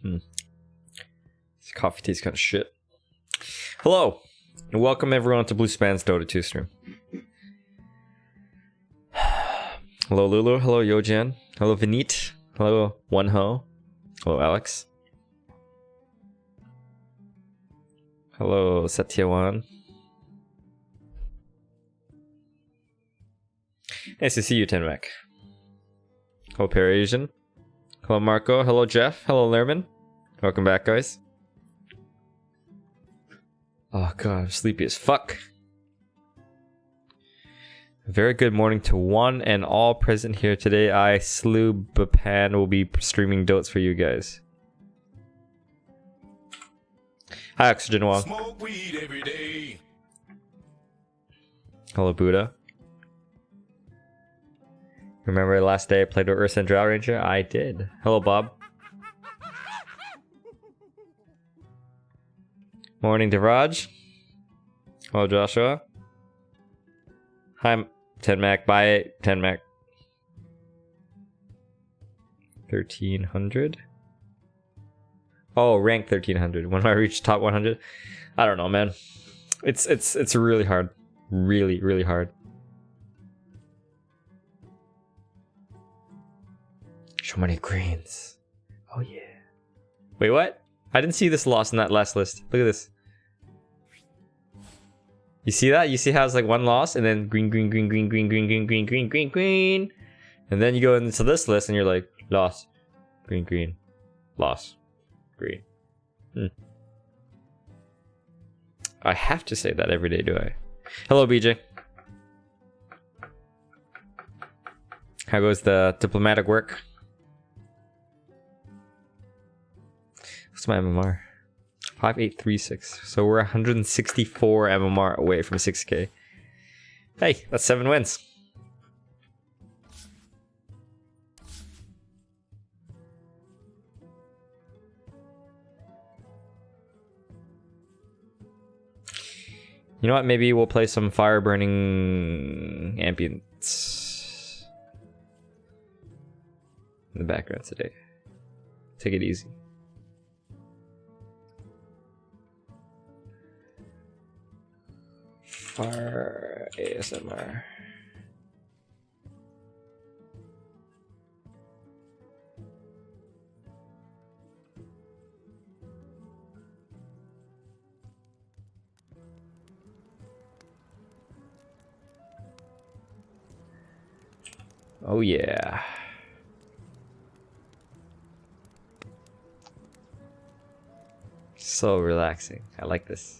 This coffee tastes kind of shit. Hello, and welcome everyone to Bluespan's Dota 2 stream. Hello Lulu, hello Yojan, hello Vinit, hello Oneho, hello Alex, hello Satyawan. Nice to see you, Tenmac. Hello Parasian, hello Marco, hello Jeff, hello Lerman. Welcome back, guys. Oh god, I'm sleepy as fuck. Very good morning to one and all present here today. I, Slew Bapan, will be streaming Dotes for you guys. Hi, Oxygen Wong. Smoke weed every day. Hello, Buddha. Remember the last day I played with Ursa and Drow Ranger? I did. Hello, Bob. Morning, Devraj. Hello, Joshua. Hi, Tenmac. Bye, Tenmac. 1300. Oh, rank 1300. When I reach top 100, I don't know, man. It's really hard. Really hard. So many greens. Oh yeah. Wait, what? I didn't see this loss in that last list. Look at this. You see that? You see how it's like one loss and then green. And then you go into this list and you're like, loss, green, loss, green. I have to say that every day, do I? Hello, BJ. How goes the diplomatic work? What's my MMR? 5836. So we're 164 MMR away from 6k. Hey, that's 7 wins. You know what? Maybe we'll play some fire burning ambience in the background today. Take it easy. Fire ASMR. Oh yeah. So relaxing. I like this.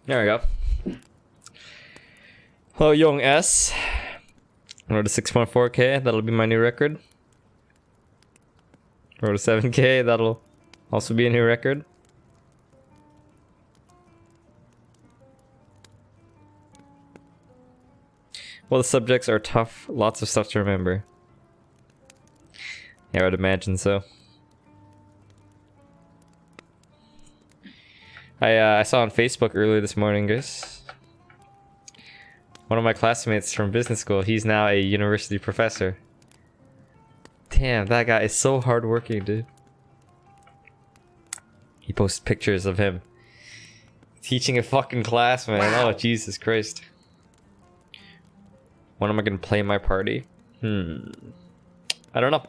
There we go. Hello, Young S. Road to 6.4k, that'll be my new record. Road to 7k, that'll also be a new record. Well, the subjects are tough, lots of stuff to remember. Yeah, I would imagine so. I saw on Facebook earlier this morning, guys. One of my classmates from business school, he's now a university professor. Damn, that guy is so hardworking, dude. He posts pictures of him teaching a fucking class, man. Wow. Oh, Jesus Christ. When am I gonna play my party? I don't know.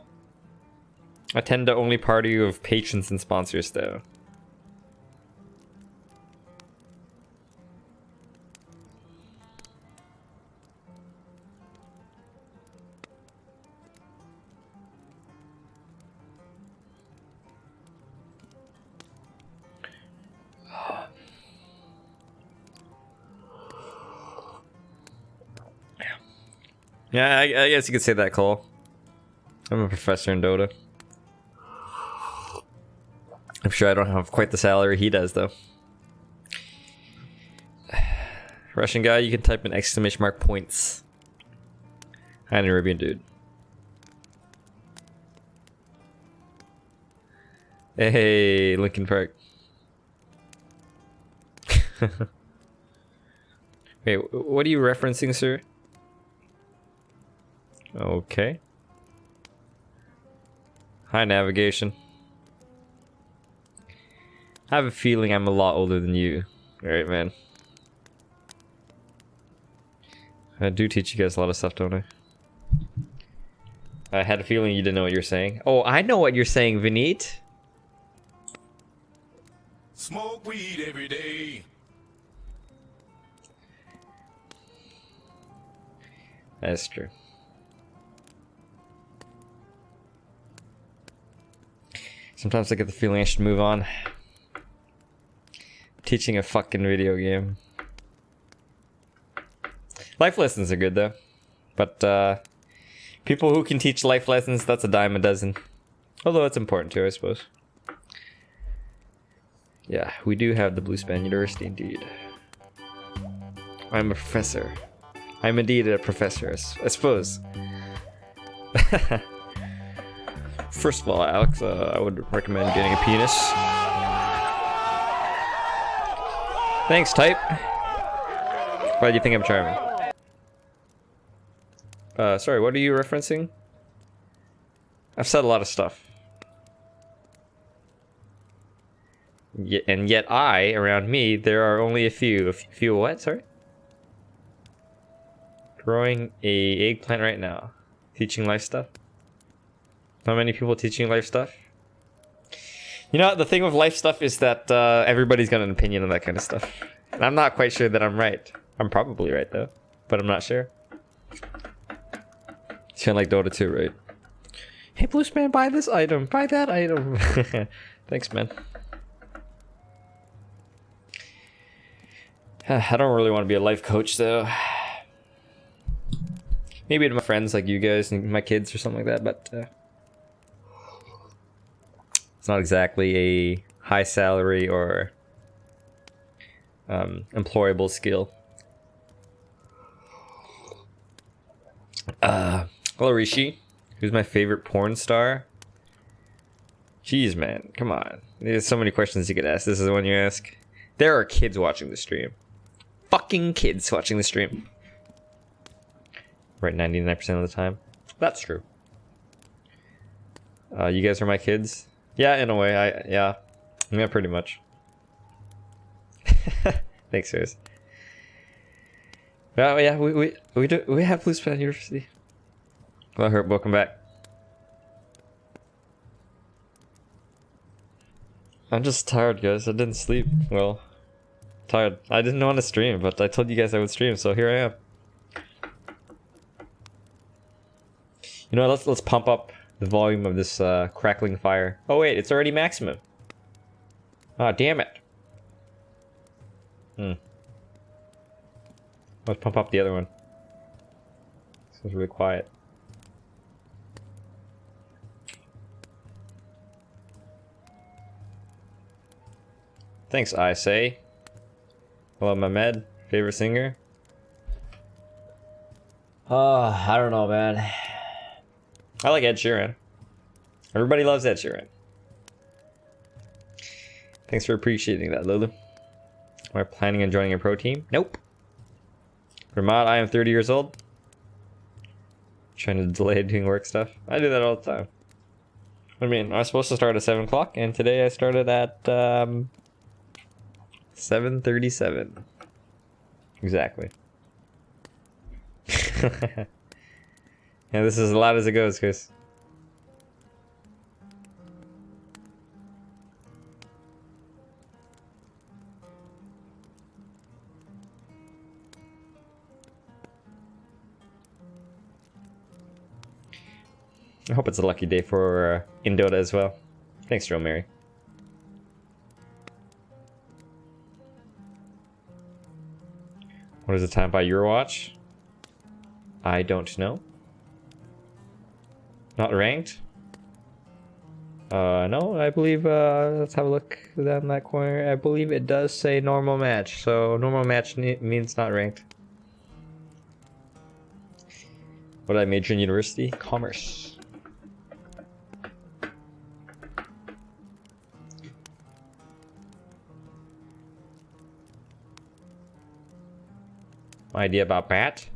I tend to only party with patrons and sponsors, though. Yeah, I guess you could say that, Cole. I'm a professor in Dota. I'm sure I don't have quite the salary he does, though. Russian guy, you can type in exclamation mark points. Hi, Arabian dude. Hey, Linkin Park. Wait, what are you referencing, sir? Okay. Hi, navigation. I have a feeling I'm a lot older than you. Alright, man. I do teach you guys a lot of stuff, don't I? I had a feeling you didn't know what you're saying. Oh, I know what you're saying, Vineet. Smoke weed every day. That's true. Sometimes I get the feeling I should move on. Teaching a fucking video game. Life lessons are good though. But people who can teach life lessons, that's a dime a dozen. Although it's important too, I suppose. Yeah, we do have the Blue Span University indeed. I'm a professor. I'm indeed a professor, I suppose. First of all, Alex, I would recommend getting a penis. Thanks, type. Why do you think I'm charming? Sorry, what are you referencing? I've said a lot of stuff. And yet around me, there are only a few. A few what? Sorry? Growing a eggplant right now. Teaching life stuff. Not many people teaching life stuff. You know, the thing with life stuff is that everybody's got an opinion on that kind of stuff. And I'm not quite sure that I'm right. I'm probably right, though. But I'm not sure. It's kind of like Dota 2, right? Hey, Bluespan, buy this item. Buy that item. Thanks, man. I don't really want to be a life coach, though. Maybe to my friends like you guys and my kids or something like that, but it's not exactly a high salary or employable skill. Hello, Rishi. Who's my favorite porn star? Jeez, man. Come on. There's so many questions you could ask. This is the one you ask. There are kids watching the stream. Fucking kids watching the stream. Right, 99% of the time. That's true. You guys are my kids? Yeah, in a way. Yeah, pretty much. Thanks, guys. Well, yeah, we have Blue Span University. Well, welcome back. I'm just tired, guys. I didn't sleep. Well, tired. I didn't want to stream, but I told you guys I would stream, so here I am. You know, let's pump up the volume of this crackling fire. Oh wait, it's already maximum. Ah, damn it. Let's pump up the other one. This was really quiet. Thanks, I say. Hello, Mehmed. Favorite singer? I don't know, man. I like Ed Sheeran. Everybody loves Ed Sheeran. Thanks for appreciating that, Lulu. Am I planning on joining a pro team? Nope. Vermont, I am 30 years old. Trying to delay doing work stuff. I do that all the time. I mean, I was supposed to start at 7 o'clock, and today I started at 7:37. Exactly. Yeah, this is as loud as it goes, Chris. I hope it's a lucky day for in Dota as well. Thanks, Joe Mary. What is the time by your watch? I don't know. Not ranked? No, I believe, let's have a look down that corner. I believe it does say normal match, so normal match means not ranked. What did I major in university? Commerce. Idea about bat?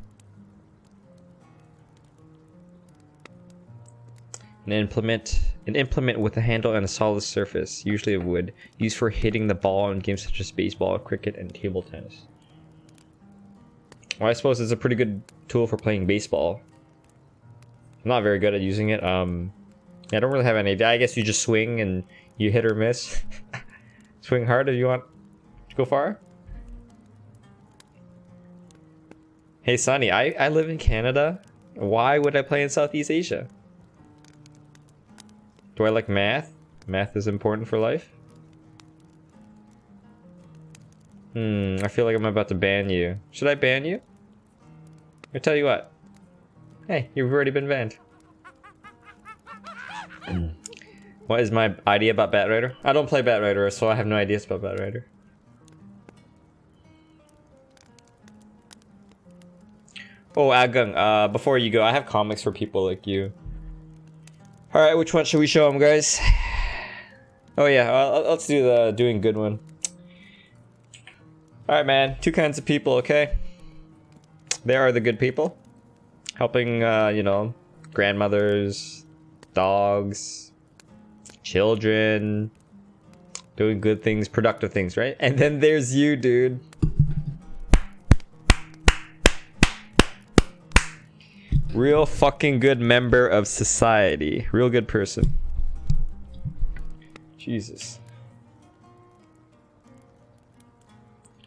And implement An implement with a handle and a solid surface, usually of wood, used for hitting the ball in games such as baseball, cricket, and table tennis. Well, I suppose it's a pretty good tool for playing baseball. I'm not very good at using it. I don't really have any idea. I guess you just swing and you hit or miss. Swing hard if you want to go far. Hey, Sonny, I live in Canada. Why would I play in Southeast Asia? Do I like math? Math is important for life. I feel like I'm about to ban you. Should I ban you? I'll tell you what. Hey, you've already been banned. What is my idea about Batrider? I don't play Batrider, so I have no ideas about Batrider. Oh, Agung, before you go, I have comics for people like you. Alright, which one should we show them, guys? Oh yeah, let's do the doing good one. Alright, man. Two kinds of people, okay? There are the good people. Helping, you know, grandmothers, dogs, children, doing good things, productive things, right? And then there's you, dude. Real fucking good member of society. Real good person. Jesus.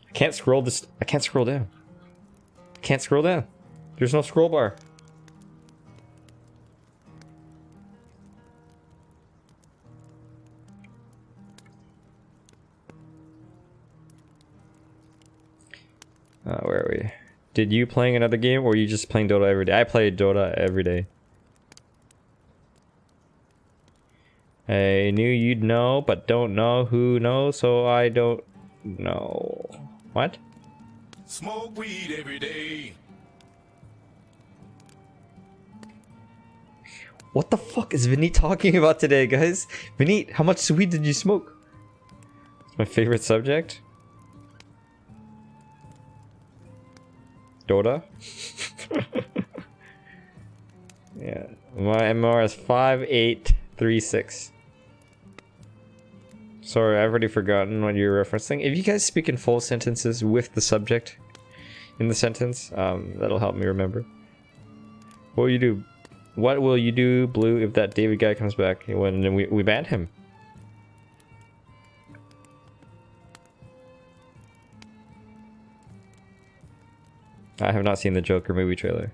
I can't scroll this. I can't scroll down. I can't scroll down. There's no scroll bar. Where are we? Did you playing another game or are you just playing Dota every day? I play Dota every day. I knew you'd know, but don't know who knows, so I don't know. What? Smoke weed every day. What the fuck is Vineet talking about today, guys? Vineet, how much weed did you smoke? It's my favorite subject. Dota. Yeah, my MR is 5836. Sorry, I've already forgotten what you're referencing. If you guys speak in full sentences with the subject in the sentence, that'll help me remember. What will you do? What will you do, Blue, if that David guy comes back when we ban him? I have not seen the Joker movie trailer.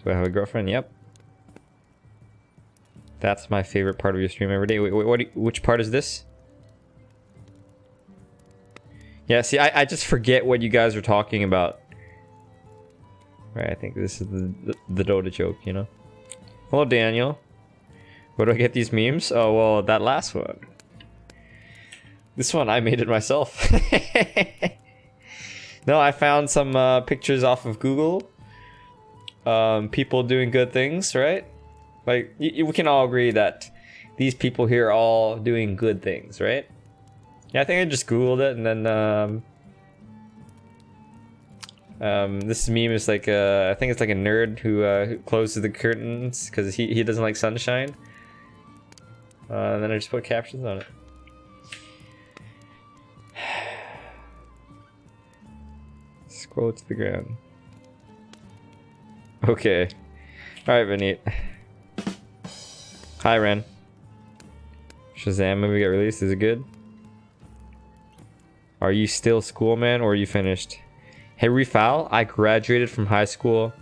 Do I have a girlfriend? Yep. That's my favorite part of your stream every day. Wait, which part is this? Yeah, see, I just forget what you guys are talking about. Right, I think this is the Dota joke, you know? Hello, Daniel. Where do I get these memes? Oh, well, that last one. This one, I made it myself. No, I found some pictures off of Google. People doing good things, right? Like, we can all agree that these people here are all doing good things, right? Yeah, I think I just Googled it, and then this meme is like I think it's like a nerd who closes the curtains because he doesn't like sunshine. And then I just put captions on it. Scroll to the ground. Okay. Alright, Vineet. Hi, Ren. Shazam movie got released. Is it good? Are you still school, man, or are you finished? Hey, Refal, I graduated from high school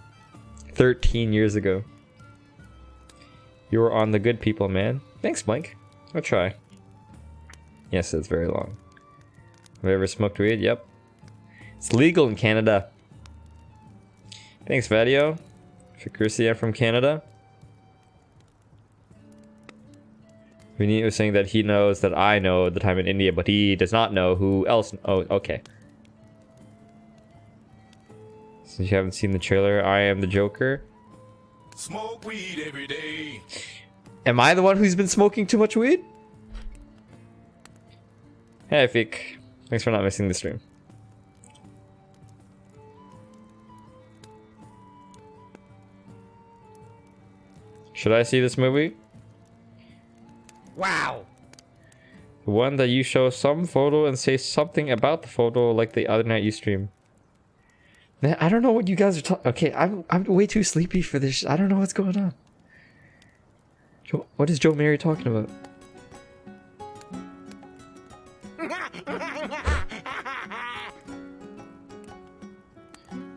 13 years ago. You were on the good people, man. Thanks, Blank. I'll try. Yes, it's very long. Have I ever smoked weed? Yep. It's legal in Canada. Thanks, Vadio. Ficurcia from Canada. Vineet was saying that he knows that I know the time in India, but he does not know who else. Oh, okay. Since you haven't seen the trailer, I am the Joker. Smoke weed every day. Am I the one who's been smoking too much weed? Hey, Fik. Thanks for not missing the stream. Should I see this movie? one that you show some photo and say something about the photo like the other night you stream. Man, I don't know what you guys are talking. Okay, I'm way too sleepy for this. I don't know what's going on. What is Joe Mary talking about?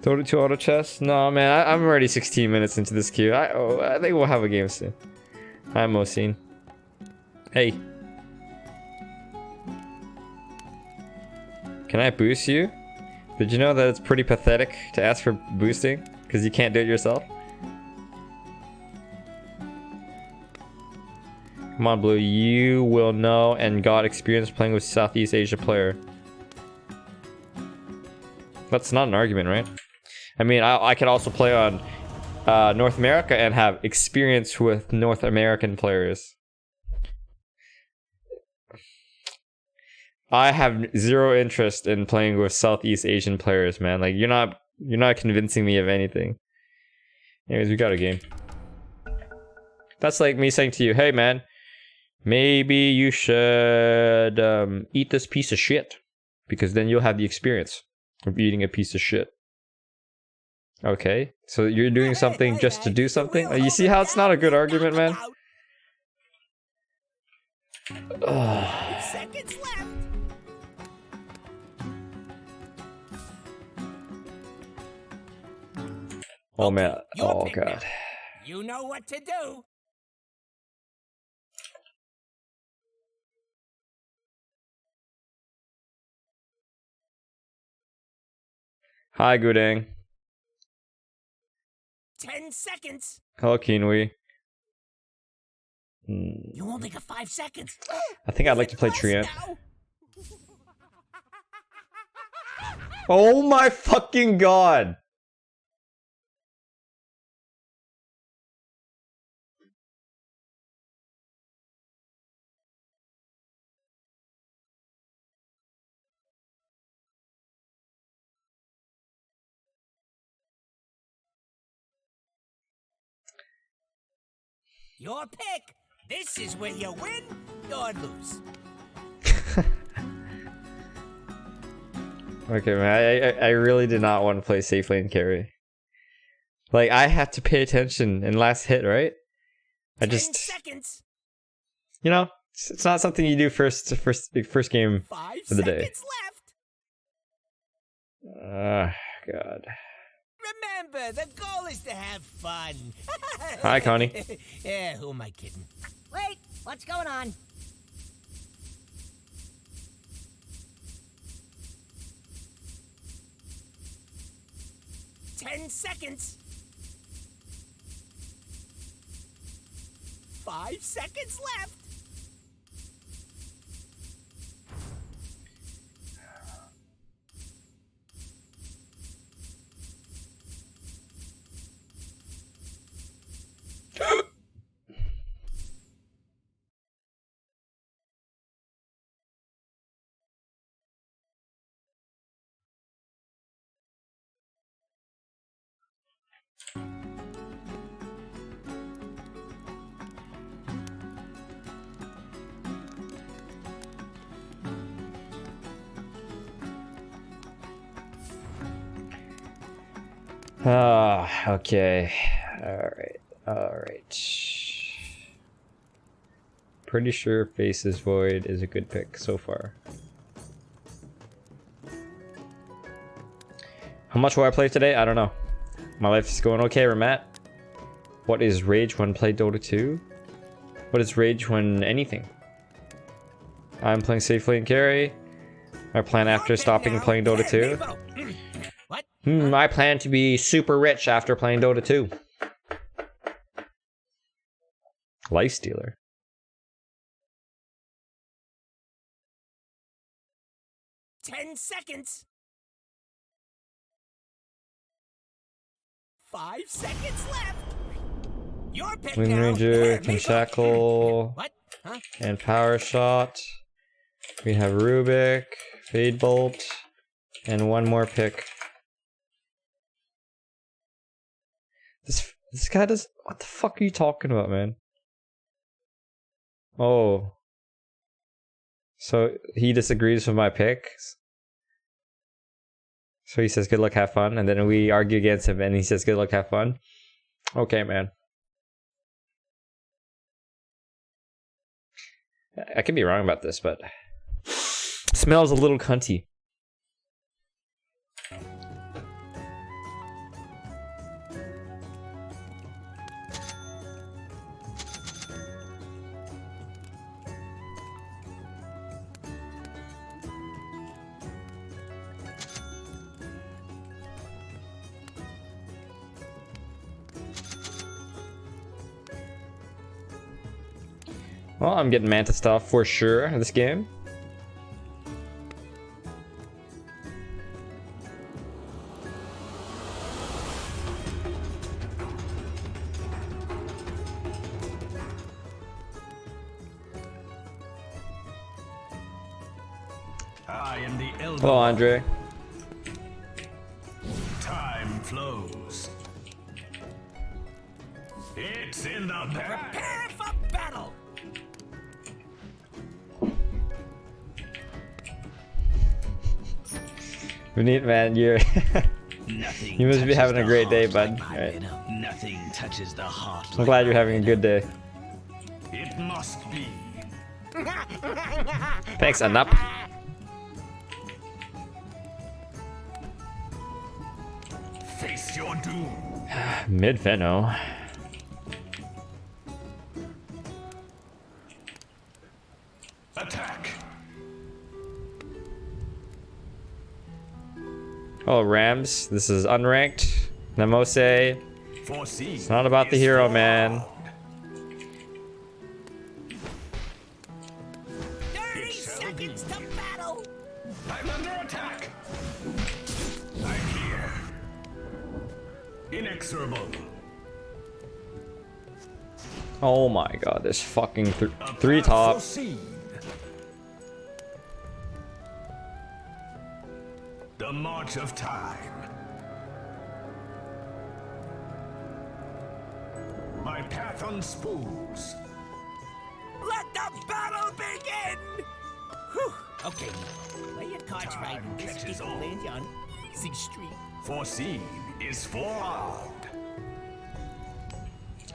Dota 2 auto chess? No, man, I'm already 16 minutes into this queue. I think we'll have a game soon. Hi, Mosine. Hey. Can I boost you? Did you know that it's pretty pathetic to ask for boosting? Because you can't do it yourself? Come on, Blue. You will know and got experience playing with Southeast Asia player. That's not an argument, right? I mean, I could also play on North America and have experience with North American players. I have zero interest in playing with Southeast Asian players, man. Like, you're not convincing me of anything. Anyways, we got a game. That's like me saying to you, hey man, maybe you should eat this piece of shit, because then you'll have the experience of eating a piece of shit. Okay, so you're doing something just to do something? You see how it's not a good argument, man? 5 seconds left. Oh man, Your oh pick god. now. You know what to do. Hi, Gudang. 10 seconds. Hello, Kinwi. You only got 5 seconds. I think I'd like to play Triant. Now. Oh my fucking god! Your pick. This is where you win or lose. Okay, man, I really did not want to play safe lane carry. Like, I have to pay attention in last hit, right? 10 seconds. You know, it's not something you do first game 5 of the day. seconds left. God. Remember, the goal is to have fun. Hi, Connie. Yeah, who am I kidding? Wait, what's going on? Ten seconds. 5 seconds left. Okay. Alright. Pretty sure Faces Void is a good pick so far. How much will I play today? I don't know. My life is going okay, Ramat. What is rage when play Dota 2? What is rage when anything? I'm playing safe lane carry. My plan after stopping playing Dota 2. What? I plan to be super rich after playing Dota 2. Life Stealer. 10 seconds. 5 seconds left. Your pick Wind now. Ranger, Mabel. Shackle, What? Huh? and Power Shot. We have Rubik, Fade Bolt, and one more pick. This guy does. What the fuck are you talking about, man? Oh. So he disagrees with my pick. So he says, good luck, have fun. And then we argue against him and he says, good luck, have fun. Okay, man. I could be wrong about this, but smells a little cunty. Well, I'm getting Manta stuff for sure in this game. I am the elder. Hello, Andre. Time flows. It's in the bag. Prepare for battle. We need, man, you're Nothing you must be touches having a the great day, heart bud. like my Alright. venom. Nothing touches the heart. I'm glad you're having a good day. It must be. Thanks, Anup. Face your doom. Mid-Veno. Attack. Oh, Rams. This is unranked. Namose. Foreseen. It's not about the is hero, forearmed. man. 30 seconds to battle. I'm under attack. I'm here. Inexorable. Oh my god, there's fucking A three path top. foreseen. The march of time. My path unspools. Let the battle begin. Whew. Okay, play your cards Time right and this catches will on. land you on easy street. Foreseen is forearmed.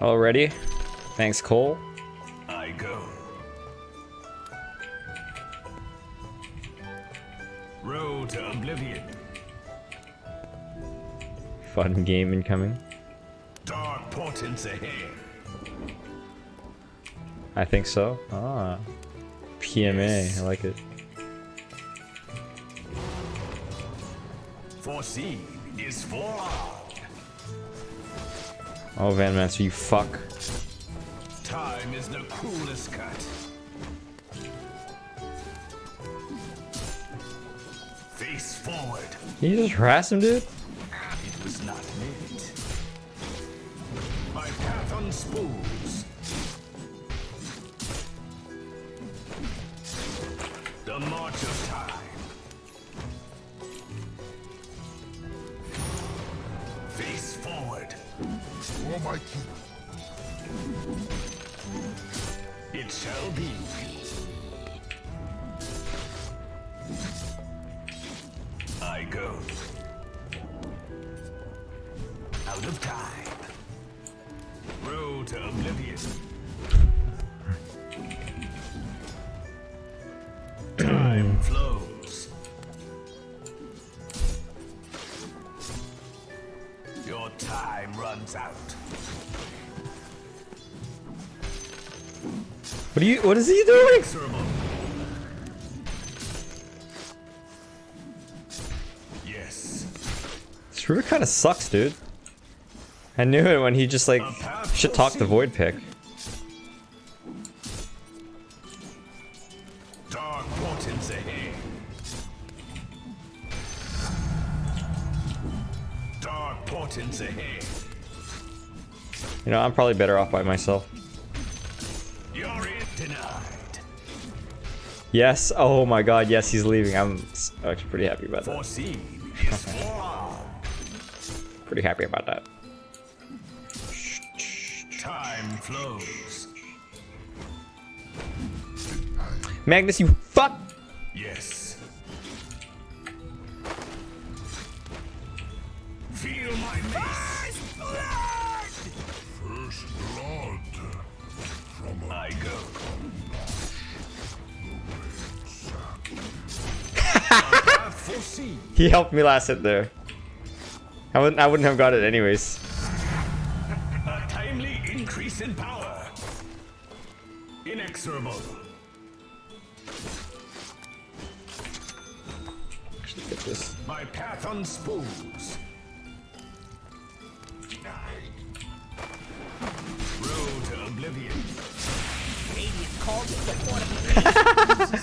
Already? Thanks, Cole. I go. Road to oblivion. Fun game incoming. Dark portents ahead. I think so. Ah. PMA, I like it. Foreseen is forearmed. Oh, Van Manster, you fuck. Time is the cruelest cut. Face forward. Can you just harass him, dude? It was not meant. My path unspools. The march of time. Face forward. For my king. It shall be. I go. Out of time. Road to oblivion. Time flows. Your time runs out. What is he doing? Inexorable. Yes. This river kind of sucks, dude. I knew it when he just like shit talked the void pick. Dark portents ahead. Dark portents ahead. You know, I'm probably better off by myself. You're it denied. Yes. Oh my god, yes, he's leaving. I'm actually pretty happy about that. Foreseen is forearmed. Pretty happy about that. Time flows. Magnus, you fuck! Yes. Feel my mace. First blood. From I go. Foreseen. He helped me last hit there. I wouldn't have got it anyways. A timely increase in power. Inexorable. Look at this. My path unspoons. Road to oblivion. Radiant called it the fortification.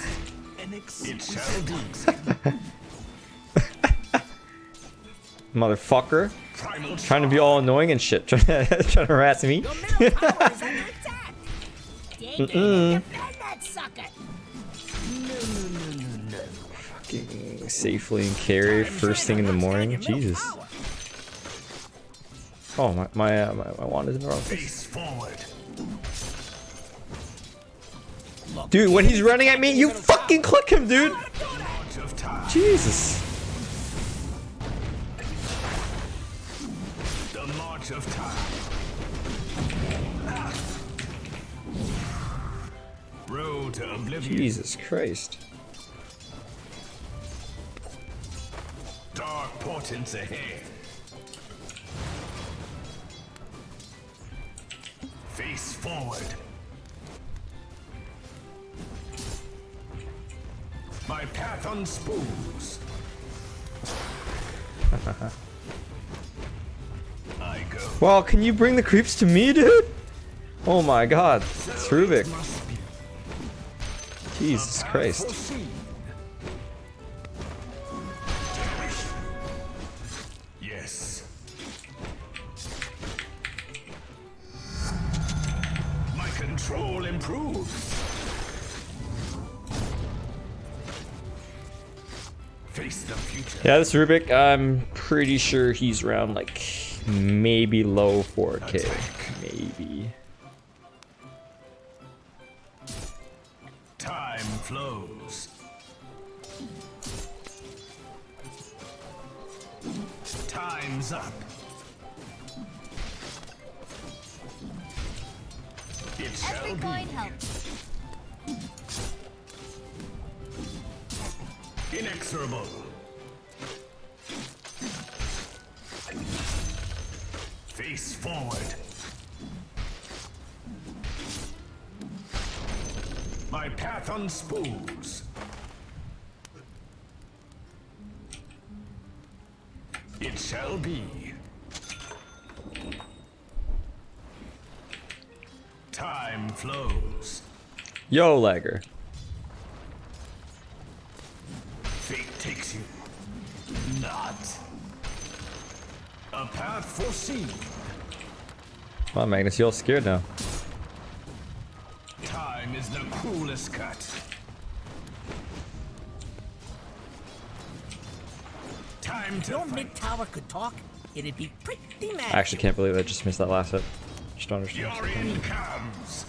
It shall be. Motherfucker. Primal Trying to be all annoying and shit. Trying to harass me. Your middle tower is under attack. Dang it, defend that sucker. Fucking safely and carry first thing in the morning. Jesus. Oh, my wand is in the wrong place. face forward. Dude, when he's running at me, you fucking click him, dude. March of time. Jesus. The march of time. Road to oblivion. Jesus Christ. Dark portents ahead. Face forward. My path unspoons. I go. Well, can you bring the creeps to me, dude? Oh my god. It's Rubik. Must be Jesus Christ. foreseen. Yes. My control improves. Face the future. Yeah, this Rubik, I'm pretty sure he's around like maybe low 4K. Maybe. Time flows. Time's up. It shall Every be. coin helps. Inexorable. Face forward. My path unspoons. It shall be. Time flows. Yo, Lagger. Fate takes you. Not. A path foreseen. Come on, Magnus, you all scared now. Time is the cruelest cut. Time to Your fight. mid tower could talk, it'd be pretty mad. I actually can't believe I just missed that last hit. Just don't understand. Your end comes.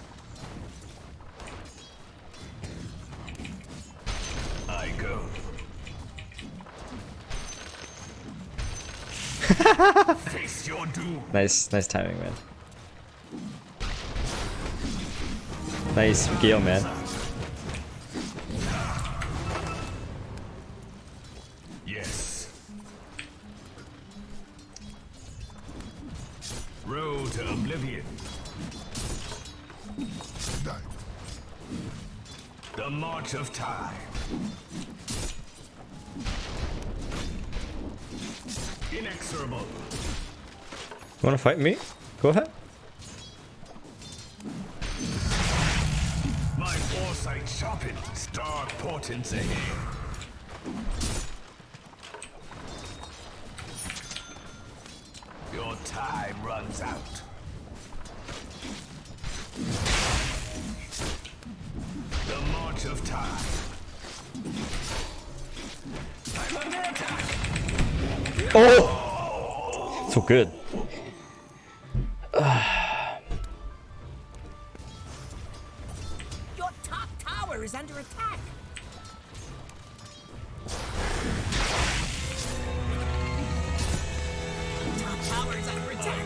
I go. Face your doom. Nice timing, man. Nice Gale, man. Yes. Road to oblivion. Die. The march of time. Inexorable. You wanna fight me? Go ahead. My foresight sharpened. Dark portents ahead. Your time runs out. The march of time. I'm under attack. Oh! So good. Your top tower is under attack. attack.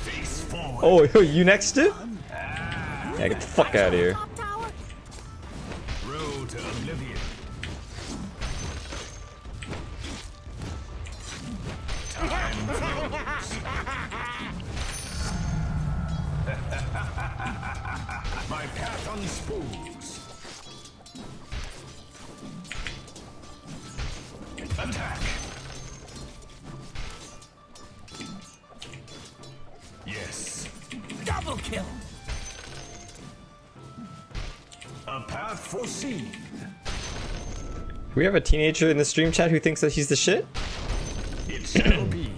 Face forward. Oh, yo, you next to? Yeah, get the fuck out of here. Top tower. Road to oblivion. Time flows. My path unspools. Attack. Yes. Double kill. A path foreseen. Do we have a teenager in the stream chat who thinks that he's the shit? It shall be.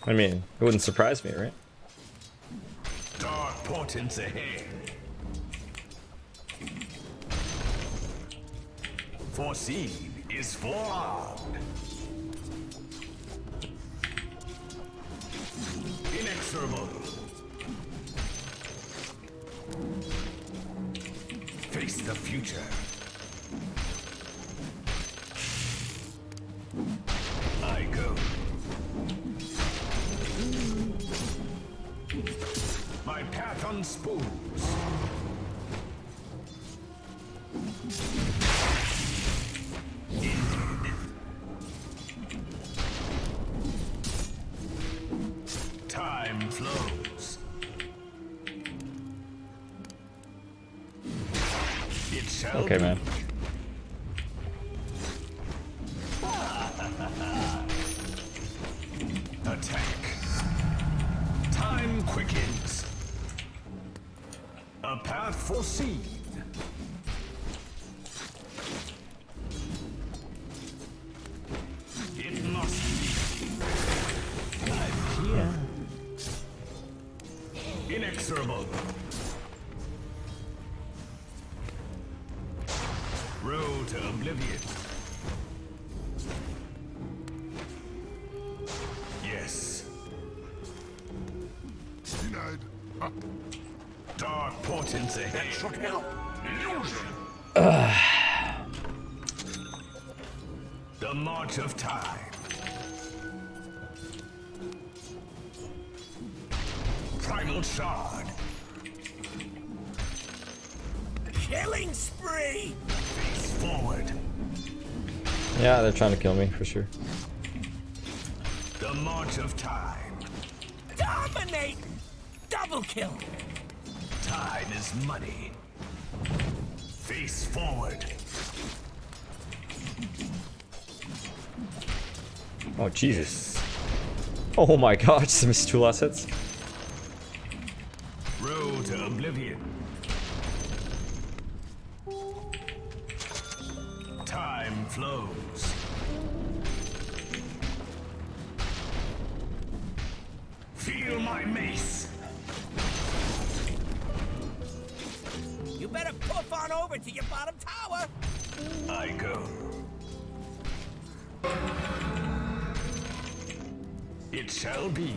I mean, it wouldn't surprise me, right? Dark portents ahead. Foreseen is forearmed. Inexorable. Face the future. I go. My path unspools. Ended. Time flows. It shall Okay, be. man. Attack. Time quickens. A path foreseen. It must be. I'm here. Inexorable. Road to oblivion. Yes. Denied. Dark portents ahead. Shut me out. Illusion. The march of time. Primal shard. Killing spree. Face forward. Yeah, they're trying to kill me for sure. The march of time. Dominate. Double kill. Time is money. Face forward. Oh, Jesus. Oh my god, just missed 2 last hits. Road to oblivion. Time flows. Feel my mace. You better poof on over to your bottom tower. I go. It shall be.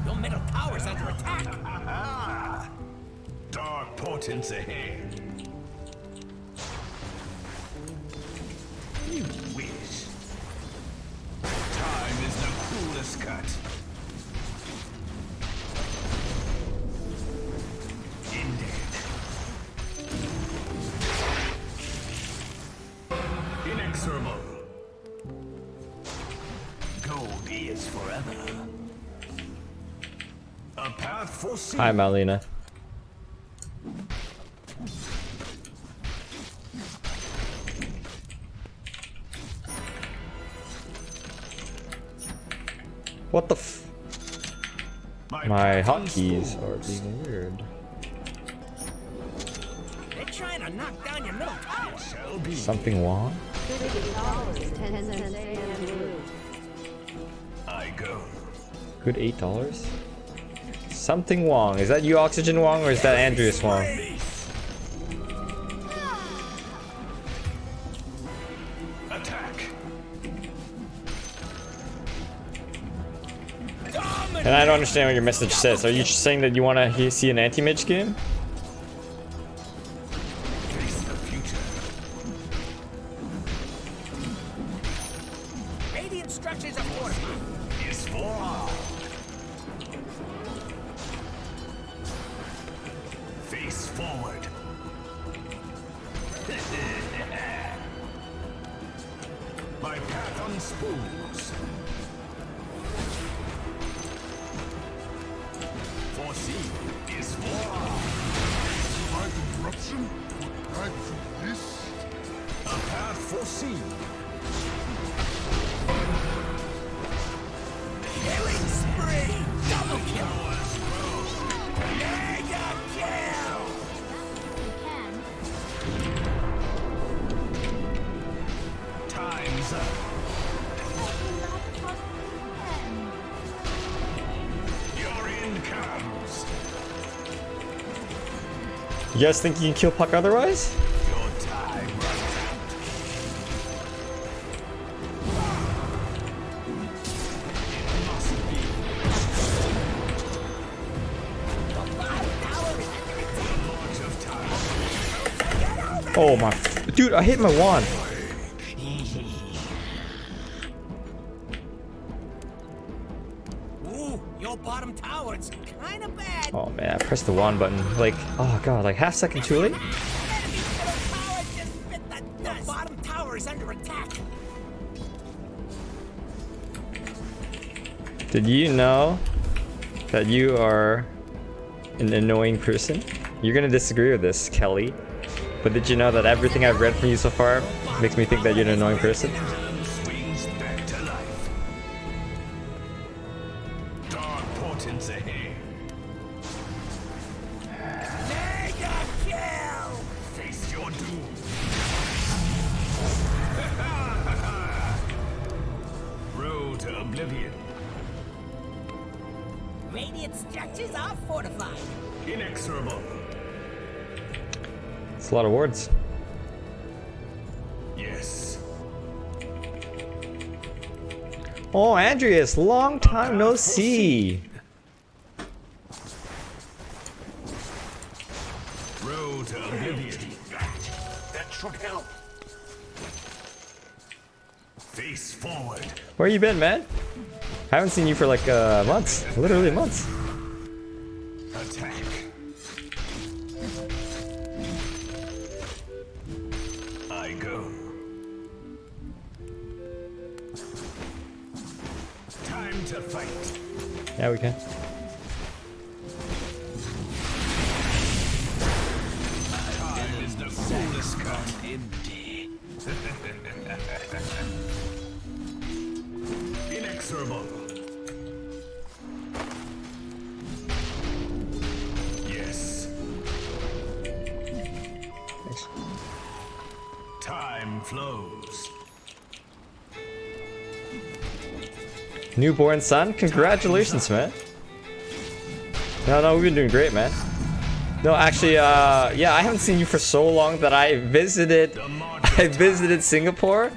Your middle tower's under attack. Dark portents ahead. You wish. Time is the cruelest cut. Ended. Inexorable. Gold is forever. A path foreseen. Hi, Malina. What the f- My path hotkeys unspools. are being weird. They're trying to knock down your middle tower. Shall be. Something wrong? $10 AM blue. I go. Good $8? Something Wong. Is that you, Oxygen Wong, or is that Andreas Wong? Attack. Dominate. And I don't understand what your message says. Are you just saying that you want to see an anti-mage game? Face the future. structures are fortified. Is for face forward. My path unspools. Foreseen is for Slight interruption? Right through this? a path foreseen. Killing spree! Double kill! Mega kill! We can. Time's up. But we're not possibly can. Your end comes. You guys think you can kill Puck otherwise? Your time runs out. It must be. The bottom tower is under attack! Launch of time. Oh my, dude! I hit my wand. Ooh, your bottom tower, it's kinda bad. Oh man, I pressed the wand button. Like, oh god, like half second too late. Enemy middle tower just bit the dust. The bottom tower is under attack. Did you know that you are an annoying person? You're gonna disagree with this, Kelly. But did you know that everything I've read from you so far makes me think that you're an annoying person? Swings back to life. Dark portents ahead. Mega kill! Face your doom. Road to oblivion. Radiant structures are fortified. Inexorable. It's a lot of words. Yes. Oh, Andreas, long time no see. Road to oblivion. That should help. Face forward. Where you been, man? I haven't seen you for like months, literally months. Attack. I go. Time to fight. Yeah, we can. Time is the coolest cut. Inexorable. Yes. Time flows. Newborn son, congratulations, man. No, we've been doing great, man. No, actually, yeah, I haven't seen you for so long that I visited Singapore,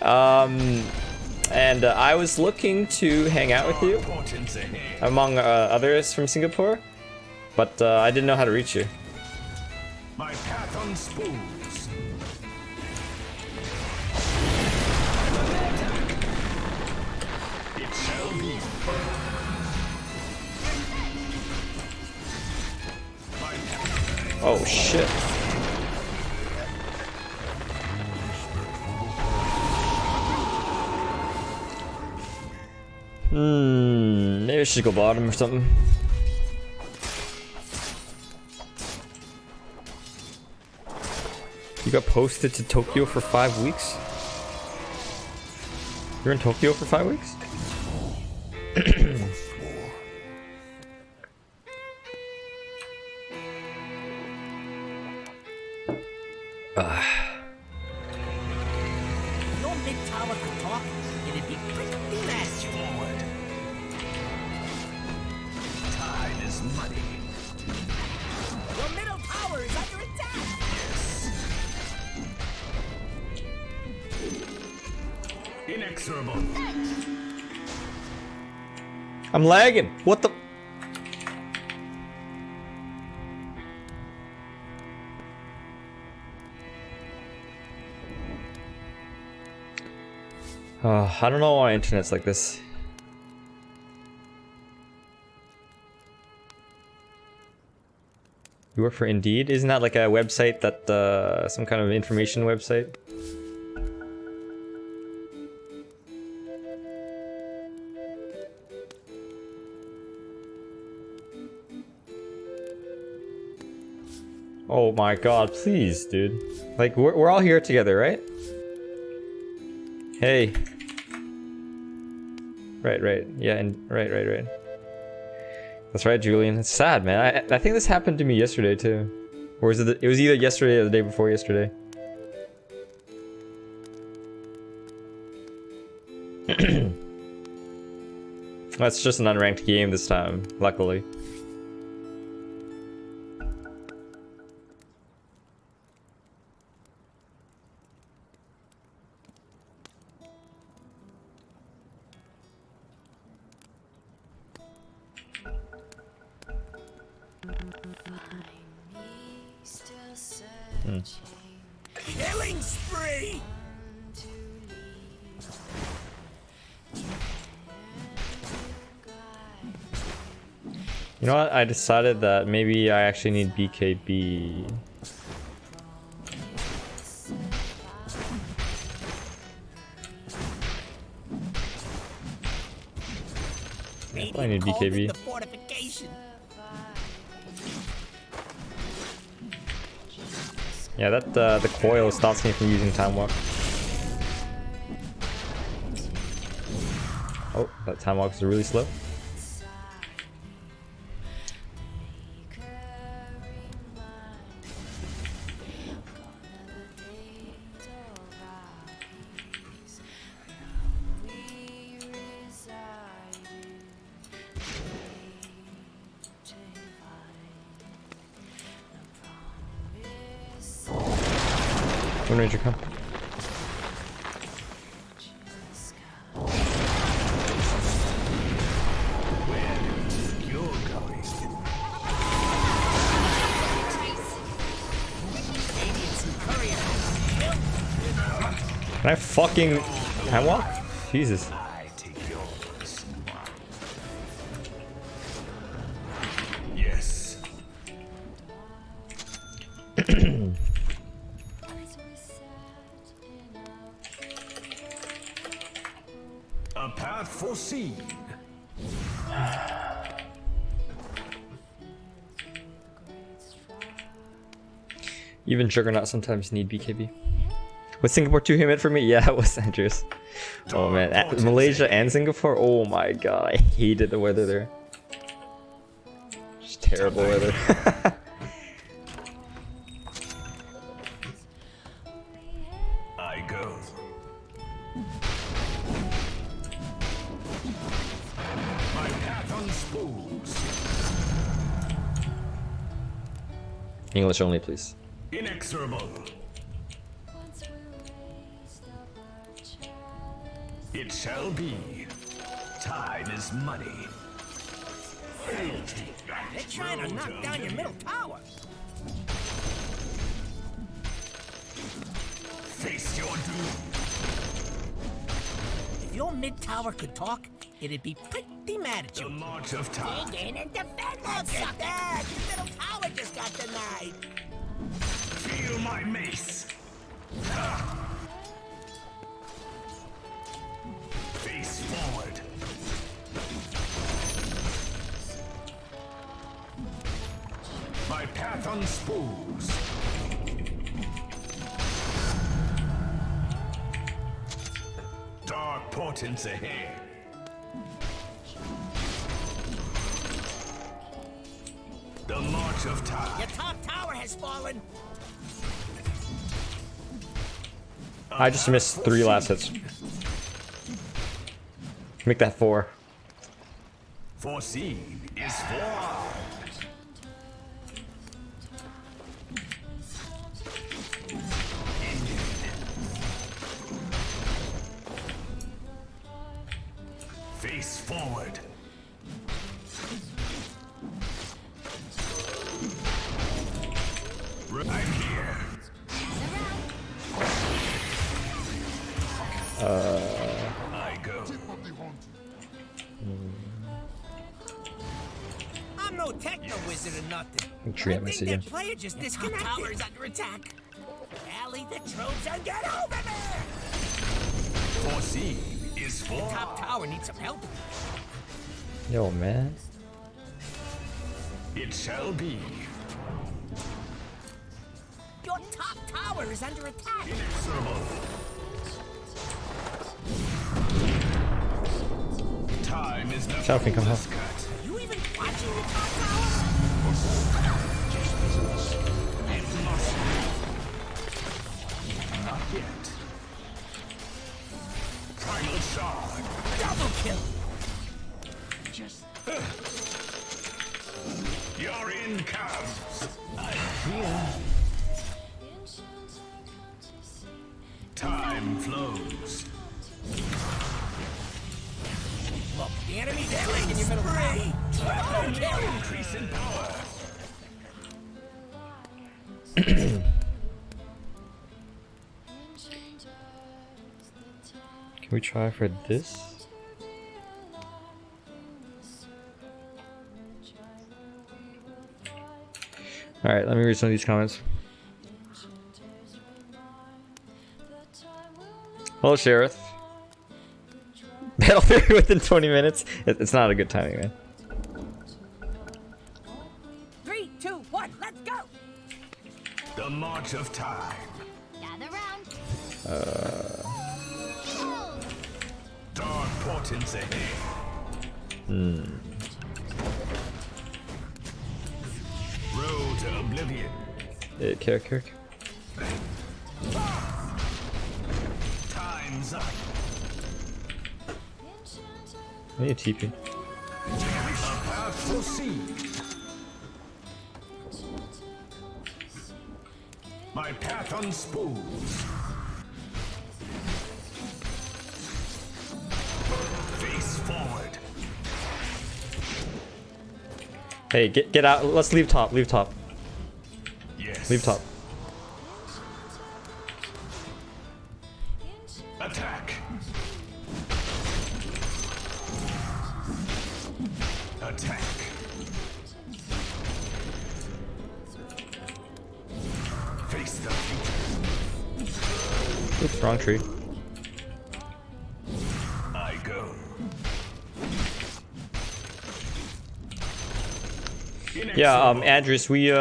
and I was looking to hang out with you, Portents ahead. among others from Singapore, but I didn't know how to reach you. My path unspools. It shall be. My path. Oh shit. Maybe I should go bottom or something. You got posted to Tokyo for 5 weeks? You're in Tokyo for 5 weeks? If your mid tower could talk, it'd be pretty nasty. Forward. Tide is muddy. Your middle tower is under attack. Inexorable. I'm lagging. What the? I don't know why internet's like this. You work for Indeed? Isn't that like a website that, some kind of information website? Oh my god, please, dude. Like, we're all here together, right? Hey. Right. Yeah, and right. That's right, Julian. It's sad, man. I think this happened to me yesterday, too. Or was it was either yesterday or the day before yesterday. That's just an unranked game this time, luckily. Killing spree! You know what? I decided that maybe I actually need BKB. I need BKB. The fortification. Yeah, that the coil stops me from using time walk. Oh, that time walk is really slow. When did you come? Can I fucking time walk? Jesus. I take yours. Yes. A path foreseen. Even Juggernaut sometimes need BKB. Was Singapore too humid for me? Yeah, it was, Andrews. Oh man, Malaysia and Singapore? Oh my god, I hated the weather there. Just terrible weather. I go. My path unspools. English only, please. Inexorable. It shall be. Time is money. They're trying to knock down your middle tower. Face your doom. If your mid tower could talk, it'd be pretty mad at The you. march of time. Dig in and defend that sucker! Your middle tower just got denied. Feel my mace. Face forward. My path unspools. Dark portents ahead. The march of time. Your top tower has fallen. I just missed 3 last hits. Make that 4. Foreseen is forearmed. Face forward. I'm here. protect the wizard or nothing. Tree I at think message that again. player just disconnected. Tower's under attack. Rally the troops and get over there! Foreseen is The for top tower needs some help. Yo, man. it shall be. Your top tower is under attack. Inexorable. Time is the Selfie, come fool's on. cut. Are you even watching the top tower? It must be. Not yet. Primal shard. Double kill. You're in comes. I'm here. Time flows. Look, the enemy's killing in your middle tower. Triple kill. Increase in power. Can we try for this? Alright, let me read some of these comments. Hello, Sheriff. Battle theory within 20 minutes. It's not a good timing, man. 3, 2, 1, let's go. The march of time. Gather round. Dark portents ahead. Road to oblivion. Kirk. Time's up. I need a TP. A path foreseen. My path unspools. Face forward. Hey, get out. Let's leave top. Leave top. Yes. Leave top. Attack. Attack. Face the future. Oops, wrong tree. I go. Yeah, Andres, we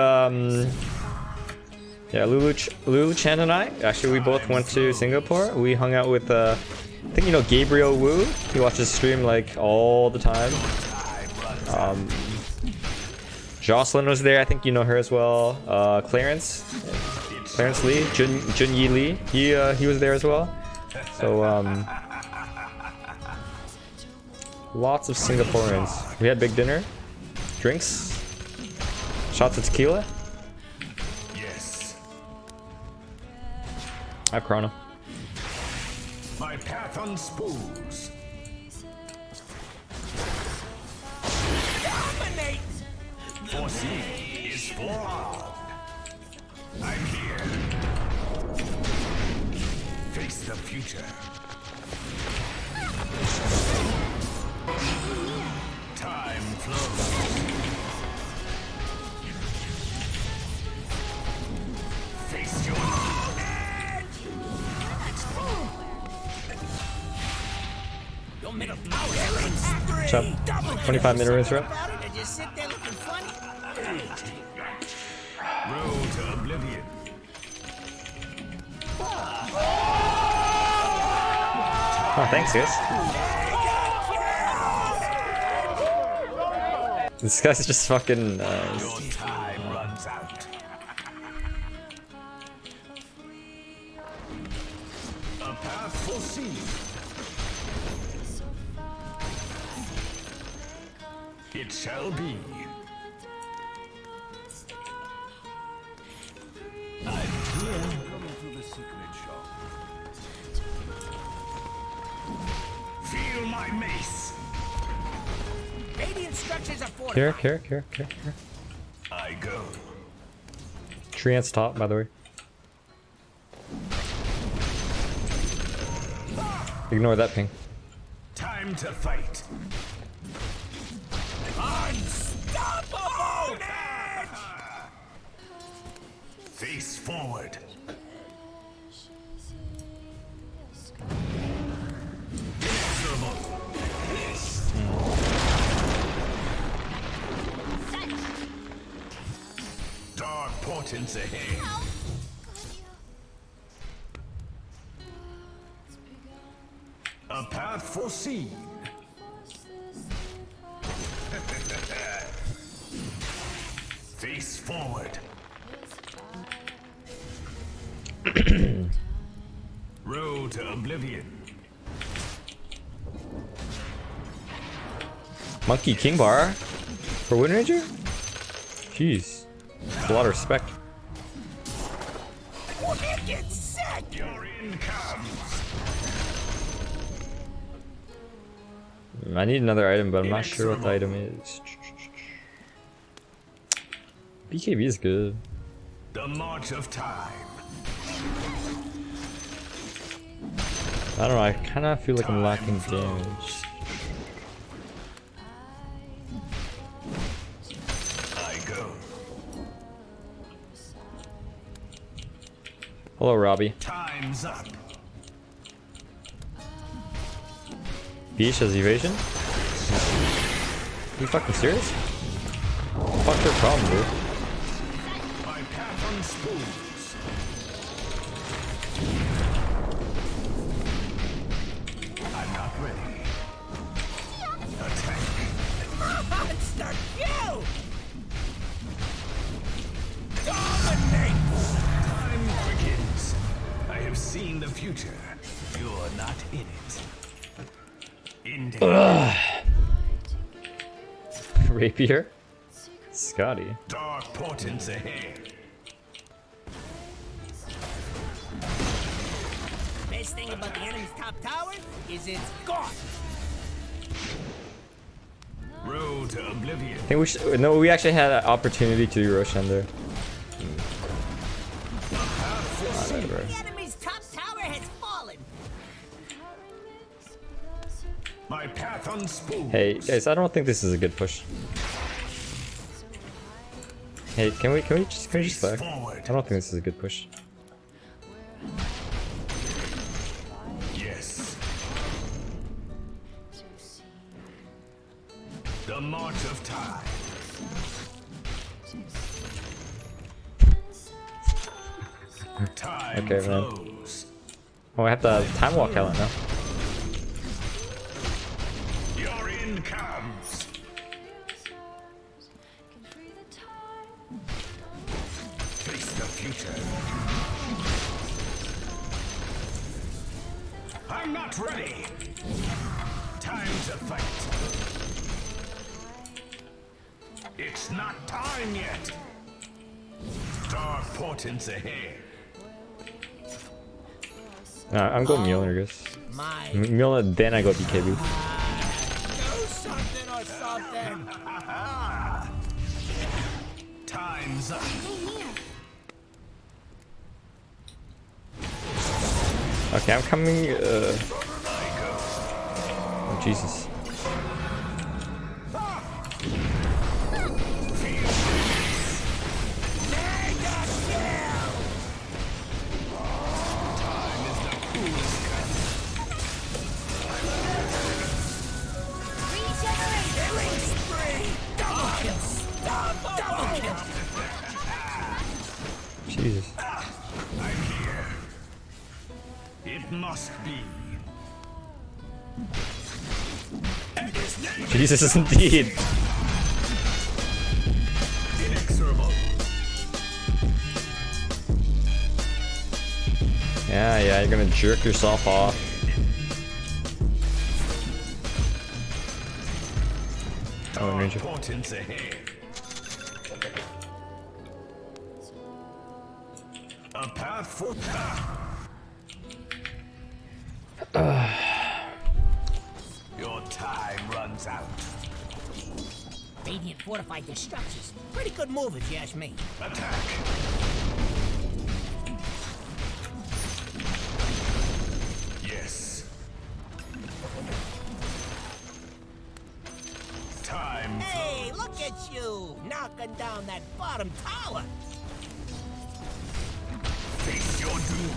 yeah, Lulu Chan and I actually we both went to Singapore. We hung out with I think you know Gabriel Wu. He watches stream like all the time. Jocelyn was there. I think you know her as well. Clarence Lee, Jun Yi Lee. He was there as well. So lots of Singaporeans. We had big dinner, drinks. Shots of tequila. Yes. I have Chrono. My path unspools. Dominate. Foreseen is forearmed. I'm here. Face the future. Time flows. Face your Your middle tower is under attack. Chop. Double 25-minute rinse rep. about it and just sit there looking funny. road to oblivion. Oh, thanks, guys. This guy's just fucking. Your time runs out. A path foreseen. It shall be. I'm here. Coming to the secret shop. Feel my mace. Radiant structures are fortified. Here. I go. Tree ants top, by the way. Ignore that ping. Time to fight. Unstoppable! Face forward. Inexorable. Dark portents ahead. A path foreseen. Face forward. Road to oblivion. Monkey King Bar for Wind Ranger? Jeez. That's a lot of respect. Wicked sick! Your in comes. I need another item, but I'm not sure what the item is. BKB is good. The march of time. I don't know, I kind of feel like I'm lacking damage. I go. Hello, Robbie. Time's up. Beach has evasion? You fucking serious? Fuck your problem, dude. My path unspools. I'm not ready. Attack. Monster kill! Dominate! Time quickens. I have seen the future. You're not in it. In danger. Rapier? Scotty. Dark portents ahead. Best thing about the enemy's top tower is it's gone. Road to oblivion. I think we should. No, we actually had an opportunity to do Roshan there. Whatever. The enemy's top tower has fallen. My path unspools. Hey guys, I don't think this is a good push. Hey, can we just back? I don't think this is a good push. Yes. The march of time. Time Okay, man. flows. Oh, I have to time walk Helen now. Your end comes. Face the future. I'm not ready. Time to fight. It's not time yet. Dark portents ahead. I'm going Mjolnir, guys. My Mjolnir, then I go BKB. do something or something. Time's up. Okay, I'm coming. Oh, Jesus. Jesus. I'm here. It must be. Jesus, indeed. Inexorable. Yeah, you're gonna jerk yourself off. Oh, Dark Ranger. portents ahead. A path for Your time runs out. Radiant fortified their structures. Pretty good move if you ask me. Attack. Yes. Time. Hey, look at you knocking down that bottom tower. doom.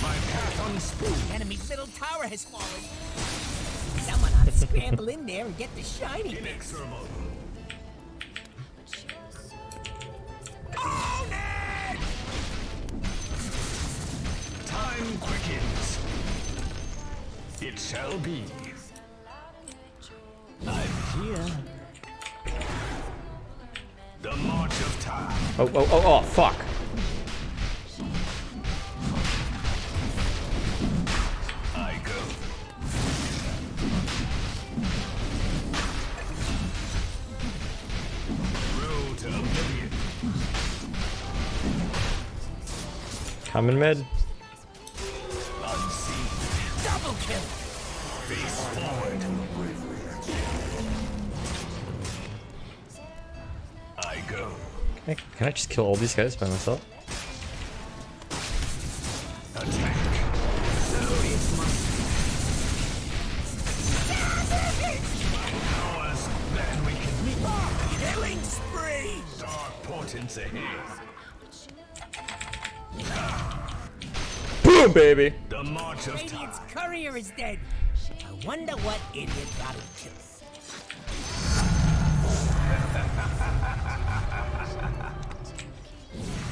My path unspooled. Enemy's middle tower has fallen. Someone ought to scramble in there and get the shiny bits. Inexorable. Own it! Time quickens. It shall be. I'm here. The march of time. Oh, fuck. I go. Road to oblivion. Coming mid. Unseen. Double kill! Face forward. I go. Can I just kill all these guys by myself? Attack. Hours, then we can meet. Killing spree! Dark portents ahead. Boom, baby. The march of time. Radiant's courier is dead. I wonder what idiot got him killed.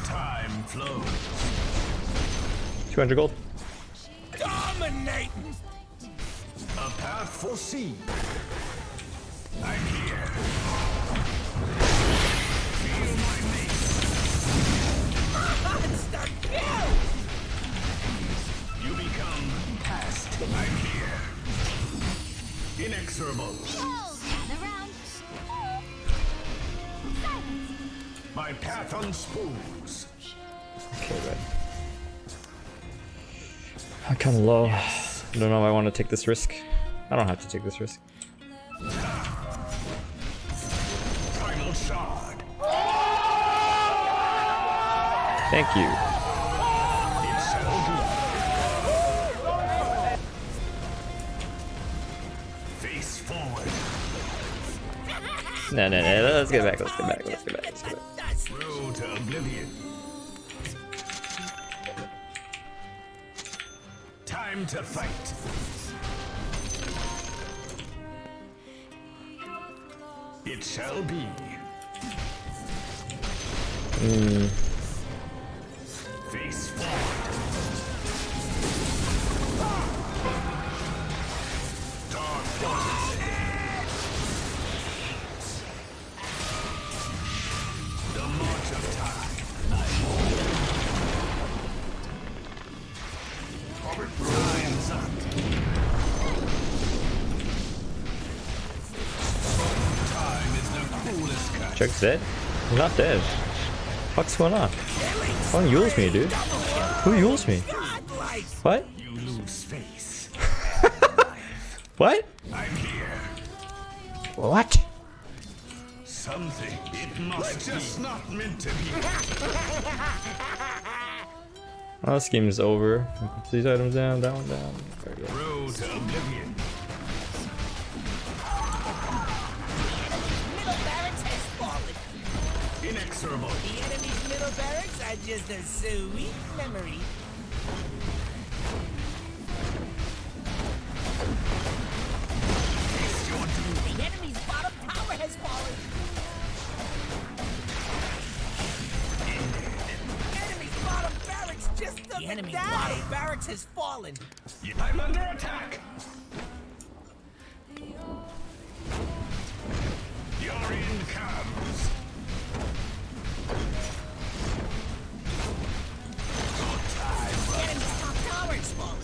Time flows. 200 gold. Dominating! A path foreseen. I'm here. Feel my mace. Monster kill! You become past. I'm here. Inexorable. Gather round. Silence. My path unspools. Okay, right. I'm kind of low. I don't know if I want to take this risk. I don't have to take this risk. Primal shard. Thank you. It shall be. Face forward. No. Let's get back. Let's get back. Road to oblivion. Time to fight. It shall be. Face forward. Dark forces. The march of time. Time's up. Time is the cruelest cut. Chuck's dead? He's not dead. What's going on? Who yules me, dude? Who yules me? Godlike! What? You lose face. What? I'm here. What? Something. It must just not meant to be. Oh, this game is over. Put these items down, that one down. There we go. Road to oblivion. Middle barracks has fallen. Inexorable. The enemy's middle barracks are just a sweet memory. Face your doom. The enemy's bottom tower has fallen. Enemy's bottom barracks just took the enemy's bottom barracks has fallen. I'm under attack. Your end comes. Your time. The enemy's top tower has fallen.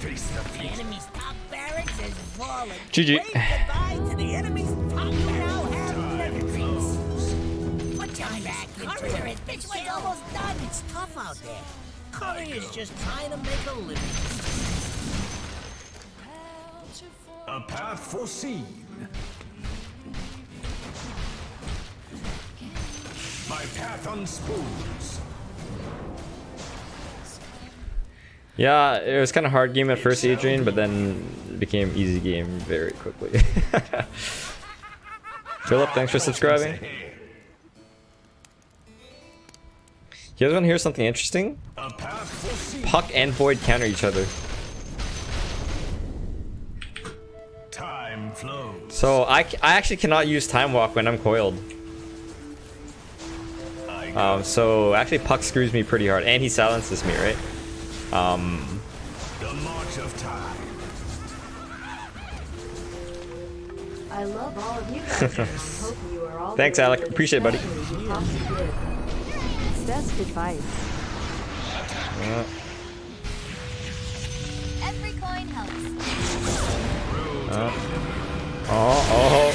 Face the The future. enemy's top barracks has fallen. GG. Wave goodbye to the enemy's top. You now have Time victories. flows. Put your back into it. This one's almost done. It's tough out there. Courier's just trying to make a living. A path foreseen. My My path unspoons. Yeah, it was kind of hard game at first, Adrian, but then it became easy game very quickly. Philip, thanks for subscribing. You guys want to hear something interesting? A path foreseen. Puck and Void counter each other. Time flows. So I actually cannot use Time Walk when I'm coiled. So actually Puck screws me pretty hard, and he silences me, right? The march of time. I love all of you guys. Hope you are all Thanks, doing Alec. as Appreciate it, buddy. efficiently as you possibly could. It's best advice. Every coin helps. Oh.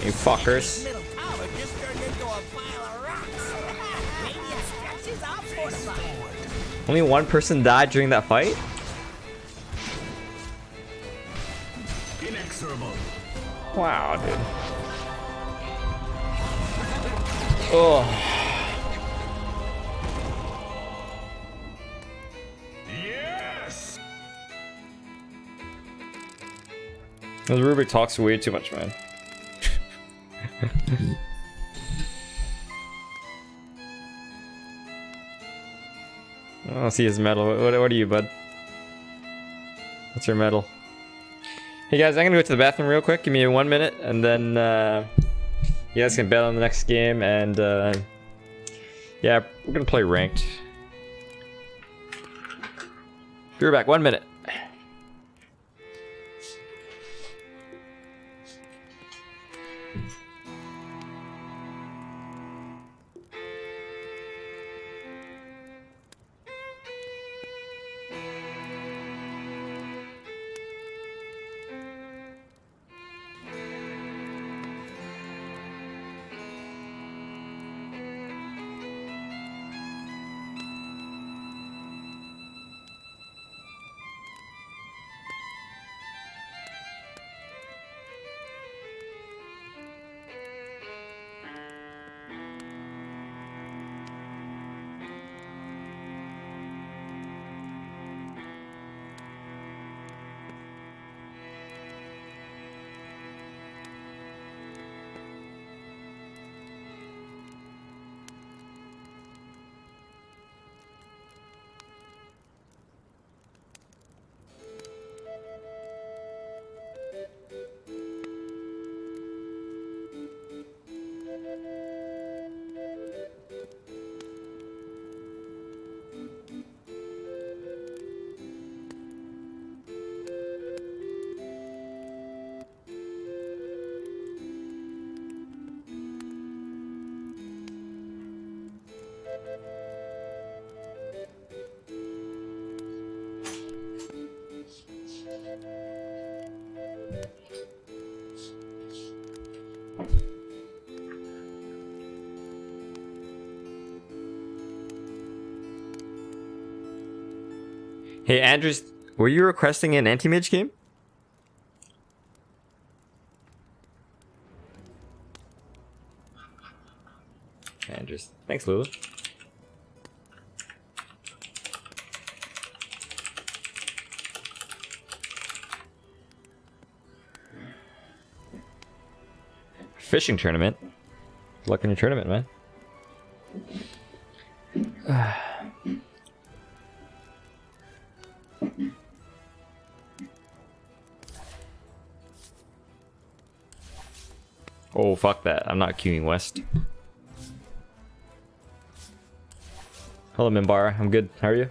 You fuckers. Middle tower just turned into a pile of rocks. Maybe it stretches out fortified. Only one person died during that fight? Inexorable. Wow, dude. Oh. Yes. This Rubik talks way too much, man. I don't see his medal. What are you, bud? What's your medal? Hey guys, I'm gonna go to the bathroom real quick. Give me 1 minute, and then you guys can bet on the next game. And yeah, we're gonna play ranked. Be right back. 1 minute. Hey, Andrews, were you requesting an anti-mage game? Andrews. Thanks, Lulu. Fishing tournament. Good luck in your tournament, man. Oh, fuck that. I'm not queuing west. Hello, Mimbara. I'm good. How are you?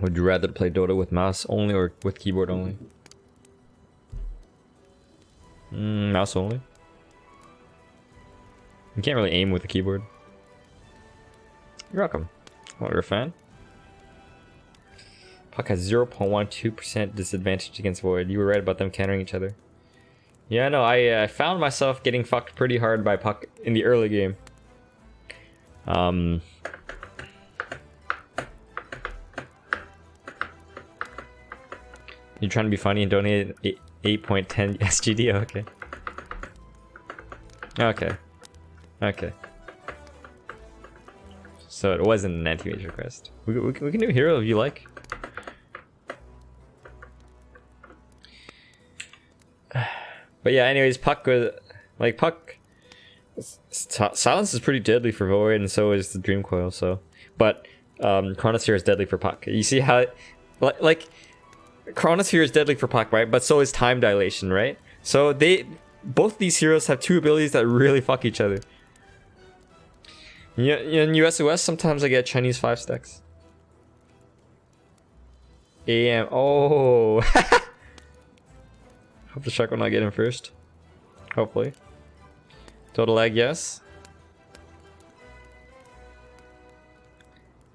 Would you rather play Dota with mouse only or with keyboard only? Mouse only. You can't really aim with the keyboard. You're welcome. Oh, you're a fan? Puck has 0.12% disadvantage against Void. You were right about them countering each other. Yeah, no, I found myself getting fucked pretty hard by Puck in the early game. You're trying to be funny and donate 8.10 SGD? Okay. Okay. Okay. So it wasn't an anti-mage request. We can do hero if you like. But yeah, anyways, Puck was like Puck. Silence is pretty deadly for Void, and so is the Dream Coil. So, but Chronosphere is deadly for Puck. You see how, like, Chronosphere is deadly for Puck, right? But so is Time Dilation, right? So both these heroes have two abilities that really fuck each other. Yeah, in USOS sometimes I get Chinese 5 stacks. AM. Oh. Hope the shark will not get him first. Hopefully. Total lag, yes.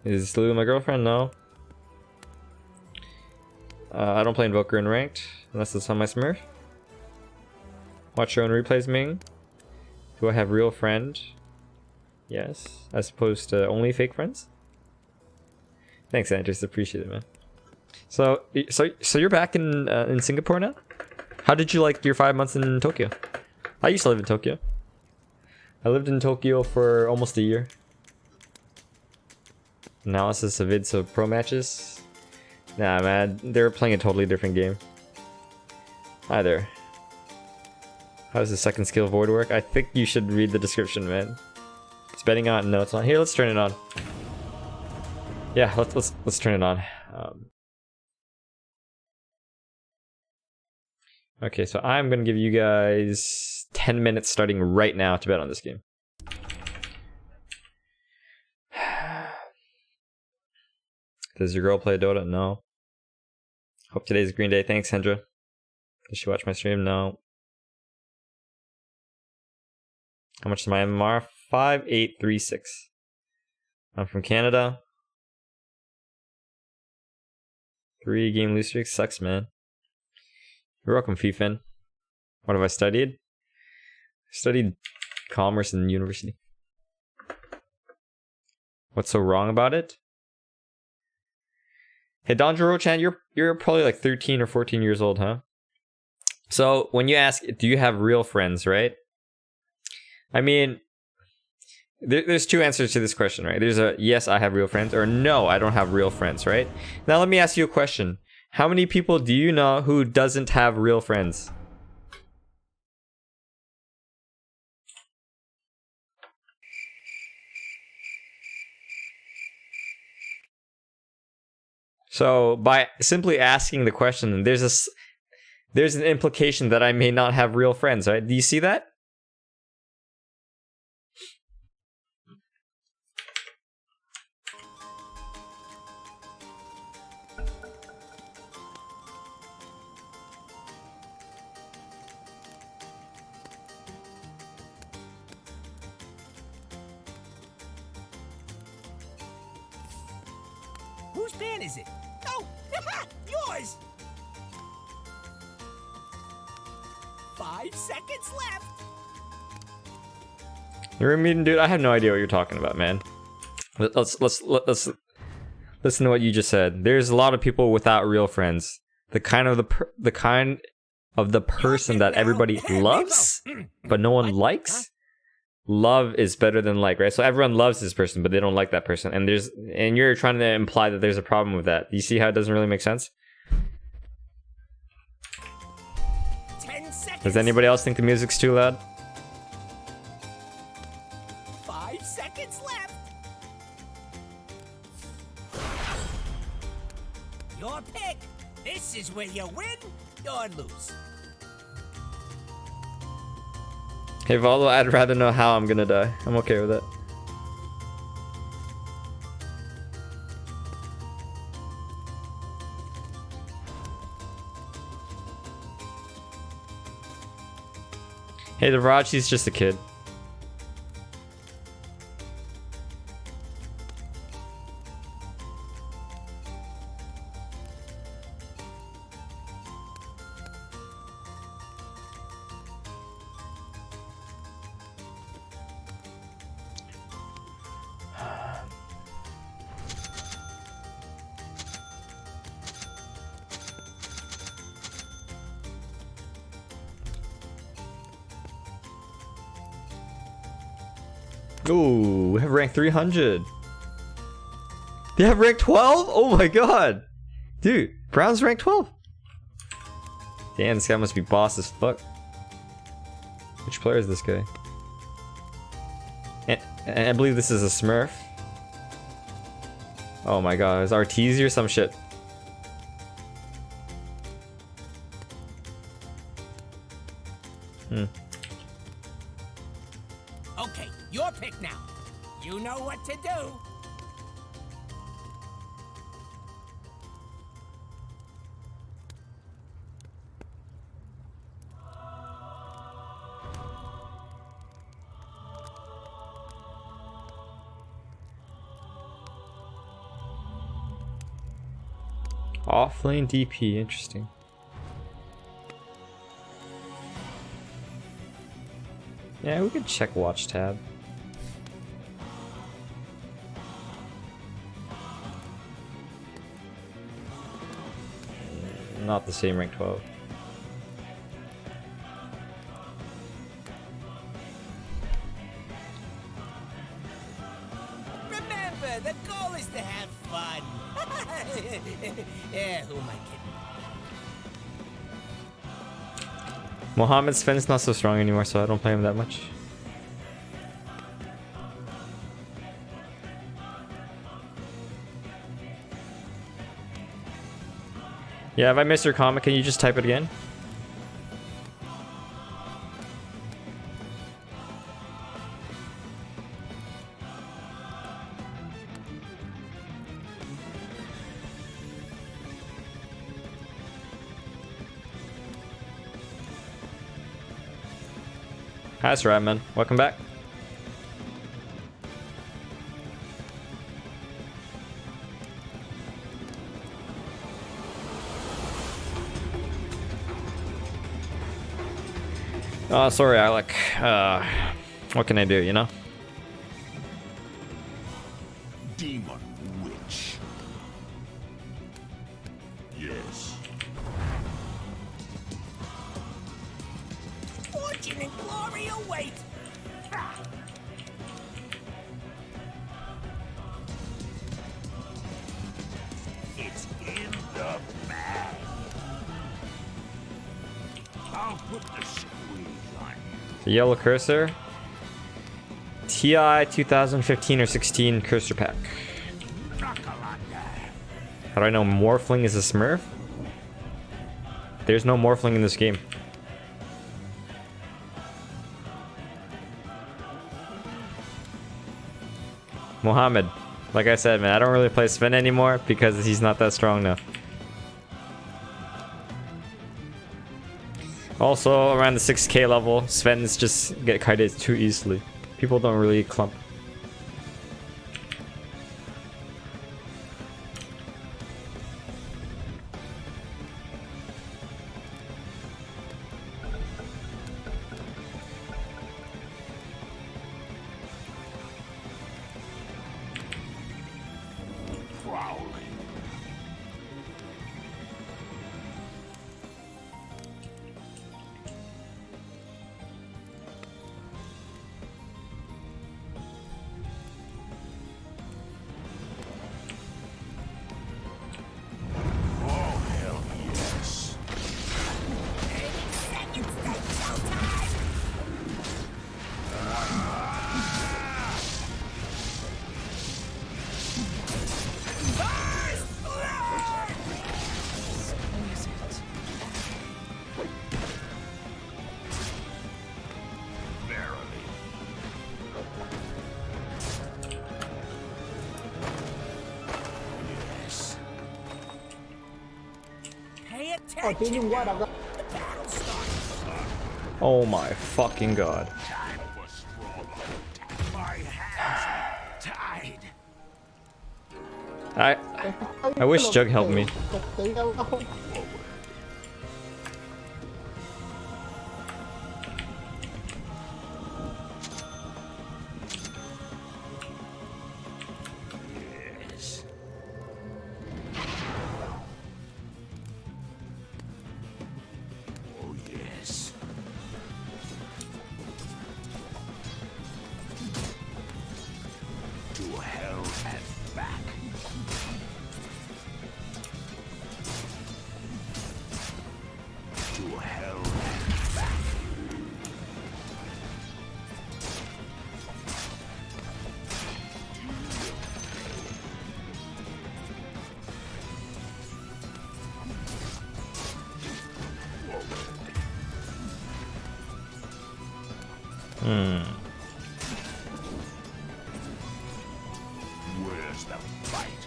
Is Lulu my girlfriend? No. I don't play Invoker in ranked unless it's on my Smurf. Watch your own replays, Ming. Do I have real friend? Yes. As opposed to only fake friends? Thanks, Andres. Appreciate it, man. So you're back in Singapore now? How did you like your 5 months in Tokyo? I used to live in Tokyo. I lived in Tokyo for almost a year. Analysis of vids of pro matches. Nah, man, they're playing a totally different game. Hi there. How does the second skill Void work? I think you should read the description, man. It's betting on. No, it's not. Here, let's turn it on. Yeah, let's turn it on. Okay, so I'm gonna give you guys 10 minutes starting right now to bet on this game. Does your girl play Dota? No. Hope today's Green Day. Thanks, Hendra. Does she watch my stream? No. How much is my MMR? 5836. I'm from Canada. 3 game lose streak sucks, man. You're welcome, Fifin. What have I studied? I studied commerce in university. What's so wrong about it? Hey, Donjuro-chan, you're probably like 13 or 14 years old, huh? So when you ask, do you have real friends, right? I mean, there's two answers to this question, right? There's a yes, I have real friends, or no, I don't have real friends, right? Now let me ask you a question. How many people do you know who doesn't have real friends? So by simply asking the question, there's an implication that I may not have real friends, right? Do you see that? Whose pan is it? Oh, yours! 5 seconds left. You're a meeting, dude. I have no idea what you're talking about, man. Let's listen to what you just said. There's a lot of people without real friends. The kind of the person that everybody loves, but no one likes. Love is better than like, right? So everyone loves this person, but they don't like that person. And you're trying to imply that there's a problem with that. You see how it doesn't really make sense? 10 seconds. Does anybody else think the music's too loud? 5 seconds left. Your pick. This is where you win or lose. Hey Valdo, I'd rather know how I'm gonna die. I'm okay with that. Hey, the Raj, he's just a kid. Ooh, we have rank 300. They have rank 12? Oh my god! Dude, Brown's rank 12. Damn, this guy must be boss as fuck. Which player is this guy? And I believe this is a Smurf. Oh my god, is Arteezy or some shit? Okay, your pick now. You know what to do. Offlane DP, interesting. Yeah, we could check watch tab. Not the same rank 12. Remember, the goal is to have fun. Yeah, who am I kidding? Mohammed Sven's not so strong anymore, so I don't play him that much. Yeah, if I missed your comment, can you just type it again? That's right, man. Welcome back. Oh, sorry, Alec. What can I do, you know? Demon witch. Yes. Fortune and glory await. It's in the bag. I'll put the squeeze on you. The yellow cursor. TI 2015 or 16 cursor pack. How do I know Morphling is a Smurf? There's no Morphling in this game. Mohammed, like I said, man, I don't really play Sven anymore because he's not that strong now. Also, around the 6k level, Svens just get kited too easily. People don't really clump. Pay attention. The battle starts. Oh my fucking god. My hands tied. I wish Jug helped me. Yes. Oh yes. To hell and back. To hell and back. Where's the fight?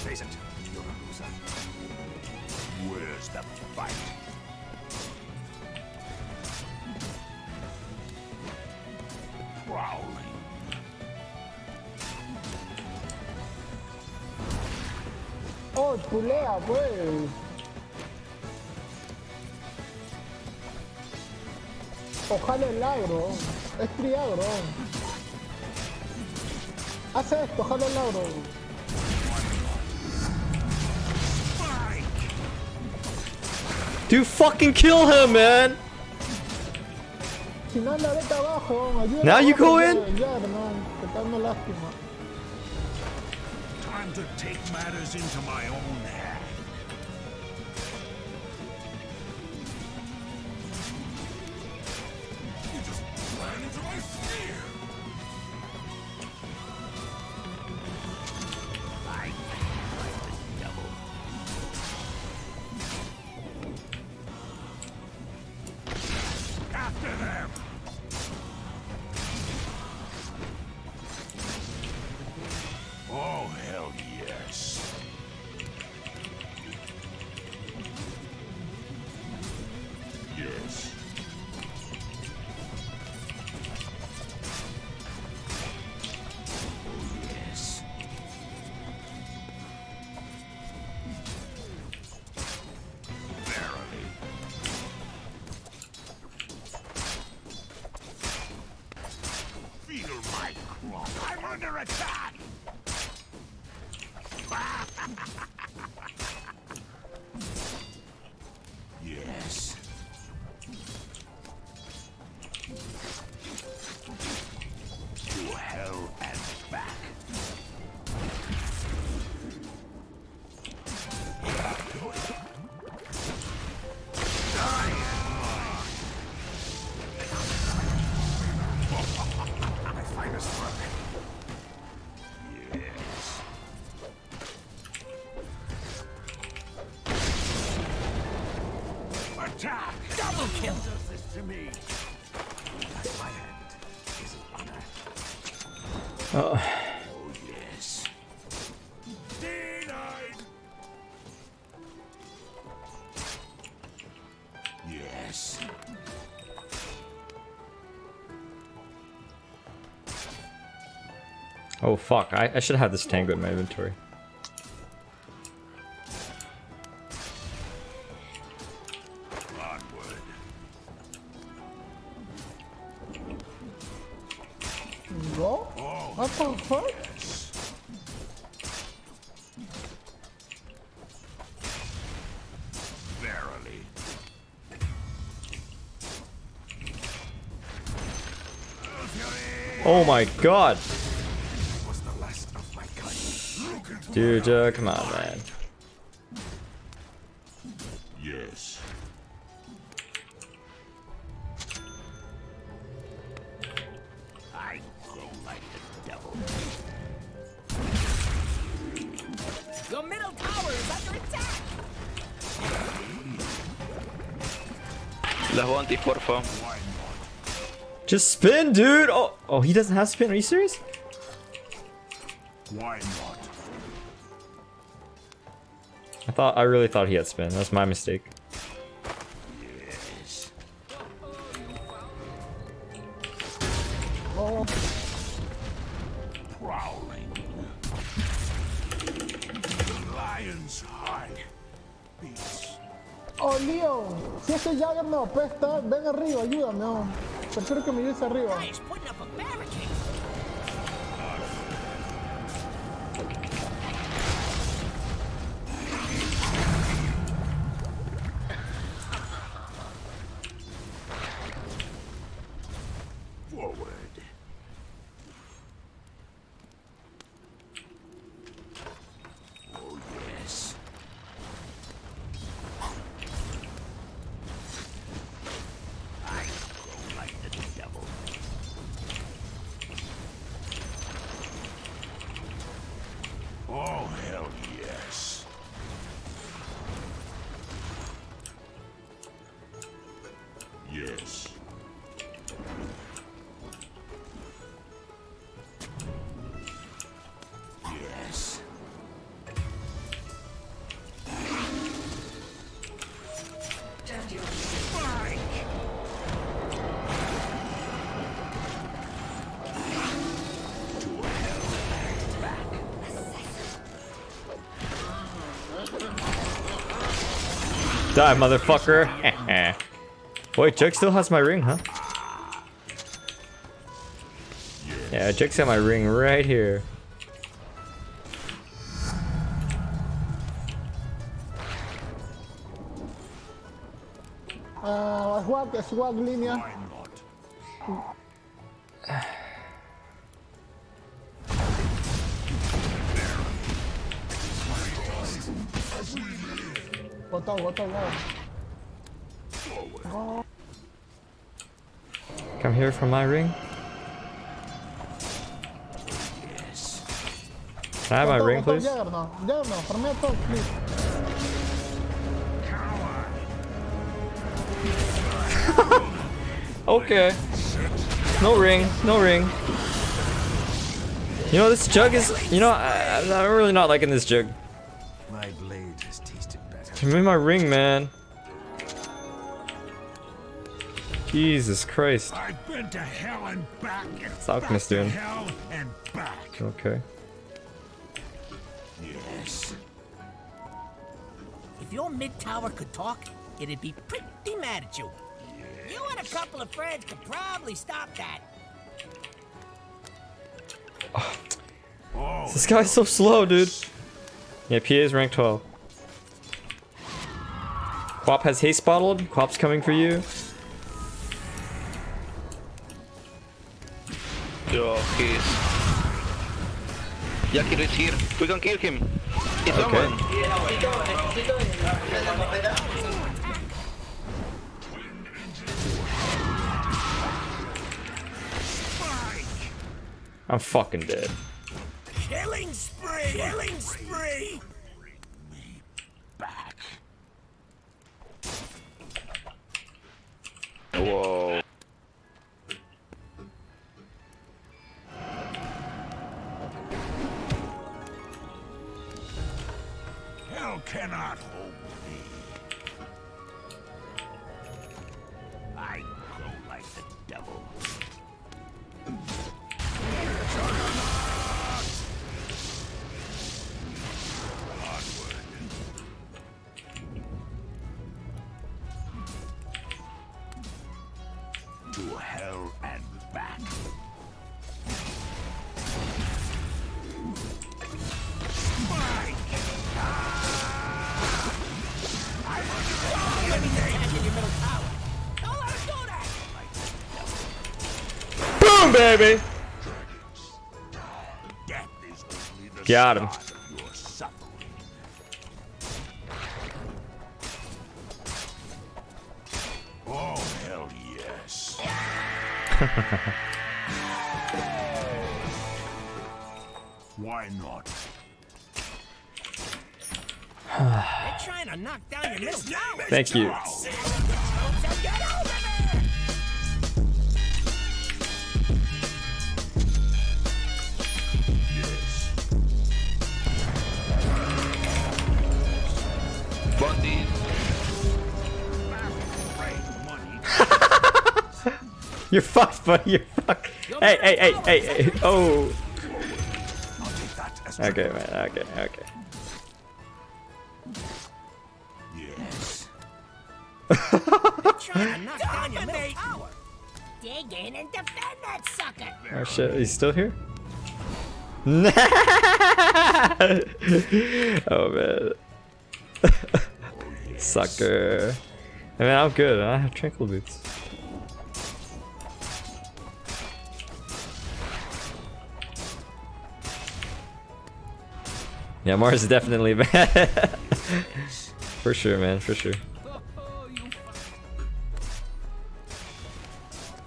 Face it, you're a loser. Where's the fight? Prowling. Oh, chulea, pues. Ojalá el agro. Es triagro. Hace esto, ojalá el agro. Dude, fucking kill him, man! Si no anda, vete abajo. Ayuda Now you go in? Ya, hermano. Que tal no lástima. Time to take matters into my own hands. You just ran into my spear. I like the devil. After them. Oh, hell yes. Yes. Oh, yes. Verily. Feel my claw. I'm under attack! Yes. To hell and back. My finest work. Yes. Attack! Double kill. Does this to me? My hand is an honor. Oh, yes. Denied! Yes. Oh fuck, I should have this tango in my inventory. Onward. ¿No? What the fuck? Verily. Oh my god! Was the last of my kind. Dude, come on, man. Yes. I grow like the devil. Your middle tower is under attack. La juego anti, porfa. Just spin, dude! Oh, he doesn't have spin, are you serious? Why not? I really thought he had spin, that's my mistake. Yes. Oh, Prowling. The lion's heart beats. oh, Leon. Si ese Jagger me apesta, ven arriba, ayúdame. Oh. Prefiero que me ayudes arriba. Nice, putting up a barricade. Forward. Die, motherfucker. Wait, Jug still has my ring, huh? Yeah, Jug's got my ring right here. Swag línea. Why not? Botado, botado. Come here for my ring. Can I have my ring, please? Jagger no, farmea todo, please. Okay. No ring, no ring. You know, this Jug is... You know, I'm really not liking this Jug. My blade has tasted better. Give me my ring, man. Jesus Christ. I've been to hell and back and What's Alchemist doing? hell and back. Okay. Yes. If your mid tower could talk, it'd be pretty mad at you. You and a couple of friends could probably stop that. This guy's so slow, dude. Yeah, PA is rank 12. Quap has haste bottled. Quap's coming for you. Yo, he's... Jackie is here. We can kill him. It's Okay. someone. I'm fucking dead. Killing spree! Killing spree! Back. Whoa. Hell cannot hold me. I grow like the devil. To hell and back. Boom, baby! Death is only the Got him. start of your suffering. Oh, hell yes. Why not? They're trying to knock down your middle tower. Thank you. So get over there! Yes. Bundy. You're fucked, buddy. You're fucked. Hey, hey, hey, hey, hey. Oh. I'll take that as Okay, man. Okay, okay. yes. They're trying to knock down your middle tower. Dig in and defend that sucker. Oh shit, he's still here? Oh man. Sucker. I mean, I'm good. I have tranquil boots. Yeah, Mars is definitely bad. For sure, man. For sure.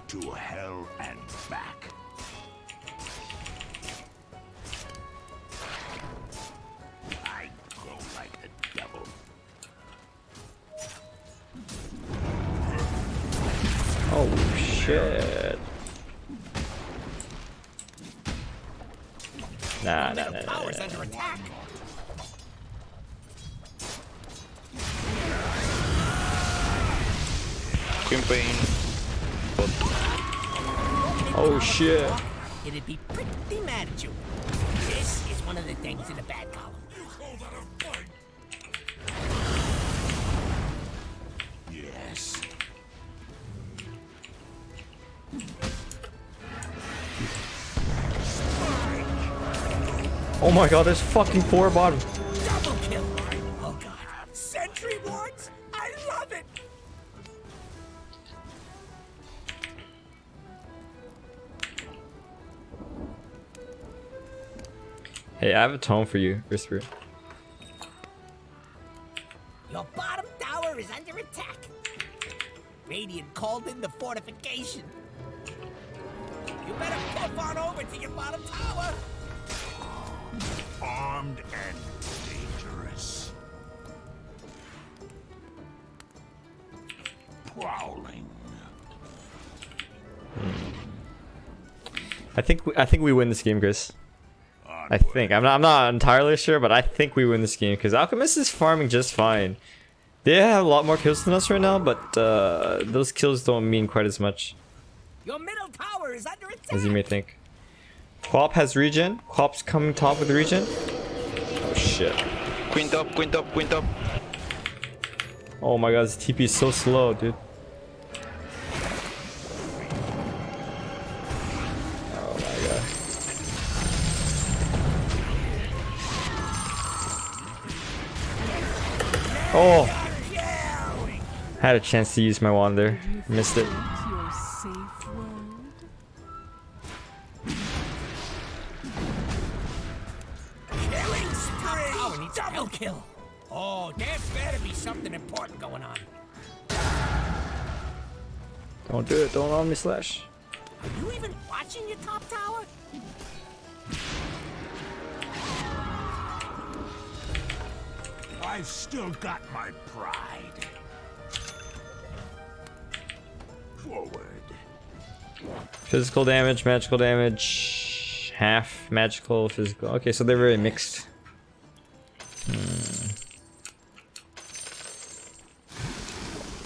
To hell and back. I grow like the devil. Oh shit. Nah, nah, nah, nah, Tower's nah. under attack. Queen Pain. Oh shit. It'd be pretty mad at you. This is one of the things in the bad column. Oh my god, there's fucking 4 bottom. Double kill. Oh god. Sentry wards? I love it. Hey, I have a tome for you, Whisper. Your bottom tower is under attack. Radiant called in the fortification. You better pop on over to your bottom tower. Armed and dangerous. Prowling. I think we win this game, Chris. I think. I'm not entirely sure, but I think we win this game because Alchemist is farming just fine. They have a lot more kills than us right now, but those kills don't mean quite as much Your middle tower is under attack. as you may think. Quap has regen. Quap's coming top with regen. Oh shit. Queen top, queen top, queen top. Oh my god, this TP is so slow, dude. Oh my god. Oh! Had a chance to use my wand there. Missed it. Your safe word. Killing spree. Tower needs double kill. Oh, there better be something important going on. Don't do it. Don't on me slash. Are you even watching your top tower? I've still got my pride. Forward. Physical damage, magical damage, half magical, physical. Okay, so they're very mixed.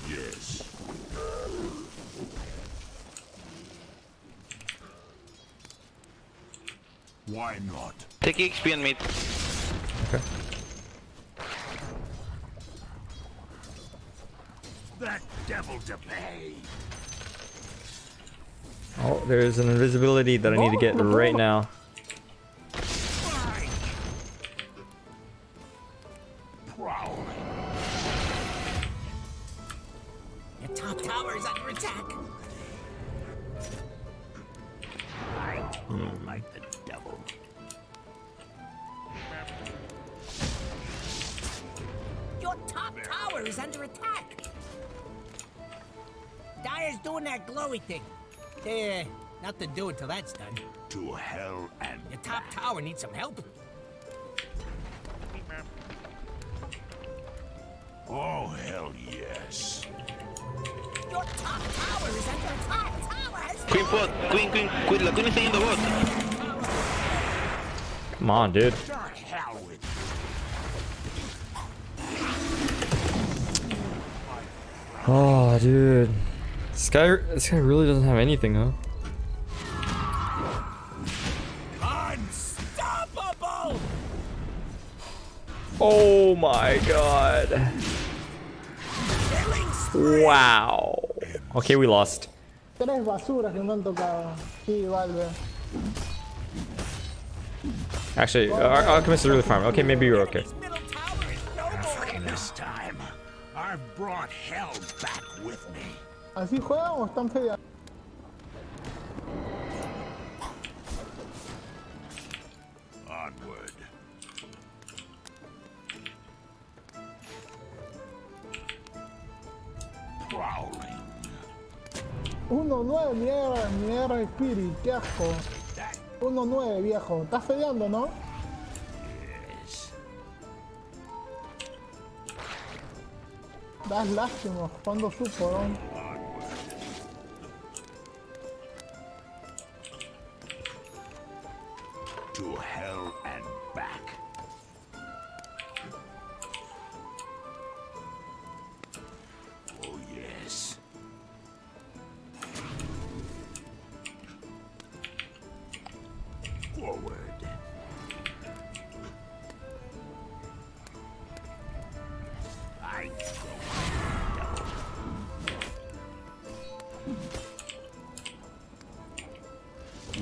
Yes. Why not? Take XP and meat. Okay. That devil to pay. Oh, there's an invisibility that I need to get right now. Prowling. Your top tower is under attack. Like the devil. Your top tower is under attack. Dire's doing that glowy thing. Nothing to do until that's done. To hell and Your top tower needs some help. oh hell yes. Your top tower is under attack. Tower has Queen pot, queen, la queen está yendo bot. Come on, dude. To hell with Oh, dude. This guy really doesn't have anything, huh? unstoppable. Oh my god. Killing spree. Wow. Okay, we lost. 3 basuras que me han tocado. Sí, Valve. Actually, our Alchemist is really farming. Okay, maybe you're okay. His middle tower is no more. this time. I've brought hell back with me. ¿Así juegan o están feas? Onward. Prowling. 1-9, mierda, Spirit, qué asco. 1-9, viejo. Estás fedeando, ¿no? Yes. Das lástima, cuando supo, ¿no? To hell and back. Oh yes. Forward. I go.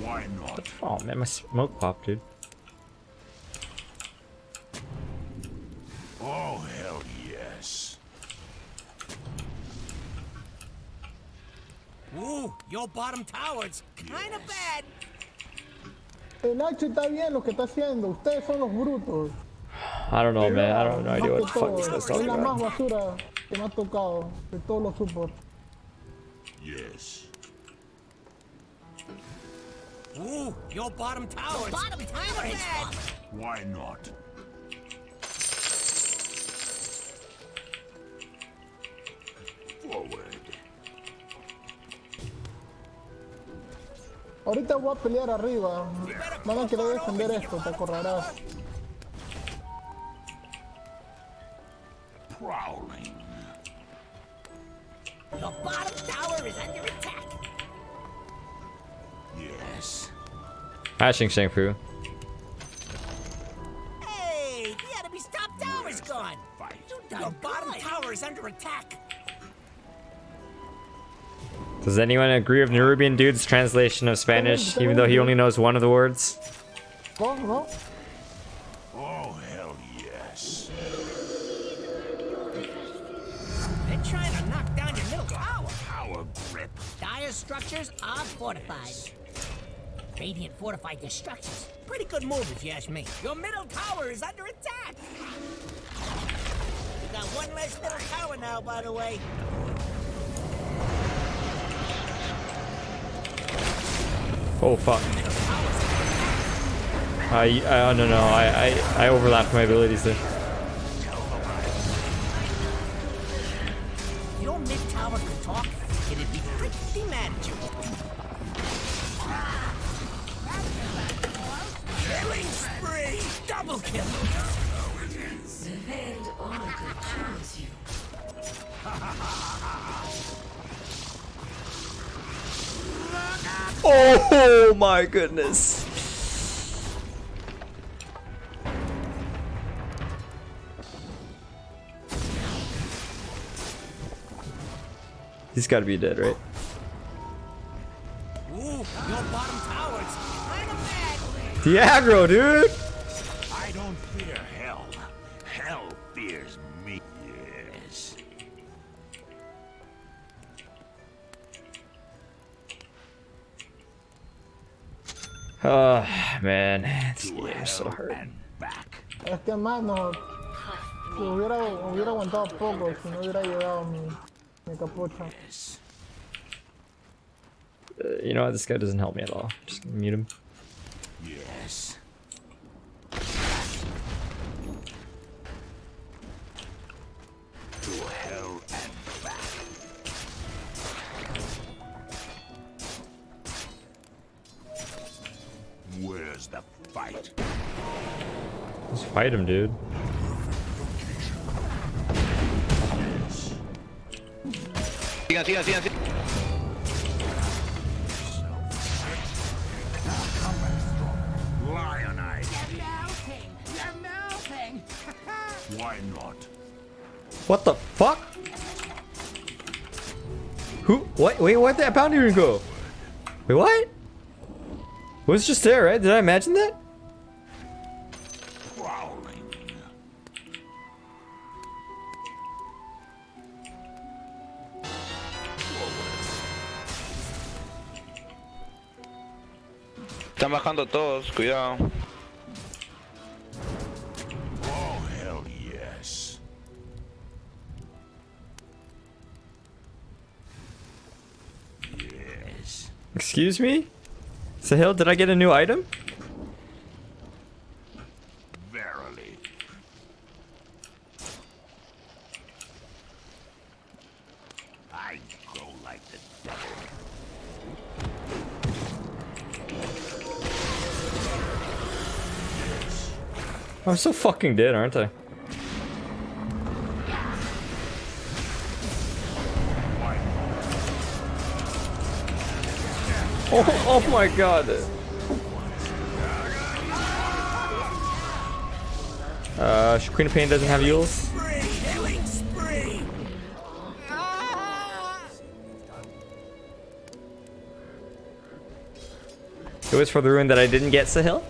Why not? Oh man, my smoke popped, dude. Oh, hell yes. Ooh, your bottom tower's kinda bad. El H está bien lo que está haciendo. Ustedes son los brutos. I don't know, man. I don't have no idea Más what the que fuck todo, this guy's es talking la más about. basura que me ha tocado de todos los supports. Yes. Ooh, your bottom tower's Bottom tower is bad. falling. Why not? Forward. Ahorita voy a pelear arriba. Van a querer defender esto, te acordarás. Prowling. Your bottom tower is under attack. Yes. Hashing Shangfu. Hey, the enemy's top tower's gone. Fight. Your bottom tower is under attack. Does anyone agree with Nerubian Dude's translation of Spanish, even though he only knows one of the words? ¿No? ¿No? Oh, hell yes. They're trying to knock down your middle tower. Power grip. Dire structures are fortified. Radiant fortified their structures. Pretty good move if you ask me. Your middle tower is under attack. You got one less middle tower now, by the way. Oh fuck. No, I overlapped my abilities there. If your mid tower could talk, it'd be pretty manageable. Killing spree! Double kill! Oh my goodness. He's gotta be dead, right? Ooh, your bottom tower's kinda bad. The aggro, dude! I don't fear hell. Hell fears me. Yes. Oh man, this To game is so hell hard. and back. Es que mano, si hubiera aguantado poco, si no hubiera llegado mi capucha. Yes. You know what? This guy doesn't help me at all. Just gonna mute him. Yes. To hell and back. Where's the fight? Just fight him, dude. Sigan, sigan, sigan, sigan. Lionize. You're melting. You're melting. Why not? What the fuck? Who? What? Wait, where'd that bounty rune go? Wait, what? It was just there, right? Did I imagine that? Prowling. Están bajando todos, cuidado. Oh, hell yes. Yes. Excuse me? Sahil, did I get a new item? Verily. I go like the devil. I'm so fucking dead, aren't I? Oh my god. Queen of Pain doesn't have Yules. Spree! Killing spree! It was for the rune that I didn't get, Sahil?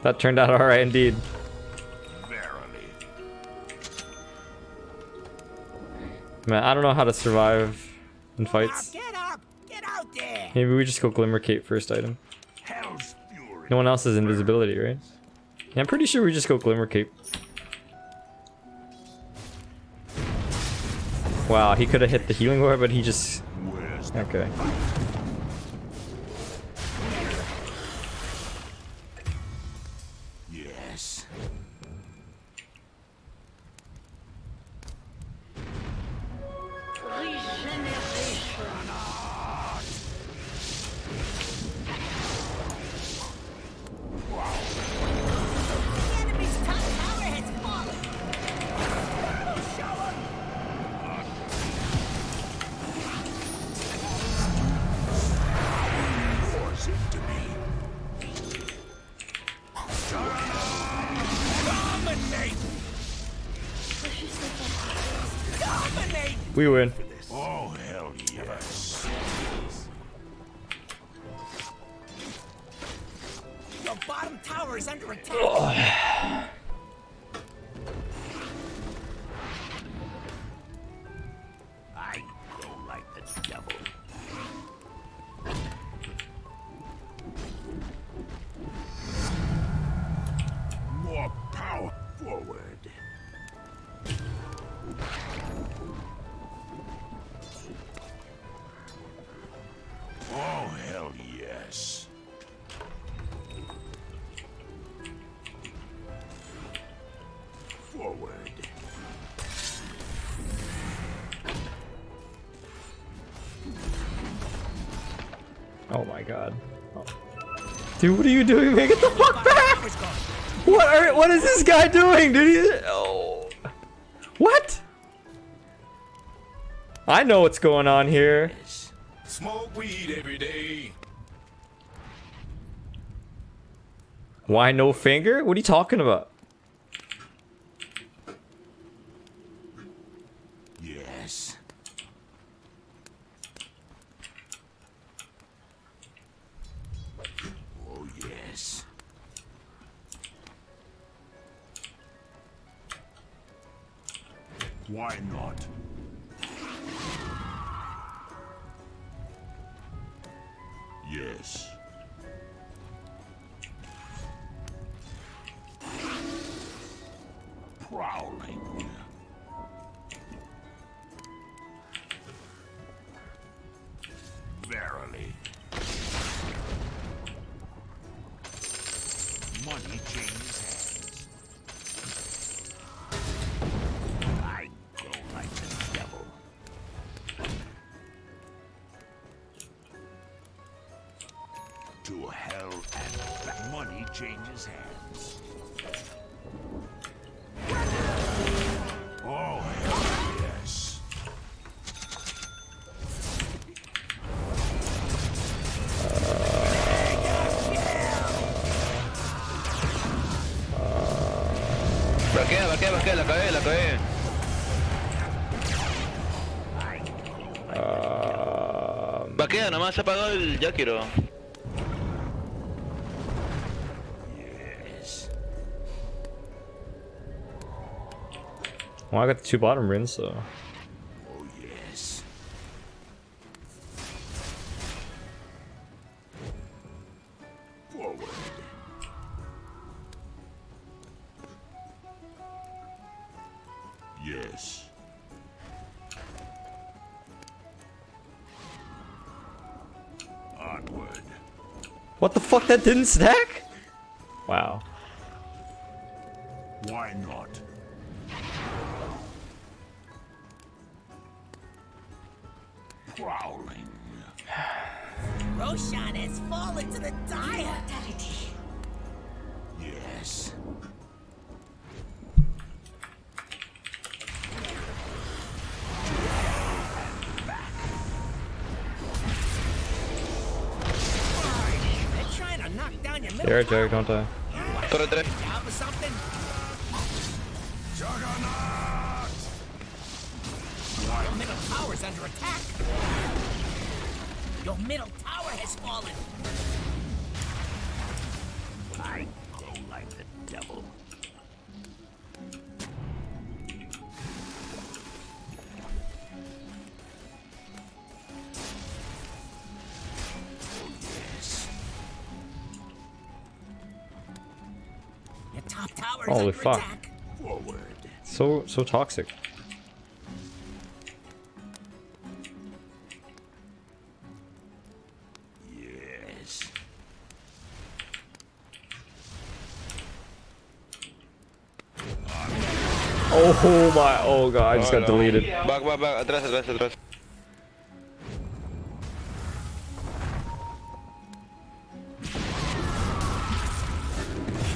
That turned out alright indeed. Verily. Man, I don't know how to survive in Now fights. get up! Get out there! Maybe we just go Glimmer Cape first item. Hell's fury. No one else has invisibility, right? Yeah, I'm pretty sure we just go Glimmer Cape. Wow, he could have hit the healing orb, but he just... Where's the Okay. yes? The enemy's top tower has fallen! Force it to me. Dominate! Dominate! We win. Oh, hell yes. Your bottom tower is under attack! I go like the devil. More power forward. Oh, hell yes. Forward. Oh my god. Oh. Dude, what are you doing? Man, get the fuck back! Tower's gone. What is this guy doing, dude? Oh. What? I know what's going on here. Smoke weed every day. Why no finger? What are you talking about? Yes. Oh, yes. Why not? Yes. Prowling. Verily. Money changes hands. I go like the devil. To hell and back. Money changes hands. Oh, hell yes. Vaquea, la cagué, la cagué. Vaquea, nomás se apagó el Yakiro. Yes. Well, I got the 2 bottom runes, so. Oh, yes. Forward. Yes. Onward. What the fuck? That didn't stack? Wow. Why not? Prowling. Roshan has fallen to the dire! Yes. They're trying to knock down your middle Jared, don't die. Torre 3. tower. Your middle tower's under attack. Your middle tower has fallen. I go like the devil. Your top tower is Holy under fuck. attack. Forward. So toxic. Yes. Oh my, oh god, I just got deleted. Back, atrás, atrás, atrás.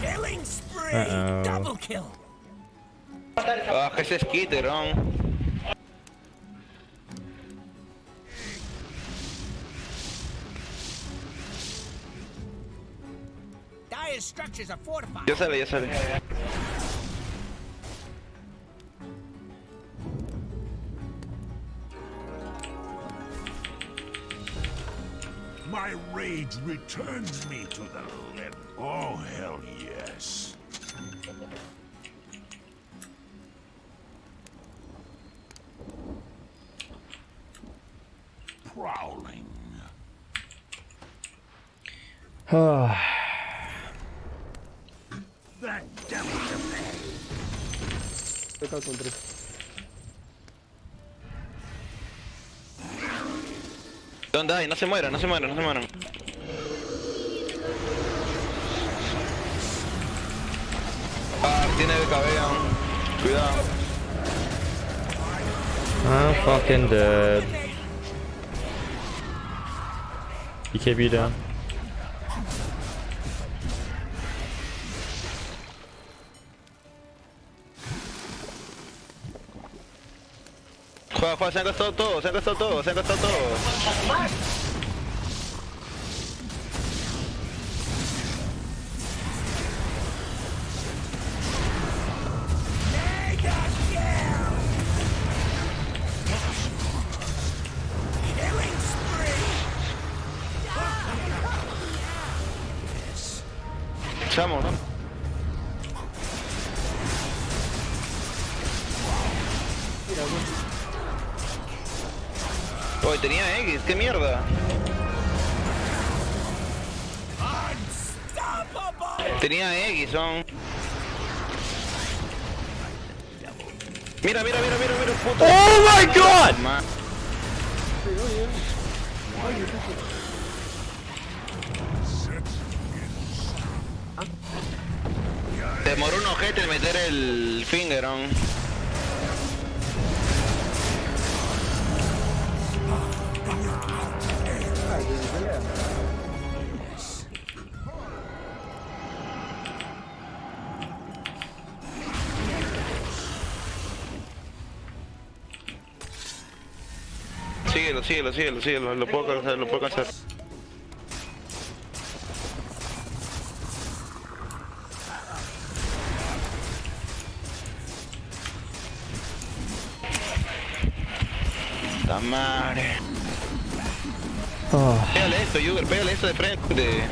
Killing spree. Uh-oh. Double kill. Ah, que ese es skitter, Dire's structures are fortified. Ya sale, ya sale. My rage returns me to the limb. Oh, hell yes. Prowling. That devil's a man. Don't die, no se mueran, no se mueran, no se mueran. Ah, tiene BKB aún. Cuidado. I'm fucking dead. BKB down. Juega, se han gastado todo, se han gastado todo, se han gastado todo. Killing spree. Chamo, ¿no? Oye, tenía X, qué mierda. Tenía X, son. Mira, puto. Oh my god! Ma- Demoró un ojete en meter el finger on. Síguelo, lo puedo alcanzar, lo puedo alcanzar. La madre. Pégale esto, Yuger, pégale esto de frente.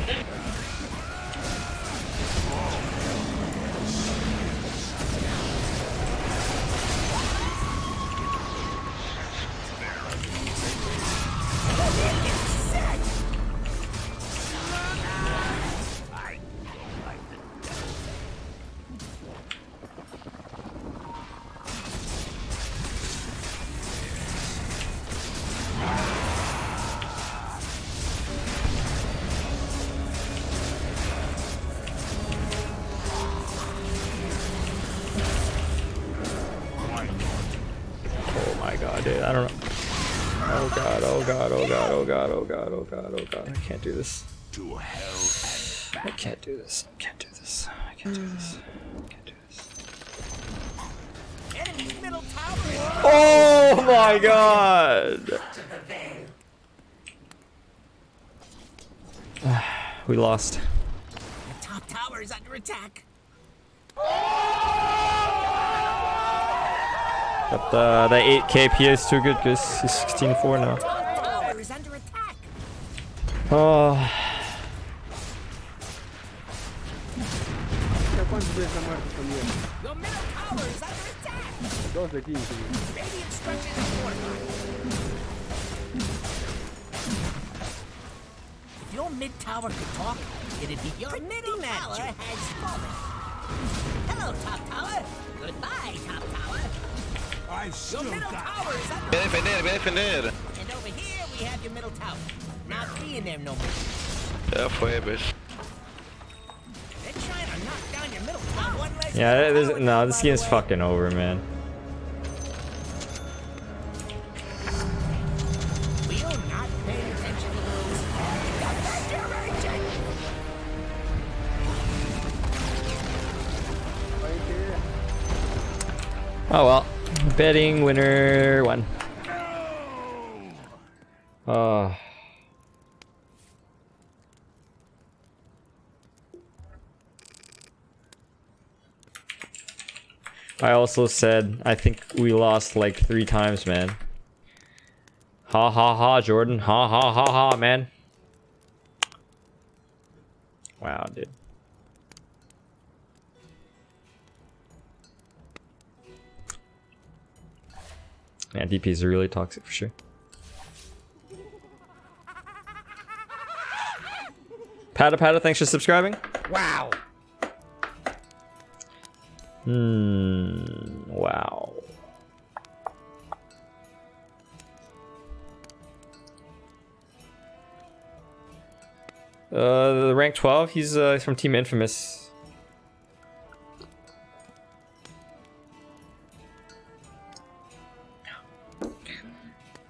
Oh my god, dude, I don't know. Oh god, oh god, oh god, oh god, oh god, oh god, oh god, I can't do this. To hell and I can't do this. I can't do this. I can't do this. I can't do this. Enemy's middle tower is Oh my god! We lost. Your top tower is under attack. But the 8k PA is too good because he's 16-4 now. Tower is under attack. Oh, ¿Ya cuántos de esa muerte también? Your middle tower is under attack. 2 de 15. Radiant structures are fortified. If your mid tower could talk, it'd be your middle tower has fallen. Hello, top tower. Goodbye, top tower. I've Your still middle got tower is under Voy a defender, voy a defender. And over here we have your middle tower. Not being there no more. Ya fue, pues. They're trying to knock down your middle tower. One less yeah, tower no, this by the game's way. fucking over, man. We're not paying attention to those. Defend your agent! Oh well, betting winner 1. Oh. I also said I think we lost like 3 times, man. Ha ha ha, Jordan. Ha ha ha ha, man. Wow, dude. Yeah, DPs are really toxic for sure. Pata Pata, thanks for subscribing. Wow. Wow. The rank 12, he's from Team Infamous.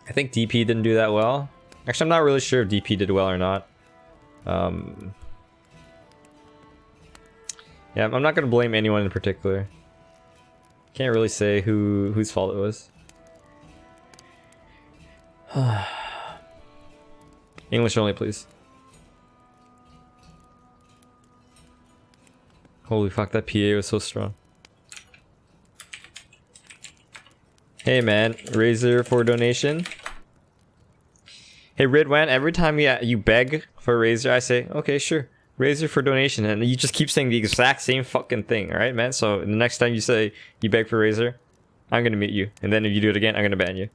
I think DP didn't do that well. Actually, I'm not really sure if DP did well or not. Yeah, I'm not gonna blame anyone in particular. Can't really say whose fault it was. English only, please. Holy fuck, that PA was so strong. Hey man, Razor for donation. Hey Ridwan, every time you beg for Razor, I say, okay, sure. Razor for donation, and you just keep saying the exact same fucking thing, alright man? So the next time you say you beg for Razor, I'm gonna mute you. And then if you do it again, I'm gonna ban you.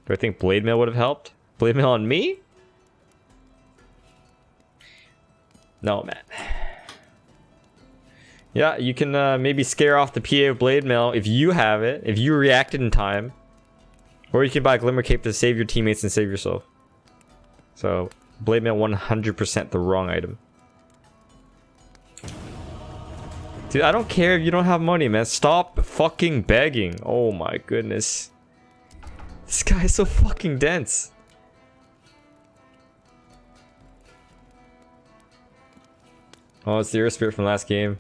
Do I think Blade Mail would have helped? Blade Mail on me? No, man. Yeah, you can maybe scare off the PA of Blade Mail if you have it, if you reacted in time. Or you can buy Glimmer Cape to save your teammates and save yourself. So, Blade Mail 100% the wrong item. Dude, I don't care if you don't have money, man. Stop fucking begging. Oh my goodness. This guy is so fucking dense. Oh, it's the Earth Spirit from last game.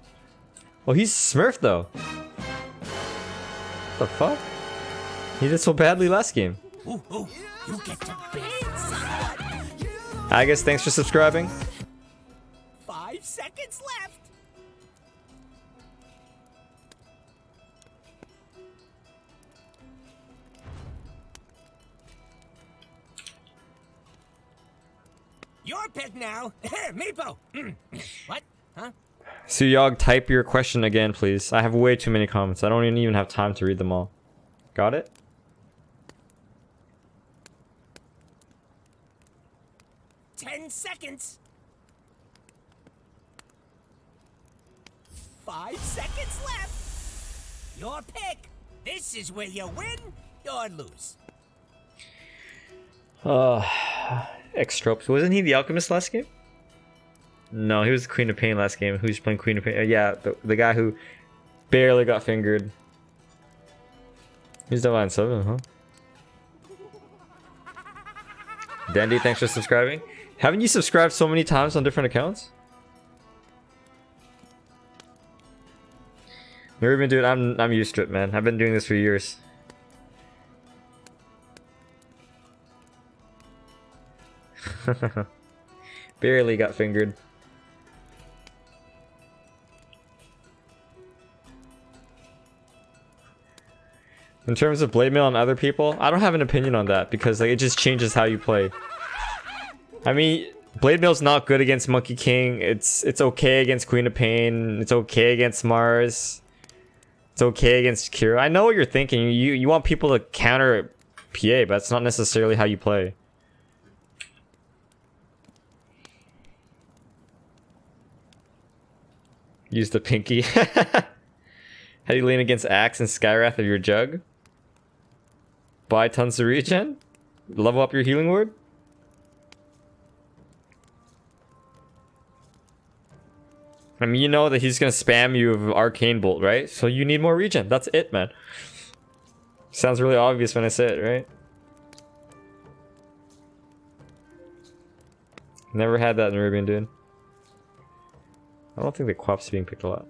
Oh, he's Smurf though. What the fuck? He did so badly last game. Ooh, you get to beat someone. I guess thanks for subscribing. 5 seconds left. Your pick now. Meepo. What? Huh? Suyog, type your question again, please. I have way too many comments. I don't even have time to read them all. Got it? 10 seconds. 5 seconds left. Your pick. This is where you win or lose. Extropes. Wasn't he the Alchemist last game? No, he was the Queen of Pain last game. Who's playing Queen of Pain? Yeah, the guy who barely got fingered. He's Divine 7, huh? Dandy, thanks for subscribing. Haven't you subscribed so many times on different accounts? Mervin, dude, I'm used to it, man. I've been doing this for years. Barely got fingered. In terms of blade mail on other people, I don't have an opinion on that because like it just changes how you play. I mean, blade mail's not good against Monkey King. It's okay against Queen of Pain. It's okay against Mars. It's okay against Kira. I know what you're thinking. You want people to counter PA, but that's not necessarily how you play. Use the pinky. How do you lean against Axe and Skywrath of your jug? Buy tons of regen? Level up your healing word? I mean, you know that he's gonna spam you with Arcane Bolt, right? So you need more regen. That's it, man. Sounds really obvious when I say it, right? Never had that in Arabian, dude. I don't think the Quap's being picked a lot.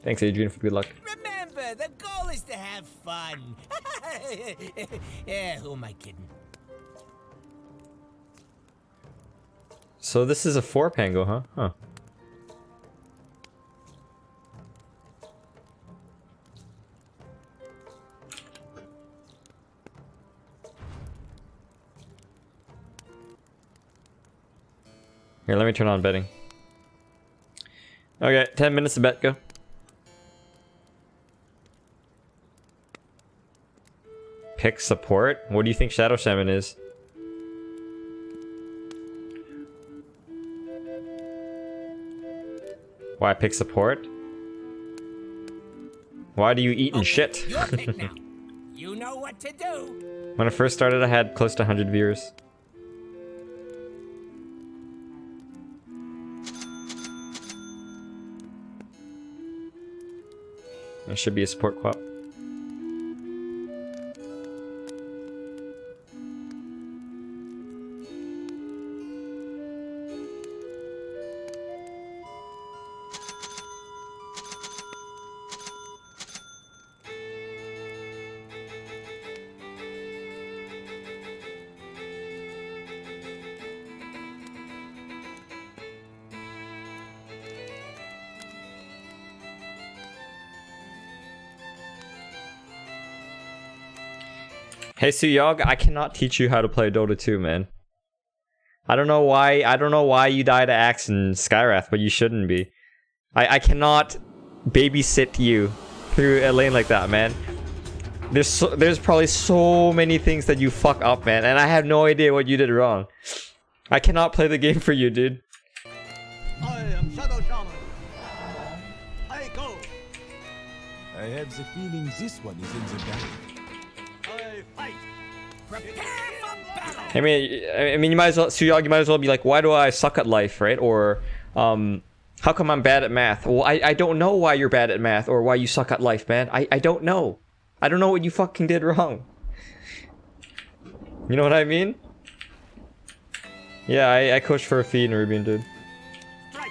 Thanks, Adrian, for good luck. Remember, the goal is to have fun. Yeah, who am I kidding? So this is a 4 Pango, huh? Huh. Here, let me turn on betting. Okay, 10 minutes to bet, go. Pick support? What do you think Shadow Shaman is? Why pick support? Why do you eat and shit? Your pick now. You know what to do. When I first started, I had close to 100 viewers. It should be a support Quap. Hey Suyog, I cannot teach you how to play Dota 2, man. I don't know why you die to Axe and Skywrath, but you shouldn't be. I cannot babysit you through a lane like that, man. There's probably so many things that you fuck up, man, and I have no idea what you did wrong. I cannot play the game for you, dude. I am Shadow Shaman. I go. I have the feeling this one is in the back. I fight. Prepare for battle. I mean, you might as well, Suyog, you might as well be like, why do I suck at life, right? Or, how come I'm bad at math? Well, I don't know why you're bad at math or why you suck at life, man. I don't know. I don't know what you fucking did wrong. You know what I mean? Yeah, I coach for a fee in Arabian, dude. Strike.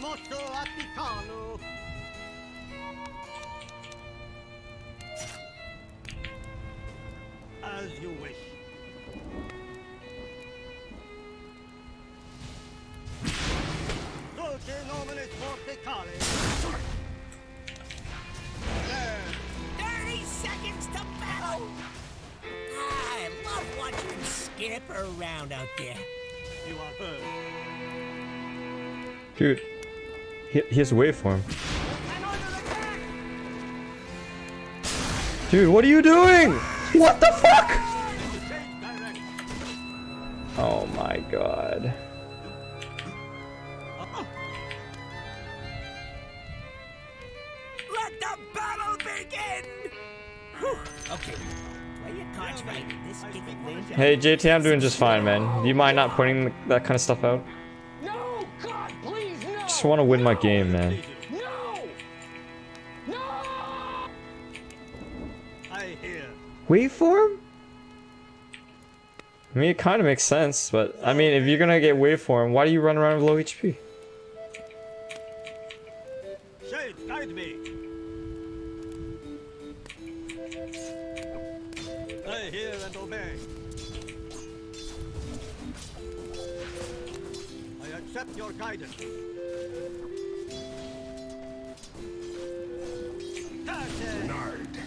Moto Atticano. As you wish. Dolce nominis morticale. There. 30 seconds to battle. I love watching him skip around out there. You are heard. Dude, he has waveform. I'm under attack. Dude, what are you doing? What the fuck? Take direct. Oh my god. Let the battle begin. Whew. Okay. Play your cards right. This giving lane. Hey JT, I'm doing just fine, man. Do you mind not pointing that kind of stuff out? No, God, please, no. Just want to win my game, man. No. No. I hear. Waveform? I mean, it kind of makes sense, but I mean, if you're gonna get waveform, why do you run around with low HP? Shade, guide me. I hear and obey. I accept accept your guidance. Nard.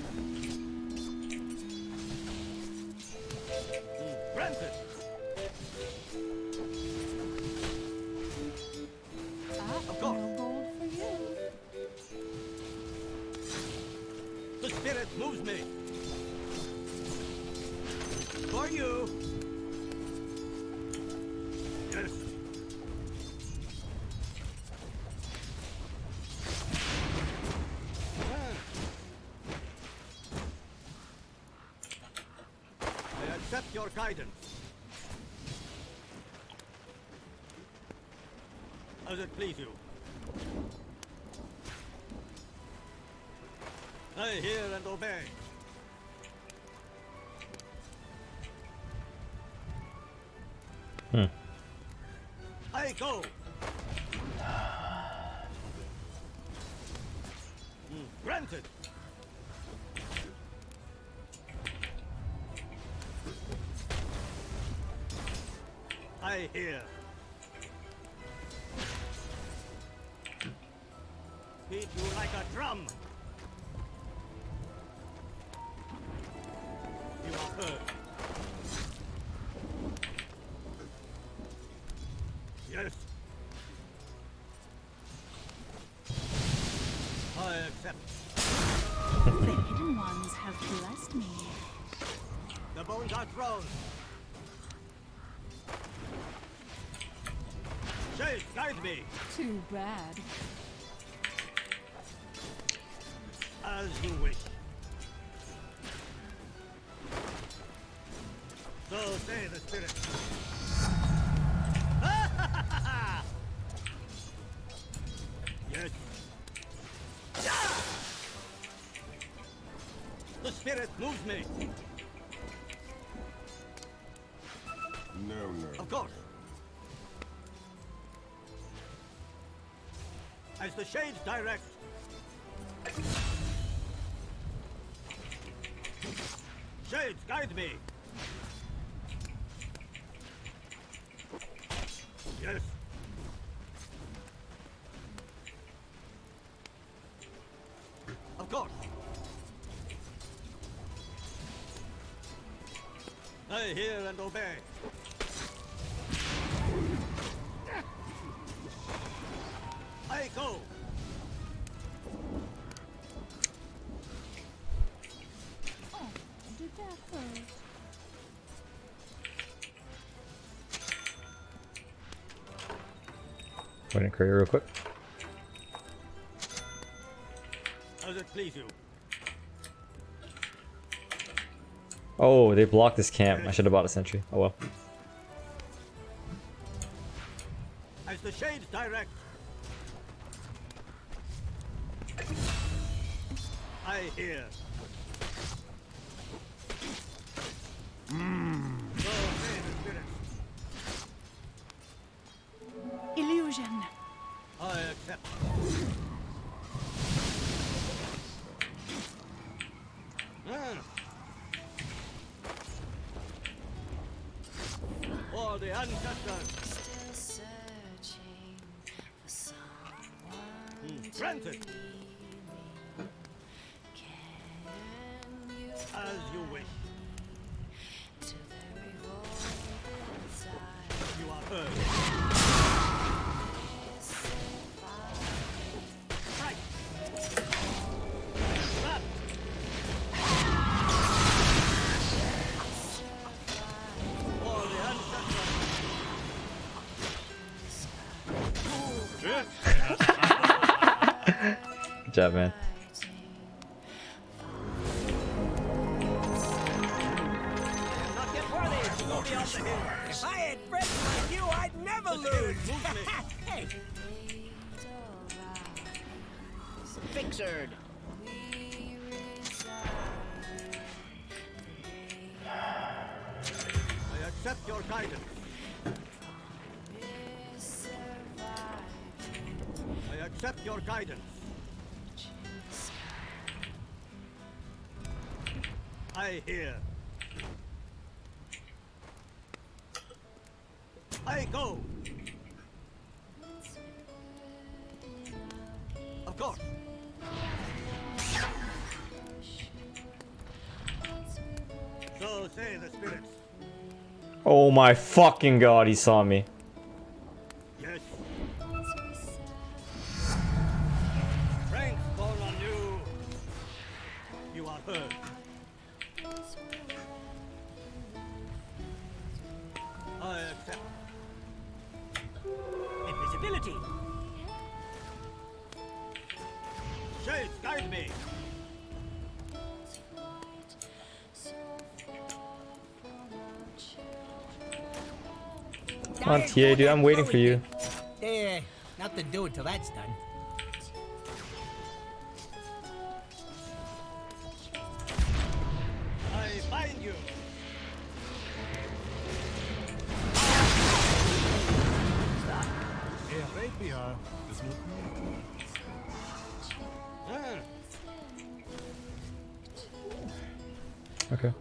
Granted. Of course. The spirit moves me. For you. Yes. I accept your guidance. As it please you. I hear and obey. I go. Granted. I hear. Beat you like a drum. You are heard. Yes. I accept. The hidden ones have blessed me. The bones are thrown. Shade, guide me. Too bad. As you wish. So say the spirit. Yes. The spirit moves me. No, no. Of course. As the shades direct. Shades, guide me. Yes. Of course. I hear and obey. I go. Oh, did that hurt? Wait in career real quick. As it please you. Oh, they blocked this camp. I should have bought a sentry. Oh well. As the shades direct. I hear. So say the spirit. Illusion. I accept. For the ancestors. Granted. As you wish. You are heard. Right. Left. For the ancestors. Good job, man. Not yet worthy to go beyond the hill. If I had friends like you, I'd never lose. Hey, Fixered. I accept your guidance. I accept your guidance. I hear. I go. spirits. Oh my fucking god, he saw me. Yes. Strength fall on you. You are heard. I accept. Invisibility. Shades, guide me. Come on, TA, dude, I'm waiting for you. Nothing to do until that's done. I find you. A rapier is not Okay.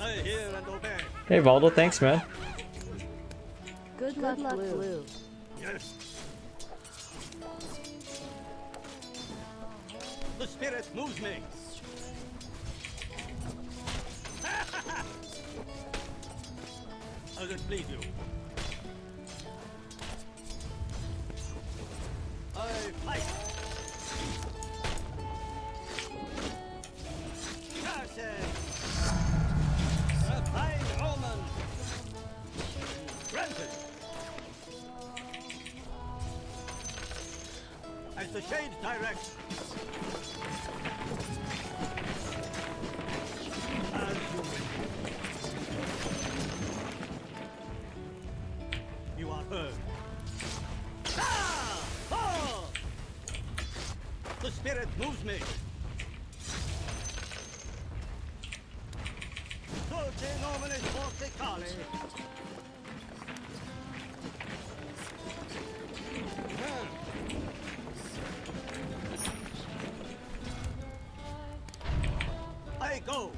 I hear and obey. Hey, Valdo, thanks, man. Good luck, Blue. Yes. The spirit moves me. Does it please you? I fight. Curses. A fine omen. Granted. As the shades direct. As you wish. You are heard. Ah! Oh! The spirit moves me. Dulce nominis forticale. I go.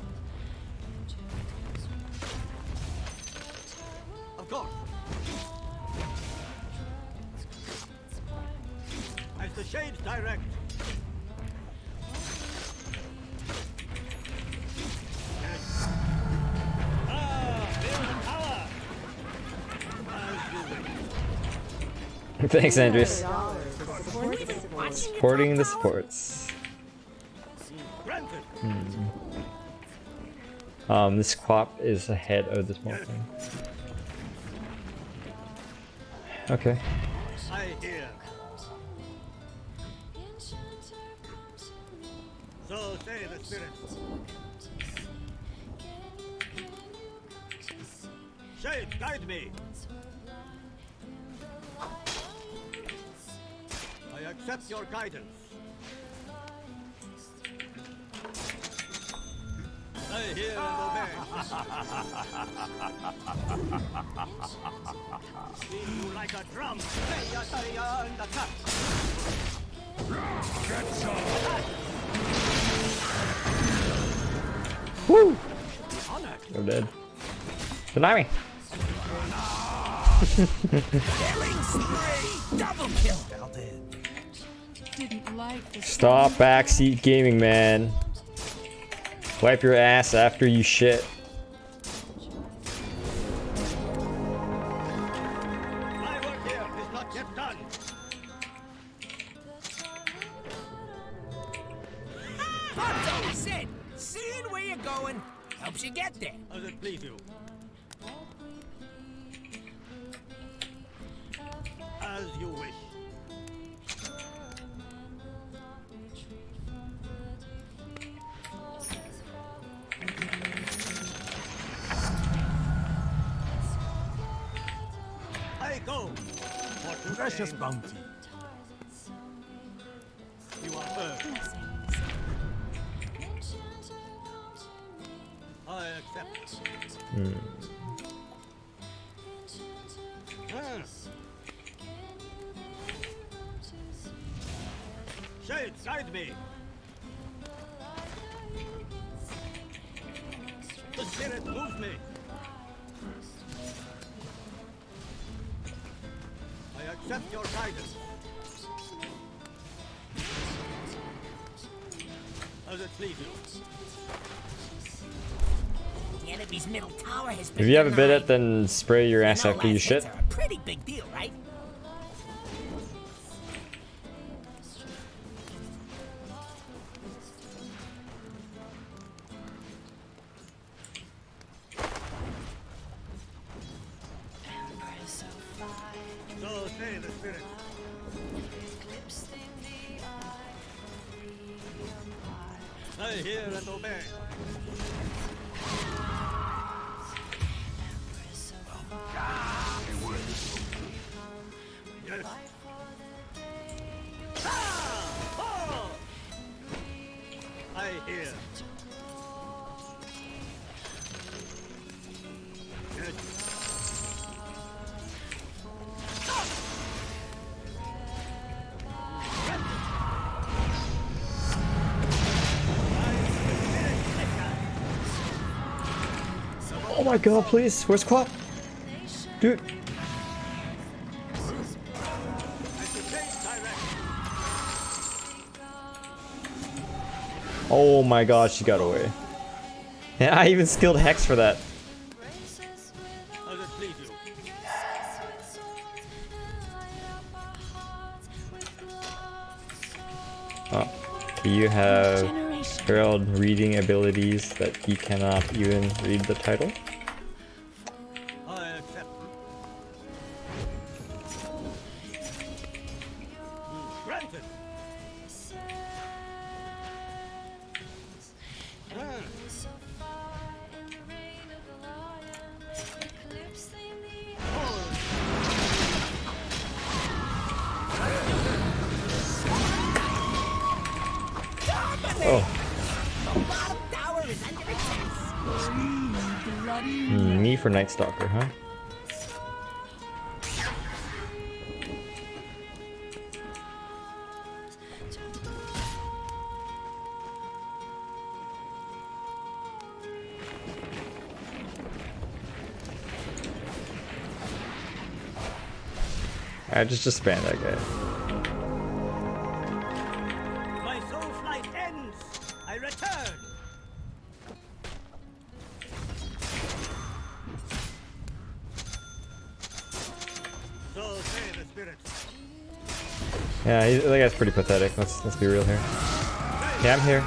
Of course. As the shades direct. Yes. Build power. As you wish. Thanks, Andrews. $100 Supporting the sports. Granted. This quap is ahead of this one thing. Okay. I hear. So say the spirits. Shades, guide me. I accept your guidance. I hear and obey. Beat you like a drum. And attack. Woo! I'm dead. Deny me. Double kill. Stop backseat gaming, man. Wipe your ass after you shit. My work here is not yet done. I've always said, seeing where you're going helps you get there. Does it please you? As you wish. I go. For precious bounty. You are heard. I accept. Shades, guide me. The spirit moves me. I accept your guidance. As it please you. The enemy's middle tower has been If you have a bit denied. it, then spray your ass You know after you last hits shit. are a pretty big deal, right? So say the spirit. I hear and obey. Yes. I hear. Oh my god, please. Where's Quap? Dude. Oh my god, she got away. Yeah, I even skilled Hex for that. Does it please you? Oh, you have Herald reading abilities that he cannot even read the title. I accept. Granted. Oh. Bottom tower is under attack. Me for Night Stalker, huh? I just spam that guy. My soul flight ends. I return. So say the spirit. Yeah, that guy's pretty pathetic. Let's be real here. Yeah, I'm here.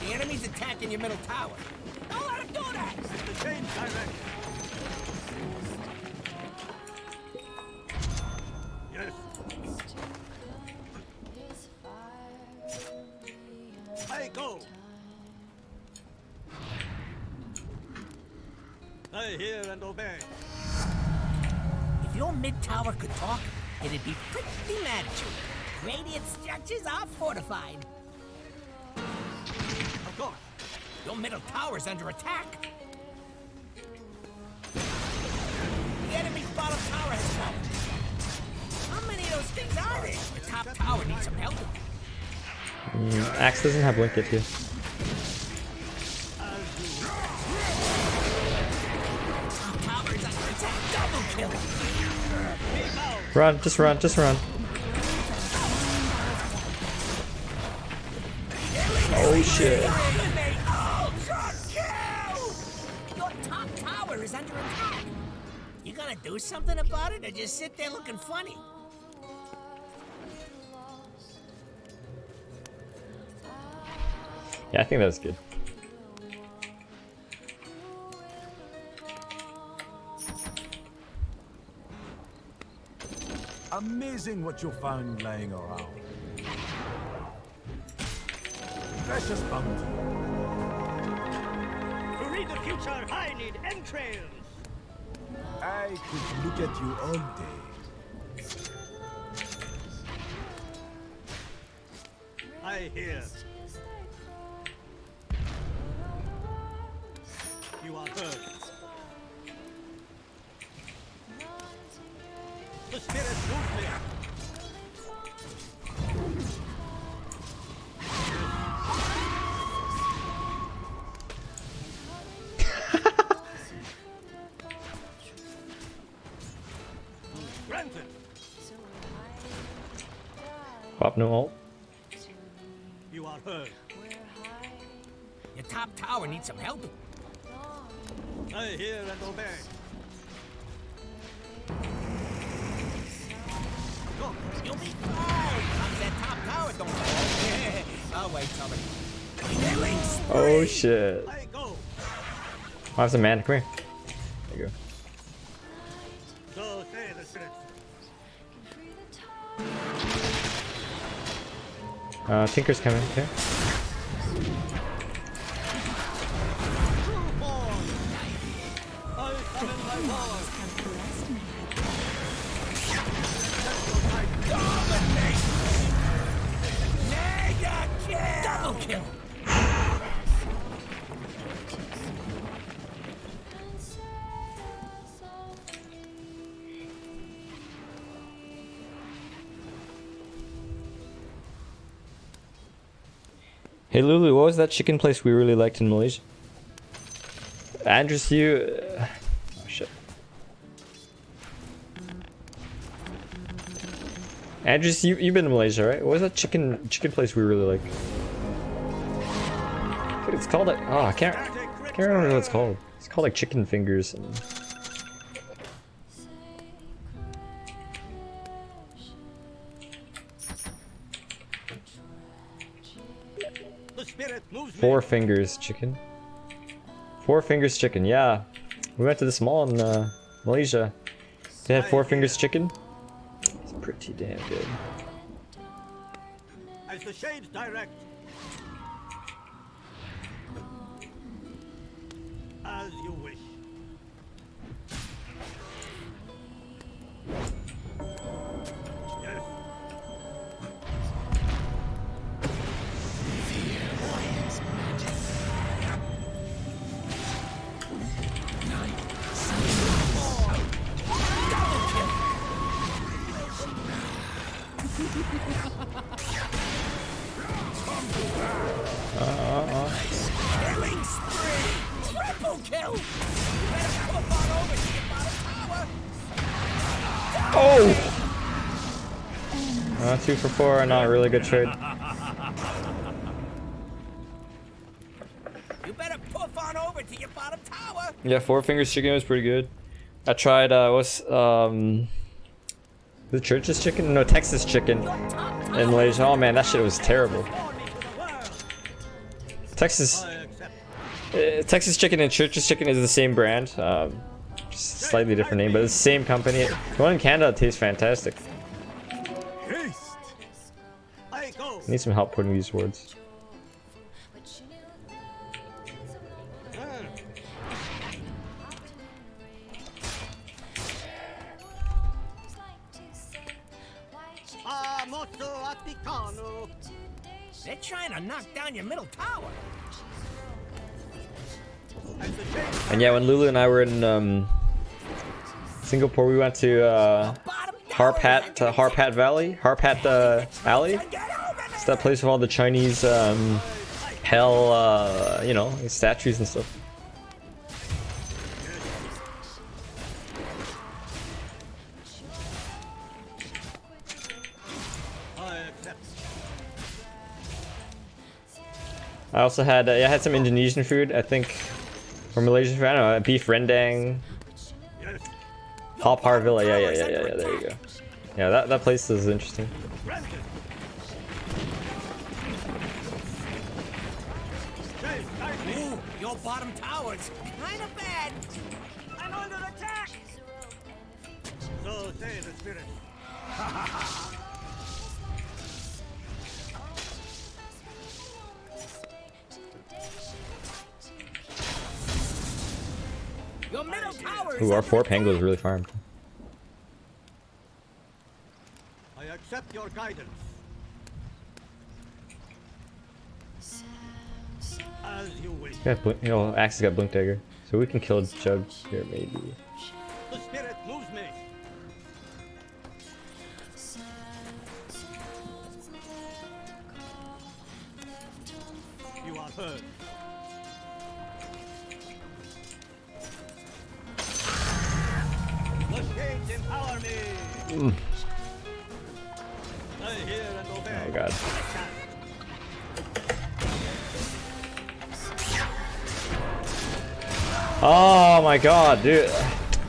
The enemy's attacking your middle tower. Don't let him do that! The change direction. Yes. I go. I hear and obey. If your mid tower could talk, it'd be pretty mad at you. Radiant structures are fortified. Of course. Your middle tower's under attack. The enemy's bottom tower has fallen. How many of those things are there? The top tower needs some help. Axe doesn't have Blink yet, too. Top tower is under attack. Double kill. Run, just run, just run. Oh shit. Ultra kill! Your top tower is under attack. You gonna do something about it or just sit there looking funny? Yeah, I think that was good. Amazing what you found lying around. Precious bounty. To read the future, I need entrails. I could look at you all day. I hear. You are heard. The spirit moves me. Pop no ult. You are heard. Your top tower needs some help. I hear and obey. Go. You'll be fine. Comes that top tower don't fall. I'll wait, somebody. Killing spree. Oh shit. I go. I have some mana. Come here. There you So say the spirits. go. Tinker's coming. Okay. I come in my wars. Mega kill. Double kill. Hey Lulu, what was that chicken place we really liked in Malaysia? Andres, you... oh shit. Andres, you've been to Malaysia, right? What was that chicken place we really like? What it's called? Like, oh, I can't remember what it's called. It's called like chicken fingers. And... The spirit moves me. Four Fingers chicken. Four Fingers chicken, yeah. We went to this mall in Malaysia. They had Four Fingers chicken. It's pretty damn good. As the shades direct. As you wish. Yes. Killing spree. Triple kill. You better pop on over to your bottom tower. Oh! 2 for 4, not a really good trade. You better poof on over to your bottom tower. Yeah, Four Fingers chicken was pretty good. I tried, the Church's chicken? No, Texas chicken in Malaysia. Oh man, that shit was terrible. Texas chicken and Church's chicken is the same brand. Just slightly different name, but it's the same company. The one in Canada tastes fantastic. I go. I need some help putting these words. They're trying to knock down your middle tower. And yeah, when Lulu and I were in Singapore, we went to Harpat Valley, Harpat Alley. It's that place with all the Chinese hell, you know, statues and stuff. I also had I had some Indonesian food, I think, or Malaysian food. I don't know, beef rendang, Hopar Villa. Yeah. There you go. Yeah, that place is interesting. Ooh, your bottom tower's kind of bad. I'm under attack. So say the spirit. Your middle tower is Ooh, our 4 pangolins really farmed. I accept your guidance. As you wish. You know, Axe has got Blink Dagger, so we can kill Jug here maybe. The spirit moves me. You are heard. The shades empower me. I hear and obey. my god. Oh my god, dude.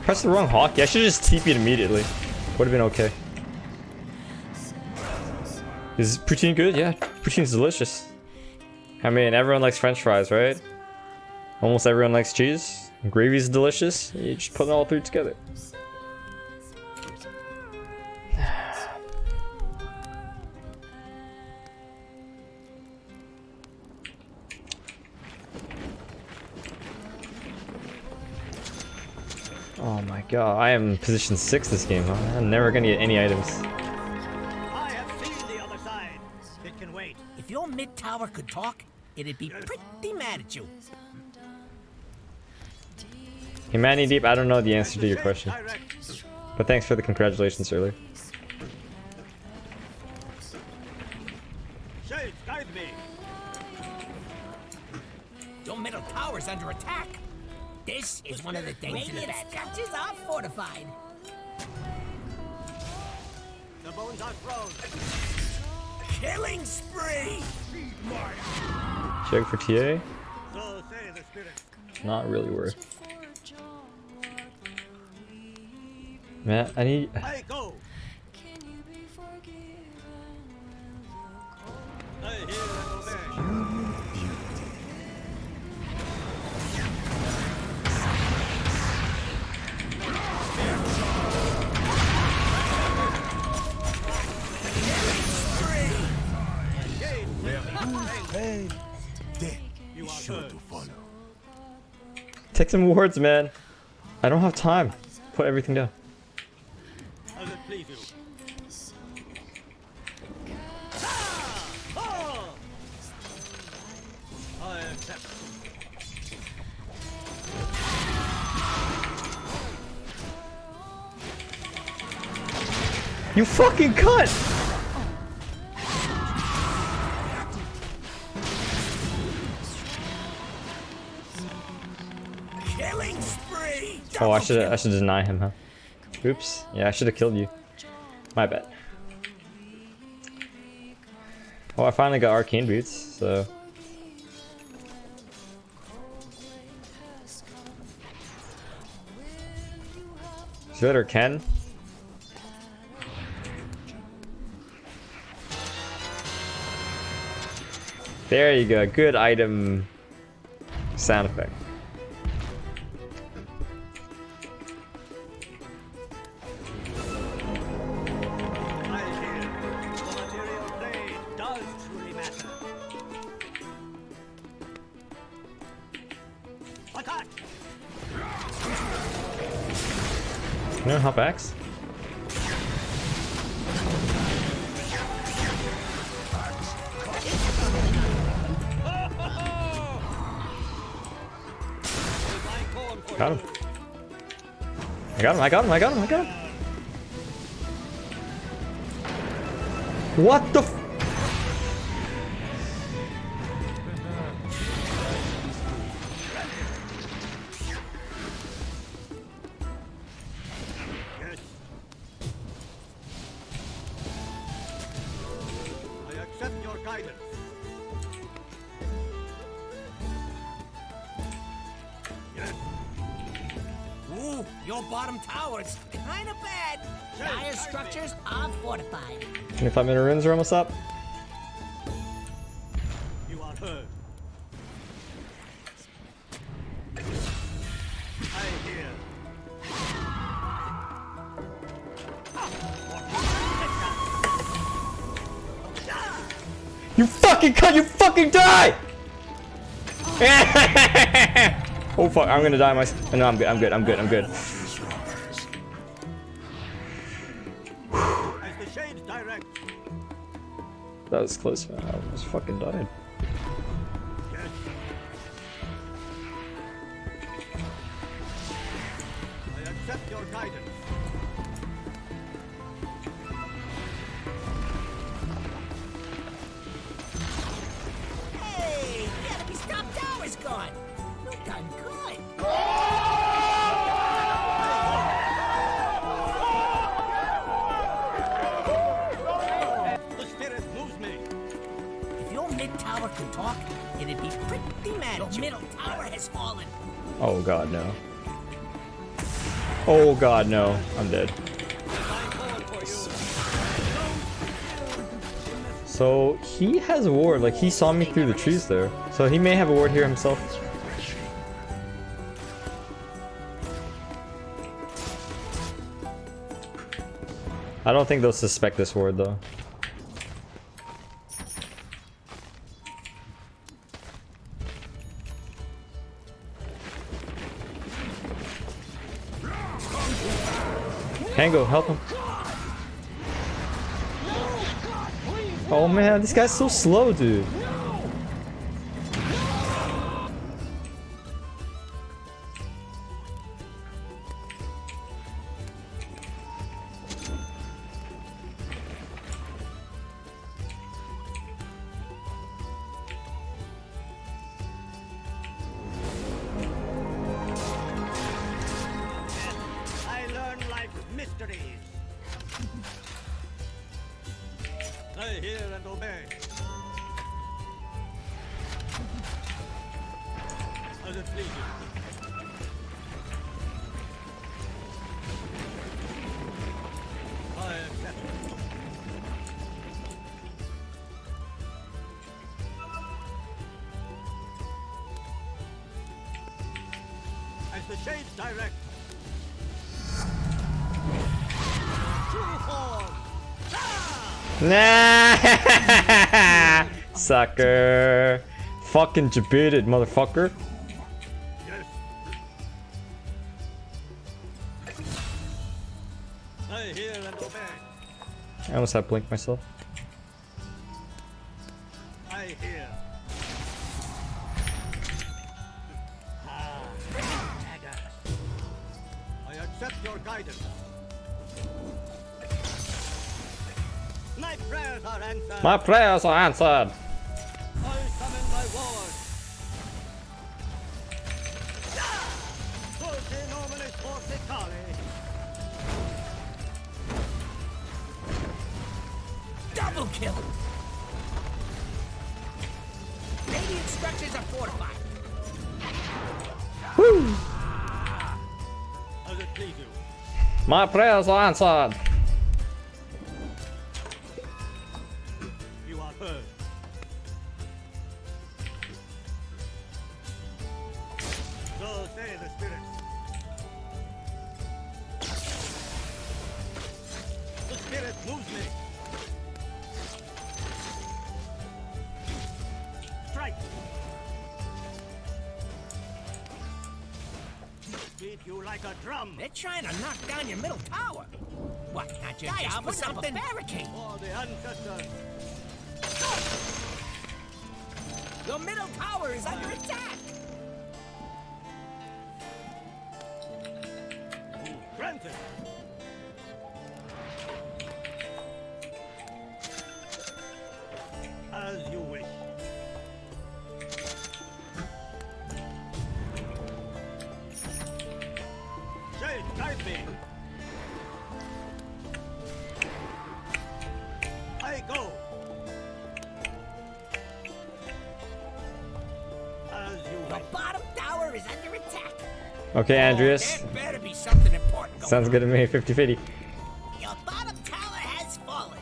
Press the wrong hockey. I should have just TP'd immediately. Would have been okay. Is poutine good? Yeah, poutine's delicious. I mean, everyone likes french fries, right? Almost everyone likes cheese. Gravy's delicious. You just put all three together. Oh my god, I am position 6 this game, huh? I'm never gonna get any items. I have seen the other side. It can wait. If your mid tower could talk, it'd be pretty mad at you. Humanity Deep, I don't know the answer to your question. But thanks for the congratulations earlier. Shades, guide me. Your middle tower's under attack. This is one of the things in the bad Structures are fortified. The bones are frozen. killing spree. Check for TA? So say the spirit. Not really worth. Man, I need. I go. I hear and obey. Hey, death is sure to follow. Take some words, man. I don't have time. Put everything down. As it please you. Ah! I accept. You fucking cunt! Killing spree. Oh, I should deny him, huh? Oops. Yeah, I should have killed you. My bad. Oh, I finally got arcane boots, so. Should or Ken? There you go. Good item sound effect. I hear. The material trade does truly matter. Attack! Can anyone help Axe? Got him. I got him, I got him, I got him, I got him. What the f- Yes. I accept your guidance. Yes. Ooh, your bottom tower's kind of bad. Dire structures are fortified. 25-minute runes are almost up. You are heard. I hear. You fucking cut, you fucking die! Oh fuck, I'm gonna die myself. No, I'm good, I'm good, I'm good, I'm good. As the shades direct. That was close, man. I almost fucking died. Yes. I accept your guidance. Hey, the enemy's top tower's gone. You done good. The spirit moves me. Radiant Tower could talk, it'd be pretty mad. Your middle tower has fallen. Oh god, no. Oh god, no. I'm dead. So he has a ward, like he saw me through the trees there. So he may have a ward here himself. I don't think they'll suspect this ward though. Hango, help him. Oh man, this guy's so slow, dude. I learn life's mysteries. I hear and obey. As it pleases. I accept. As the shades direct. True form. Nah, sucker. Fucking debated, motherfucker. Yes. I hear and obey. I almost have blinked myself. I hear. Ah, dagger. I accept your guidance. My prayers are answered. My prayers are answered. I summon my ward. Forte nominis forte cali. Double kill! Radiant structures are fortified. Woo! As it please you. My prayers are answered. You are heard. So say the spirits. The spirit moves me. Strike. Beat you like a drum. They're trying to knock down your middle tower. What, not your job or something? Barricade. For the ancestors. Your middle tower is under attack. Granted. As you wish. Shade, guide me. I go. As you Your wish. bottom tower is under attack. Okay, Andreas. There better be something important going Sounds on. good to me. 50-50. Your bottom tower has fallen.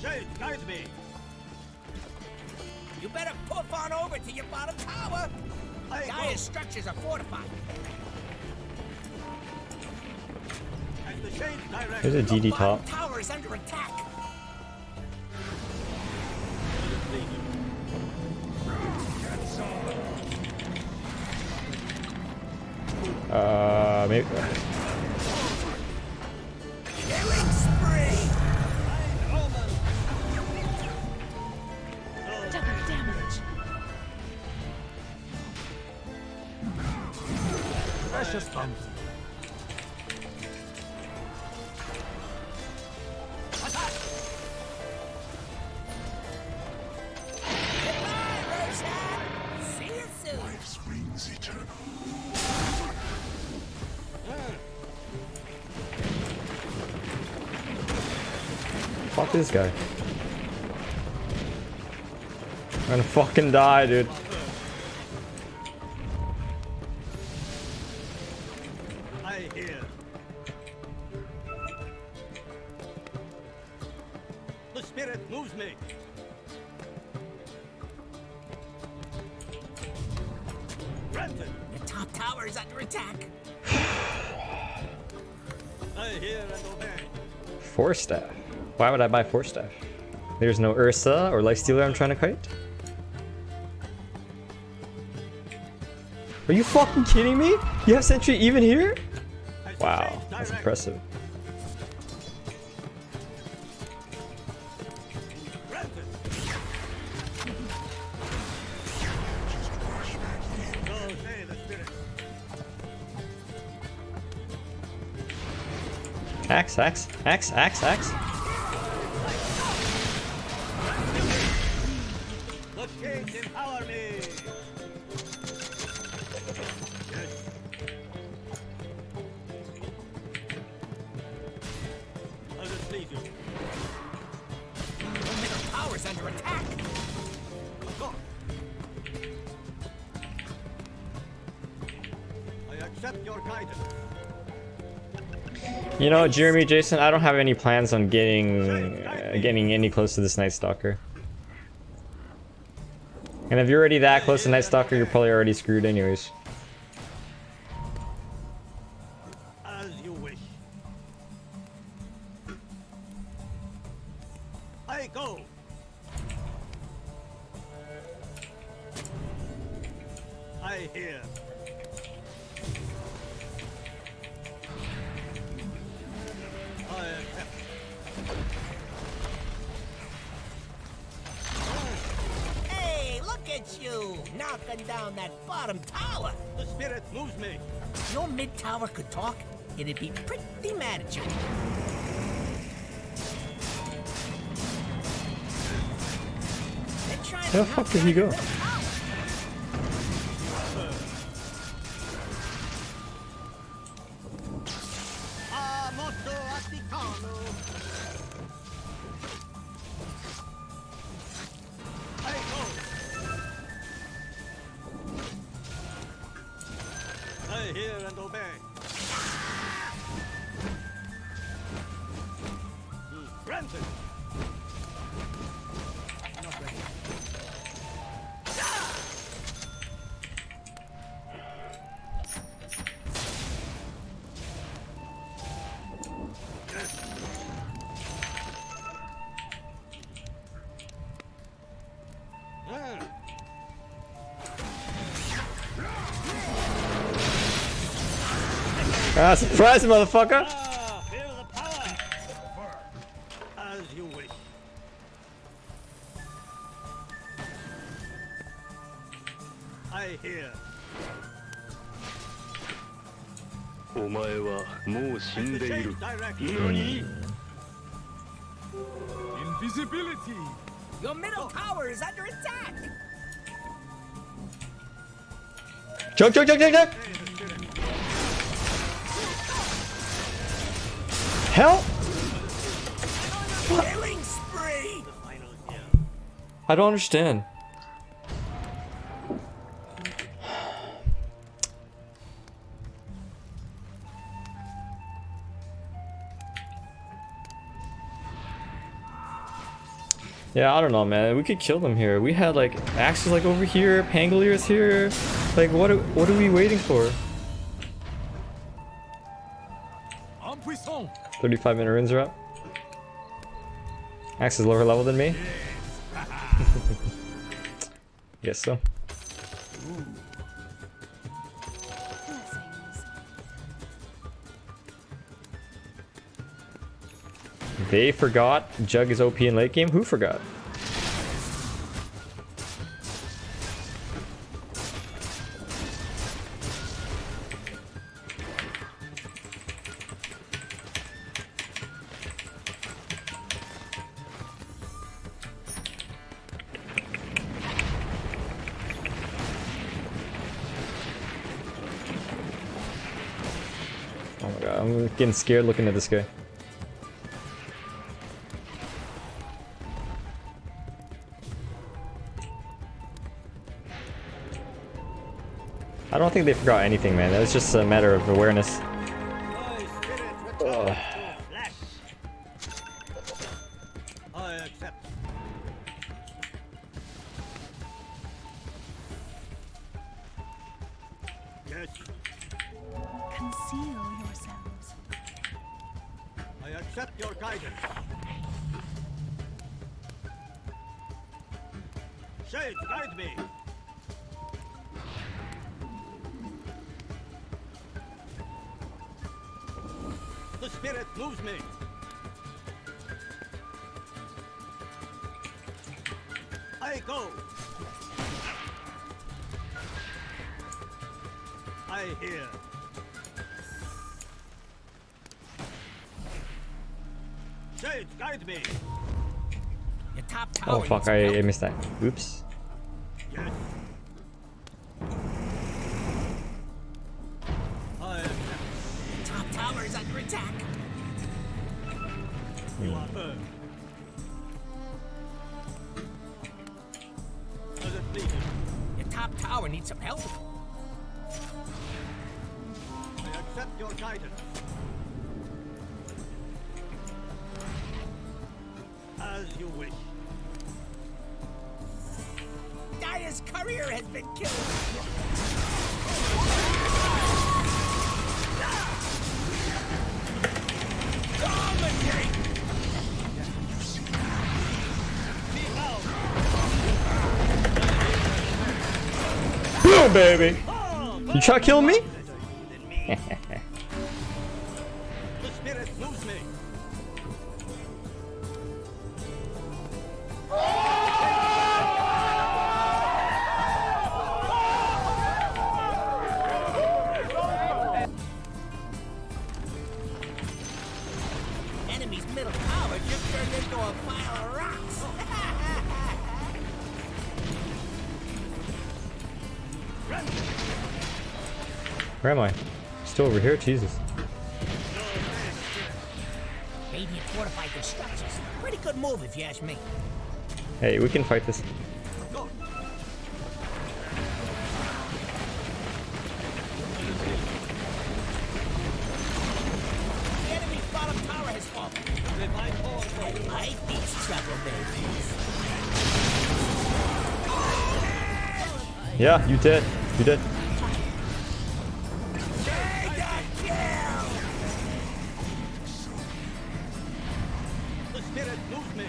Shade, guide me. You better puff on over to your bottom tower. I go. Dire's structures are fortified. As the shade directs. There's a DD Your bottom top. tower is under attack. Maybe. Killing spree. Double damage. Precious bump. Goodbye, Roshan. See you soon. Springs eternal. Fuck this guy. gonna fucking die, dude. I hear. The spirit moves me. Granted. The top tower is under attack. I hear and obey. Force staff. Why would I buy force staff? There's no Ursa or Lifestealer I'm trying to kite? Are you fucking kidding me? You have sentry even here? Wow, that's impressive. Granted. So say the spirit. Axe, axe, axe, axe, axe. The shades empower me. Yes. I'll just please you. Your middle tower is under attack. Of course. I accept your guidance. You know, Jeremy, Jason, I don't have any plans on getting any close to this Night Stalker. And if you're already that close to Night Stalker, you're probably already screwed anyways. As you wish. I go. I hear. I accept. Hey, look at you, knocking down that bottom tower. The spirit moves me. If your mid tower could talk, it'd be pretty mad at you. They're trying to Where the fuck did he go? Moto Atticano. I go. I hear and obey. Granted. Not ready. Ah, surprise, motherfucker! Feel the power. As you wish. I hear. お前はもう死んでいる。 Direct. Invisibility! Your middle tower is under attack. Choke, choke, choke, choke, choke! Help! Killing spree. I don't understand. Yeah, I don't know, man. We could kill them here. We had like axes like over here, Pangalier's here. Like, what are we waiting for? 35-minute runes are up. Axe is lower level than me. Guess so. They forgot Jug is OP in late game? Who forgot? Oh my god, I'm getting scared looking at this guy. I don't think they forgot anything, man. That was just a matter of awareness. My spirit returns to flesh. I accept. Yes, Conceal yourselves. I accept your guidance. Shade, guide me. The spirit moves me. I go. I hear. Shade, guide me. Your top tower Oh fuck, needs some help. I missed that. Oops. Yes. I accept. Top tower is under attack. You are heard. As it pleases. Your top tower needs some help. I accept your guidance. As you wish. Dire's courier has been killed. Dominate! Boom, baby! You try to kill me? The spirit moves me. Enemy's middle tower just turned into a pile of rocks. Where am I? Still over here? Jesus. Radiant fortified their structures. Pretty good move if you ask me. Hey, we can fight this. Go. The enemy's bottom tower has fallen. I like these trouble babies. Yeah, you did. You did. The spirit moves me.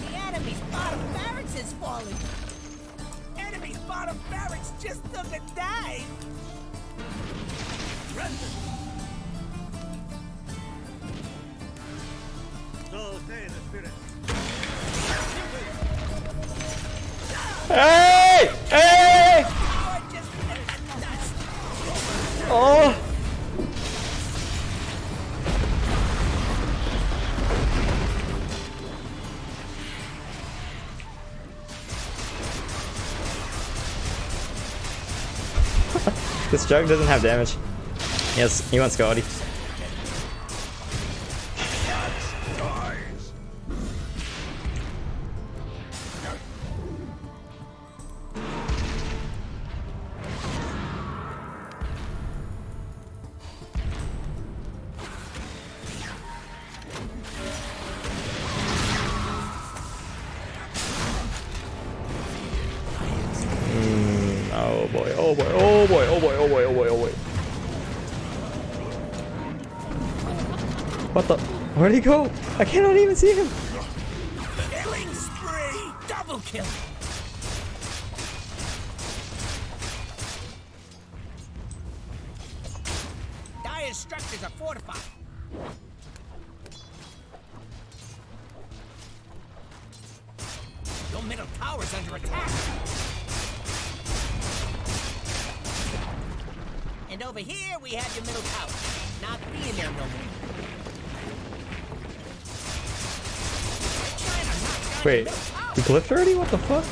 The enemy's bottom barracks is falling. Enemy's bottom barracks just took a dive. So say the spirit. Hey! Hey! Tower just turned to dust. Oh! This jug doesn't have damage. Yes, he wants Scotty. Oh boy, oh boy, oh boy, oh boy, oh boy, oh boy, oh boy. What the? Where'd he go? I cannot even see him. Killing spree! Double kill! Dire's structures are fortified. Your middle tower's under attack. And over here we have your middle tower. Not being there no more. Trying to knock down Wait, your middle tower. we glyphed already? What the fuck?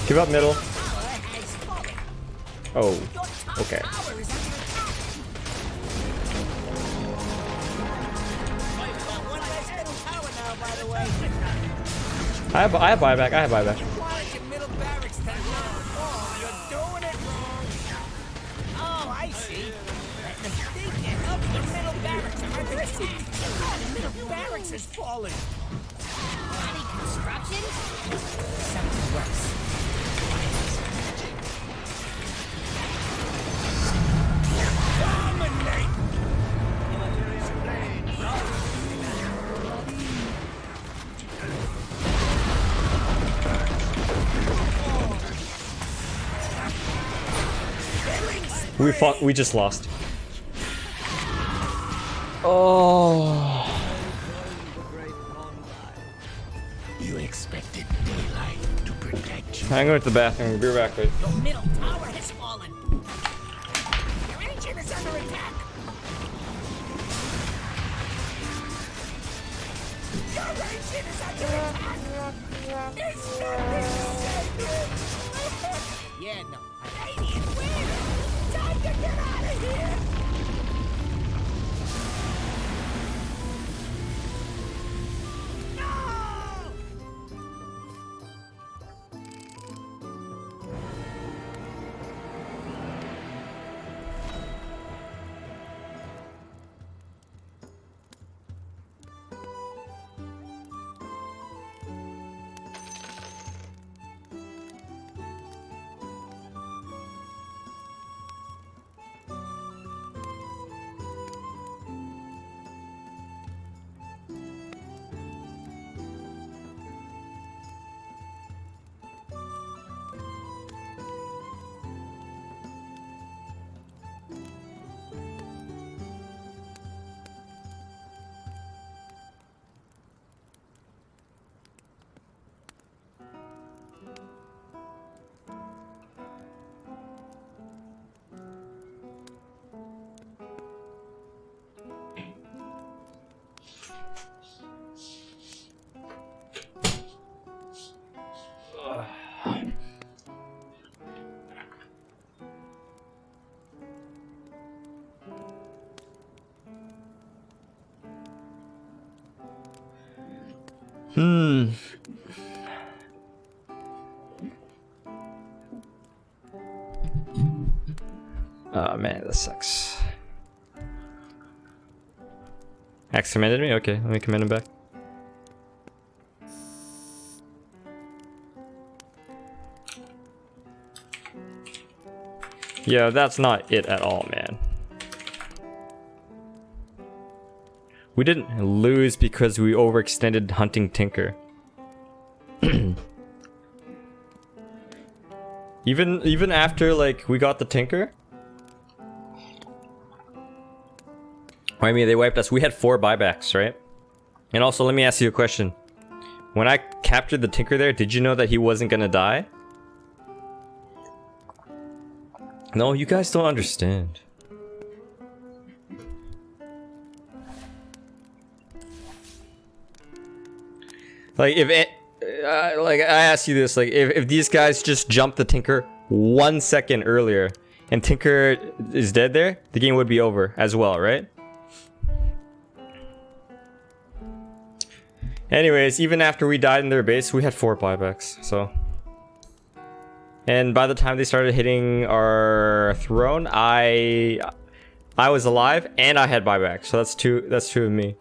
Give up middle. Tower has fallen. Oh, Your top okay. tower is under attack. Got one less middle tower now, by the way. I have buyback, I have buyback. Why is your middle barracks that now fall? Your The middle barracks has fallen. Body construction? Something worse. Dominate! We just lost. Oh. You expected daylight to protect you. I'm going to the bathroom. Be right back, guys. Your middle tower has fallen. Your engine is under attack. Your engine is under attack. There's nothing to save it. Yeah, no. Radiant win. Time to get out of here. Oh man, this sucks. Axe commended me? Okay, let me commend him back. Yeah, that's not it at all, man. We didn't lose because we overextended hunting Tinker. Even after like we got the Tinker. I mean, they wiped us. We had 4 buybacks, right? And also, let me ask you a question. When I captured the Tinker there, did you know that he wasn't gonna die? No, you guys don't understand. Like, if it... like, I asked you this, like, if these guys just jumped the Tinker 1 second earlier, and Tinker is dead there, the game would be over as well, right? Anyways, even after we died in their base, we had 4 buybacks, so... And by the time they started hitting our throne, I was alive and I had buybacks, so that's two of me.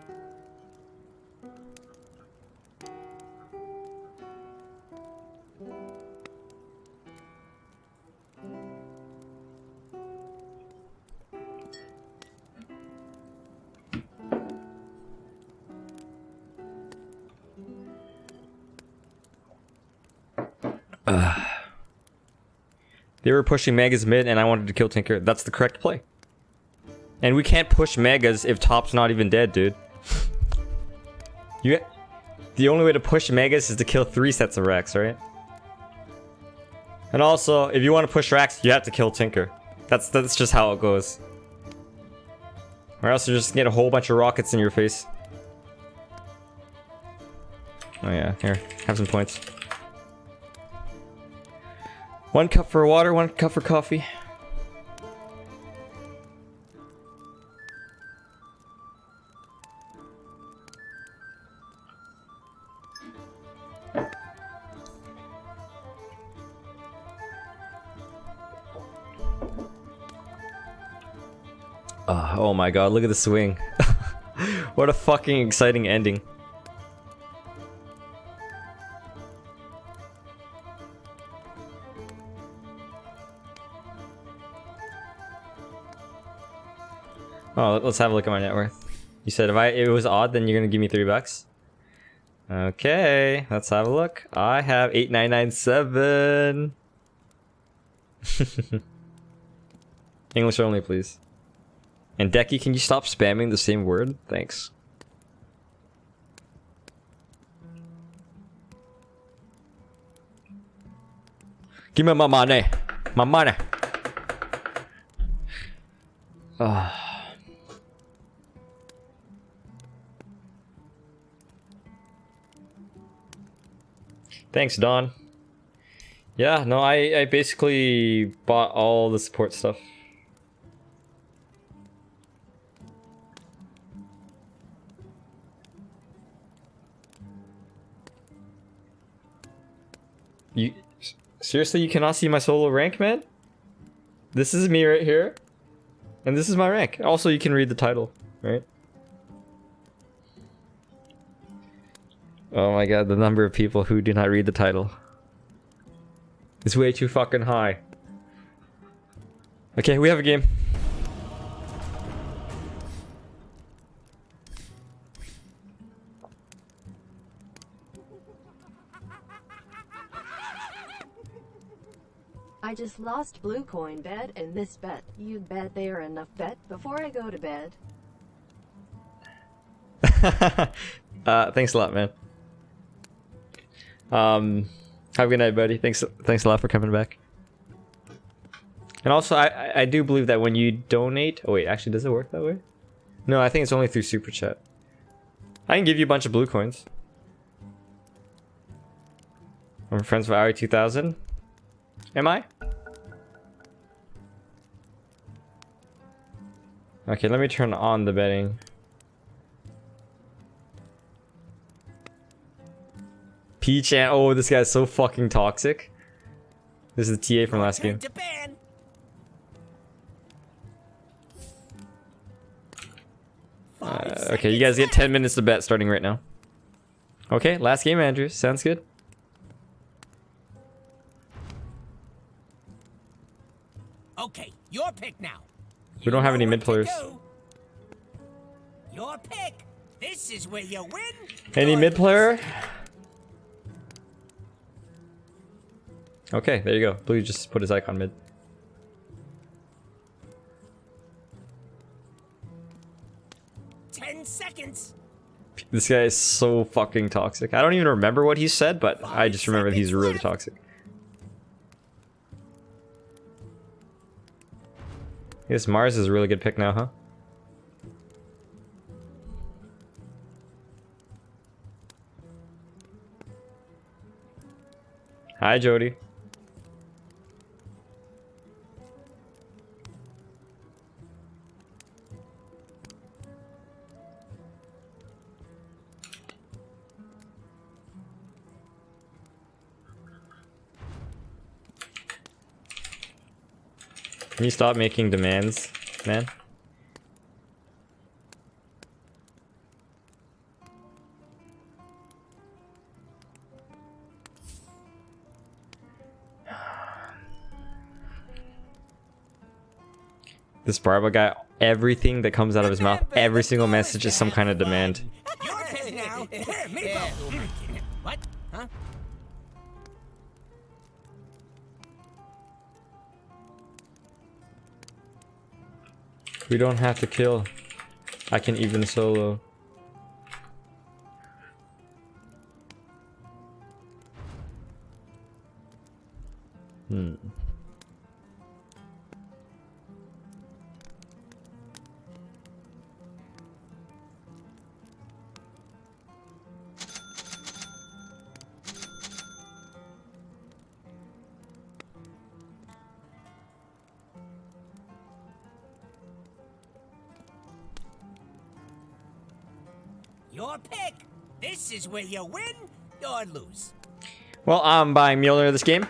They were pushing Megas mid and I wanted to kill Tinker. That's the correct play. And we can't push Megas if top's not even dead, dude. The only way to push Megas is to kill 3 sets of Rex, right? And also, if you want to push Rex, you have to kill Tinker. That's just how it goes. Or else you just get a whole bunch of rockets in your face. Oh yeah, here, have some points. 1 cup for water, 1 cup for coffee. Oh my god, look at the swing. What a fucking exciting ending. Oh, let's have a look at my net worth. You said if it was odd, then you're gonna give me $3. Okay, let's have a look. I have 8997. English only, please. And Decky, can you stop spamming the same word? Thanks. Give me my money. My money. Ah. Thanks, Don. Yeah, no, I basically bought all the support stuff. You seriously, you cannot see my solo rank, man? This is me right here. And this is my rank. Also, you can read the title, right? Oh my god, the number of people who do not read the title is way too fucking high. Okay, we have a game. I just lost blue coin bet in this bet. You bet they are enough bet before I go to bed. Thanks a lot, man. Have a good night, buddy. Thanks a lot for coming back. And also, I do believe that when you donate... Oh wait, actually, does it work that way? No, I think it's only through Super Chat. I can give you a bunch of blue coins. I'm friends with Ari2000. Am I? Okay, let me turn on the betting. Peach and oh, this guy's so fucking toxic. This is the TA from last game. Japan. Okay, you guys get 10 minutes to bet starting right now. Okay, last game, Andrew. Sounds good. Okay, your pick now. We don't have any mid players. Your pick. This is where you win. Any mid player? Okay, there you go. Blue just put his icon mid. Seconds. This guy is so fucking toxic. I don't even remember what he said, but I just remember that he's really toxic. Yes, Mars is a really good pick now, huh? Hi, Jody. Can you stop making demands, man? This Barba guy, everything that comes out of his mouth, every single message is some kind of demand. Your pick now. Here, Meepo. What? Huh? We don't have to kill. I can even solo. Your pick. This is where you win or lose. Well, I'm buying Mjolnir this game.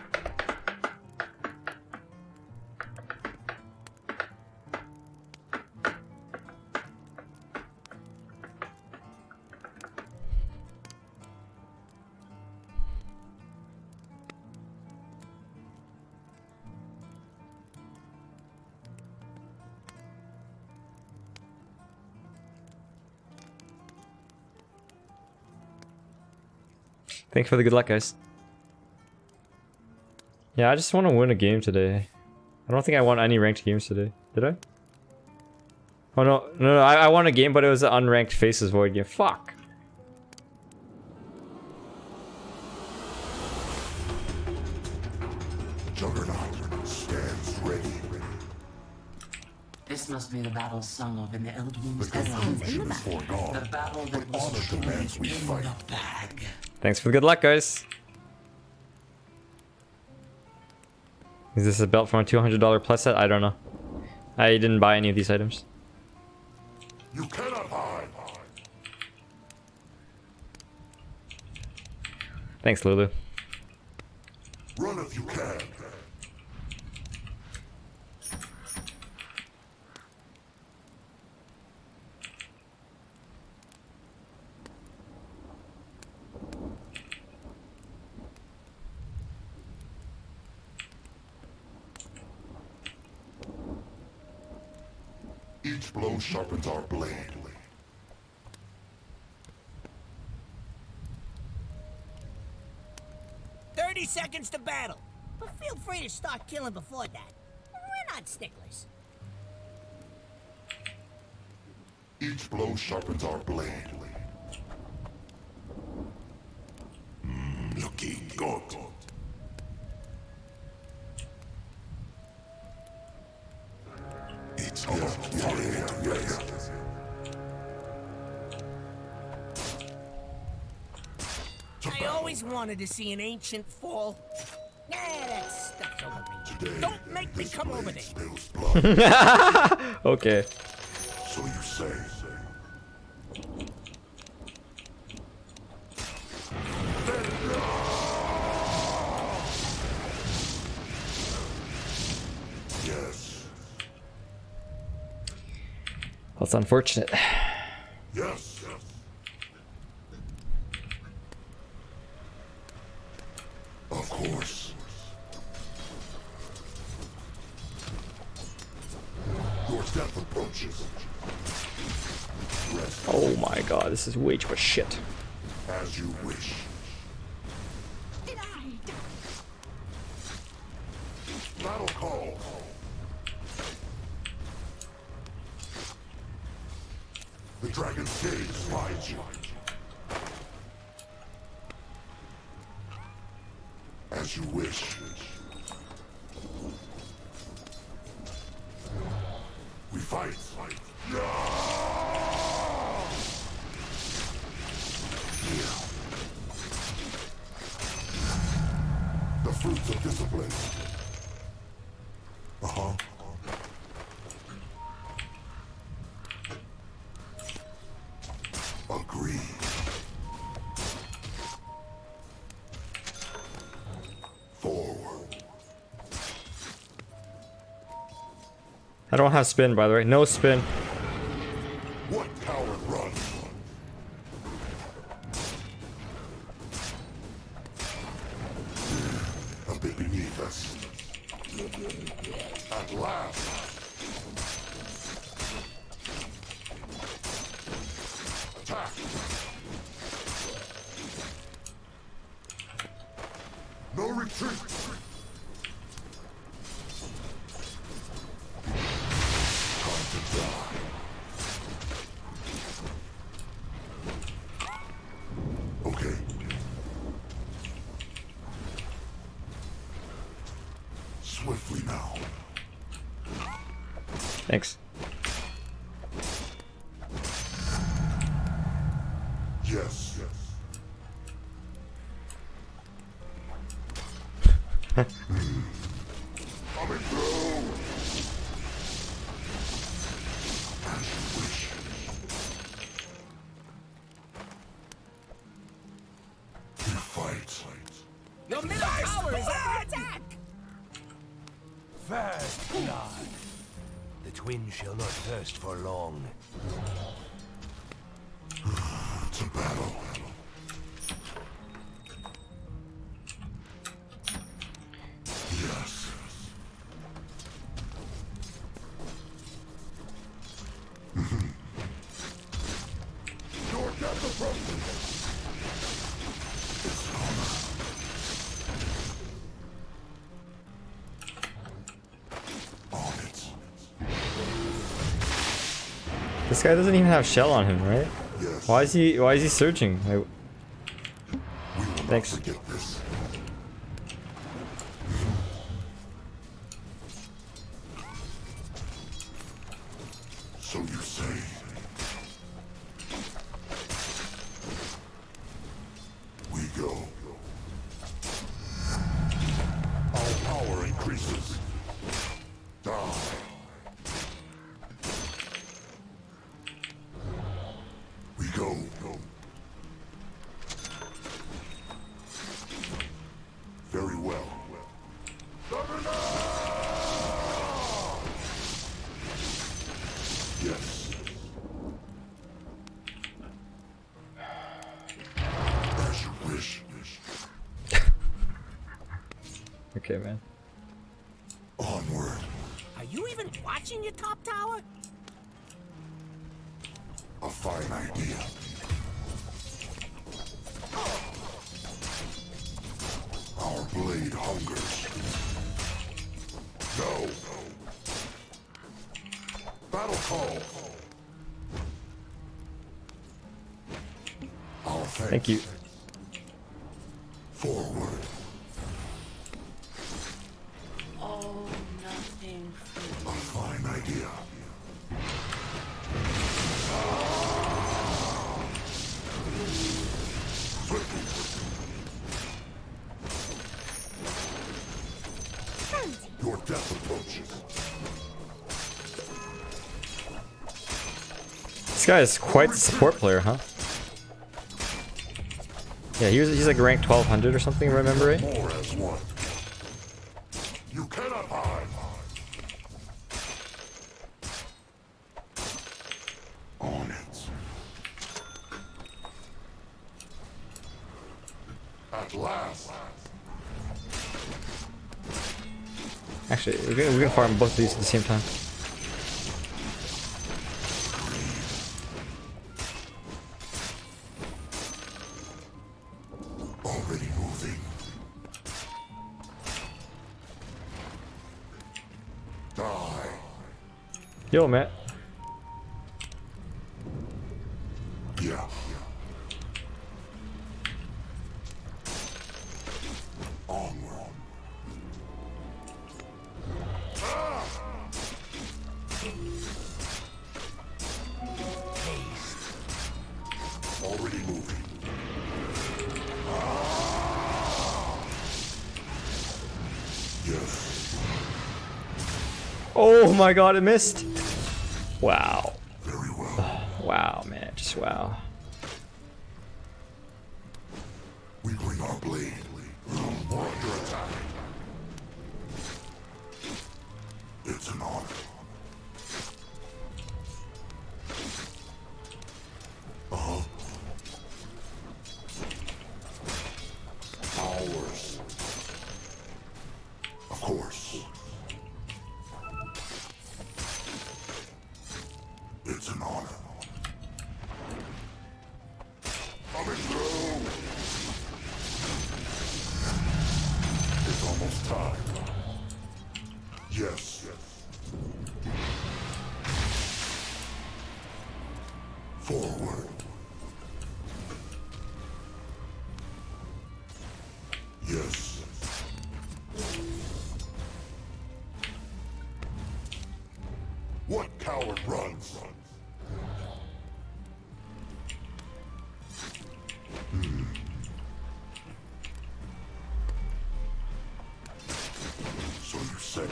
Thanks for the good luck, guys. Yeah, I just want to win a game today. I don't think I won any ranked games today. Did I? Oh no, I won a game, but it was an unranked Faces Void game. Fuck. Juggernaut stands ready. This must be the battle sung of in the Eldwood's The conclusion is foregone. The battle that But honor was demands we in fight. the bag. Thanks for the good luck, guys. Is this a belt from a $200 plus set? I don't know. I didn't buy any of these items. You cannot hide. Thanks, Lulu. Run if you can. Each blow sharpens our blade. 30 seconds to battle. But feel free to start killing before that. We're not sticklers. Each blow sharpens our blade. Looking good. It's yes. I always wanted to see an ancient fall. Nah, that stuff's over me. Don't make me come over there. Okay. So you say. Yes. That's unfortunate. Yes. Of course. Your death approaches. Rest Oh my god, this is way too much shit. as you wish. Battle call. The dragon's gaze finds you. As you wish. We fight. The fruits of discipline. Uh-huh. Agree. Forward. I don't have spin, by the way. No spin. What coward runs? A bit beneath us. At last. Attack. No retreat. Time to die. Okay. Swiftly now. Thanks. Yes. Coming through. As you wish. We fight. Your middle tower is under attack. First blood. The twin shall not thirst for long. To battle. Yes. Your death approaches. It's This guy doesn't even have shell on him, right? Why is he searching? Like, thanks. So you say. We go. Our power increases. Die. We go. Very well. Yes. As you wish. Okay, man. Onward. Are you even watching your top tower? A fine idea. Our blade hungers. No. Battle call. Our Thank you. Forward. Oh, nothing. A fine idea. Your death approaches. This guy is quite the support player, huh? Yeah, he's like ranked 1200 or something, if I remember right. More as one. You cannot hide. On it. At last. Actually, we're gonna farm both of these at the same time. Already moving. Die. Yo, Matt. Yeah. Onward. Already moving. Yes. Oh my god, it missed. Wow. Very well. Wow, man. Just wow. We bring our blade. We're under attack. It's an honor. Uh-huh. Ours. Of course. It's an honor. Coming through. It's almost time. Yes. Forward. Yes. What coward runs? So you say.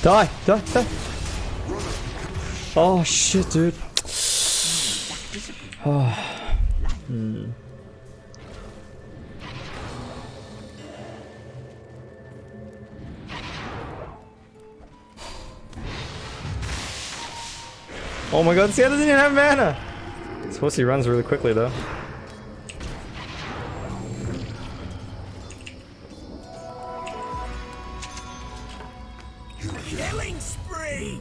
Die, die, die. Oh shit, dude. Oh. Oh my god, this guy doesn't even have mana. I suppose he runs really quickly though. Killing spree!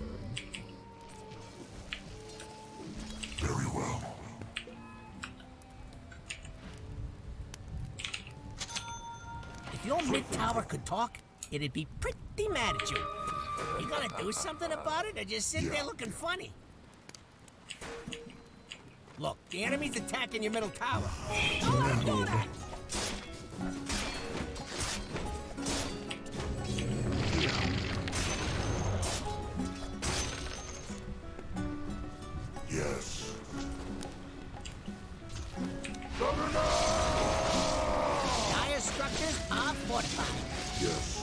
If your mid-tower could talk, it'd be pretty mad at you. You gonna do something about it, or just sit there looking funny? Look, the enemy's attacking your middle tower. Don't let 'em do that. Yes. Dire structures are fortified. Yes.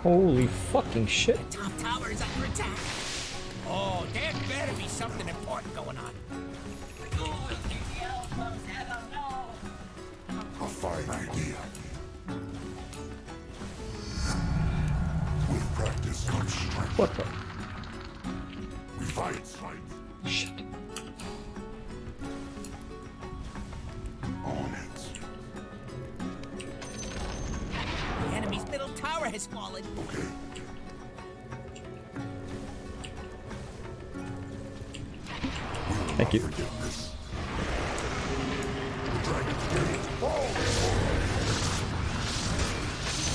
Holy fucking shit. Top tower is under attack. Oh, there better be something important going on. A fine idea. With practice comes strength. What the? We fight. Shit. On it. The enemy's middle tower has fallen. Okay. Thank you. Forgiveness. The dragon's gate.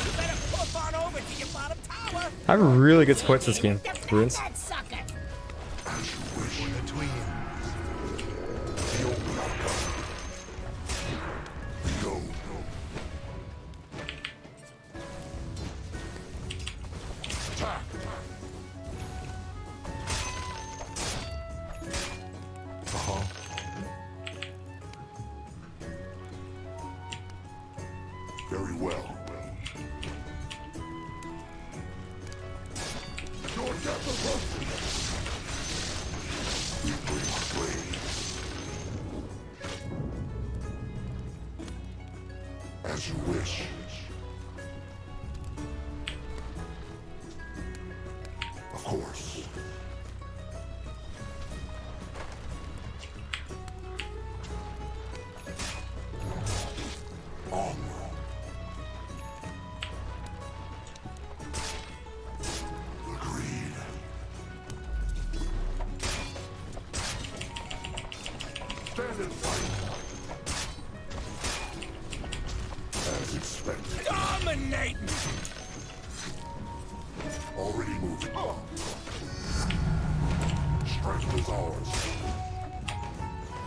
You better poof on over to your bottom tower. I have really good supports this game. Ruins. That sucker. As you wish. For the twins. The open outcome. Go. Attack. Very well. Your death approaches. We bring praise. As you wish. Of course. Onward. Agreed. Stand and fight. As expected. Dominating. Already moving. Strength is ours.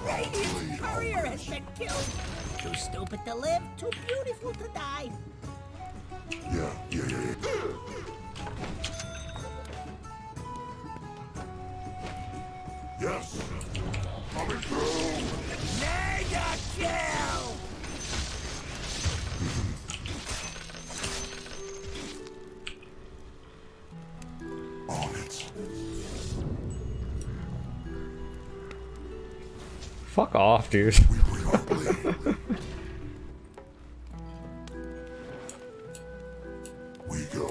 Radiant's courier has been killed. Too stupid to live, too beautiful to die. Yeah. Yes. Coming through. Mega kill! On it. Fuck off, dude. We bring our blade. We go.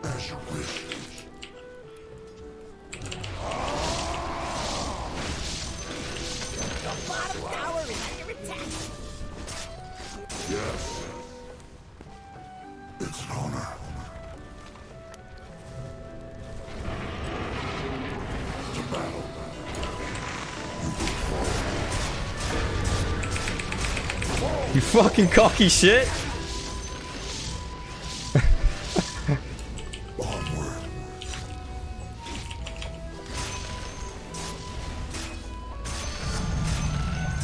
As you wish. The bottom tower is under attack. Yes. It's an honor. To battle. You fucking cocky shit. Onward.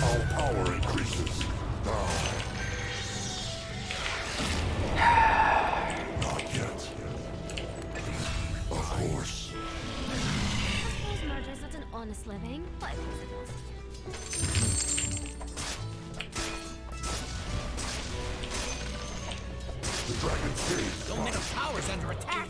Our power increases. Now. Not yet. Of course. Those murders at an honest living. What principles? The dragon's gate. Your middle tower's under attack.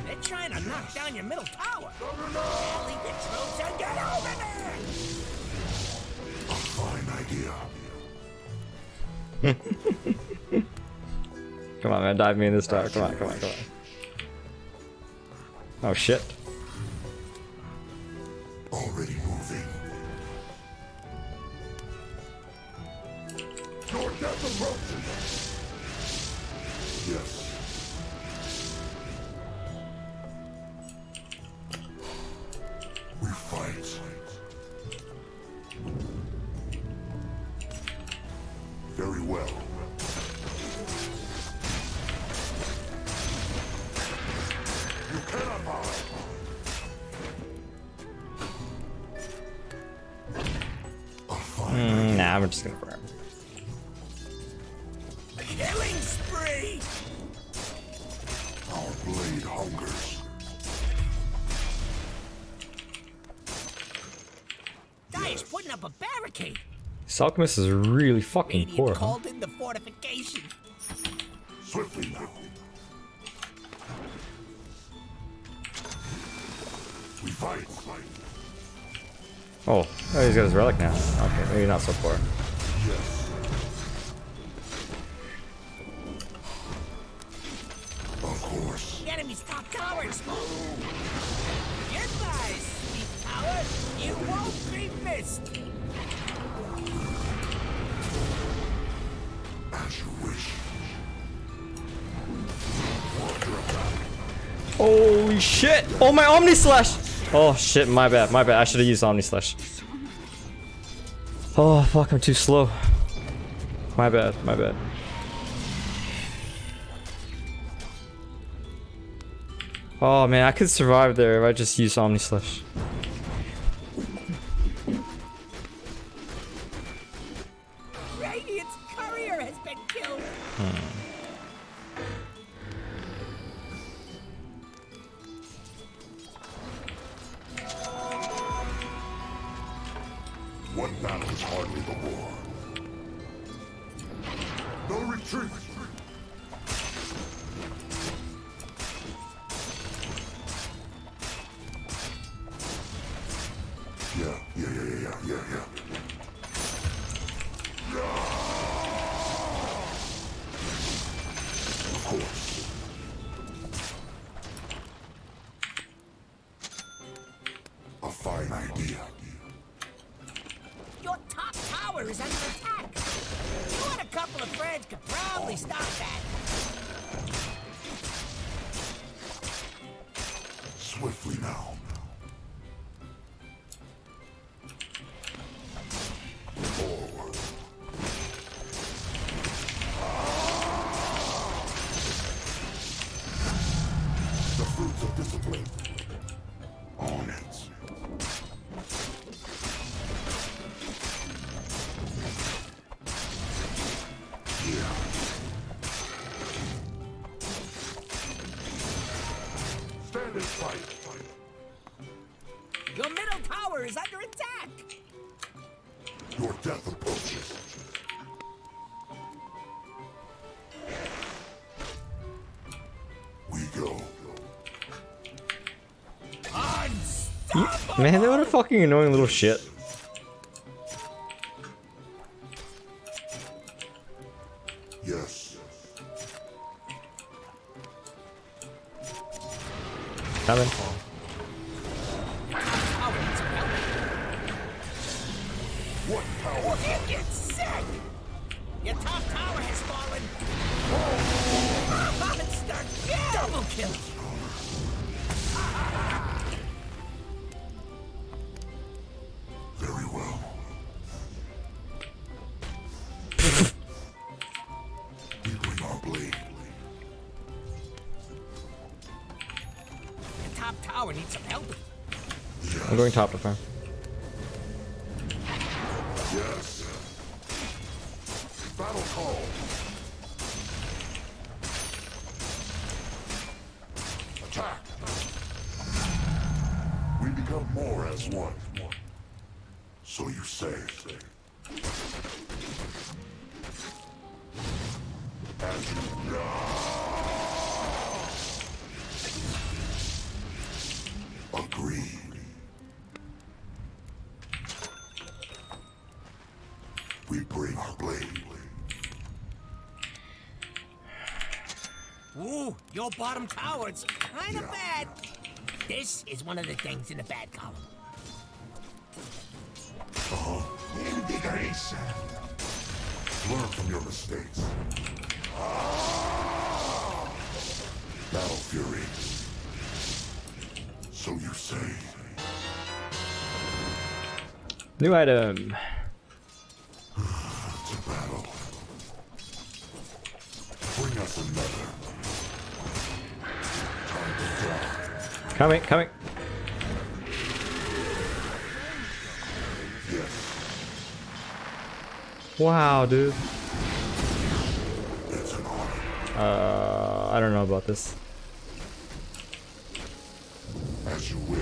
They're trying to knock down your middle tower. Rally the troops and get over there! A fine idea. Come on, man. Dive me in this tower. Come on. Oh, shit. Nah, I'm just gonna farm. Killing spree! Our blade hungers. Dire's putting up a barricade. This alchemist is really fucking Radiant poor, huh? called in the fortification. Swiftly now. We fight. Oh, he's got his relic now. Okay, maybe not so poor. Yes. Of course. The enemy's top tower exposed. Goodbye, sweet tower. You won't be missed. As you wish. Holy shit! Oh, my Omni Slash! Oh shit, my bad, my bad. I should have used Omni Slash. Oh fuck, I'm too slow. My bad, my bad. Oh man, I could survive there if I just used Omni Slash. Radiant's courier has been killed. One battle is hardly the war. No retreat! Yeah. Of course. A fine idea. Your top tower is under attack. You and a couple of friends could probably stop that. Swiftly now. Forward. The fruits of discipline. On it. Yeah. Stand and fight. Your middle tower is under attack. Your death approaches. We go. Man, they what a fucking annoying little shit. Yes. Coming. What power? You get sick. Your top tower has fallen. Monster kill. Double kill. Very well. We bring our blade. Your top tower needs some help. I'm going top to farm. Yes. Battle call. Attack. We become more as one. So you say. As you agreed. We bring our blade. Ooh, your bottom tower, it's kind of bad. This is one of the things in the bad column. Invigoration. Learn from your mistakes. Battle fury. So you say. New item. To battle. Bring us another. Time to die. Coming, coming. Yes. Wow, dude. I don't know about this. As you wish.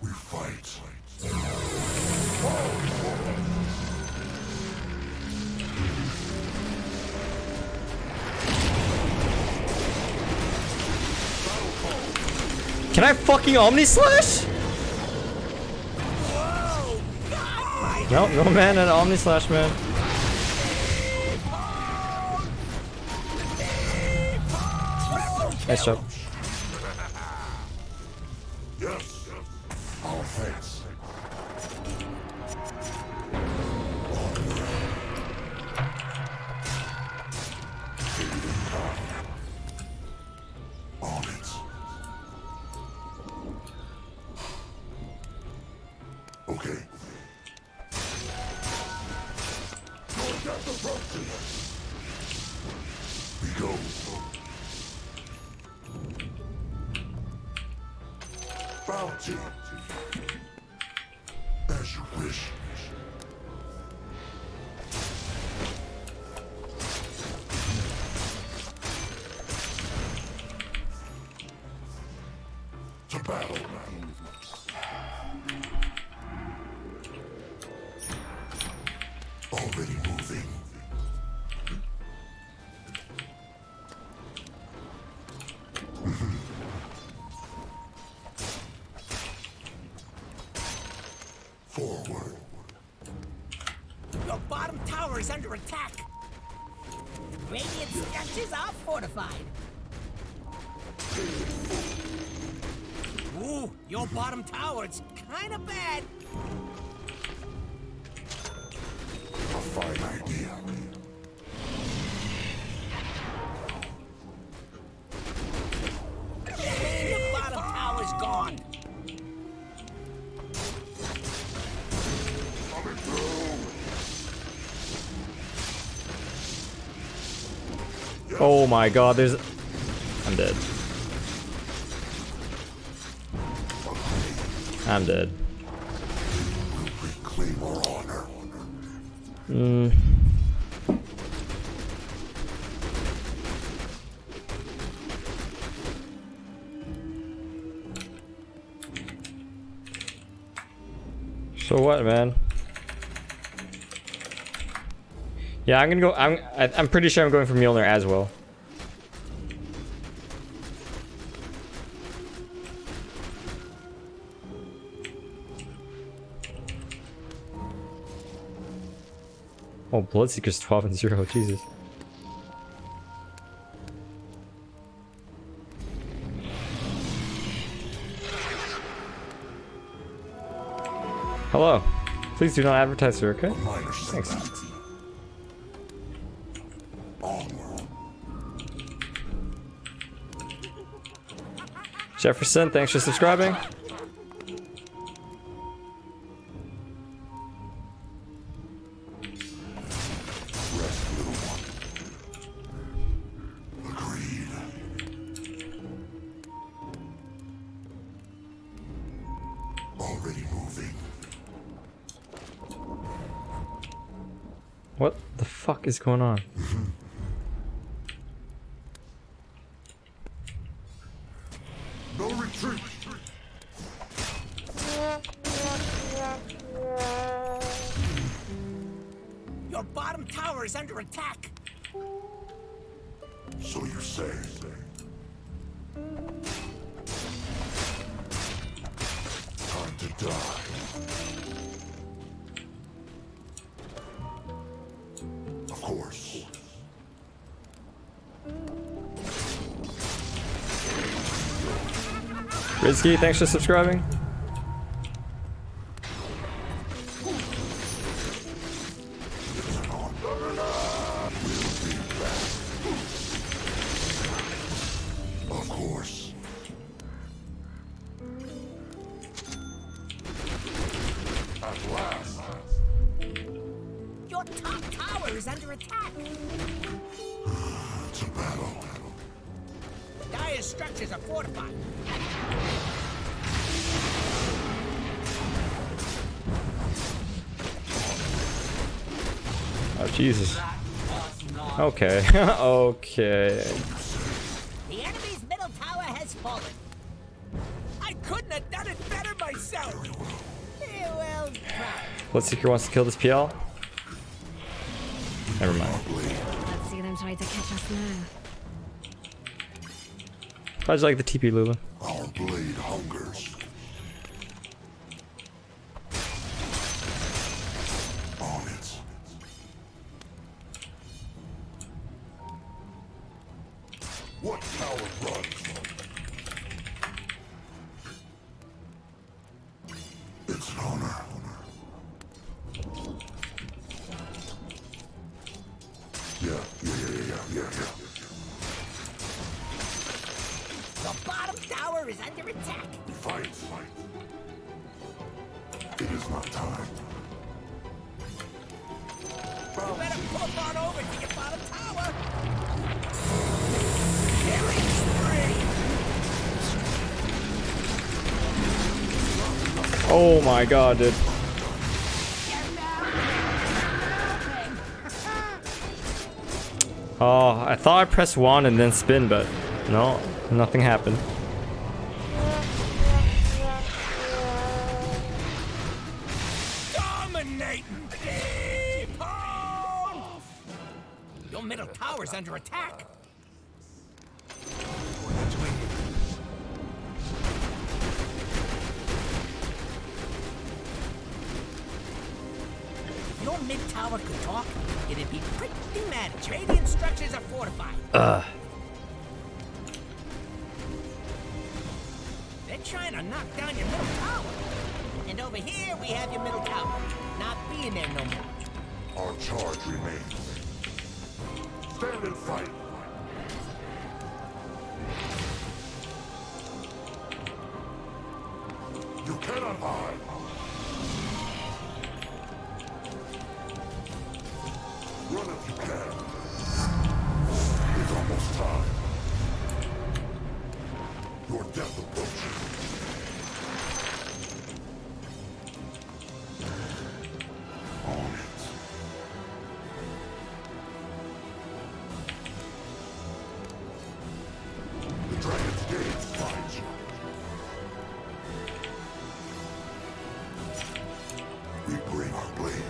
We fight. Can I fucking Omni Slash? Nope, no man at Omni Slash, man. Nice job. Yes. Our fates. On it. Okay. We go. Bounty. As you wish. To battle. Already moving. Forward. Your bottom tower is under attack. Radiant structures are fortified. Ooh, your bottom tower, it's kind of bad. A fine idea. Your bottom tower's gone. Coming through. Oh my god, there's... I'm dead. I'm dead. Reclaim our honor. So what, man? Yeah, I'm gonna go. I'm pretty sure I'm going for Mjolnir as well. Oh, Bloodseeker's 12 and 0. Jesus. Hello. Please do not advertise here, okay? Minor Thanks. setback. Onward. Jefferson, thanks for subscribing. Rest, little one. Agreed. Already moving. What the fuck is going on? No retreat. Your bottom tower is under attack. So you say. Time to die. Of course. Rizky, thanks for subscribing. Of course. At last. Your top tower is under attack. To battle. Dire's structures are fortified. Oh, Jesus. Okay. Okay. The enemy's middle tower has fallen. I couldn't have done it better myself. Well tried. Bloodseeker wants to kill this PL? Never mind. Let's see them try to catch us now. How'd you like the TP, Lulu? Our blade hungers. On it. What coward runs? It's an honor. Yeah. The bottom tower is under attack. Fight. It is not time. You better pull on over to your bottom tower. Killing spree. Oh my god, dude. Oh, I thought I pressed 1 and then spin, but no, nothing happened. Dominating people! Your middle tower's under attack. If your mid tower could talk, it'd be pretty mad. Radiant structures are fortified. They're trying to knock down your middle tower. And over here, we have your middle tower. Not being there no more. Our charge remains. Stand and fight. You cannot hide. Run if you can. It's almost time. Your death approaches. On it. The dragon's gaze finds you. We bring our blade.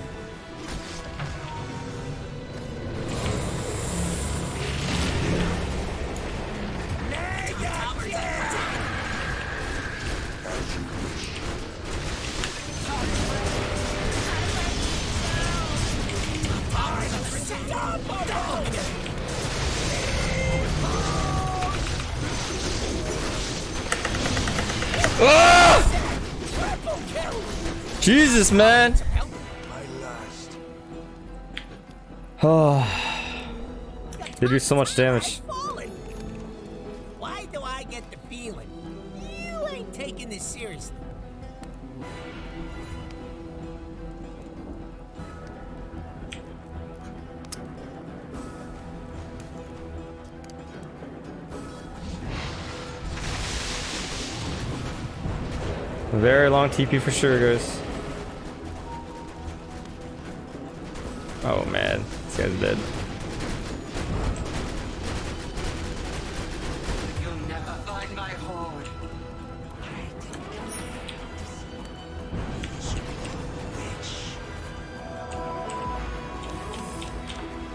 As you wish. Jesus, man. Oh, they do so much damage. Why do I get the feeling you ain't taking this seriously? Very long TP for sure, guys. Oh man, this guy's dead. You'll never find my horde.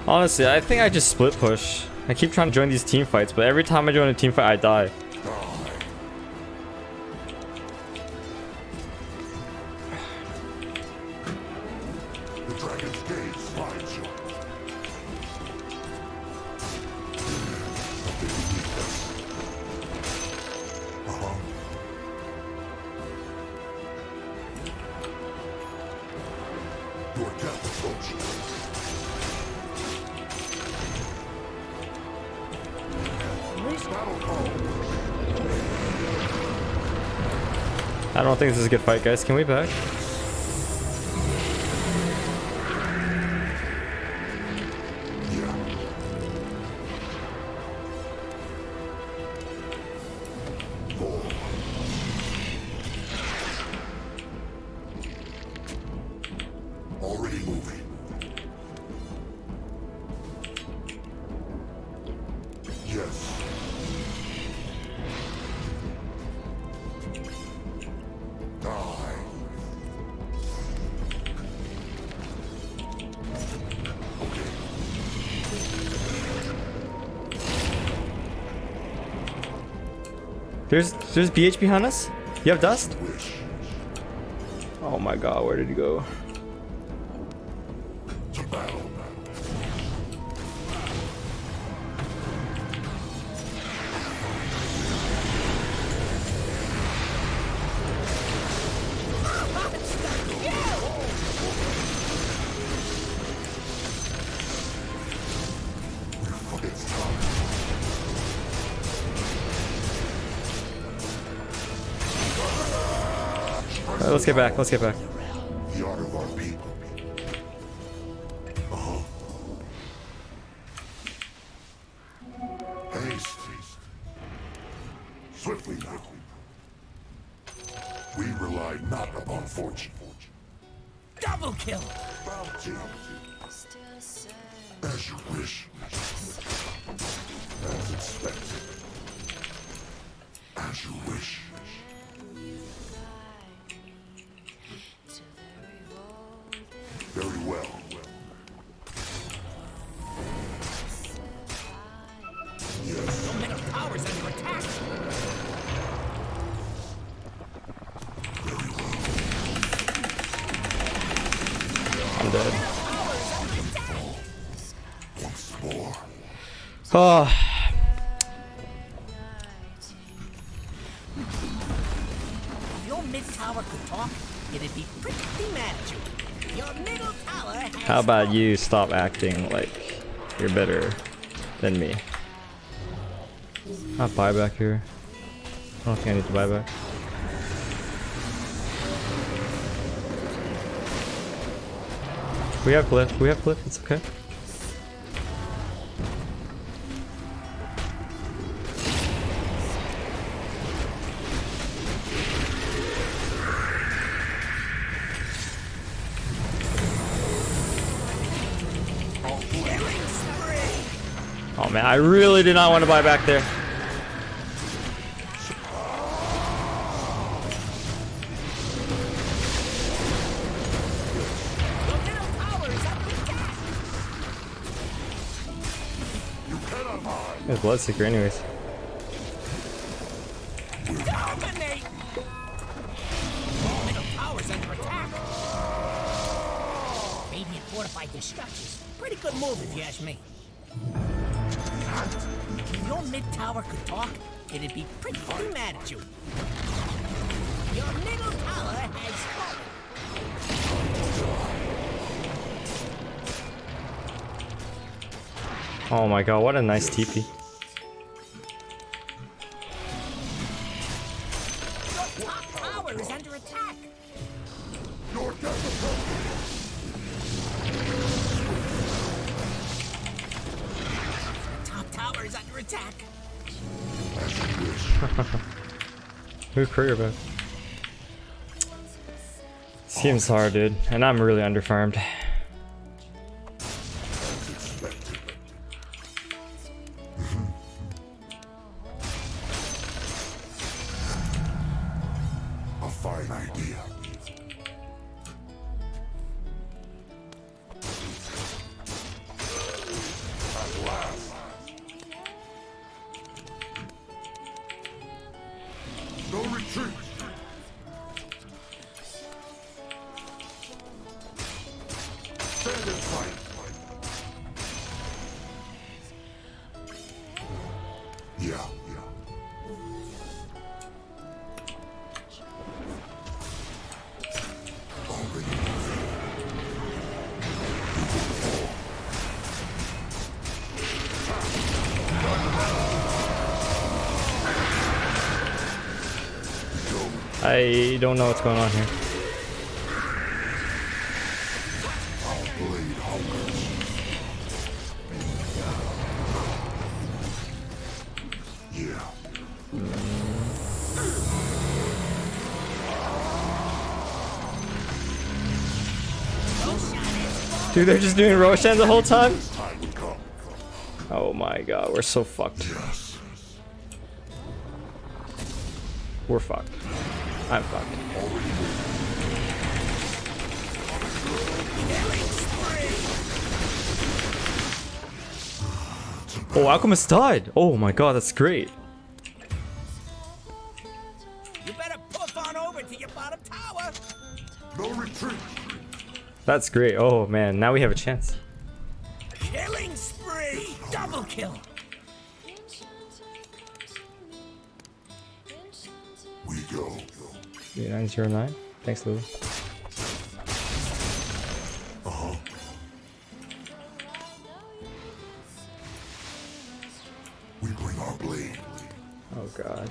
Honestly, I think I just split push. I keep trying to join these team fights, but every time I join a team fight, I die. The dragon's gaze finds you. Your death approaches. Battle call. I don't think this is a good fight, guys. Can we back? There's BH behind us? You have dust? Oh my god, where did he go? Let's get back, let's get back. The art of our people. Haste. Swiftly now. We rely not upon fortune. Double kill. Bounty. As you wish. As expected. As you wish. Very well. Yes. Your middle tower's under attack. I'm dead. Once more. Oh. If your mid tower could talk, it'd be pretty mad at you. Your middle tower has How about you stop acting like you're better than me? Not buyback here. I don't think I need to buy back. We have cliff, it's okay. Oh man, I really did not want to buy back there. It's Bloodseeker anyways. dominate. Your middle tower's under attack. Radiant fortified their structures. Pretty good move if you ask me. If your mid tower could talk, it'd be pretty mad at you. Your middle tower has fallen. Oh my god, what a nice TP. Your top tower is under attack. Your Top tower is under attack. Who career back? Seems hard, dude, and I'm really underfarmed. A fine idea. At last. No retreat. Stand and fight. Yeah. I don't know what's going on here. Blade hungers. Yeah. Dude, they're just doing Roshan the whole time? Time will come. Oh my god, we're so fucked. Yes. We're fucked. I'm fucked. Oh, Alchemist died! Oh my god, that's great. That's great. Oh man, now we have a chance. Killing spree! Double kill! We go. 909. Thanks, Lou. We bring our blade. Oh god.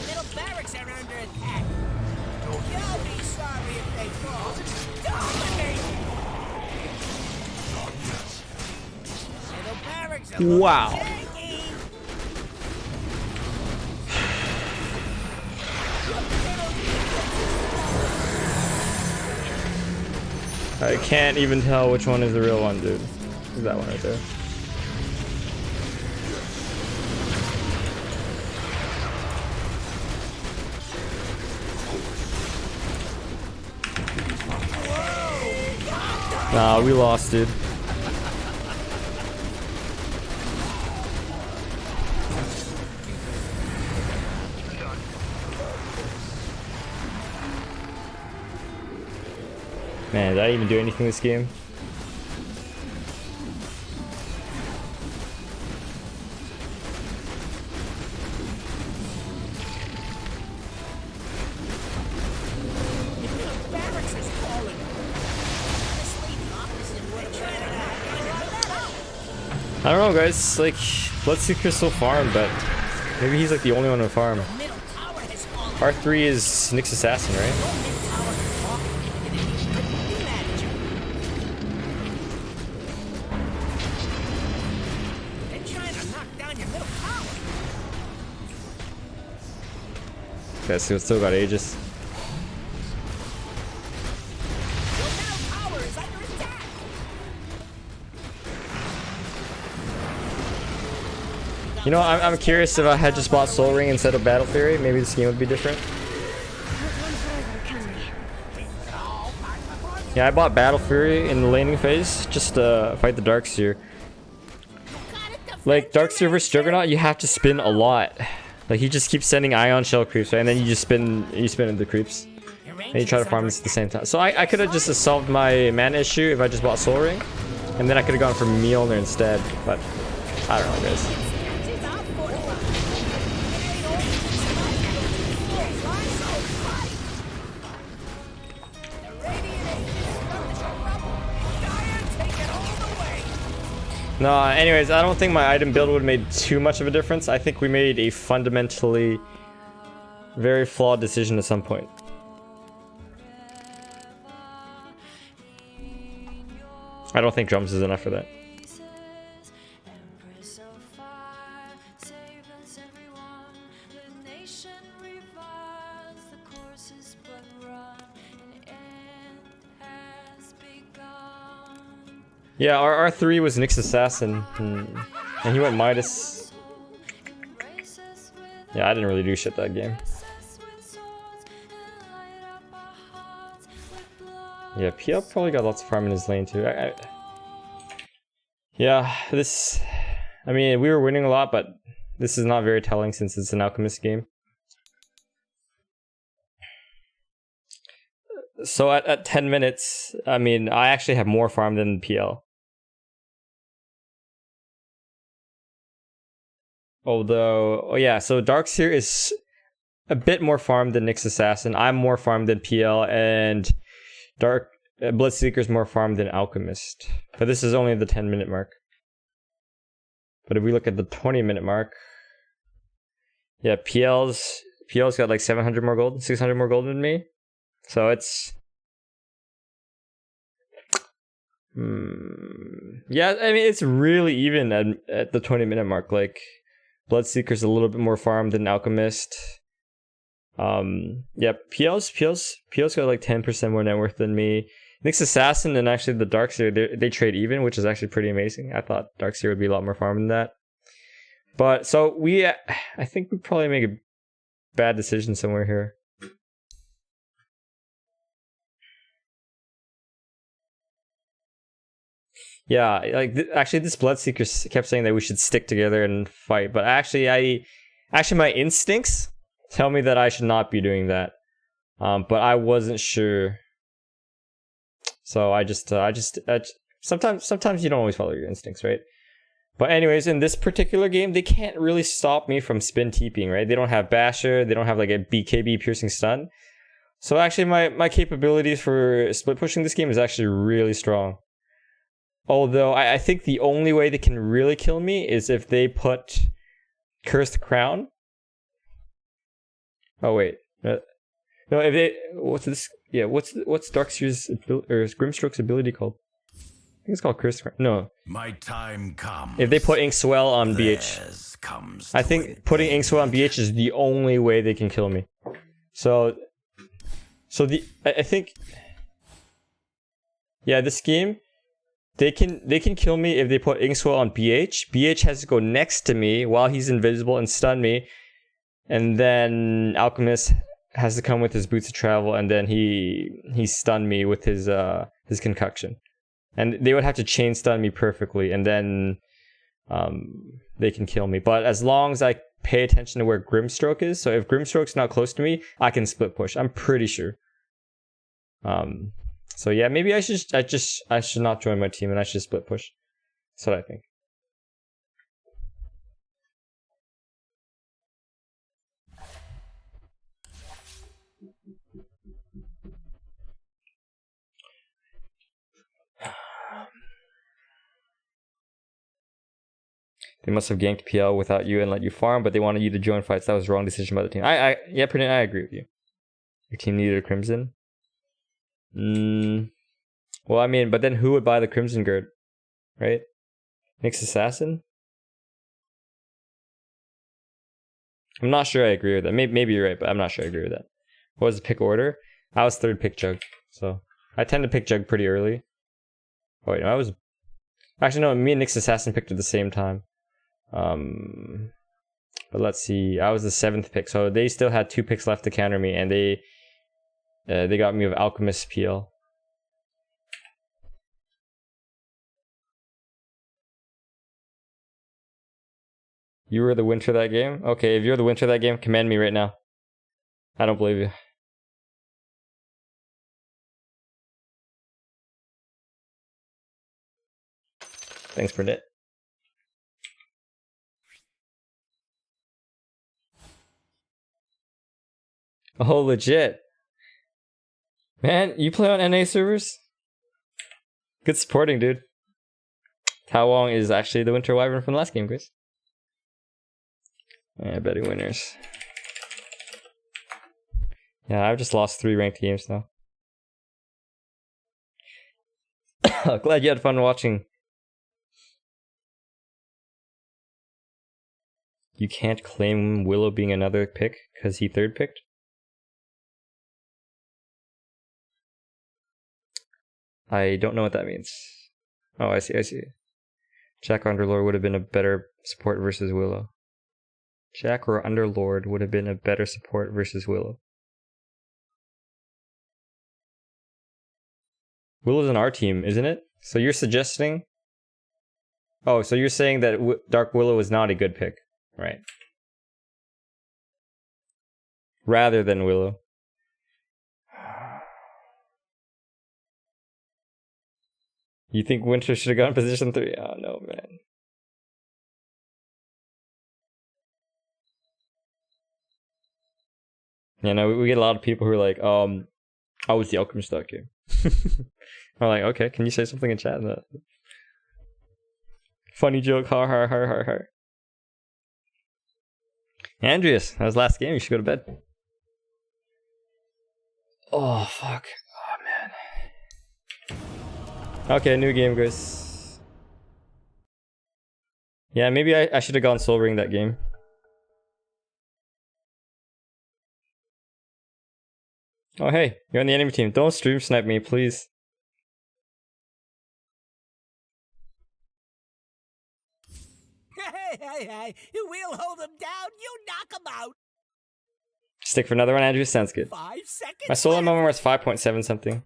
Middle barracks are under attack. You'll be sorry if they fall. Dominate! Middle barracks are Wow. shaky. I can't even tell which one is the real one, dude. Is that one right there? Nah, we lost, dude. Man, did I even do anything this game? Barracks is falling. Honestly, the opposite way. I don't know, guys. Like, Bloodseeker's so farm, but maybe he's like the only one to farm. Middle tower has fallen. R3 is Nyx Assassin, right? Your mid tower is falling. And it needs to be manager. They're trying to knock down your middle tower. Okay, so we still got Aegis. Your middle tower is under attack. You know, I'm curious if I had just bought Soul Ring instead of Battle Fury, maybe this game would be different. Yeah, I bought Battle Fury in the laning phase just to fight the Darkseer. Like, Darkseer vs Juggernaut, you have to spin a lot. Like, he just keeps sending Ion Shell creeps, right? And then you just spin into creeps. And you try to farm this at the same time. So I could have just solved my mana issue if I just bought Soul Ring. And then I could have gone for Mjolnir instead. But, I don't know, guys. No, anyways, I don't think my item build would have made too much of a difference. I think we made a fundamentally very flawed decision at some point. I don't think drums is enough for that. Yeah, our R3 was Nyx Assassin, and he went Midas. Yeah, I didn't really do shit that game. Yeah, PL probably got lots of farm in his lane too. Yeah, this... I mean, we were winning a lot, but this is not very telling since it's an Alchemist game. So at 10 minutes, I mean, I actually have more farm than PL. Although, oh yeah, so Darkseer is a bit more farmed than Nyx Assassin. I'm more farmed than PL, and Bloodseeker's more farmed than Alchemist. But this is only the 10-minute mark. But if we look at the 20-minute mark, yeah, PL's got like 700 more gold, 600 more gold than me. So it's... yeah, I mean, it's really even at the 20-minute mark. Like, Bloodseeker's a little bit more farmed than Alchemist. Yeah, PL's got like 10% more net worth than me. Nyx Assassin and actually the Darkseer, they trade even, which is actually pretty amazing. I thought Darkseer would be a lot more farmed than that. But, so I think we probably make a bad decision somewhere here. Yeah, like actually this Bloodseeker kept saying that we should stick together and fight, but actually my instincts tell me that I should not be doing that. But I wasn't sure. So I just sometimes you don't always follow your instincts, right? But anyways, in this particular game, they can't really stop me from spin TPing, right? They don't have Basher, they don't have like a BKB piercing stun. So actually my capabilities for split pushing this game is actually really strong. Although I think the only way they can really kill me is if they put Cursed Crown. Oh wait. No, if they what's this? Yeah, what's Darkseer's or Grimstroke's ability called? I think it's called Cursed Crown. No. My time comes. If they put Inkswell on BH, I think putting Inkswell on BH is the only way they can kill me. So I think, yeah, this game, they can kill me if they put Inkswell on BH. BH has to go next to me while he's invisible and stun me, and then Alchemist has to come with his Boots of Travel, and then he stunned me with his concoction. And they would have to chain stun me perfectly, and then they can kill me. But as long as I pay attention to where Grimstroke is, so if Grimstroke's not close to me, I can split push. I'm pretty sure. So yeah, maybe I should not join my team and I should split push. That's what I think. They must have ganked PL without you and let you farm, but they wanted you to join fights. That was the wrong decision by the team. Yeah, Pernit, I agree with you. Your team needed a Crimson. Well, I mean, but then who would buy the Crimson Guard, right? Nyx Assassin? I'm not sure I agree with that. Maybe you're right, but I'm not sure I agree with that. What was the pick order? I was third pick Jug, so I tend to pick Jug pretty early. Oh wait, no, I was... Actually, no, me and Nyx Assassin picked at the same time. But let's see, I was the 7th pick, so they still had 2 picks left to counter me, and they got me with Alchemist PL. You were the winner of that game? Okay, if you're the winner of that game, command me right now. I don't believe you. Thanks, Burnett. Oh, legit. Man, you play on NA servers? Good supporting, dude. Tao Wong is actually the Winter Wyvern from the last game, Chris. Yeah, betting winners. Yeah, I've just lost 3 ranked games now. Glad you had fun watching. You can't claim Willow being another pick because he third picked? I don't know what that means. Oh, I see. Jack Underlord would have been a better support versus Willow. Jack or Underlord would have been a better support versus Willow. Willow's on our team, isn't it? So you're suggesting... Oh, so you're saying that Dark Willow is not a good pick, right? Rather than Willow. You think Winter should have gone position 3? Oh no, man. Yeah, no, we get a lot of people who are like, I was the Alchemist that game. I'm like, okay, can you say something in chat? Funny joke, har har har har har. Andreas, that was last game, you should go to bed. Oh, fuck. Oh, man. Okay, new game, guys. Yeah, maybe I should have gone Soul Ring that game. Oh, hey, you're on the enemy team. Don't stream snipe me, please. Hey, we'll hold them down, you knock them out. Stick for another one, Andrew. Sounds good. 5 seconds. My solo moment was 5.7 something.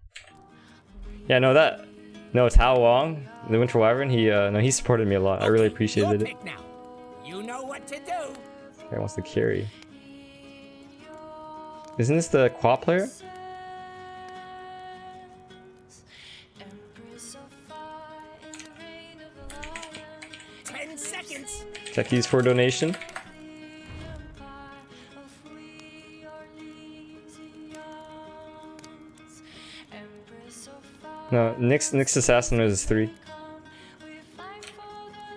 Yeah, no, Tao Wong, the Winter Wyvern, he supported me a lot. I really appreciated it. Now. You know what to do. This guy wants to carry. Isn't this the quad player? Check these for donation. No, Nyx Assassin is 3.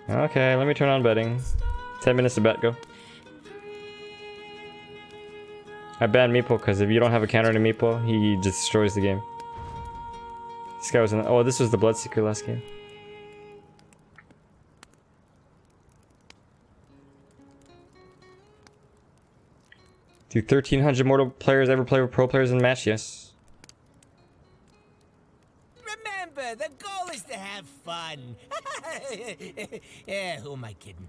Okay, let me turn on betting. 10 minutes to bet, go. I banned Meeple because if you don't have a counter to Meeple, he destroys the game. This guy was in. Oh, this was the Bloodseeker last game. Do 1,300 mortal players ever play with pro players in a match? Yes. Remember, the goal is to have fun. Yeah, who am I kidding?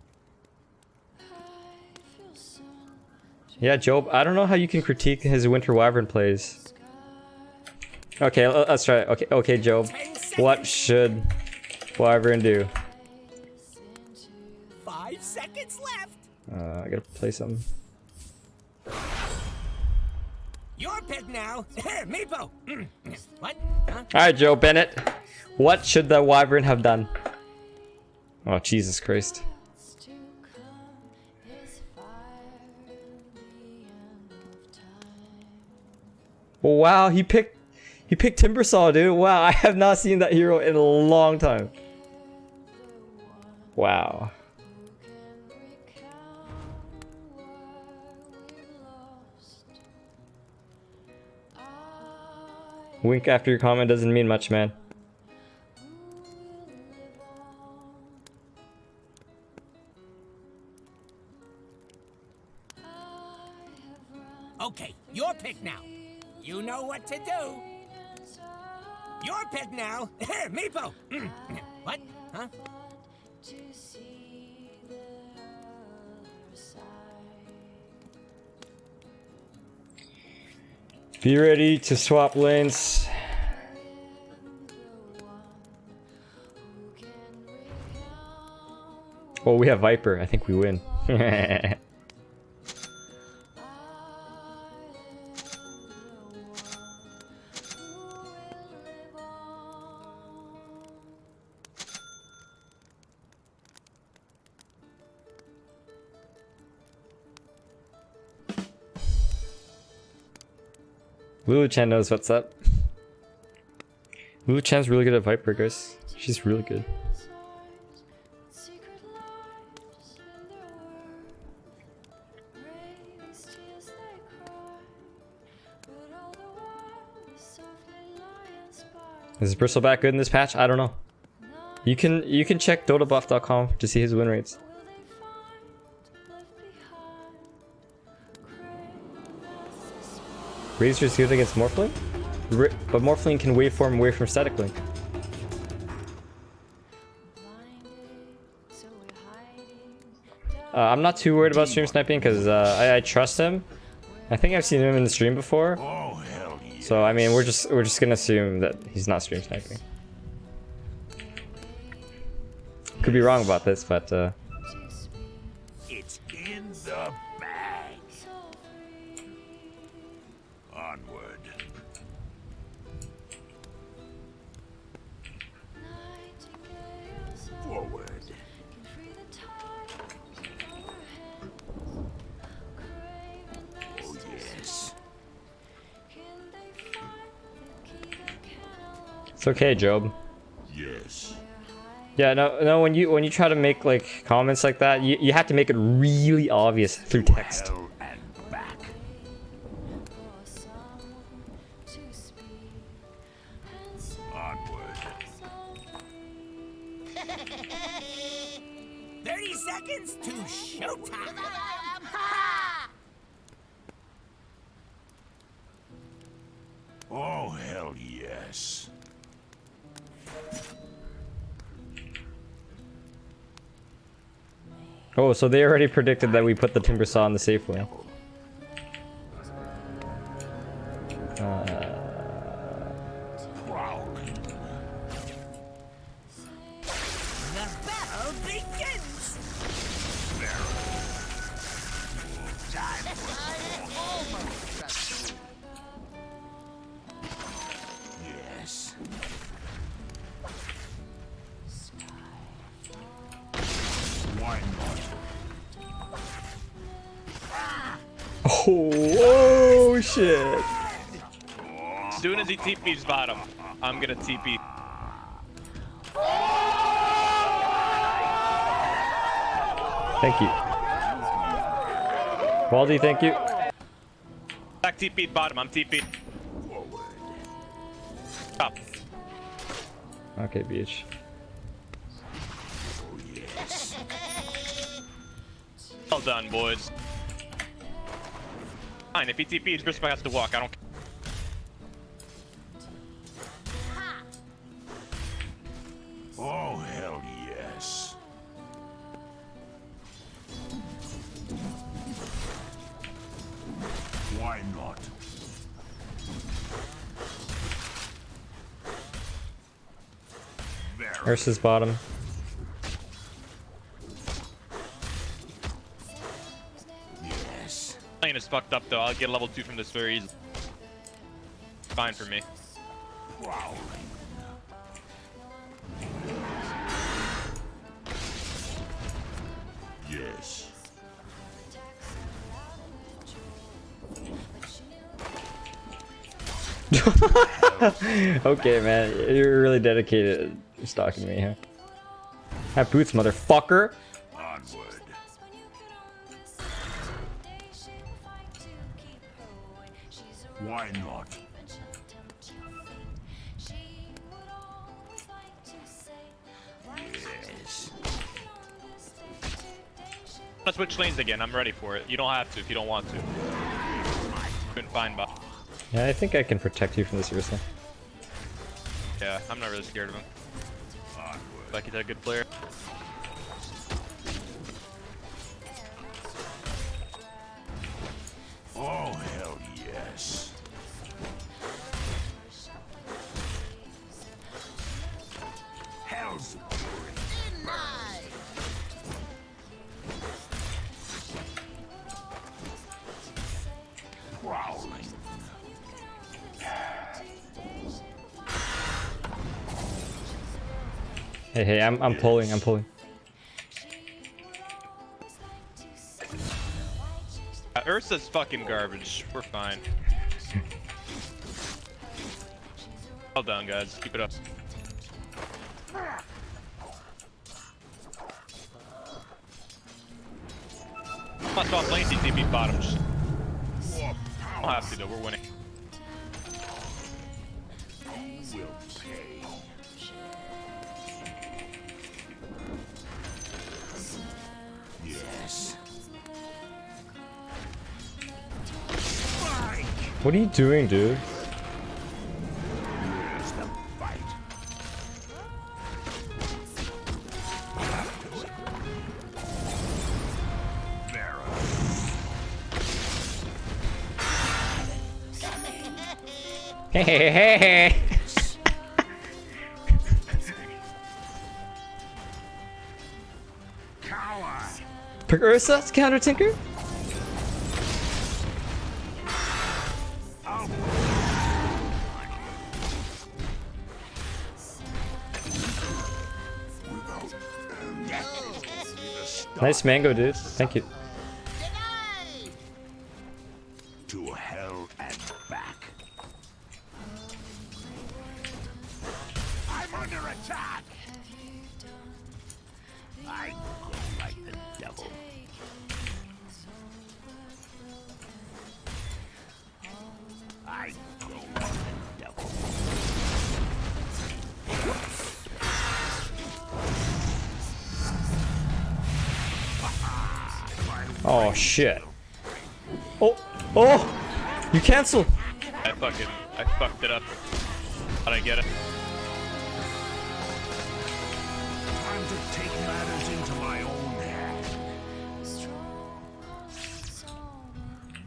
Yeah, Job, I don't know how you can critique his Winter Wyvern plays. Okay, let's try it. Okay, Job. What should Wyvern do? 5 seconds left. I gotta play something. Your pick now. Meepo. What? Huh? Alright, Joe Bennett. What should the Wyvern have done? Oh, Jesus Christ. Wow, he picked Timbersaw, dude. Wow, I have not seen that hero in a long time. Wow. Wink after your comment doesn't mean much, man. Okay, your pick now. You know what to do. Your pick now. Meepo. What? Huh? Be ready to swap lanes. Oh, we have Viper. I think we win. Lulu-chan knows what's up. Lulu-chan's really good at Viper, guys. She's really good. Is Bristleback good in this patch? I don't know. You can check dotabuff.com to see his win rates. Razor's good against Morphling? But Morphling can waveform away from Static Link. I'm not too worried about stream sniping because I trust him. I think I've seen him in the stream before. So I mean, we're just gonna assume that he's not stream sniping. Could be wrong about this, but It's in the bag. Onward. Forward. Oh yes. it's okay, Job. Yes. Yeah, no. When you try to make like comments like that, you have to make it really obvious through text. Hell and back. Onward. 30 seconds to showtime. Oh hell yes. Oh, so they already predicted that we put the Timbersaw in the safe lane. The battle begins. shit. As soon as he TP's bottom, I'm gonna TP. Thank you. Baldy, thank you. Back TP bottom, I'm TP. Stop. Okay, beach. Well done, boys. Fine, if he TP's, Crispy has to walk. I don't care. Oh, hell yes. Why not? Ursa's bottom. Yes. Lane is fucked up though. I'll get level 2 from this very easily. Fine for me. Prowling. Yes. Okay, man, you're really dedicated to stalking me, huh? Have boots, motherfucker. Onward. Why not? Yes. Let's switch lanes again. I'm ready for it. You don't have to if you don't want to. Couldn't find bot. Yeah, I think I can protect you from this Ursa. Yeah, I'm not really scared of him. Like he's a good player. Oh, hell yes. Hell's prowling. Hey, I'm pulling, I'm pulling. Ursa's fucking garbage. We're fine. Well done, guys. Keep it up. Must off lane TTP bottom. Just don't have to though. We're winning. Will pay. Yes. What are you doing, dude? Here's the fight. Hey, hey, hey, hey. Pick Ursa to counter Tinker? Nice mango, dude. Thank you. To hell and back. I'm under attack. I go like the devil. I go like the devil. Oh shit. Oh, oh! You cancel. I fucked it up. How'd I get it? Time to take matters into my own hands.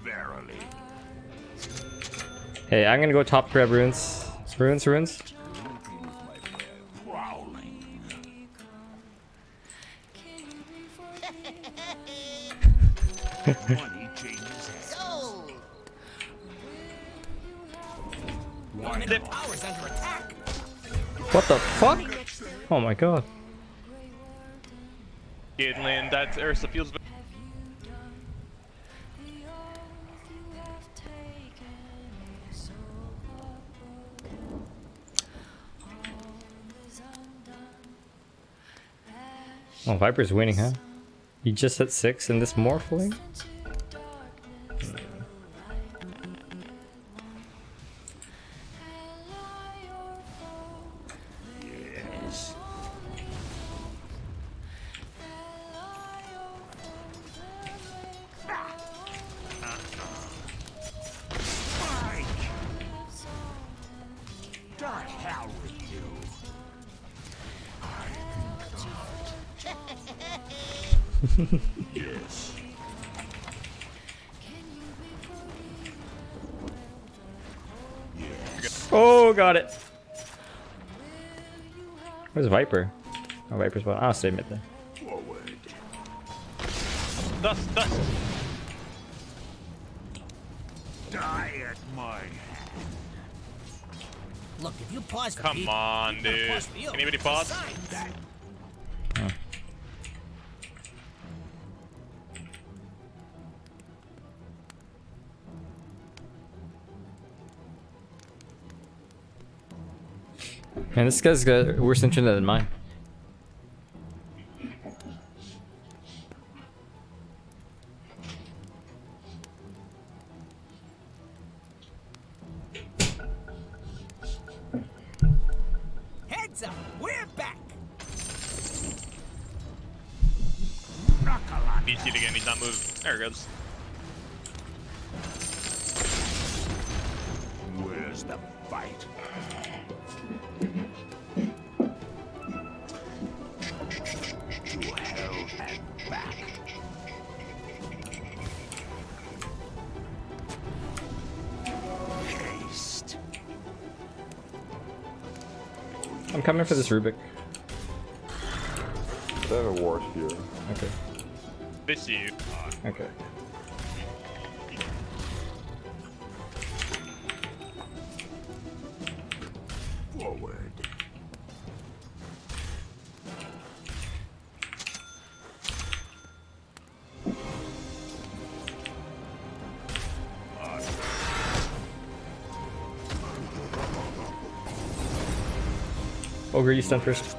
Verily. Hey, I'm gonna go top grab runes. Runes. Prowling. Money changes hands. Why Their not? power's under attack. What the fuck? Oh my god. Gidlin, that Ursa feels. Oh, Viper's winning, huh? He just hit 6 in this morphling? Yes. To hell with you. Yes. Oh, got it. Where's Viper? Oh, Viper's one. I'll stay mid then. Forward. Dust, dust. Die at my hand. Look, if you pause for Come me, on, I'm gonna dude. pause for you. Anybody It's a pause? sign. Oh. Man, this guy's got worse internet than mine. Heads up, we're back. BC'd again, he's not moving. There it goes. Where's the fight? To hell and back. Haste. I'm coming for this Rubik. They have a ward here. Okay. They see you. Okay. Forward. Ogre, you stun first.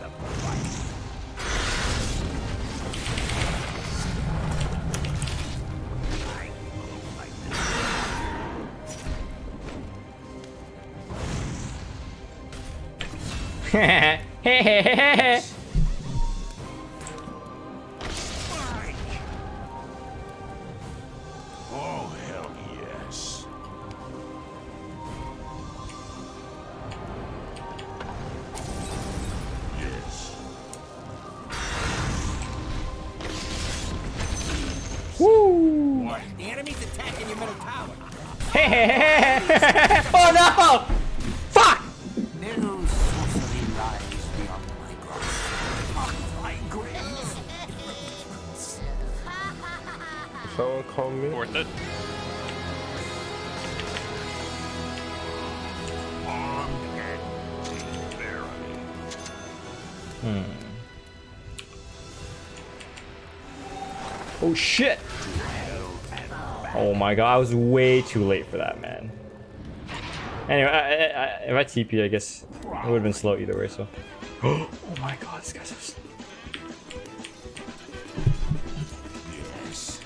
Oh, hell yes. Yes. Woo! What? The enemy's attacking your middle tower. Oh no! Fuck! No sorcery lies beyond my grasp. My grave. Someone call me. Worth it. Armed and barely. Oh shit! Oh my god, I was way too late for that, man. Anyway, if I TP, I guess it would have been slow either way, so. Oh my god, this guy's so slow. Yes.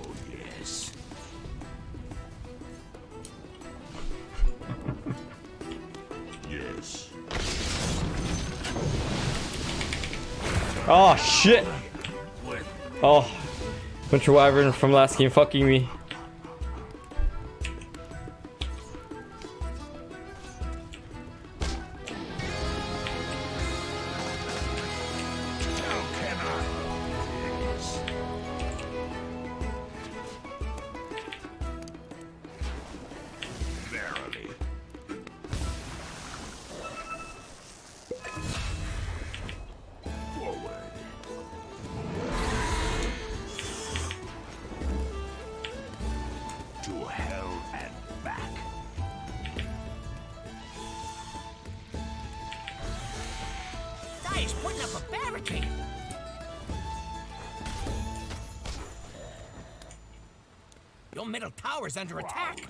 Oh, yes. Yes. Oh shit! Oh, Winter Wyvern from last game fucking me. How can I? Yes. Verily. Forward. To hell and back. Guy's putting up a barricade. Your middle tower's under attack.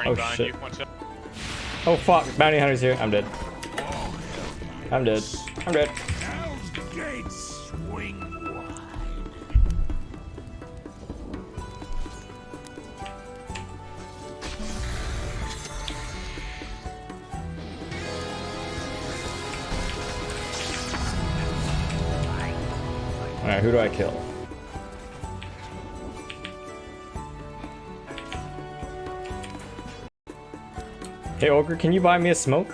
Oh shit. Oh fuck, bounty hunter's here. I'm dead. I'm dead. I'm dead. Gates swing wide. Alright, who do I kill? Hey Ogre, can you buy me a smoke?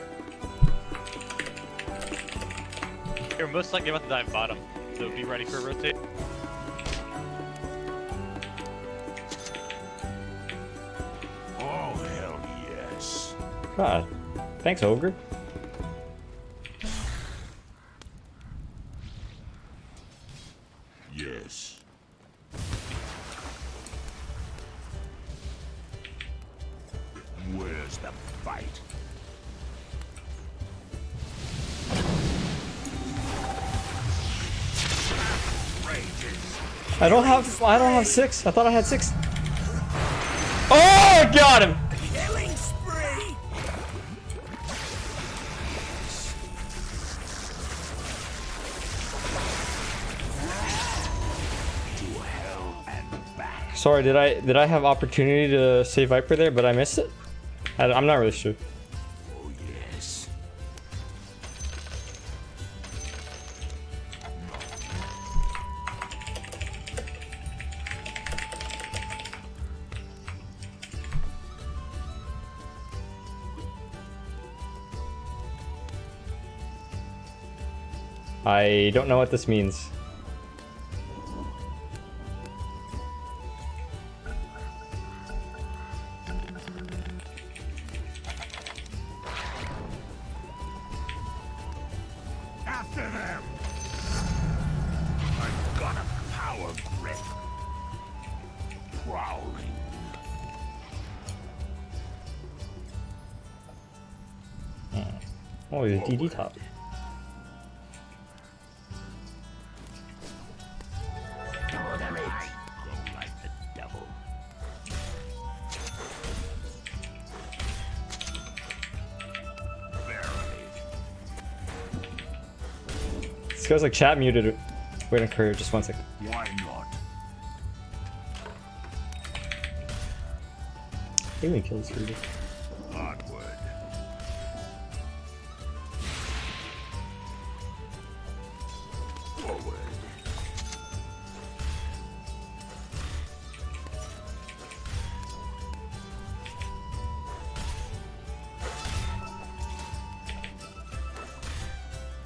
You're most likely about to dive bottom, so be ready for a rotate. Oh, hell yes. God. Thanks, Ogre. Yes. Where's the fight? I don't have 6. I thought I had 6. Oh, got him. Killing spree! To hell and back. Sorry, did I have opportunity to save Viper there, but I missed it? I'm not really sure. Oh, yes. I don't know what this means. After them! I've got a power grip. Prowling. Oh, there's a DD top. Double damage. Go like the devil. Verily. This guy's like chat muted. Wait, occur. Just 1 second. Why not? Alien kills Rudy. Onward. Forward.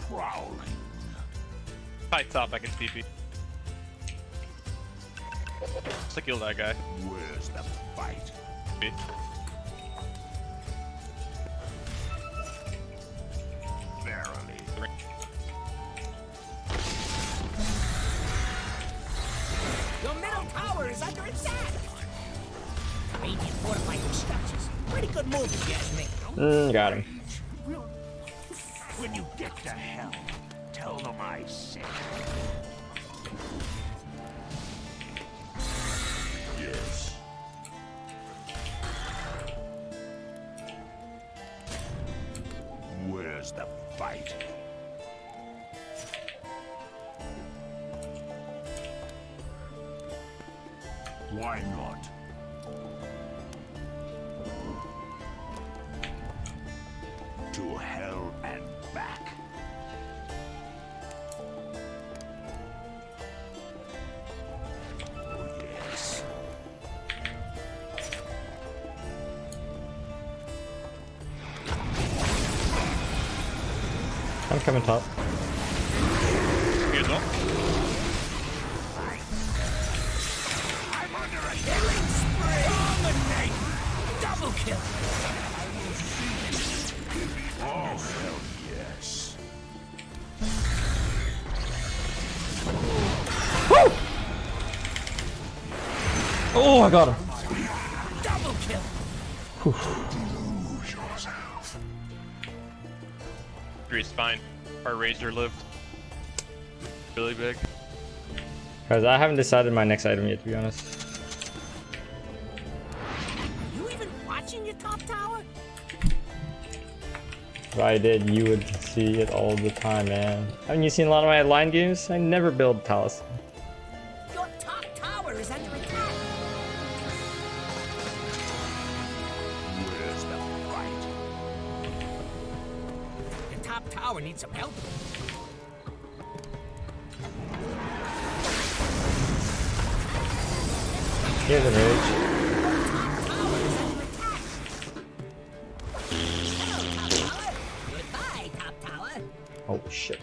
Prowling. Fight top, I can TP. Just to kill that guy. Where's the fight? Me. Verily. Your middle tower is under attack! Radiant fortified your structures. Pretty good move if you ask me. Got him. When you get to hell, tell them I said. Yes. Where's the fight? Why not? To hell and back. Oh, yes. I'm coming top. Here's up. I'm under a killing spree! Dominate! Double kill! Oh, hell yes. Oh, I got him. Double kill. Three's fine. Our Razor lived. Really big. Guys, I haven't decided my next item yet, to be honest. Are you even watching your top tower? If I did, you would see it all the time, man. Haven't you seen a lot of my line games? I never build Talus. Your top tower is under attack. Where's the fight? Your top tower needs some help. Here's a rage. Goodbye, top tower. Oh shit.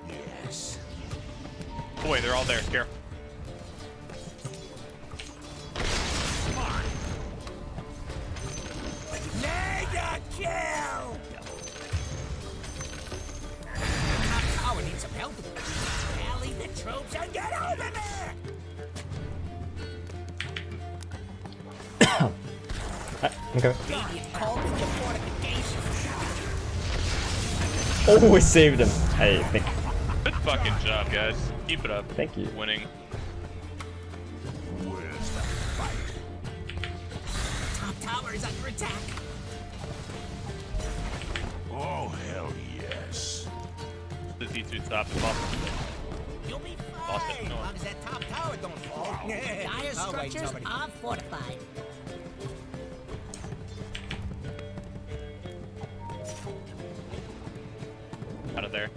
Yes. Oh wait, they're all there. Here. Mega kill! Top tower needs some help. Rally the troops and get over there! Okay. Radiant called in your fortifications. Oh, we saved him. Hey, thank you. Good fucking job, guys. Keep it up. Thank you. Winning. Where's the fight? Top tower is under attack. Oh, hell yes. The Z2 stop the boss. You'll be Lost it. fine. No. As long as that top tower don't fall. Dire structures are fortified. Out of there.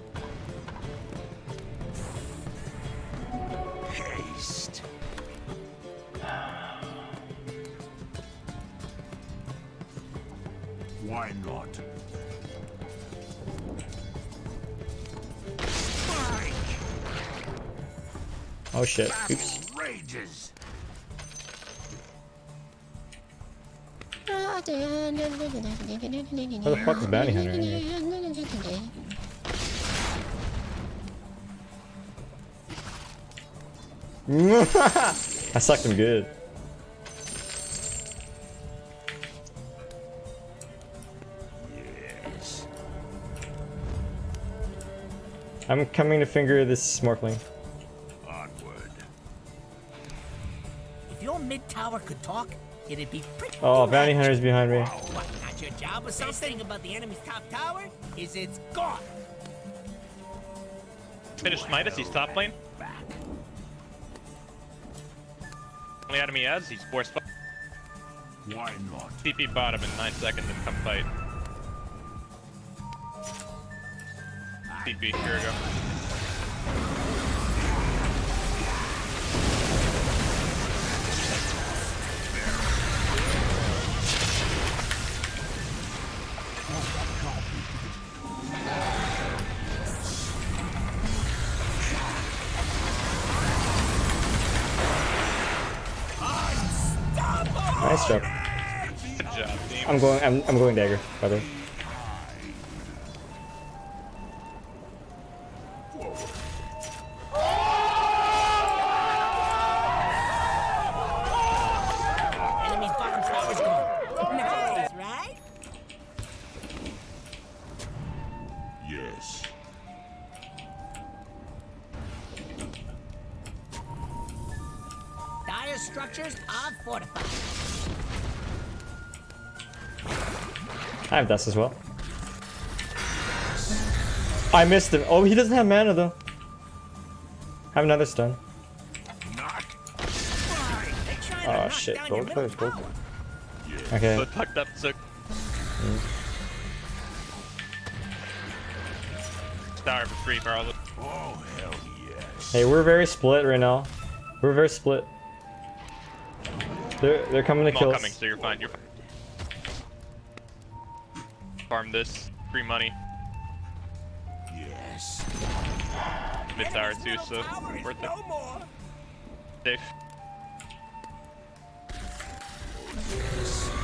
Haste. Why not? Oh shit. Oops. Rages. Where the fuck is Bounty Hunter anyway? I sucked him good. Yes. I'm coming to finger this Morphling. Onward. If your mid tower could talk, it'd be pretty. Oh, Bounty Hunter's behind me. What, not your job or something? Best thing about the enemy's top tower is it's gone. Finish Midas, he's top lane. Only item he has, he's 4 spot. Why not? TP bottom in 9 seconds and come fight. TP, here we go. Nice job. Good job, team. I'm going dagger, by the way. Enemy's bottom tower's gone. Nice, right? Yes. Dire structures are fortified. I have dust as well. I missed him. Oh, he doesn't have mana though. Have another stun. Not. Oh shit. Go first, go. Okay. So fucked up, so. Tower for free, Carl. Oh, hell yes. Hey, we're very split right now. We're very split. They're coming to I'm kill all us. coming, so you're fine. You're fine. Farm this. Free money. Yes. Mid tower too, so worth it. No more. Safe.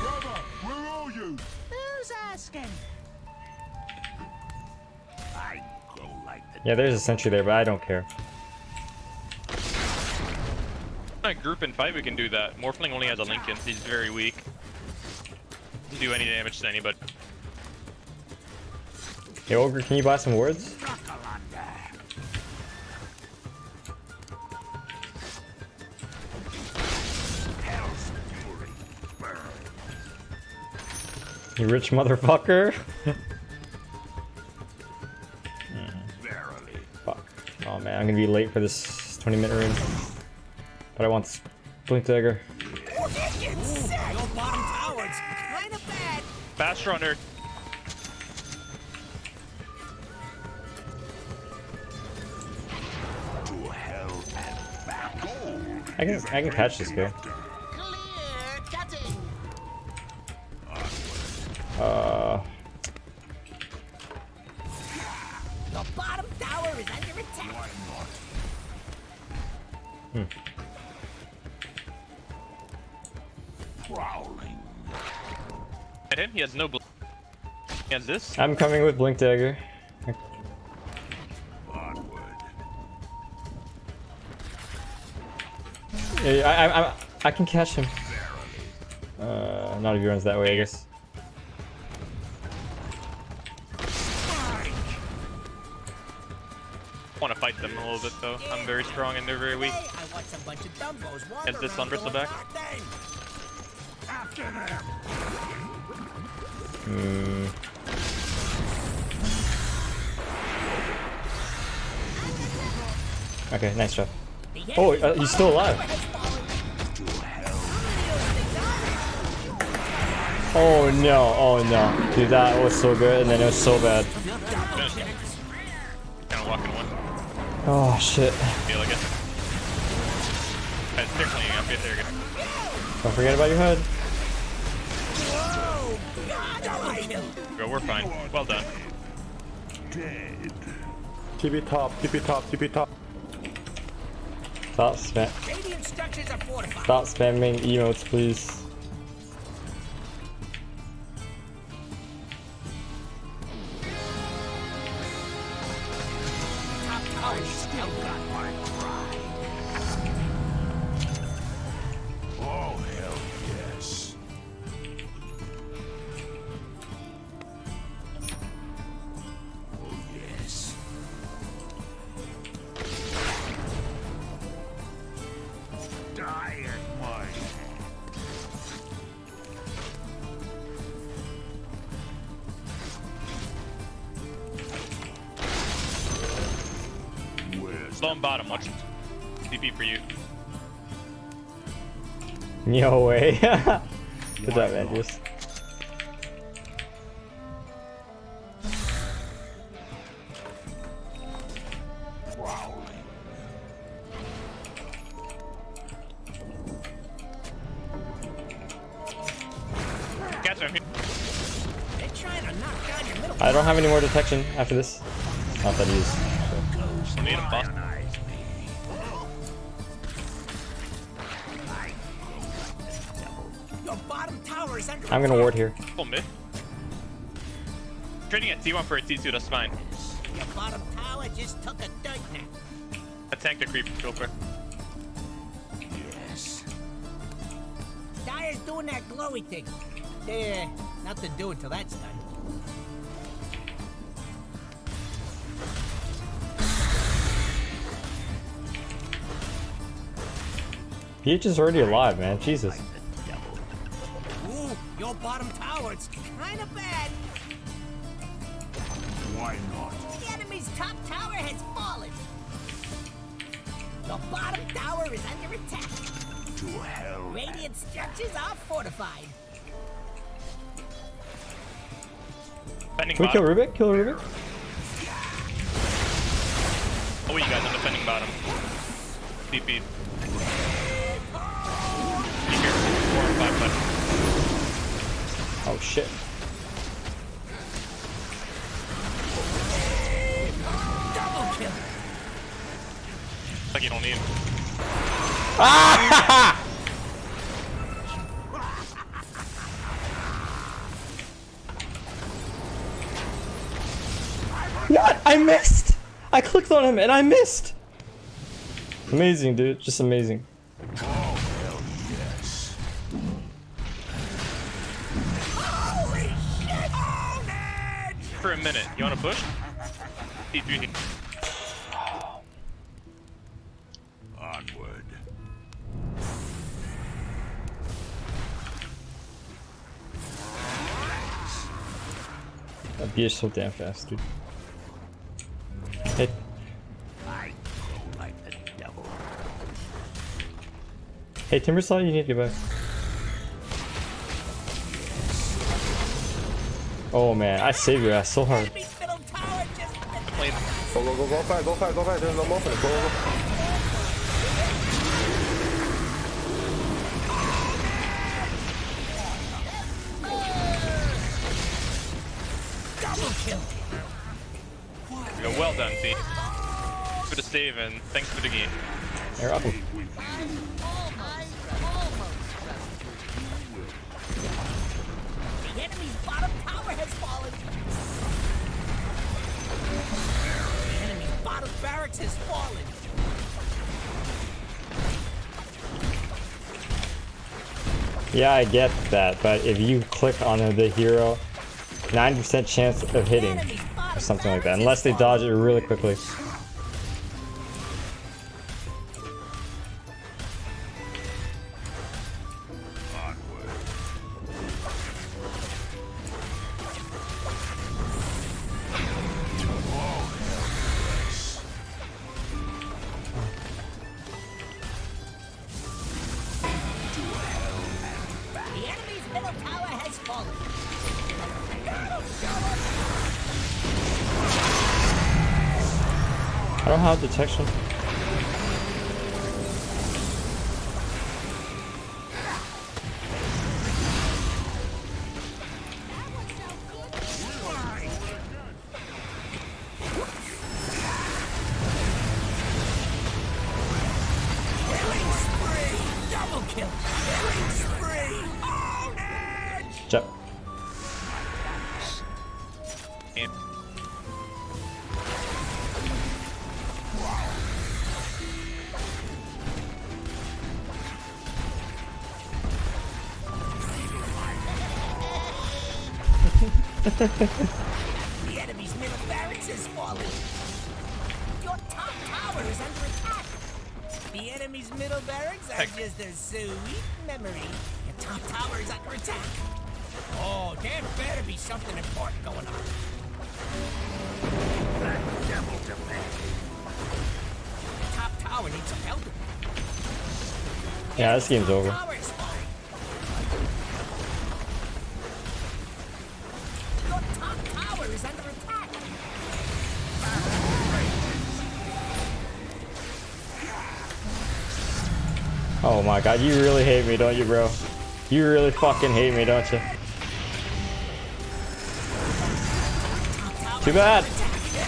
Brother, where are you? Who's asking? I go like the Yeah, there's a sentry there, but I don't care. Group and fight, we can do that. Morphling only has a Lincoln. He's very weak. Doesn't do any damage to anybody. Hey, Ogre, can you buy some words? You rich motherfucker. Fuck. Oh man, I'm gonna be late for this 20-minute run. But I want this Blink Dagger. Your bottom tower, it's kind of bad. Fast runner. I can catch this guy. The bottom tower is under attack. Prowling. At him, he has no blink. He has this. I'm coming with Blink Dagger. Onward. Yeah, I can catch him. Not if he runs that way, I guess. I want to fight them a little bit though. I'm very strong and they're very weak. I watch a bunch of dumbos Has this on Bristle back? After them. Okay, nice job. Oh, he's still alive. Oh no, oh no. Dude, that was so good and then it was so bad. Kind of walking one. Oh shit. Feel like it. They're cleaning up. There you go. Don't forget about your head. Bro, we're fine. Well done. Dead. TP top, TP top, TP top. Stop spam. Radiant structures are fortified. Stop spamming emotes, please. Top tower still got my pride. Oh, hell yes. Oh, yes. Die at my hand. Where's Slow him bottom. Watch it. TP for you. No way. Good job, Andrews. prowling? Catch him. They're trying to knock down your middle. I don't have any more detection after this. Not that he is. I need him bust. Your bottom tower is under I'm gonna ward here. Full mid. Trading at T1 for a T2, that's fine. Your bottom tower just took a dirt nap. Attack the creep real quick. Yes. Dire's doing that glowy thing. Nothing to do until that's done. Peach is already alive, man. Jesus. Ooh, your bottom tower, it's kind of bad. Why not? The enemy's top tower has fallen. The bottom tower is under attack. To hell. Radiant structures are fortified. Defending Can we kill bottom. Rubik? Kill Rubik? Oh, you guys are defending bottom. TP. Keep your 4 and 5 left. Oh shit. Double kill. Like you don't need him. What? I missed! I clicked on him and I missed! Amazing, dude. Just amazing. Oh, for a minute. You wanna push? T3 here. Onward. That beer's so damn fast, dude. Hey. I go like the devil. Hey, Timbersaw, you need to get back. Oh man, I saved your ass so hard. Enemy's middle tower just... Go fast. There's no more for it. Go. Double kill. Yo, well done, team. For the save and thanks for the game. You're up. The enemy's bottom tower has fallen. The enemy's bottom barracks has fallen. Yeah, I get that, but if you click on the hero, 90% chance of hitting, or something like that, unless they dodge it really quickly. The enemy's middle tower has fallen. I don't have detection. Double kill. Killing spree. Own it. Jump. And The enemy's middle barracks has fallen. Your top tower is under attack. The enemy's middle barracks are just a sweet memory. Your top tower is under attack. Oh, there better be something important going on. That devil demand. The top tower needs some help. Yeah, this game's over. Tower is falling. Your top tower is under attack. Oh my god, you really hate me, don't you, bro? You really fucking hate me, don't you? Too bad.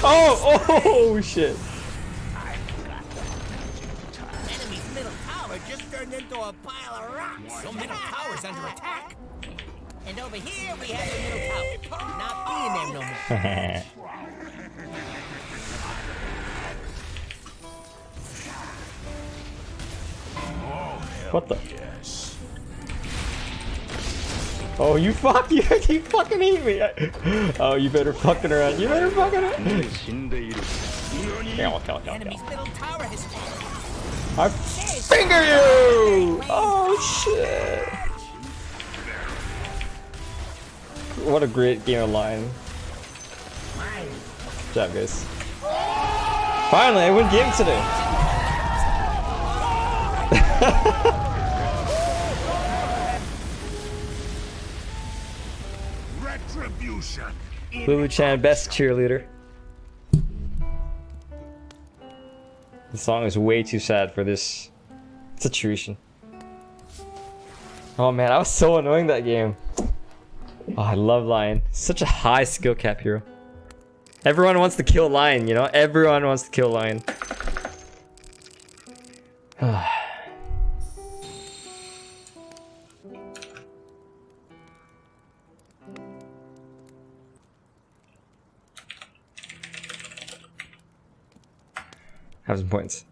Oh shit. Enemy's middle tower just turned into a pile of rocks. Your middle tower's under attack. And over here we have the middle tower. Not being there no more. What the? Oh, you fuck you! You fucking hate me! Oh, you better fucking around! You better fucking around! Enemy's middle tower has fallen. I finger you! Oh shit! What a great game of Lion. Good job, guys. Finally, I win game today. Retribution. Lulu Chan, best cheerleader. The song is way too sad for this situation. Oh man, I was so annoying that game. Oh, I love Lion. Such a high skill cap hero. Everyone wants to kill Lion, you know? Everyone wants to kill Lion. Have some points.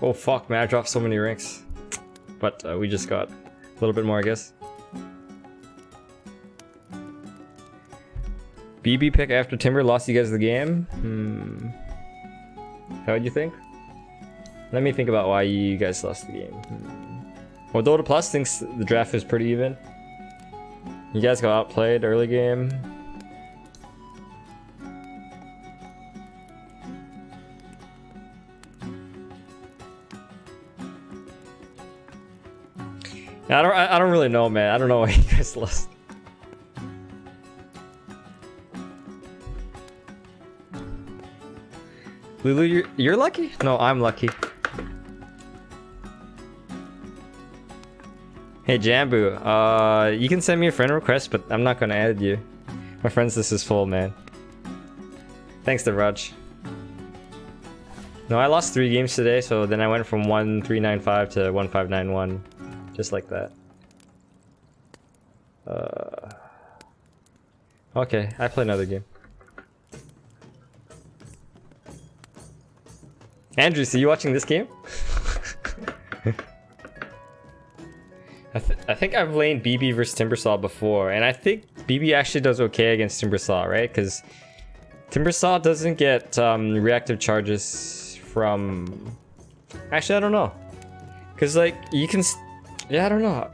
Oh fuck, man, I dropped so many ranks. But we just got a little bit more, I guess. BB pick after Timber lost you guys the game? How'd you think? Let me think about why you guys lost the game. Well, Dota Plus thinks the draft is pretty even. You guys got outplayed early game. I don't really know, man. I don't know why you guys lost. Lulu, you're lucky? No, I'm lucky. Hey Jambu, you can send me a friend request, but I'm not gonna add you. My friends list is full, man. Thanks to Raj. No, I lost 3 games today, so then I went from 1395 to 1591. Just like that. Okay, I play another game. Andrew, so you watching this game? I think I've laid BB versus Timbersaw before, and I think BB actually does okay against Timbersaw, right? Because Timbersaw doesn't get reactive charges from... Actually, I don't know. Because, like, you can... Yeah, I don't know.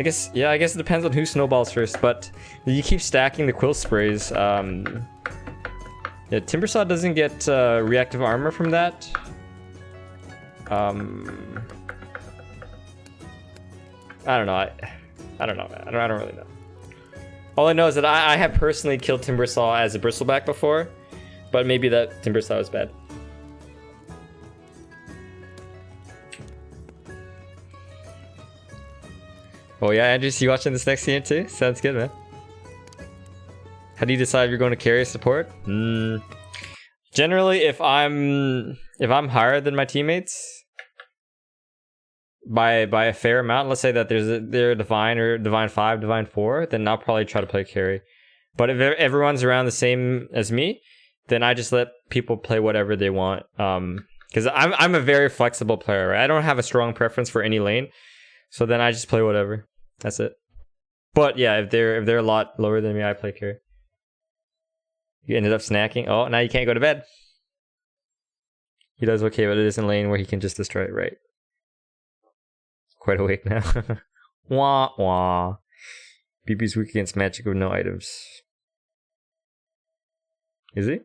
I guess it depends on who snowballs first, but you keep stacking the quill sprays. Yeah, Timbersaw doesn't get reactive armor from that. I don't know. I don't know, man. I don't really know. All I know is that I have personally killed Timbersaw as a bristleback before, but maybe that Timbersaw was bad. Oh yeah, Andrew, so you watching this next game too? Sounds good, man. How do you decide if you're going to carry support? Generally, if I'm higher than my teammates by a fair amount, let's say that they're divine or divine 5, divine 4, then I'll probably try to play carry. But if everyone's around the same as me, then I just let people play whatever they want. Because I'm a very flexible player, right? I don't have a strong preference for any lane, so then I just play whatever. That's it. But yeah, if they're a lot lower than me, I play carry. You ended up snacking. Oh, now you can't go to bed. He does okay, but it is in lane where he can just destroy it, right? Quite awake now. Wah wah. BB's weak against magic with no items. Is he?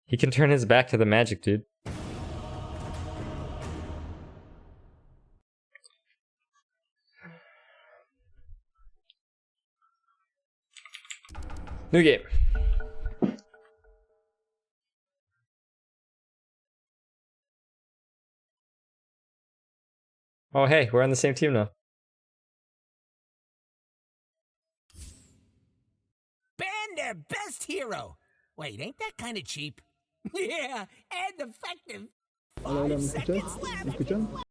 He can turn his back to the magic, dude. New game. Oh hey, we're on the same team now. Ban their best hero. Wait, ain't that kind of cheap? Yeah, and effective. 5 seconds left.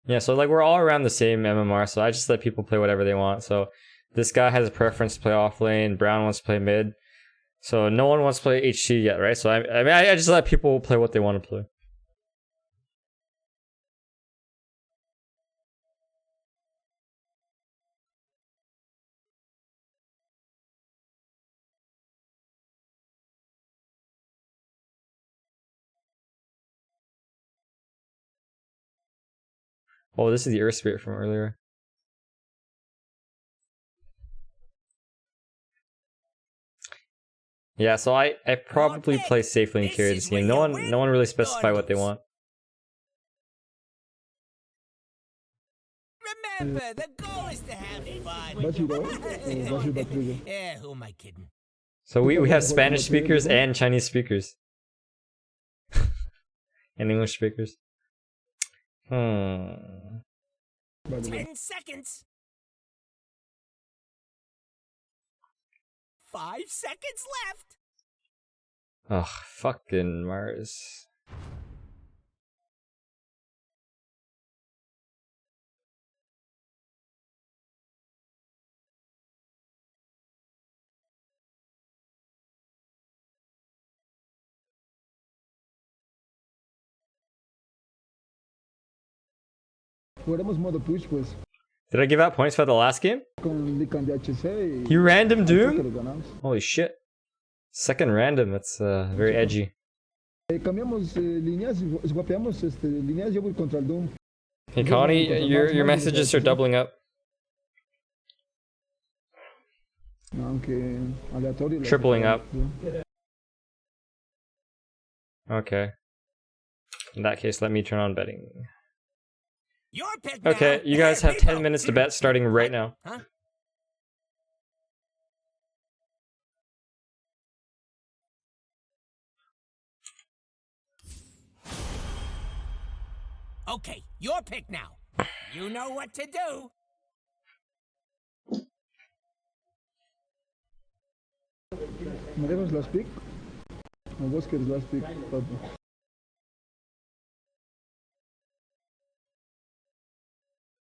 Yeah, so like we're all around the same MMR, so I just let people play whatever they want. So this guy has a preference to play off lane, Brown wants to play mid. So no one wants to play HC yet, right? So I just let people play what they want to play. Oh, this is the Earth Spirit from earlier. Yeah, so I probably play safe lane carry this game. No one really specify what they want. Remember, the goal is to have fun. Yeah, who am I kidding? So we have Spanish speakers and Chinese speakers. And English speakers. 10 seconds. 5 seconds left. Ugh, fucking Mars. Jugaremos modo push, pues. Did I give out points for the last game? Con Lican de HC y... You random que Doom? lo ganamos. Holy shit. Second random, that's very edgy. Cambiamos líneas, swapeamos líneas, yo voy contra el Doom. Hey Connie, your messages are doubling up. Aunque aleatorio. Tripling up. Okay. In that case, let me turn on betting. Your pick Okay, now. you guys have 10 Repo. minutes to bet starting right now. Huh? Okay, your pick now. You know what to do. ¿Me dejas last pick? ¿O vos quieres last pick, papi?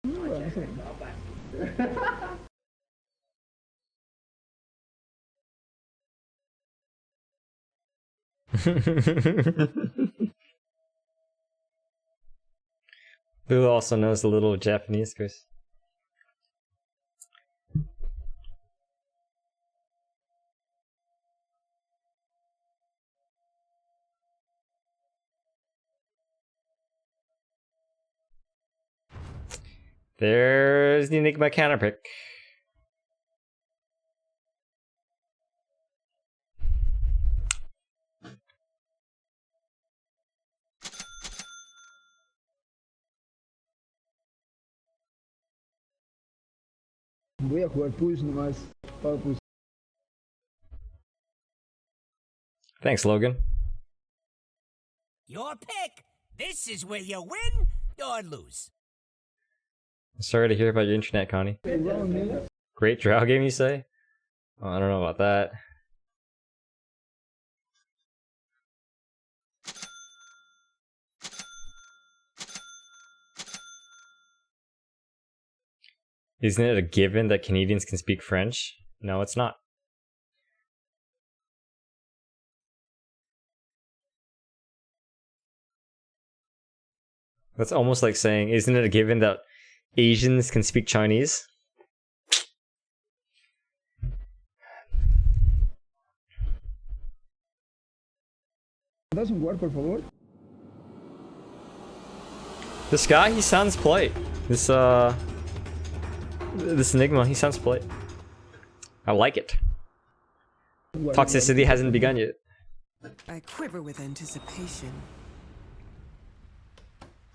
Bueno, eso. Who also knows a little Japanese, Chris? There's the Enigma counterpick. Voy a jugar push nomás. Para push. Thanks, Logan. Your pick. This is where you win or lose. Sorry to hear about your internet, Connie. Great drow game, you say? Oh, I don't know about that. Isn't it a given that Canadians can speak French? No, it's not. That's almost like saying, isn't it a given that Asians can speak Chinese? ¿Das un guard, por favor? This guy, he sounds polite. This Enigma, he sounds polite. I like it. Toxicity hasn't begun yet. I quiver with anticipation.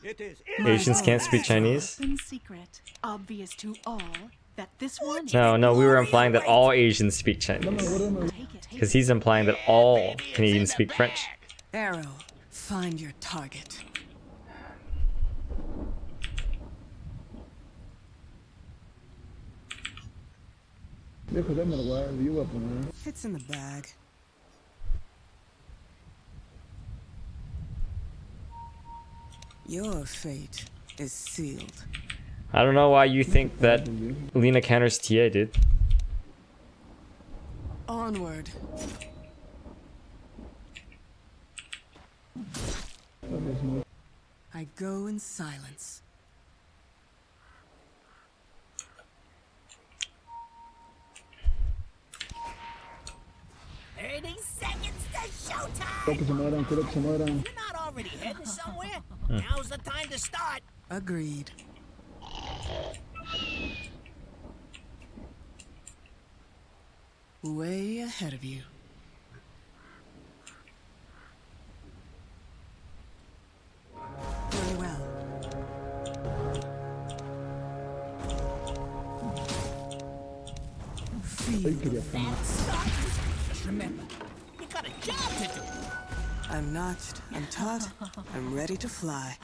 It is Asians can't speak Chinese? Secret, obvious to all, that this one No, we were implying that all Asians speak Chinese. Because he's implying that all Canadians speak French. Arrow, find your target. Déjame el guard, yo voy a poner. It's in the bag. Your fate is sealed. I don't know why you think that Lena counters TA, dude. Onward. I go in silence. 30 seconds to showtime! Quiero que se mueran, quiero que se mueran. You're not already heading somewhere? Now's the time to start. Agreed. Way ahead of you. Very well. Feel. Just remember, you got a job to do. I'm notched, I'm taut, I'm ready to fly.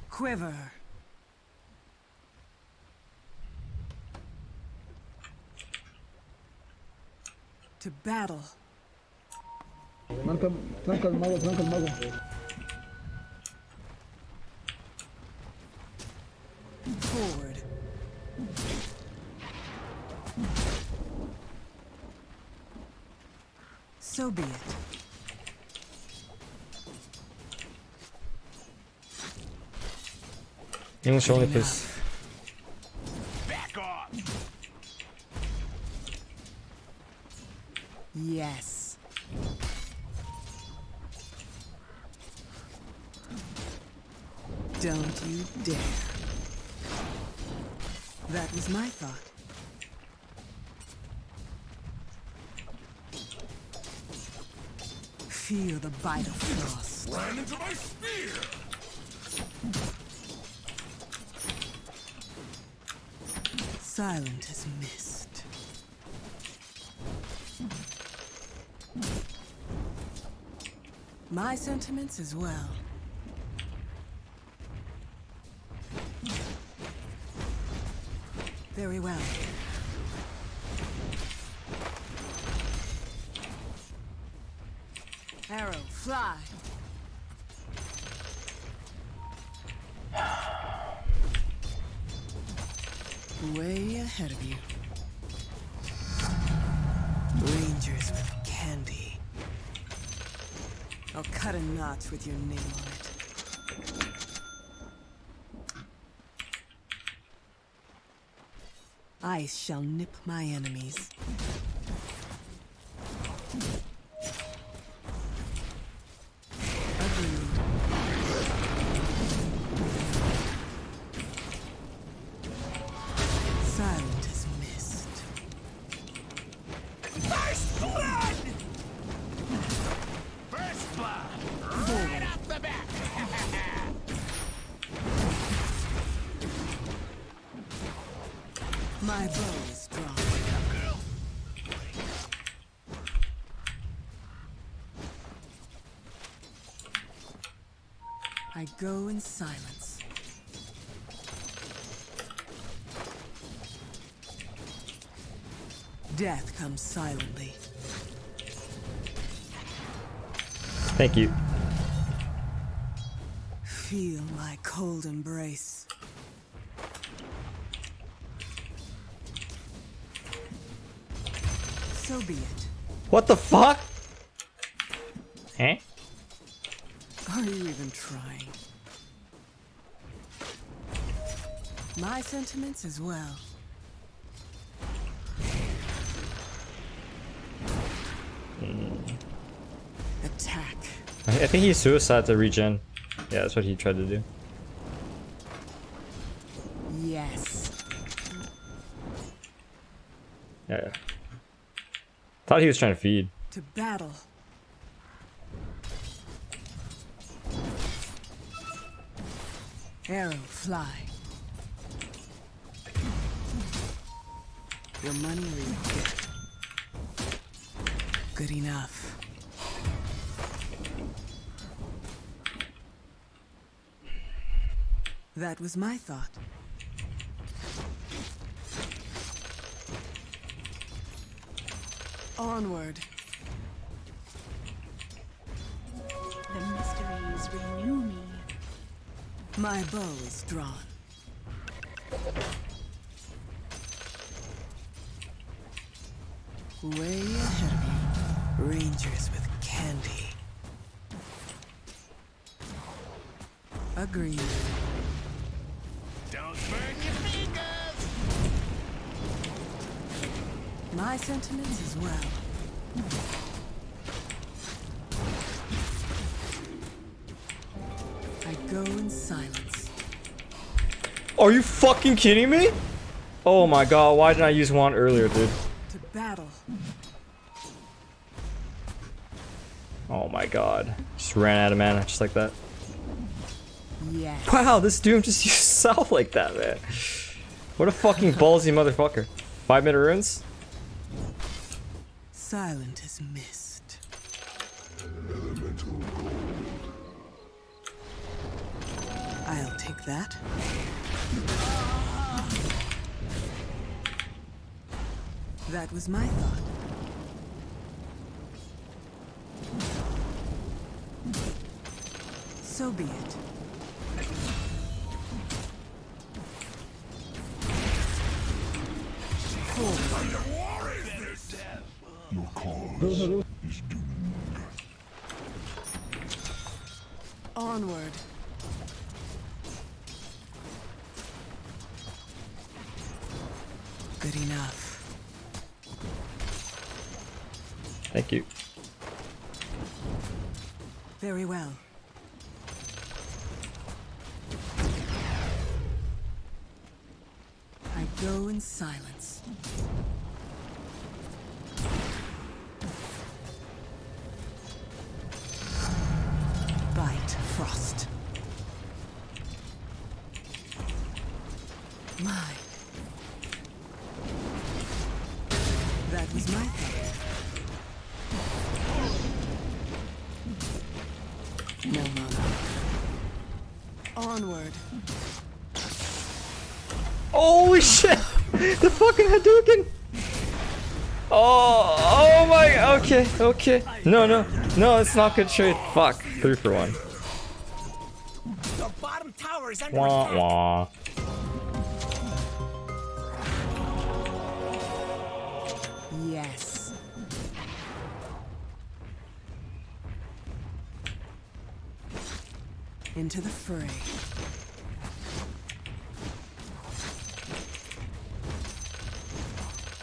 Quiver. To battle. Tranca el mago, tranca el mago. Forward. So be it. English only, please. Back off. Yes. Don't you dare. That was my thought. Feel the bite of frost. Ran into my spear. Silent as mist. My sentiments as well. Very well. Arrow, fly. Way ahead of you. Rangers with candy. I'll cut a notch with your name on it. Ice shall nip my enemies. Agreed. Silent as mist. First blood. First blood. Right off the bat. My bow is drawn. I go in silence. Death comes silently. Thank you. Feel my cold embrace. So be it. What the fuck? Huh? Are you even trying? My sentiments as well. Attack. I think he suicide to regen. Yeah, that's what he tried to do. Yes. Yeah. Thought he was trying to feed. To battle. Arrow, fly. Your money or your gift. Good enough. That was my thought. Onward. The mysteries renew me. My bow is drawn. Way ahead of you. Rangers with candy. Agreed. Don't burn your fingers. My sentiments as well. I go in silence. Are you fucking kidding me? Oh my god, why didn't I use wand earlier, dude? To battle. Oh my god. Just ran out of mana just like that. Yes. Wow, this Doom just used South like that, man. What a fucking ballsy motherfucker. 5-minute runes? Silent as mist. I'll take that. That was my thought. So be it. Your cause is doomed. Onward. Good enough. Thank you. Very well. I go in silence. Bite Frost. My. That was my thought. No mana. Onward. Holy shit! The fucking Hadouken! Oh my, okay. No, it's not good trade. Fuck. 3 for 1. Your bottom tower is under Wah attack. wah. Yes. Into the fray.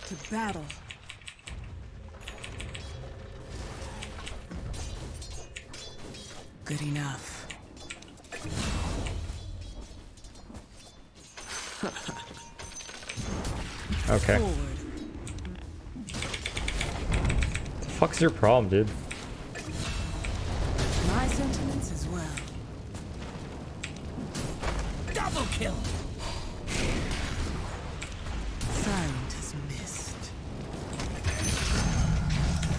To battle. Good enough. Okay. Forward. What the fuck's your problem, dude? My sentiments as well. Double kill. Silent has missed.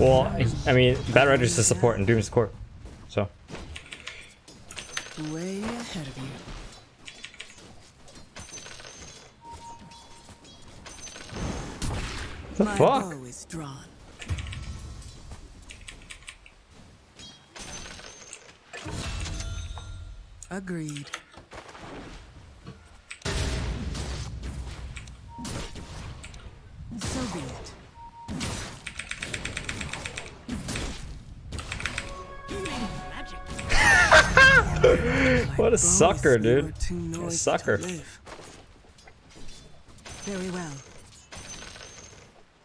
Well, I mean, Bad Rider's a support and Doom's core. So. Way ahead of you. The My fuck? bow is drawn. Agreed. So be it. What a sucker, dude. Too A noisy sucker. to live. Very well.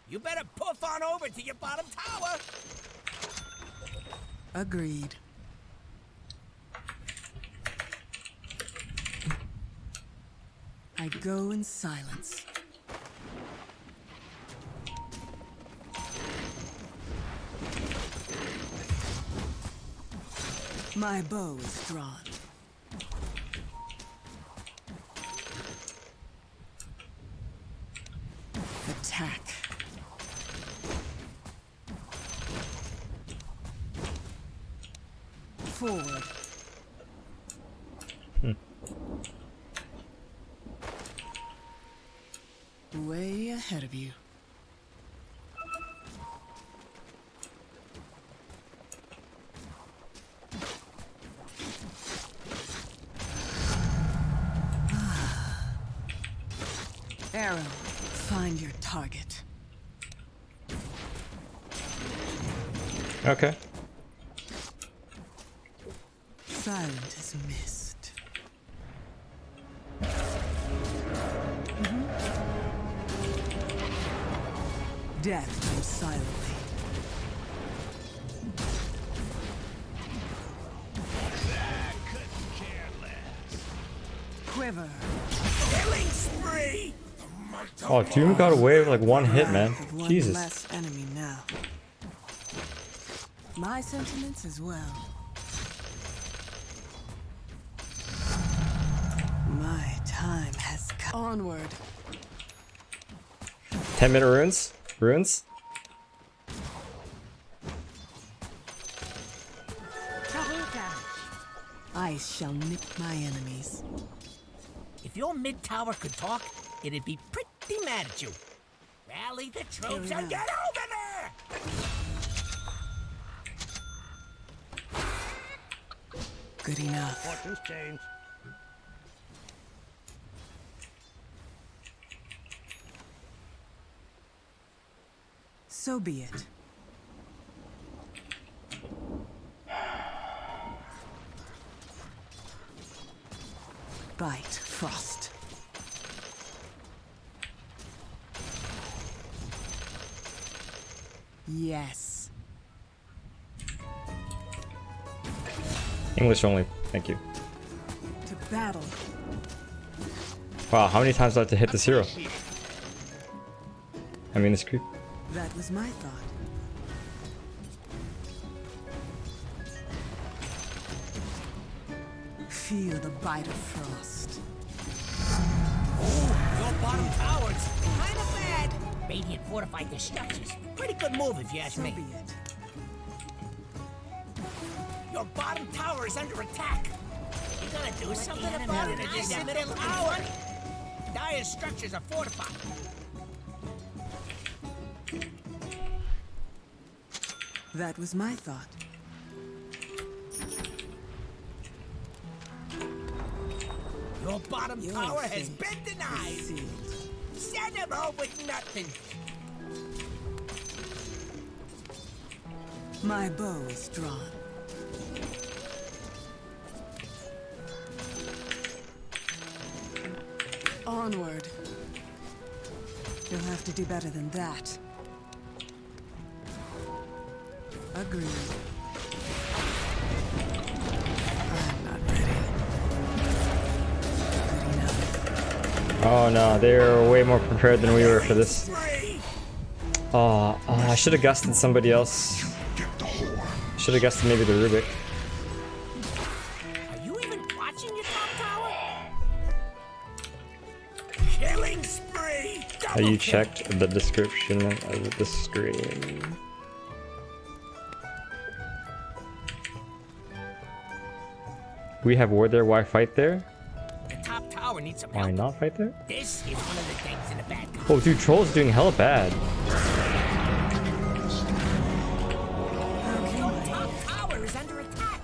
You better poof on over to your bottom tower. Agreed. I go in silence. My bow is drawn. Attack. Forward. Way ahead of you. Arrow, find your target. Okay. Silent has missed. Death comes silently. Quiver. Killing spree. Oh, Doom got away with like 1 hit, man. Have one Jesus. less enemy now. My sentiments as well. My time has come. Onward. 10-minute runes? Runes? I shall nip my enemies. If your mid tower could talk, it'd be pretty mad at you. Rally the troops and get over there! Good enough. Fortunes change. So be it. Bite Frost. Yes. English only. Thank you. To battle. Wow, how many times do I have to hit this hero? I mean this creep. That was my thought. Feel the bite of frost. Your bottom tower's kind of bad. Radiant fortified their structures. Pretty good move if you ask me. Be it. Your bottom tower is under attack. You gotta do something about it in this middle hour. Dire's structures are fortified. That was my thought. Your bottom Your tower has fate been denied. is sealed. Send him home with nothing. My bow is drawn. Onward. You'll have to do better than that. Agreed. I'm not ready. Good enough. Oh no, they're way more prepared than we were for this. Oh, I should have gusted somebody else. Should have gusted maybe the Rubik. Are you even watching your top tower? Killing spree. Have you checked the description of the screen? We have war there, why fight there? The top tower needs some Why help. not fight there? This is one of the things in the bad. Oh dude, Troll's doing hella bad. Your top tower is under attack.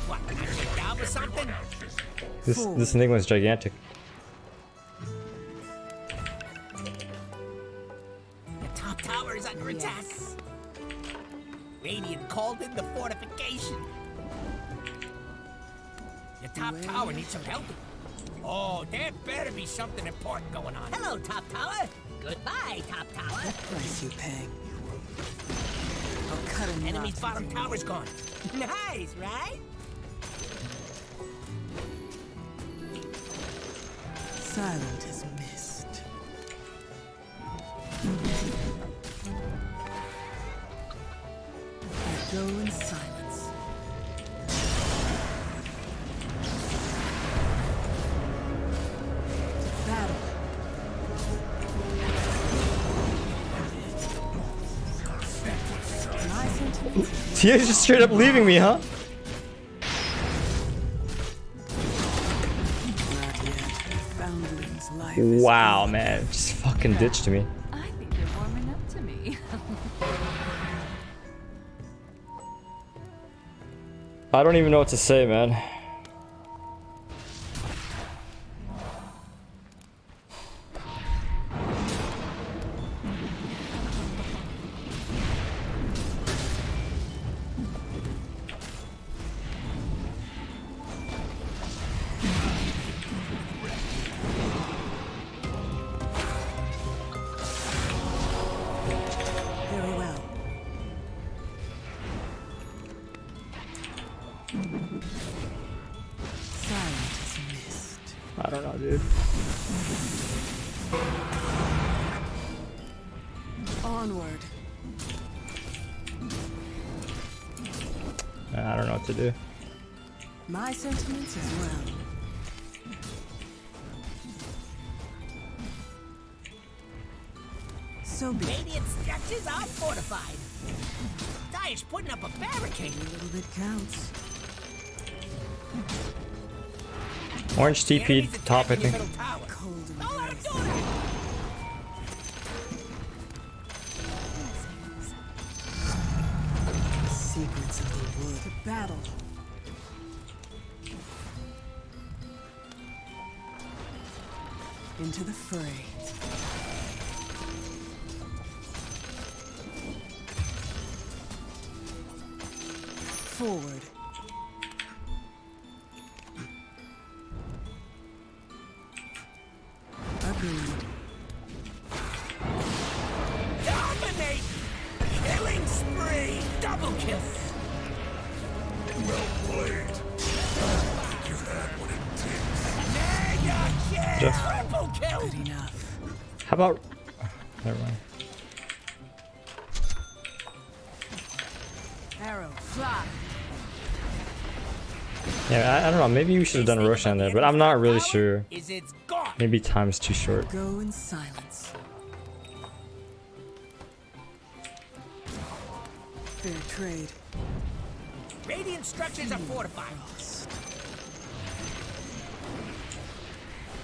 What? Knock it down or something? This Enigma is gigantic. The top tower is under attack. Radiant called in the fortification. Your top tower needs some help. Oh, there better be something important going on. Hello, top tower. Goodbye, top tower. The price you pay. I'll cut a Enemy's knot bottom with your tower's gone. Nice, right? Silent as mist. I go in silence. To battle. My sentiments. Tia's just straight up leaving me, huh? Not yet. Foundling's life is Wow, man. Just fucking ditched me. I think you're warming up to me. I don't even know what to say, man. very well. Silent as mist. I don't know, dude. Onward. I don't know what to do. My sentiments as well. So be it. Radiant structures are fortified. Dire's putting up a barricade. A little bit counts. Orange The TP enemy's top, I attacking your think. middle tower. Cold and Don't let him bracing. do that. Secrets of the wood. To battle. Into the fray. Forward. Agreed. Dominate! Killing kill. Well played. You've had what it takes. Mega kill. Triple kill. Good enough. How about? Never mind. Arrow, fly. Yeah, I don't know. Maybe we should have done a Roshan there, but I'm not really sure. Is it's gone. Maybe time's too short. Go in silence. Fair trade. Radiant structures are fortified.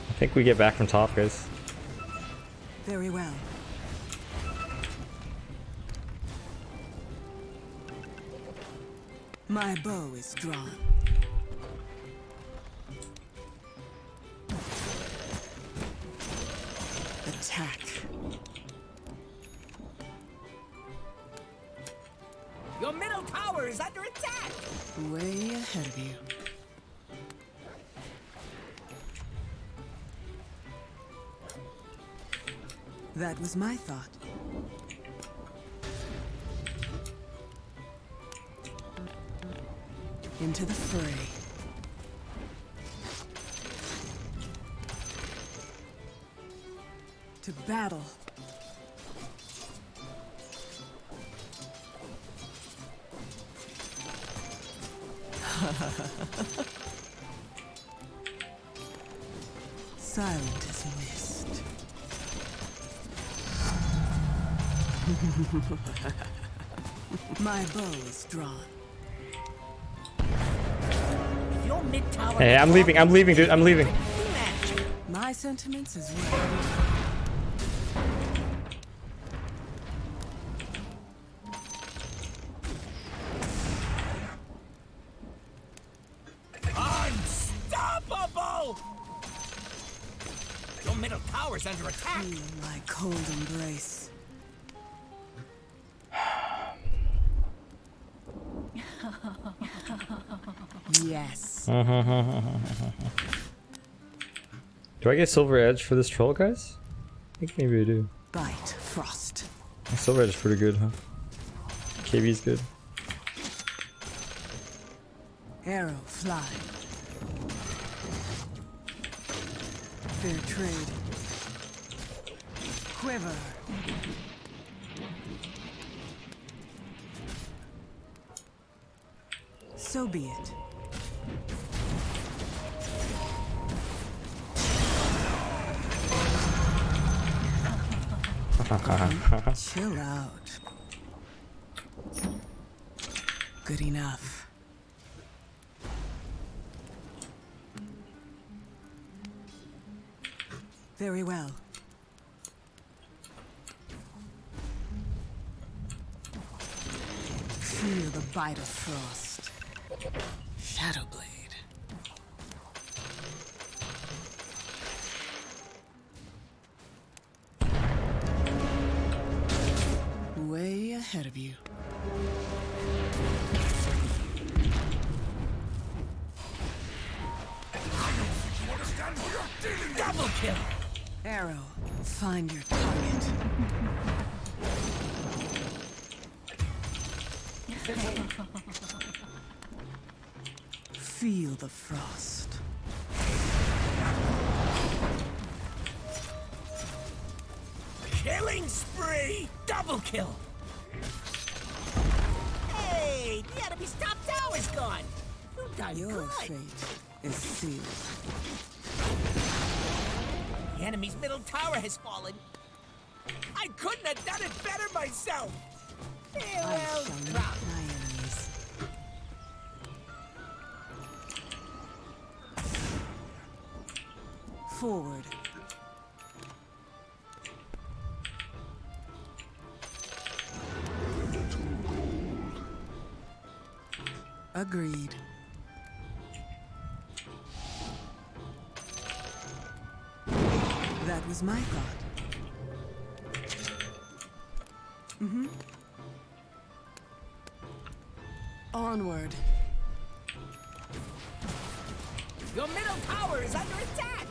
I think we get back from top, guys. Very well. My bow is drawn. Attack. Your middle tower is under attack. Way ahead of you. That was my thought. Into the fray. To battle. Silent as mist. My bow is drawn. Your mid tower. Hey, I'm leaving, dude. I'm leaving. My sentiments as well. Unstoppable! Your middle tower's under attack. Feel my cold embrace. Yes. Do I get Silver Edge for this troll, guys? I think maybe I do. Bite frost. Silver Edge is pretty good, huh? KB's good. Arrow fly. Fair trade. Quiver. So be it. Chill out. Good enough. Very well. Feel the bite of frost. Shadowblade. Way ahead of you. Double kill. Arrow, find your target. Feel the frost. Killing spree. Double kill. Hey, the enemy's top tower's gone. You done Your good. fate is sealed. The enemy's middle tower has fallen. I couldn't have done it better myself. I Farewell, shall meet drop. my enemies. Forward. Agreed. That was my thought. Onward. Your middle tower is under attack.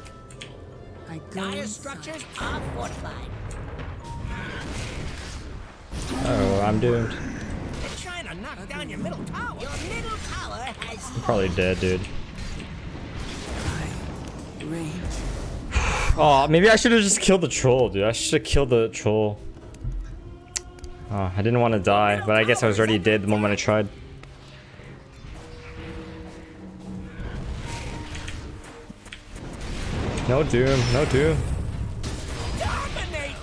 I go Dire inside. structures are fortified. Oh, I'm doomed. They're trying to knock down down your middle tower. Your middle tower has I'm probably dead, dude. Range. Oh, maybe I should have just killed the troll, dude. I should have killed the troll. Oh, I didn't want to die, but I guess I was already dead the moment I tried. No doom, no doom. dominate.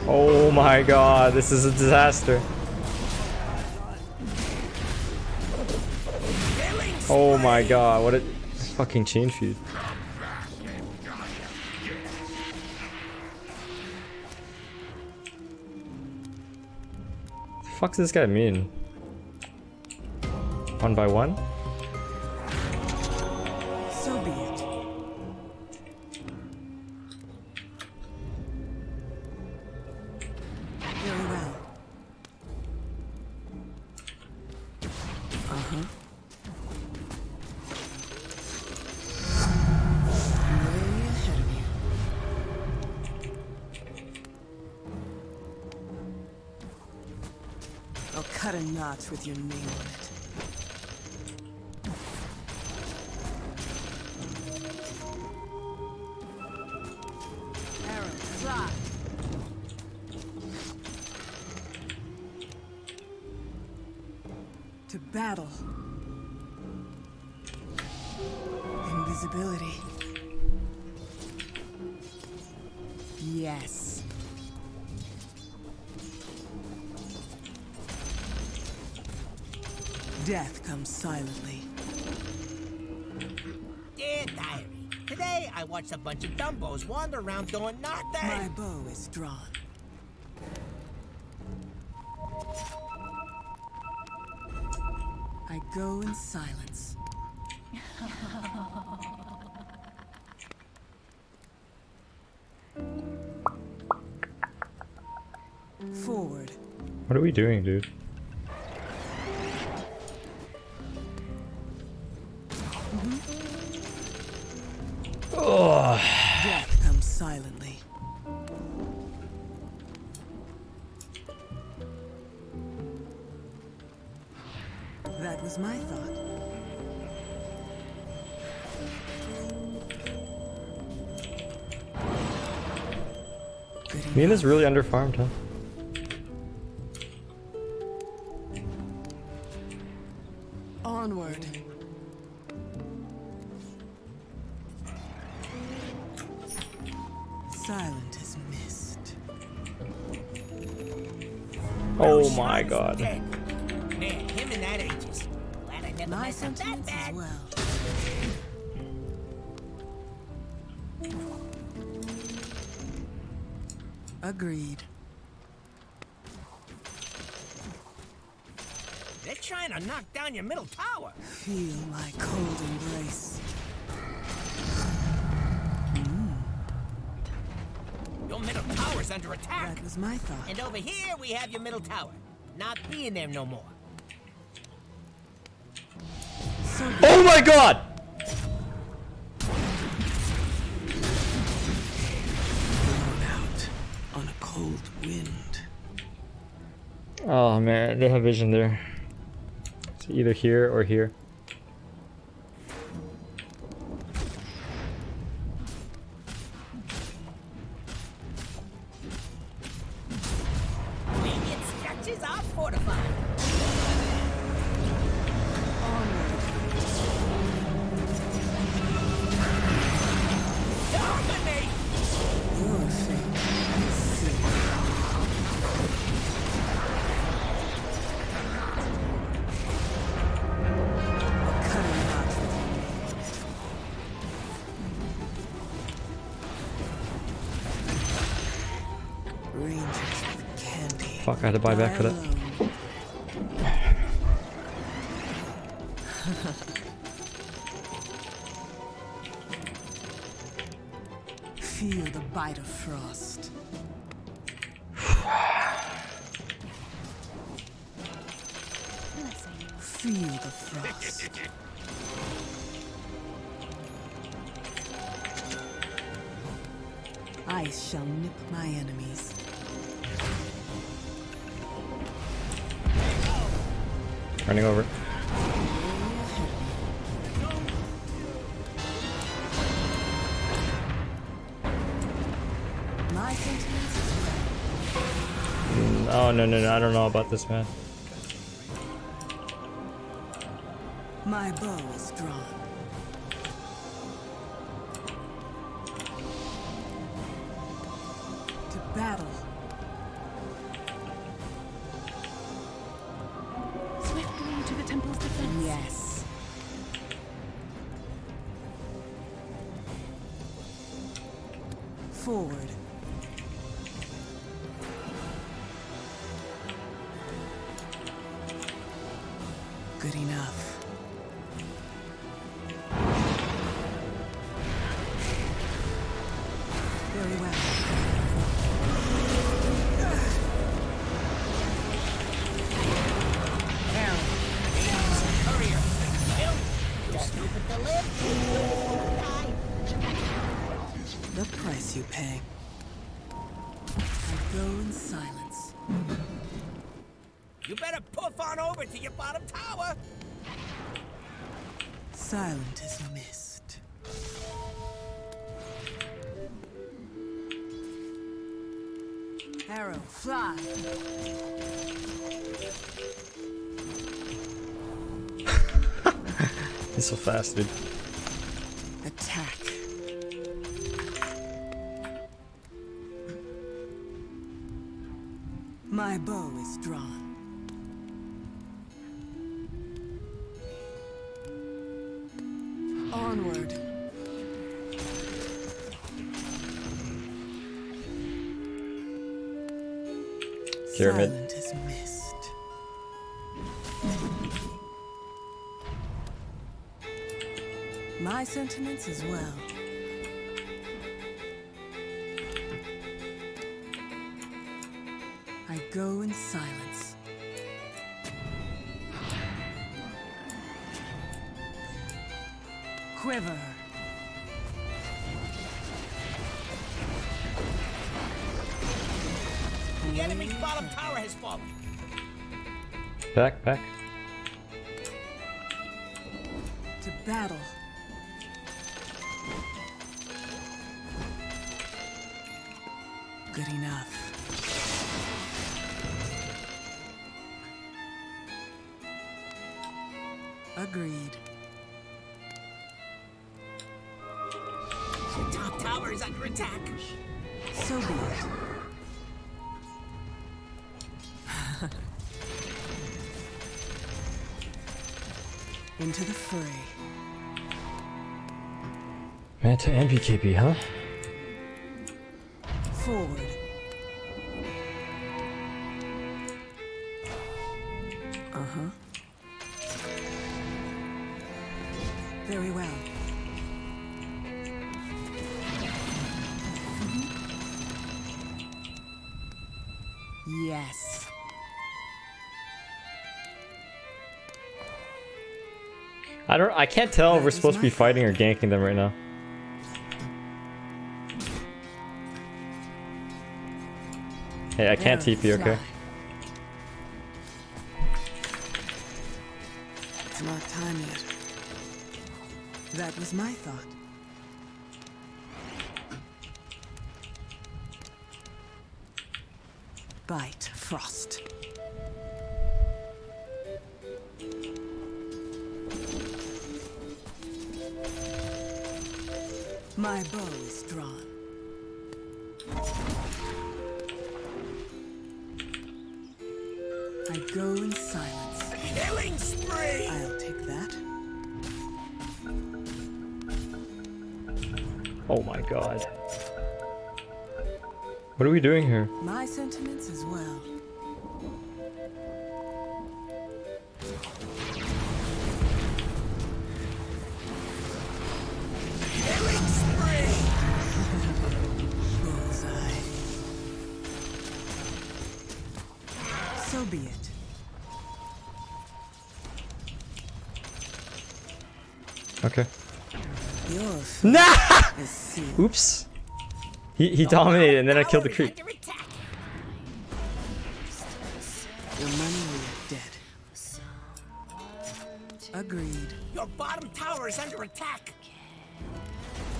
Oh my god, this is a disaster. Oh my god, what a fucking chain feed. The fuck does this guy mean? One by one? So be it. Very well. Uh-huh. Way ahead of you. I'll cut a notch with your name on it. To battle. Invisibility. Yes. Death comes silently. Dear diary, today I watched a bunch of dumbos wander around doing nothing. My bow is drawn. I go in silence. Forward. What are we doing, dude? Oh. Death comes silently. That was my thought. Mina's really underfarmed, huh? Onward. Silent as mist. Oh my god. Man, him and that ages. Glad I never My messed up that sentiments bad. as well. Agreed. They're trying to knock down your middle tower. Feel my cold embrace. Your middle tower's under attack. That was my thought. And over here we have your middle tower. Not being there no more. Oh my god! Out on a cold wind. Oh man, they have vision there. It's either here or here. Maybe its structures are fortified. Dominate! Your fate is sealed. I'll cut a knot with your name. Rangers with candy. Fuck, I had to buy back for that. Alone. Feel the bite of frost. Feel the frost. Ice shall nip my enemies. running over. My sentiments is Oh no, I don't know about this, man. my bow is drawn. To battle. Swiftly to the temple's defense. Yes. Forward. Good enough. Very well. Courier. You're stupid to live. Die. The price you pay. I go in silence. You better poof on over to your bottom tower. Silent as mist. Arrow, fly. He's so fast, dude. Attack. My bow is drawn. Onward. Pyramid. Silent as mist. My sentiments as well. I go in silence. Quiver. The enemy's bottom tower has fallen. Back. To battle. Good enough. Agreed. The top tower is under attack. So be it. Into the fray. Manta and BKB, huh? Forward. Uh-huh. Very well. Yes. I can't tell if we're supposed to be fighting or ganking them right now. Hey, I can't TP, okay? It's not time yet. That was my thought. Bite, Frost. My bow is drawn. I go in silence. Killing spree! I'll take that. Oh my god. What are we doing here? My sentiments as well. Killing spree! Bullseye. So be it. Okay. Your Nah! is sealed. Oops. He dominated and then I killed the creep. Your money or you're dead. Agreed. Your bottom tower is under attack.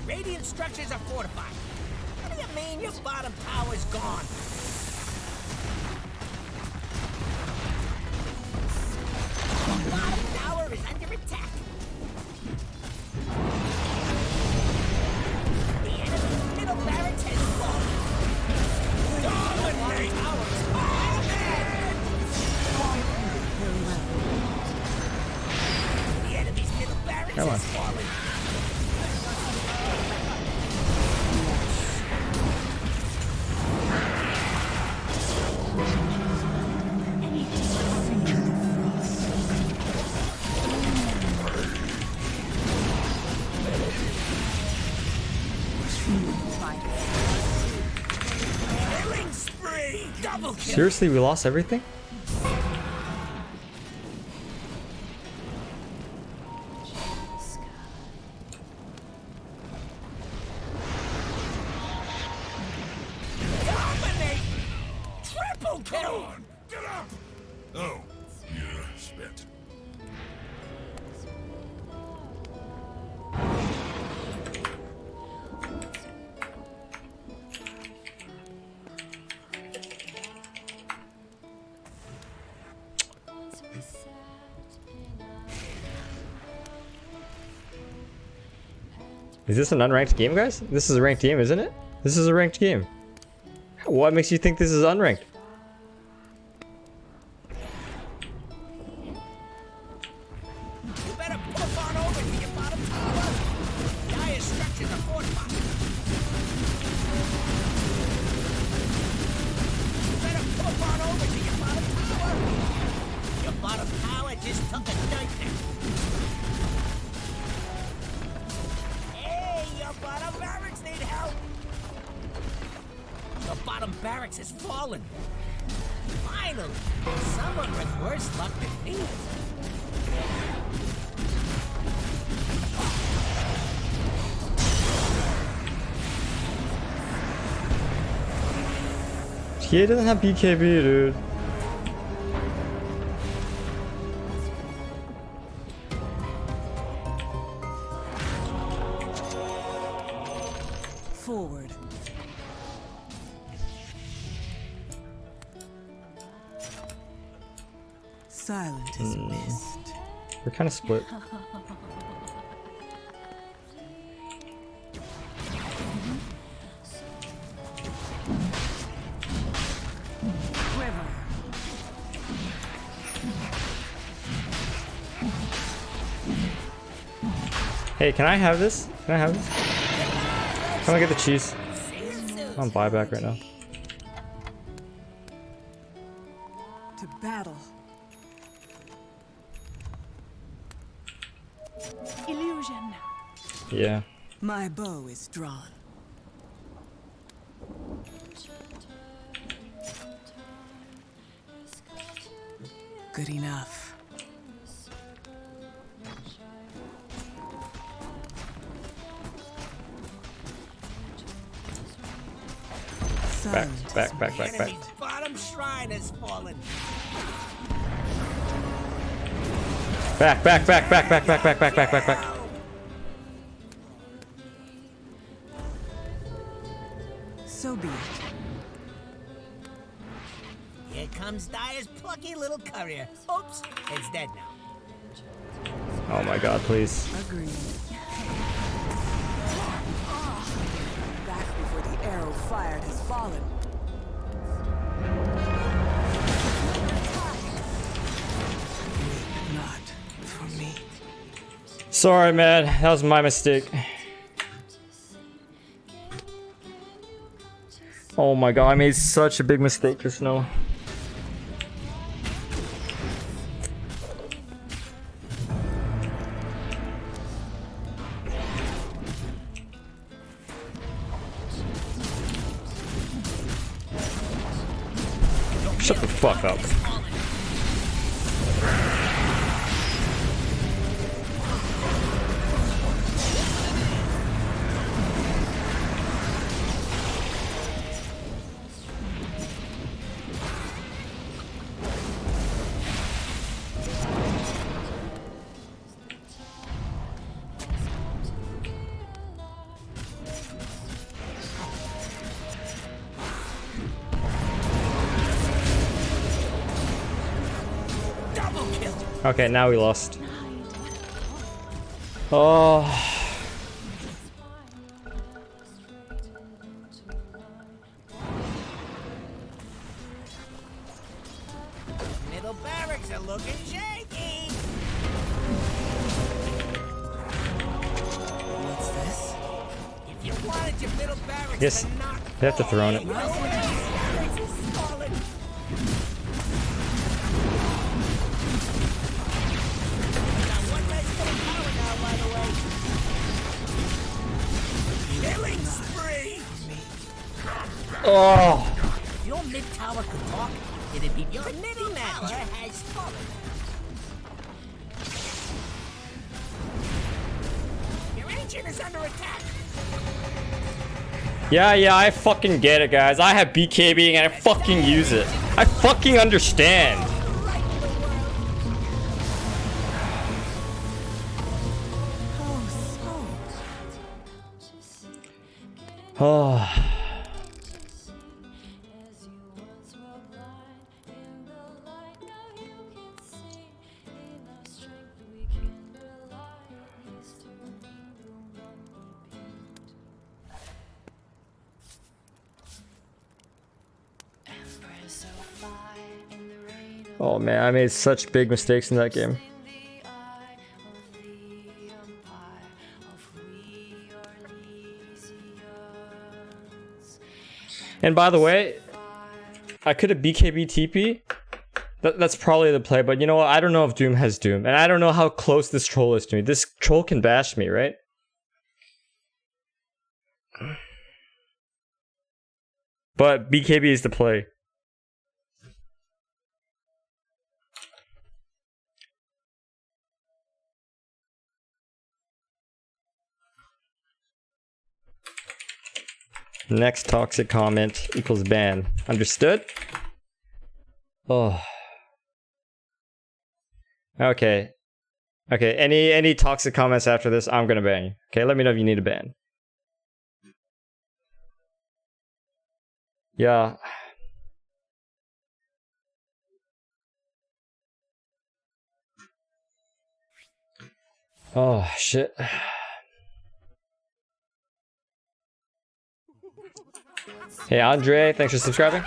Radiant structures are fortified. What do you mean your bottom tower's gone? Your bottom tower is under attack. The enemy's middle barracks has fallen. Dominate! Tower is the enemy's middle barracks Come on. has fallen. Killing spree! Double kill! Seriously, we lost everything? Dominate! Triple kill! Get up! Oh, you're spent. Is this an unranked game, guys? This is a ranked game, isn't it? This is a ranked game. What makes you think this is unranked? You better puff on over to your bottom tower. Dire structures are fortified. You better puff on over to your bottom tower. Your bottom tower just took a nightmare. Hey, your bottom barracks need help. Your bottom barracks has fallen. Finally, someone with worse luck than me. He doesn't have BKB, dude. Forward. Silent is mist. We're kind of split. Quiver. Hey, can I have this? Can I have this? Can I get the cheese? I'm on buyback right now. To battle. Illusion. Yeah. My bow is drawn. Good enough. Back, Silent back, is back, back, back. Enemy's bottom shrine has fallen. Back, back, back, back, back, back, back, back, back, back, back. So be it. Here comes Dire's plucky little courier. Oops, it's dead now. Oh my god, please. Agreed. Back before the arrow fired has fallen. Wait not for me. Sorry, man. That was my mistake. Oh my god, I made such a big mistake just now. Shut the fuck up. Okay, now we lost. Oh. Middle barracks are looking shaky. What's this? If you wanted your middle barracks Yes, to not they have to throw it. middle barracks is falling. Got one less middle tower now, by the way. Killing spree. Oh. If your mid tower could talk, it'd be your middle tower has fallen. Your ancient is under attack. Yeah, I fucking get it, guys. I have BKB and I fucking use it. I fucking understand. Oh. Oh man, I made such big mistakes in that game. And by the way, I could have BKB TP. That's probably the play, but you know what? I don't know if Doom has Doom. And I don't know how close this troll is to me. This troll can bash me, right? But BKB is the play. Next toxic comment equals ban. Understood? Oh. Okay. Okay, any toxic comments after this, I'm gonna ban you. Okay, let me know if you need a ban. Yeah. Oh, shit. Hey, Andre, thanks for subscribing.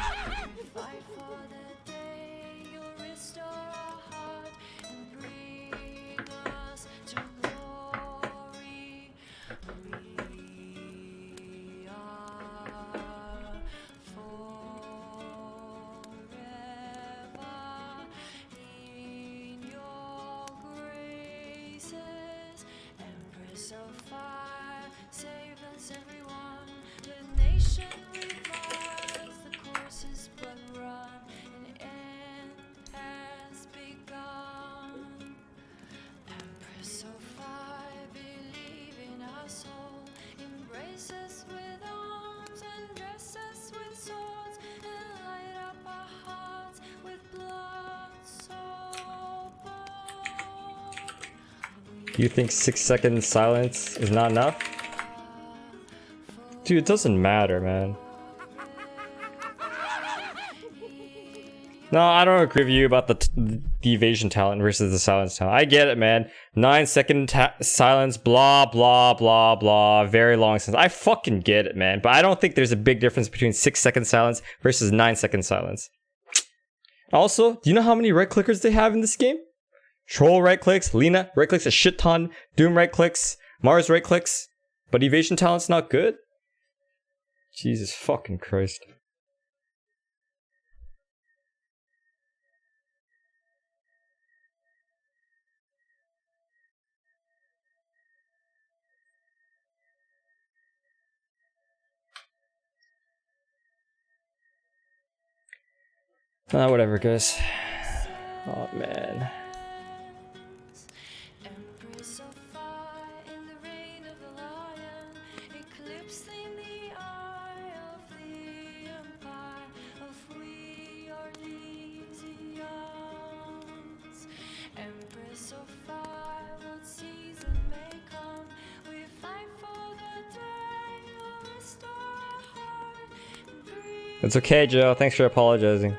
You think 6 seconds silence is not enough? Dude, it doesn't matter, man. No, I don't agree with you about the evasion talent versus the silence talent. I get it, man. 9-second silence, blah, blah, blah, blah. Very long silence. I fucking get it, man. But I don't think there's a big difference between 6-second silence versus 9-second silence. Also, do you know how many right clickers they have in this game? Troll right clicks, Lina right clicks a shit ton, Doom right clicks, Mars right clicks, but evasion talent's not good? Jesus fucking Christ. Whatever, guys. Oh man. It's okay, Joe. Thanks for apologizing.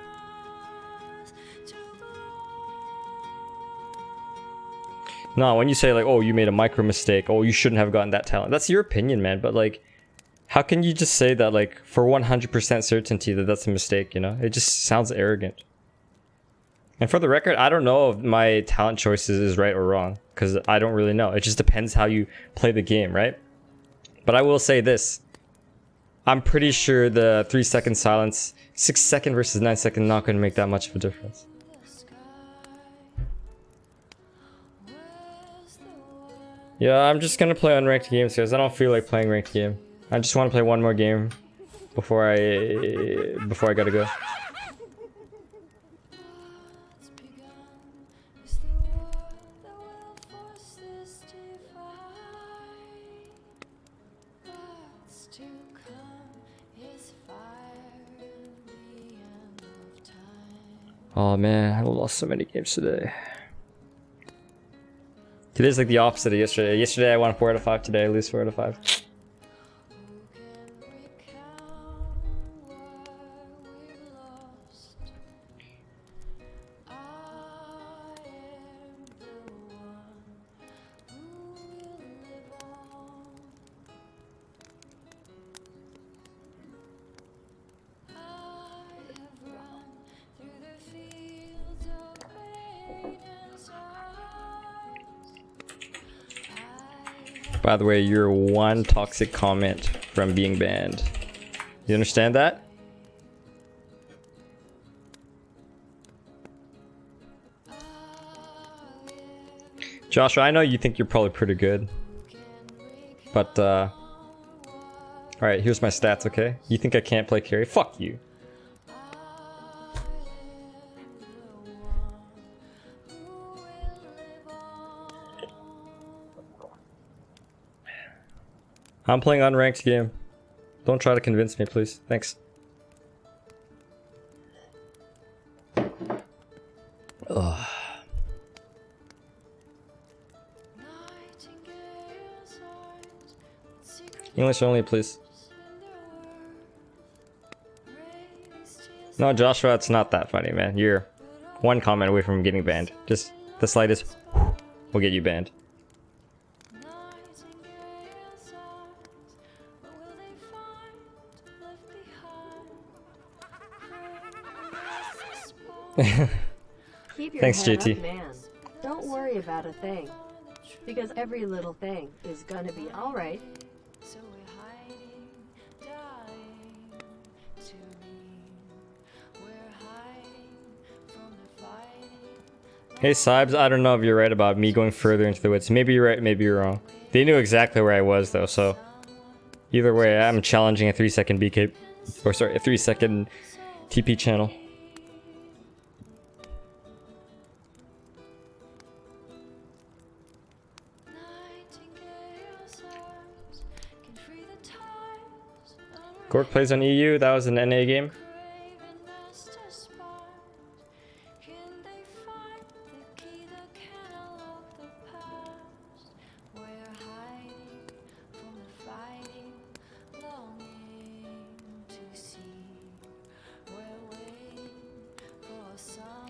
No, when you say like, oh, you made a micro mistake, oh, you shouldn't have gotten that talent. That's your opinion, man. But like, how can you just say that like for 100% certainty that that's a mistake, you know? It just sounds arrogant. And for the record, I don't know if my talent choices is right or wrong, because I don't really know. It just depends how you play the game, right? But I will say this. I'm pretty sure the 3-second silence, 6-second versus 9-second, not going to make that much of a difference. Yeah, I'm just going to play unranked games, guys. I don't feel like playing ranked game. I just want to play one more game before I gotta go. Oh man, I lost so many games today. Today's like the opposite of yesterday. Yesterday I won 4 out of 5, today I lose 4 out of 5. By the way, you're one toxic comment from being banned. You understand that? Joshua, I know you think you're probably pretty good. But, alright, here's my stats, okay? You think I can't play carry? Fuck you. I'm playing unranked game. Don't try to convince me, please. Thanks. Ugh. English only, please. No, Joshua, it's not that funny, man. You're one comment away from getting banned. Just the slightest will get you banned. Keep your Thanks, head JT. up, man. Don't worry about a thing, because every little thing is gonna be all right. Hey Sibes, I don't know if you're right about me going further into the woods. Maybe you're right, maybe you're wrong. They knew exactly where I was though, so either way, I'm challenging a 3-second BK, or sorry, a 3-second TP channel. Gork plays on EU, that was an NA game.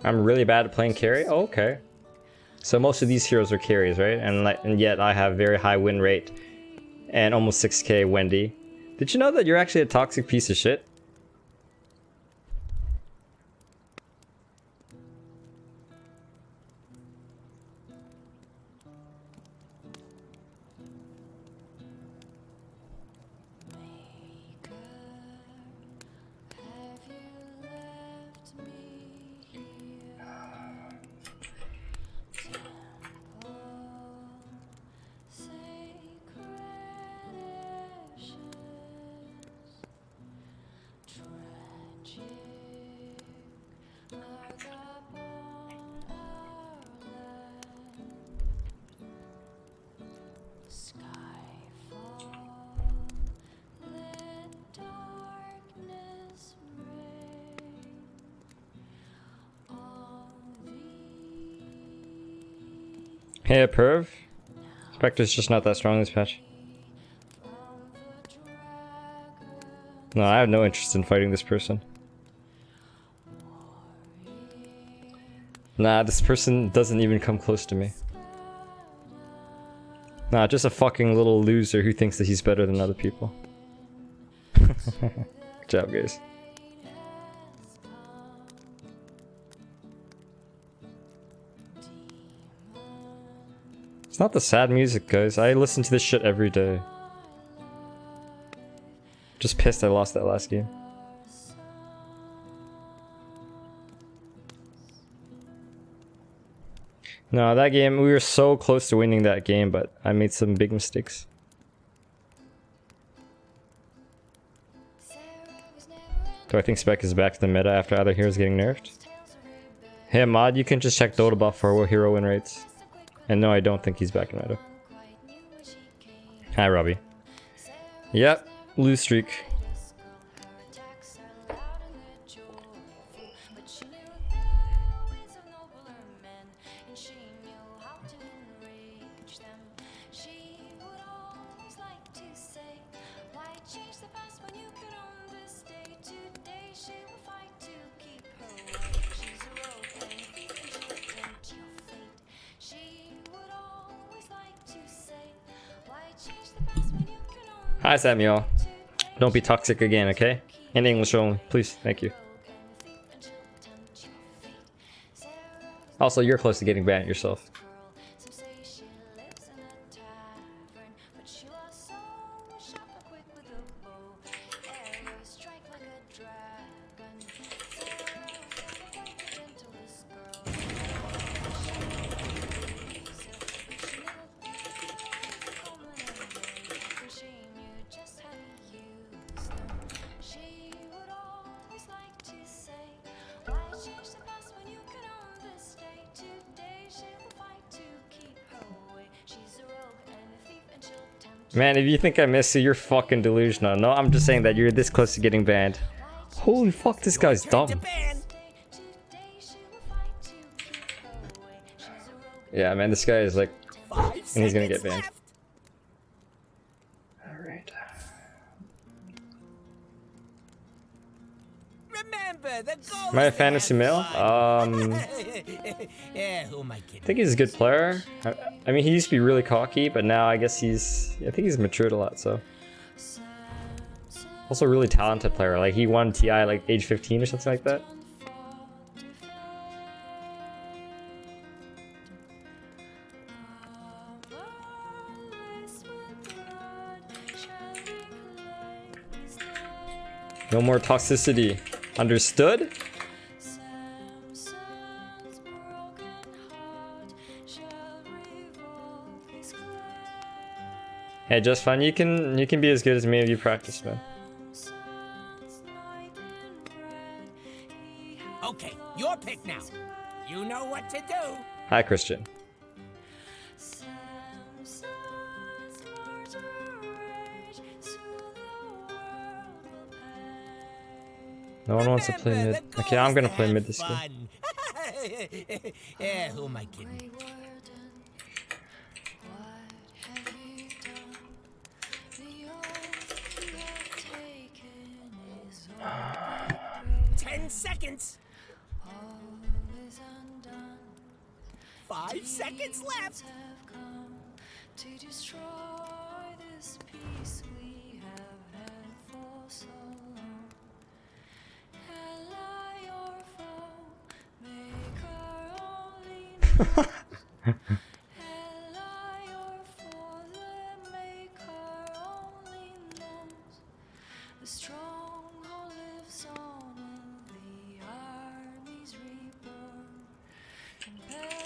I'm really bad at playing carry? Oh, okay. So most of these heroes are carries, right? And yet I have very high win rate and almost 6k Wendy. Did you know that you're actually a toxic piece of shit? Hey, Perv. Spectre's just not that strong this patch. No, I have no interest in fighting this person. Nah, this person doesn't even come close to me. Nah, just a fucking little loser who thinks that he's better than other people. Good job, guys. It's not the sad music, guys. I listen to this shit every day. Just pissed I lost that last game. No, that game, we were so close to winning that game, but I made some big mistakes. Do I think Spec is back to the meta after other heroes getting nerfed? Hey Mod, you can just check Dota buff for hero win rates. And no, I don't think he's back in meta. Hi Robbie. Yep, lose streak. Hi Samuel. Don't be toxic again, okay? In English only, please. Thank you. Also, you're close to getting banned yourself. Man, if you think I miss you, you're fucking delusional. No, I'm just saying that you're this close to getting banned. Holy fuck, this guy's dumb. Yeah, man, this guy is like... And he's gonna get banned. Alright. Am I a fantasy male? I think he's a good player. I mean, he used to be really cocky, but now I guess I think he's matured a lot, so. Also a really talented player. Like, he won TI like age 15 or something like that. No more toxicity. Understood? Hey, just fun. You can be as good as me if you practice, man. Okay, your pick now. You know what to do. Hi, Christian. No one wants to play mid. Okay, I'm gonna play mid this game. Yeah, who am I kidding? Seconds. 5 seconds left. To destroy this peace we have had for so long. Ally or foe, make her only know. Ally or foe, that make her only knows. The stronghold lives on.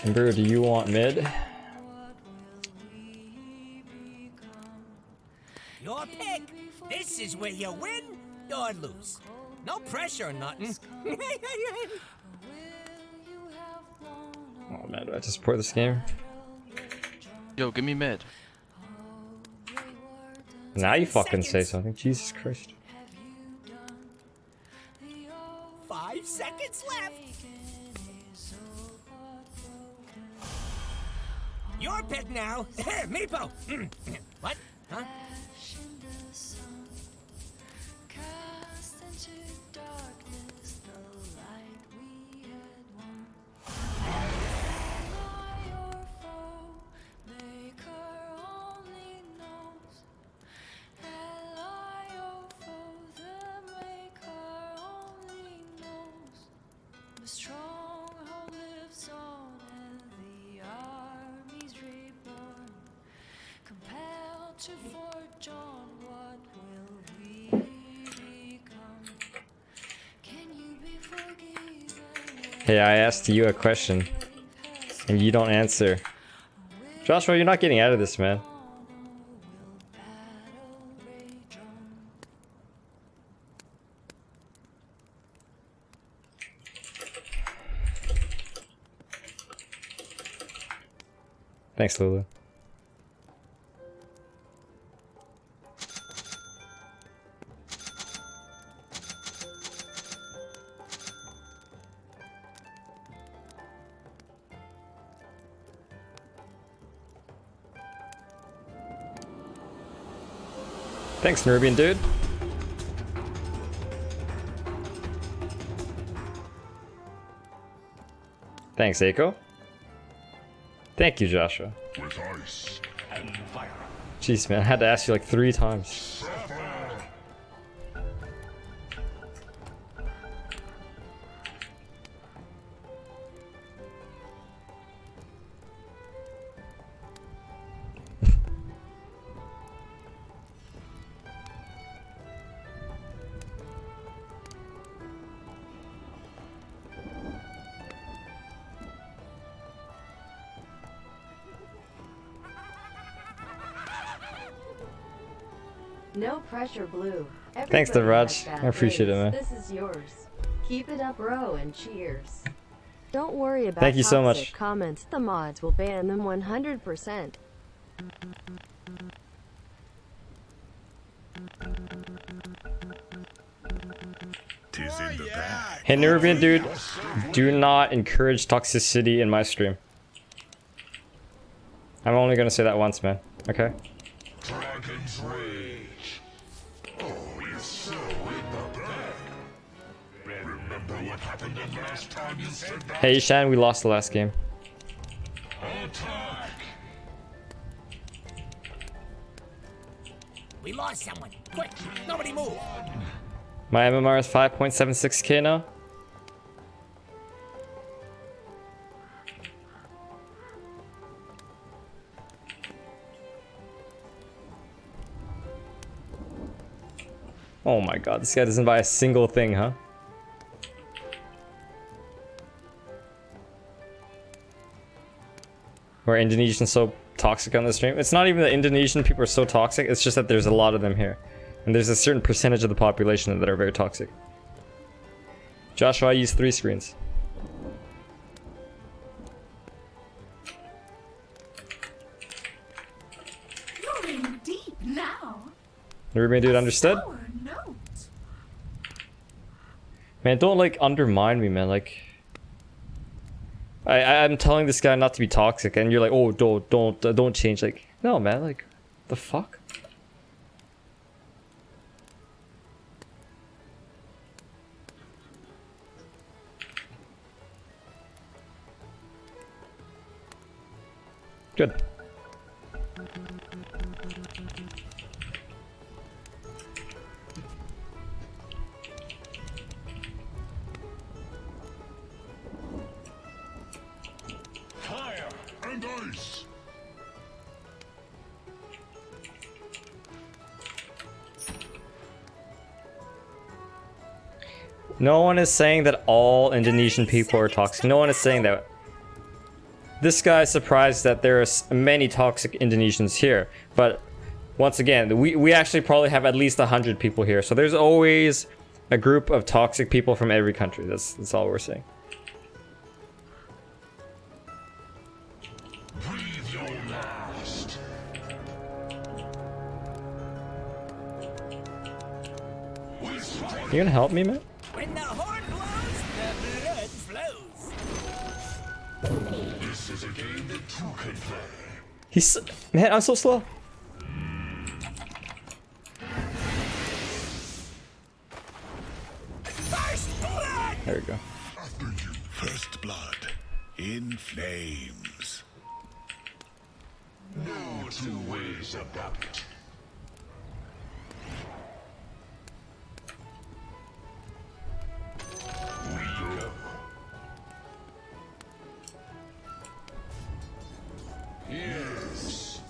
Ember, do you want mid? Your pick. This is where you win or lose. No pressure or nothing. Oh man, do I have to support this game? Yo, give me mid. Now you fucking say something. Jesus Christ. 5 seconds left. Your pick now. Meepo. What? Huh? Hey, I asked you a question, and you don't answer. Joshua, you're not getting out of this, man. Thanks, Lulu. Thanks, Nubian dude. Thanks, Eiko. Thank you, Joshua. With ice and fire. Jeez, man, I had to ask you like 3 times. No pressure, Blue. Thanks, Everybody Devraj. has bad I appreciate it, days. man. This is yours. Keep it up, bro, and cheers. Don't worry about Thank you so toxic much. comments. The mods will ban them 100%. Tis in the bag. Hey, Nubian dude, do not encourage toxicity in my stream. I'm only gonna say that once, man. Okay? Dragon's Rage. Oh, you're so in the bag. Remember what happened the last time you said that? Hey, Shan, we lost the last game. Attack. We lost someone. Quick, nobody move. My MMR is 5.76k now. Oh my god, this guy doesn't buy a single thing, huh? Where Indonesians so toxic on the stream? It's not even that Indonesian people are so toxic, it's just that there's a lot of them here. And there's a certain percentage of the population that are very toxic. Joshua, I use 3 screens. You're in deep now. Everybody dude understood? Sour note. Man, don't like undermine me, man. Like, I'm telling this guy not to be toxic, and you're like, oh, don't change. Like, no, man. Like, the fuck? Good. Fire and ice. No one is saying that all Indonesian people are toxic. No one is saying that. This guy is surprised that there are many toxic Indonesians here. But once again, we actually probably have at least 100 people here. So there's always a group of toxic people from every country. That's all we're saying. Breathe your last. You gonna help me, man? When the horn blows, the blood flows. This is a game that two can play. He's... Man, I'm so slow. First blood! There we go. After you. First blood. In flames. No two ways about it. We go. Yes.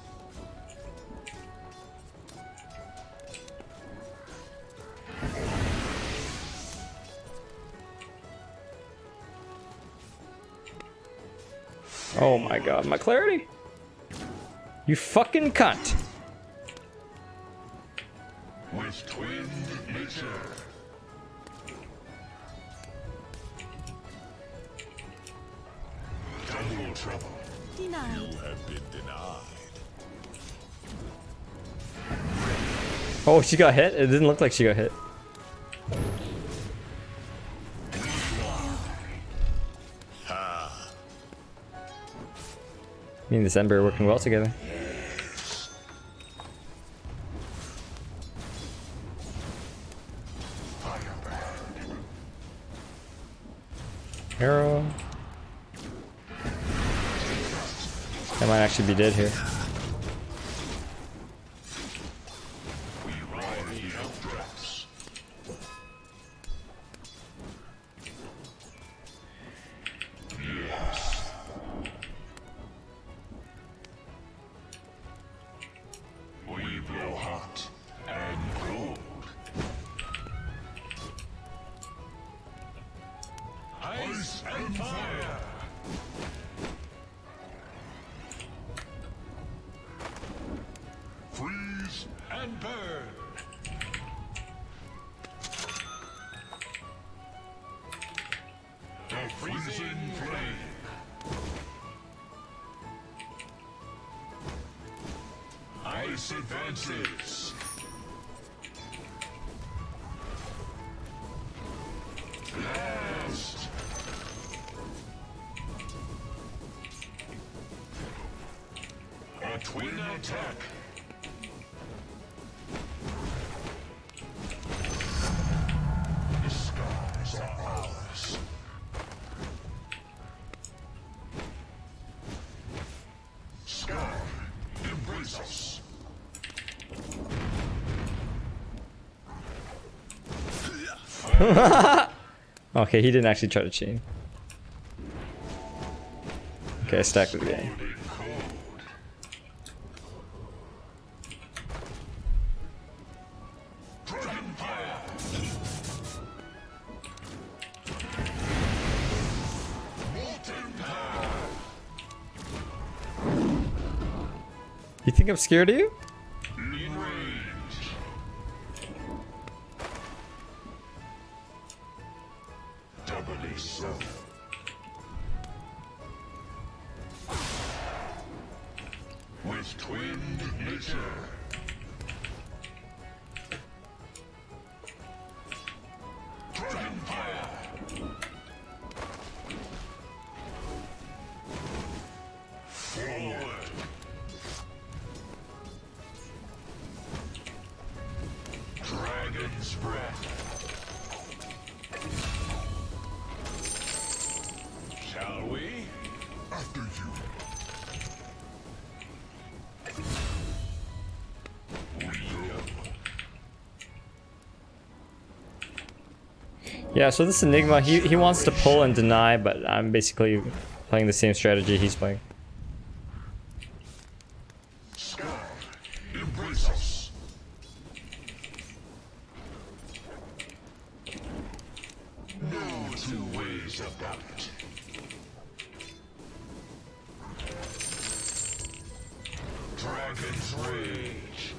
Oh my god, my clarity! You fucking cunt! With twin nature. Double trouble. Denied. You have been denied. Oh, she got hit? It didn't look like she got hit. Me and this Ember are working well together. Arrow. I might actually be dead here. We blow hot and cold. Ice and fire. Freeze and burn. The freezing flame. Ice advances. Blast. A twin attack. The skies are ours. Sky, embrace us. Okay, he didn't actually try to chain. Okay, I stacked it again. You think I'm scared of you? Doubly so. With twin nature. Dragon fire. Forward. Dragon's breath. Shall we? After you. Yeah, so this Enigma, he wants to pull and deny, but I'm basically playing the same strategy he's playing. Sky, embrace us. No two ways about it. Dragon's rage.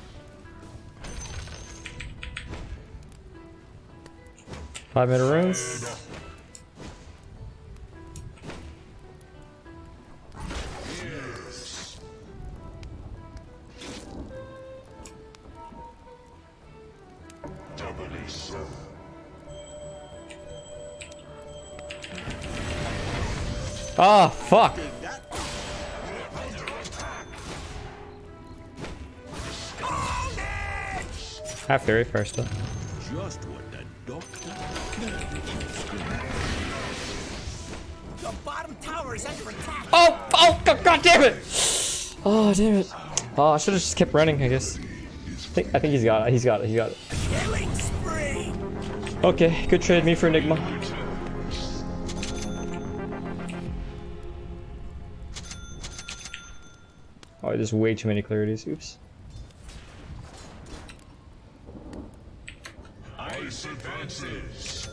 5-minute runes. Yes. Doubly so. Ah, fuck. Half theory first though. Just what the doctor. Your bottom tower is under attack. Oh, god damn it! Oh, damn it. Oh, I should have just kept running, I guess. I think he's got it. He's got it. Killing spree. Okay, good trade. Me for Enigma. Oh, there's way too many clarities. Oops. Ice advances.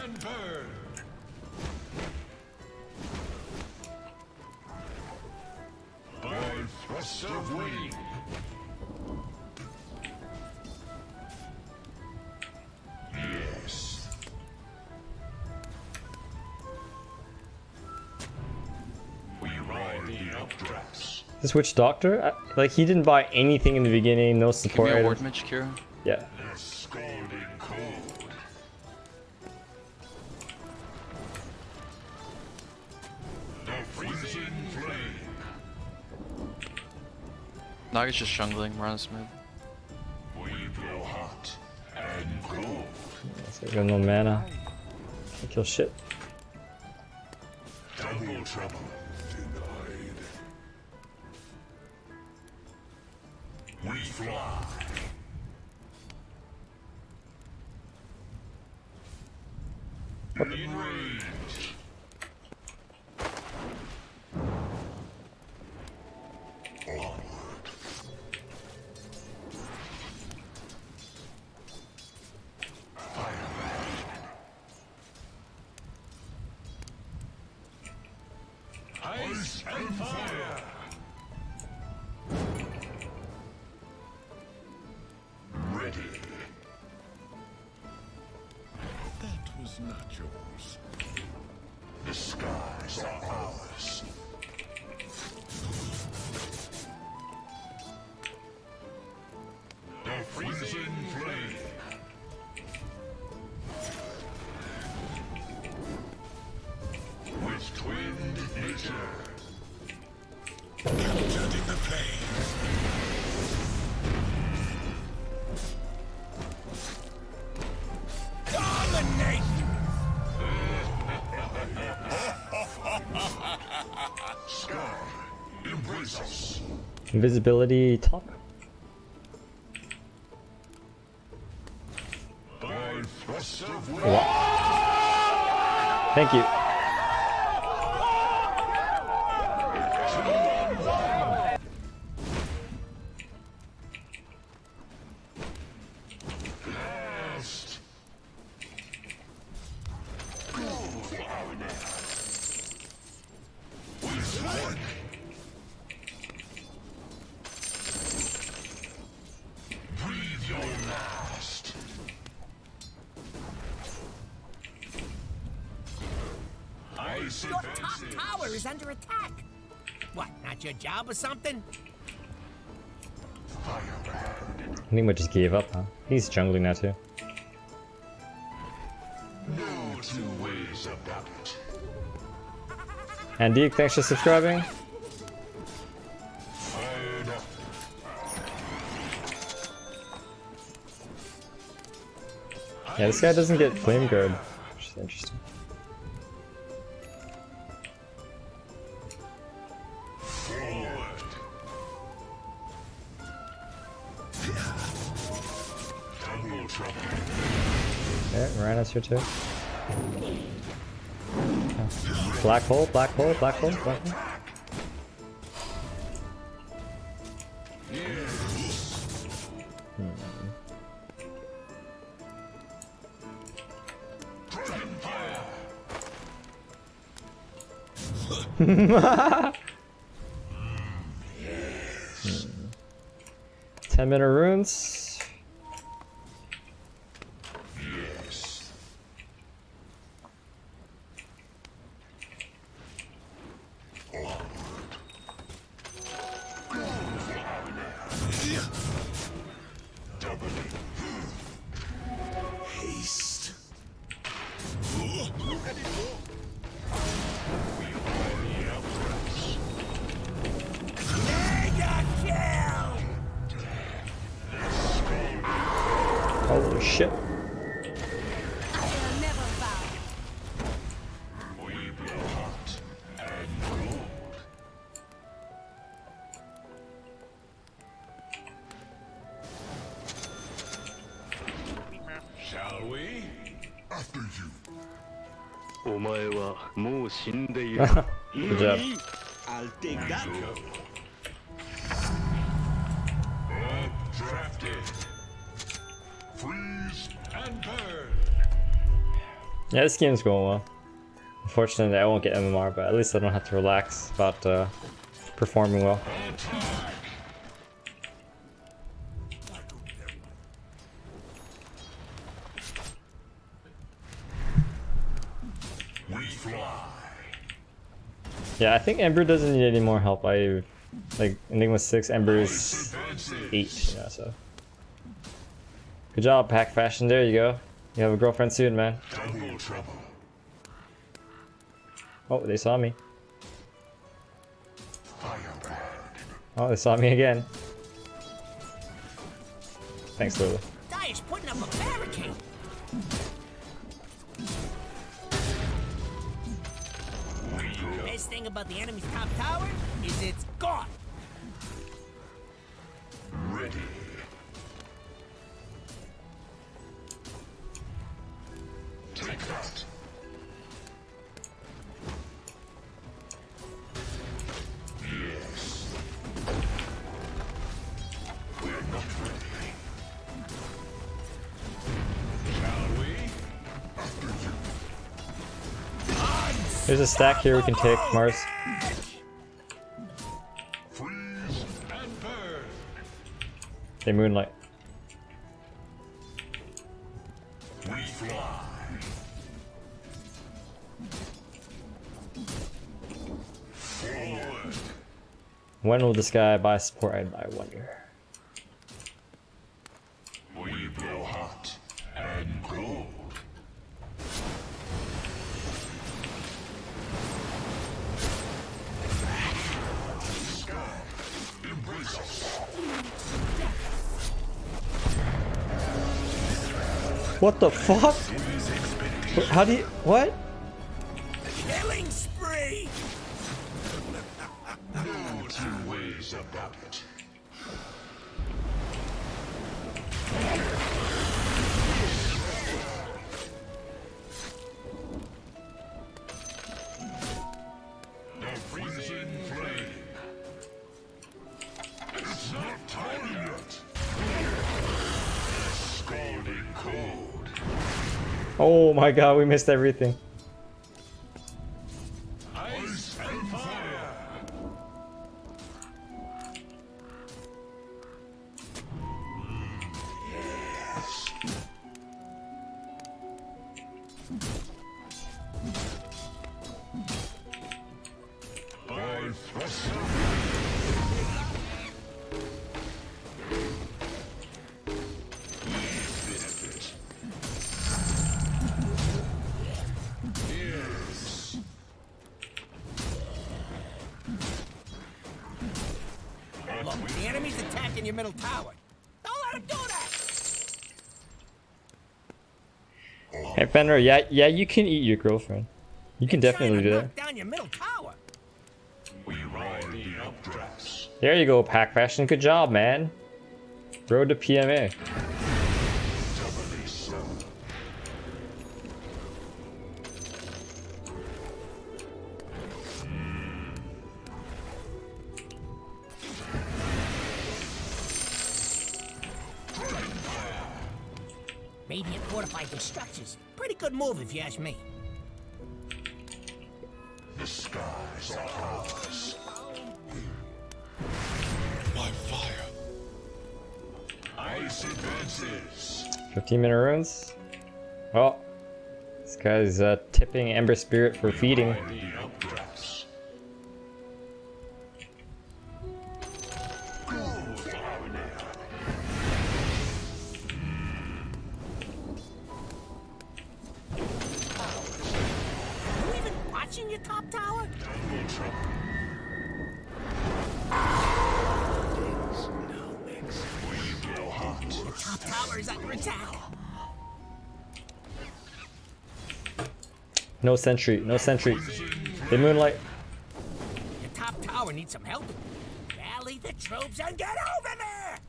and burn. By thrust of wing. Yes. We ride the updrafts. This Witch Doctor? Like, he didn't buy anything in the beginning, no Give support me a items. ward mage, Kira. Yeah. The scalding cold. The freezing flame. Naga's just jungling, we're on this mid. We blow hot and cold. So got no mana. Can't kill shit. Double trouble. Denied. We fly. In range. Onward. Ice and fire. Ready. That was not yours. The skies are ours. The freezing flame. With twinned nature. Captured in the flames. Domination! Sky, embrace us. Invisibility top. By thrust of wind. Thank you. Blast. Go for our nest. We strike. Breathe your last. Ice Your top advances. tower is under attack. What, not your job or something? I think we just gave up, huh? He's jungling now too. No two ways about it. And Deke, thanks for subscribing. Fired up. Yeah, this guy doesn't get flame guard, which is interesting. Forward. Double trouble. Okay, Mirana's here too. Oh. Black hole, black hole, black hole, black hole. Dragon fire. 10-minute runes. Yes. Onward. Go for our nest. Doubling. Haste. Look at it go. We are the outcasts. Mega kill! Holy shit. They'll never bow. We blow hot and cold. Shall we? After you. お前はもう死んでいる。 Good job. I'll take that. Drafted. Freeze and burn. Yeah, this game's going well. Unfortunately, I won't get MMR, but at least I don't have to relax about performing well. Yeah, I think Ember doesn't need any more help. I Enigma 6, Ember is 8. Yeah, so good job, Pack Fashion. There you go. You have a girlfriend soon, man. Oh, they saw me. Oh, they saw me again. Thanks, Lulu. Dire's putting up a barricade. Best thing about the enemy's top tower is it's gone. Ready. Take that. Yes. We're not ready. Shall we? After you. There's a stack here we can take, Mars. Freeze and burn. They moonlight. We fly. Forward. When will this guy buy support item? I wonder. We blow hot and cold. Sky, embrace us. What the fuck? How do you... What? Killing spree. No two ways about it. The freezing flame. It's not time yet. Scalding cold. Oh my god, we missed everything. Ice and fire. Yes. I thrust benefit. Yes. Look, the enemy's attacking your middle tower. Don't let him do that. Hey Fenrir, yeah, you can eat your girlfriend. You can definitely do that. Knock down your middle tower. We ride the updrafts. There you go, Pack Fashion. Good job, man. Road to PMA. Doubly so. Radiant fortified their structures. Pretty good move if you ask me. The skies are ours. By fire. Ice advances. 15-minute runes. Oh, this guy's tipping Ember Spirit for feeding. Ride the updrafts. Go Fire. You even watching your top tower? Double trouble. We blow hot. Top tower is under attack. No sentry, no sentry. They moonlight. Your top tower needs some help. Rally the troops and get over there!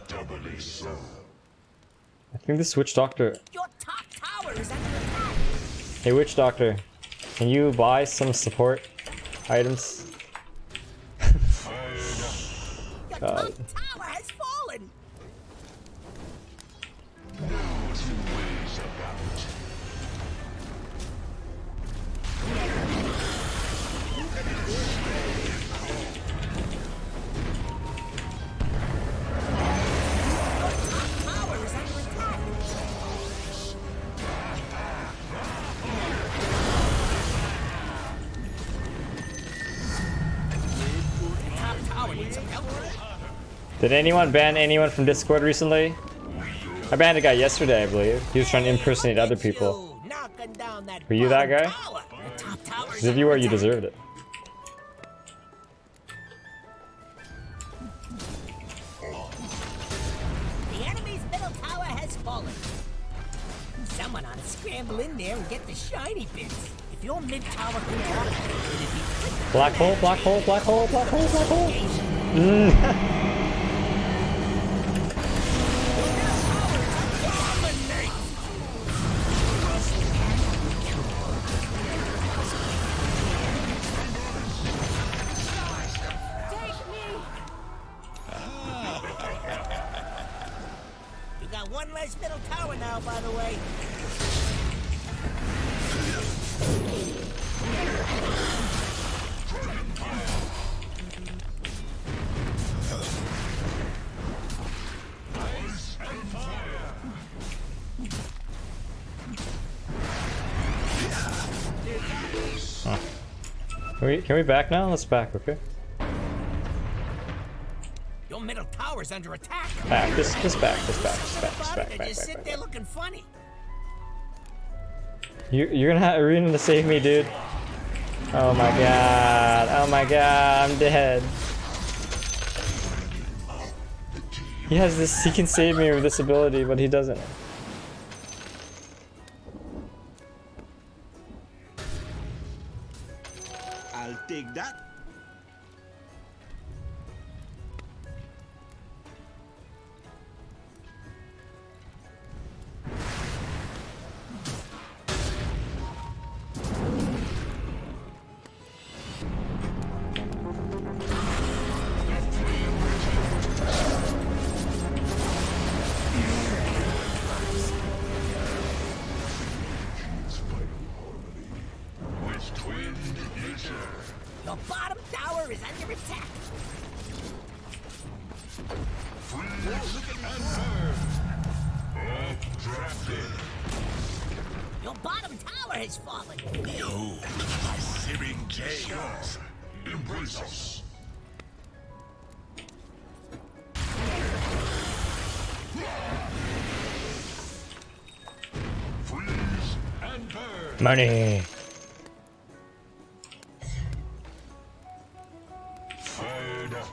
Doubly so. I think this Witch Doctor. Your top tower is under attack. Hey, Witch Doctor, can you buy some support items? Your God. top tower has fallen. No two ways about it. Did anyone ban anyone from Discord recently? I banned a guy yesterday, I believe. He was trying to impersonate other people. Were you that guy? Because if you were, you deserved it. The enemy's middle tower has fallen. Someone ought to scramble in there and get the shiny bits. If your mid tower could drop, it'd be Black hole, black hole, black hole, black hole, black hole. You got one less middle tower now, by the way. Huh. Can we back now? Let's back, okay? Your middle tower's under attack. Back, just back, back. Just sit there looking funny. You're gonna have Arena to save me, dude. Oh my god, I'm dead. He has this, he can save me with this ability, but he doesn't. I'll take that. Your bottom tower is under attack. Your bottom tower has fallen. Behold my searing chaos. Embrace us. Freeze and burn. Money. Fired up.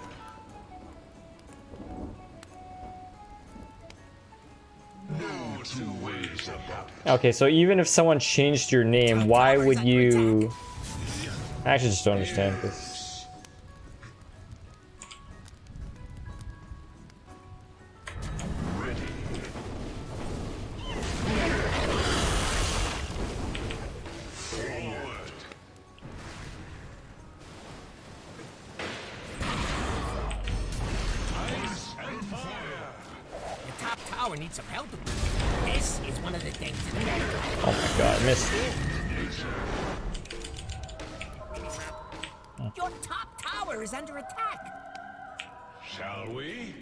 No two ways about it. Okay, so even if someone changed your name, why would you... I actually just don't understand this. Your top tower needs some help. This is one of the things in the back. Oh my god, I missed. Your top tower is under attack. Shall we?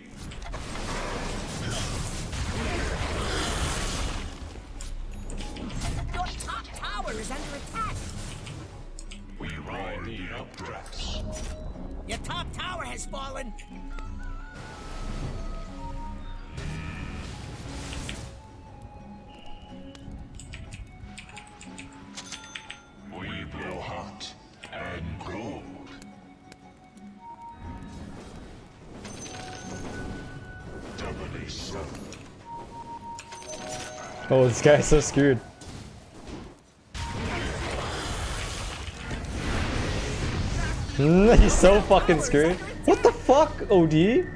Your top tower is under attack. We ride the updrafts. Your top tower has fallen. We blow hot and cold. Doubly so. Oh, this guy's so screwed. He's so fucking screwed. What the fuck, OD?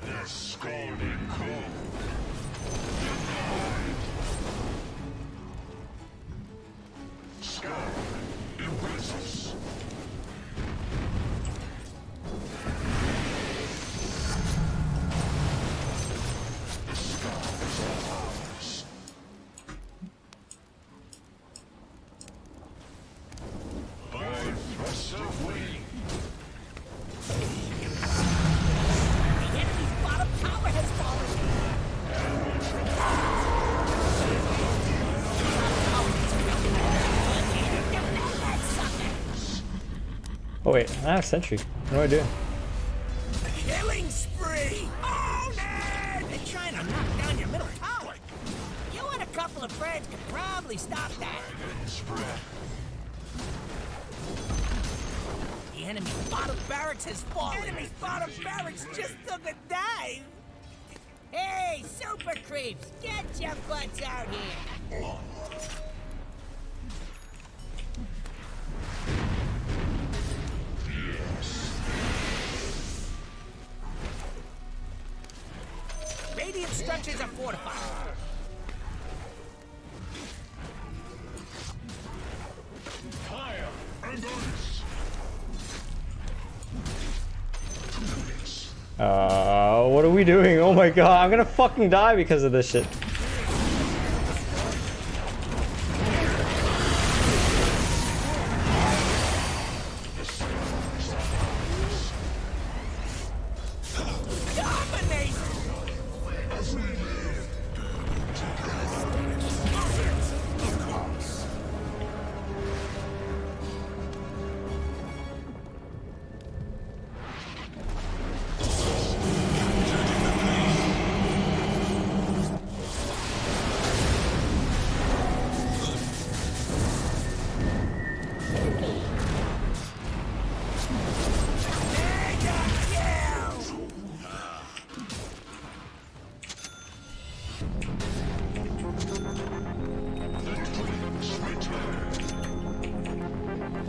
The scalding cold. The enemy's bottom tower has fallen. Oh wait, I have sentry. What do I do? Killing spree! Oh, man! They're trying to knock down your middle tower. You and a couple of friends could probably stop that. The enemy's bottom barracks has fallen. Enemy's bottom barracks just took a dive. Hey, super creeps, get your butts out here. Radiant structures are fortified. Fire and ice. What are we doing? Oh my god, I'm gonna fucking die because of this shit.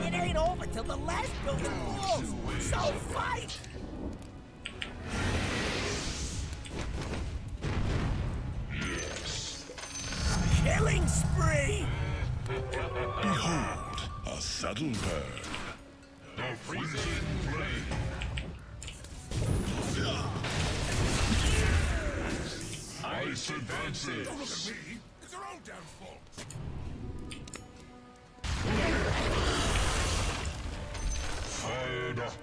It ain't over till the last building falls. So fight! Killing spree! Behold, a subtle bird. The freezing flame. Ice advances. Don't look at me. It's their own damn fault. Fired up.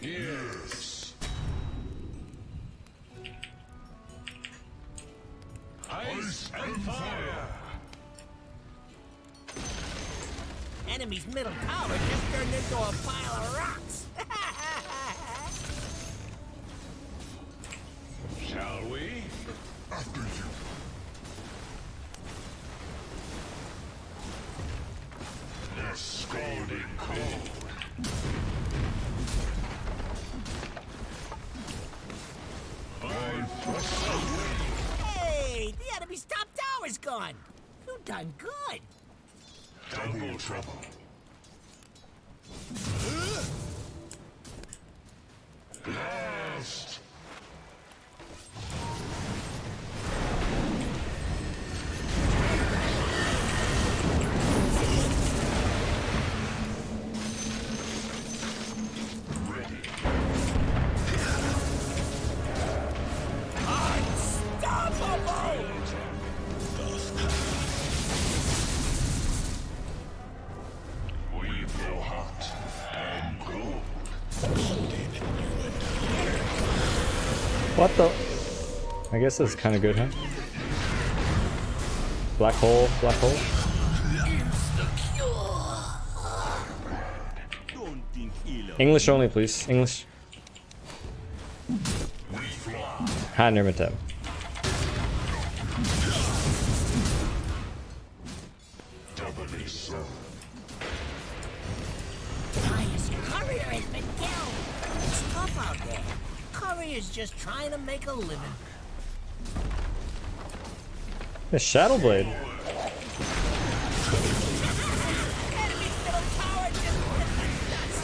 Yes. Ice and fire. Enemy's middle tower just turned into a pile of rocks. Shall we? After you. The scalding cold. Hey, the enemy's top tower's gone. You done good. Double trouble. Blast. We blow hot and cold. What the? I guess that's kind of good, huh? Black hole, black hole. English only, please. English. Ha, Nirmatab. Doubly so. Nice. Courier has been killed. It's tough out there. Courier's just trying to make a living. The Shadow Blade. Enemy's middle tower just went like dust.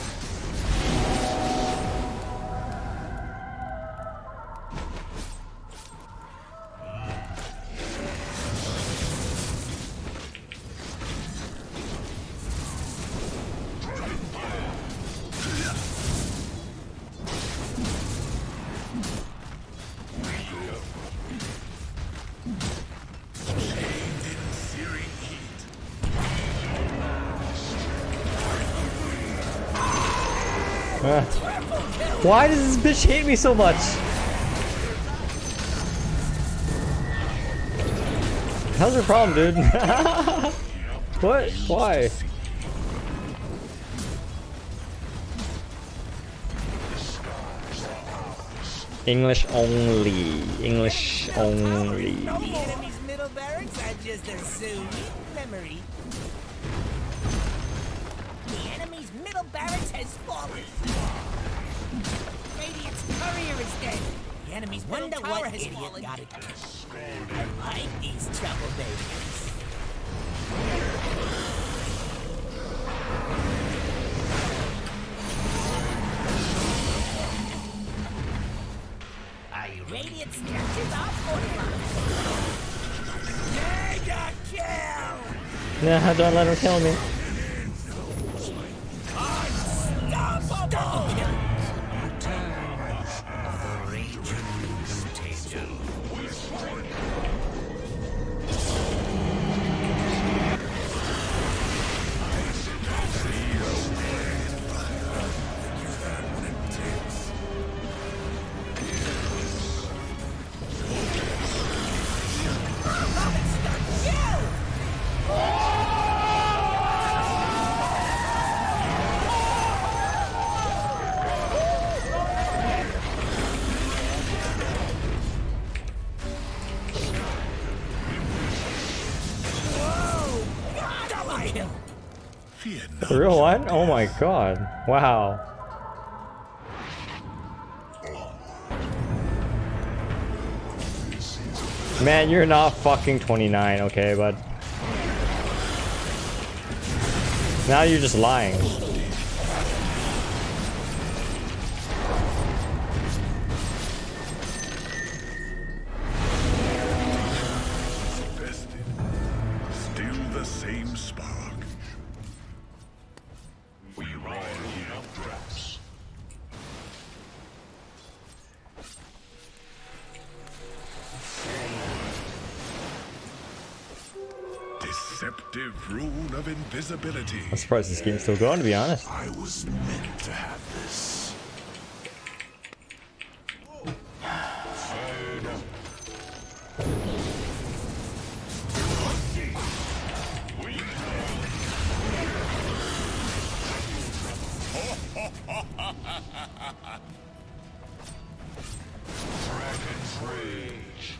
Why does this bitch hate me so much? How's your problem, dude? What? Why? English only. English only. The enemy's middle barracks are just a sweet memory. The enemy's middle barracks has fallen. Radiant's courier is dead. The enemy's middle tower has fallen. Got it. I like these troublemakers. Radiant structures are fortified. Mega kill! Nah, don't let him kill me. Unstoppable! The real one? Oh my god. Wow. Man, you're not fucking 29, okay, bud? Now you're just lying. Still the same spark. We ride in dress. Deceptive rune of invisibility. I'm surprised this game's still going, to be honest. I was meant to have this. Dragon's Rage.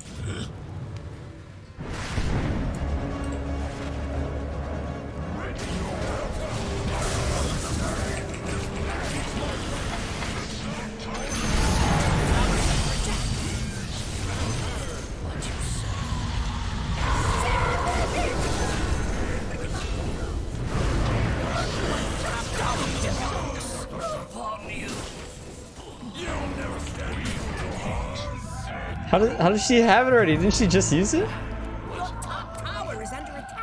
How does she have it already? Didn't she just use it? Your top tower is under attack.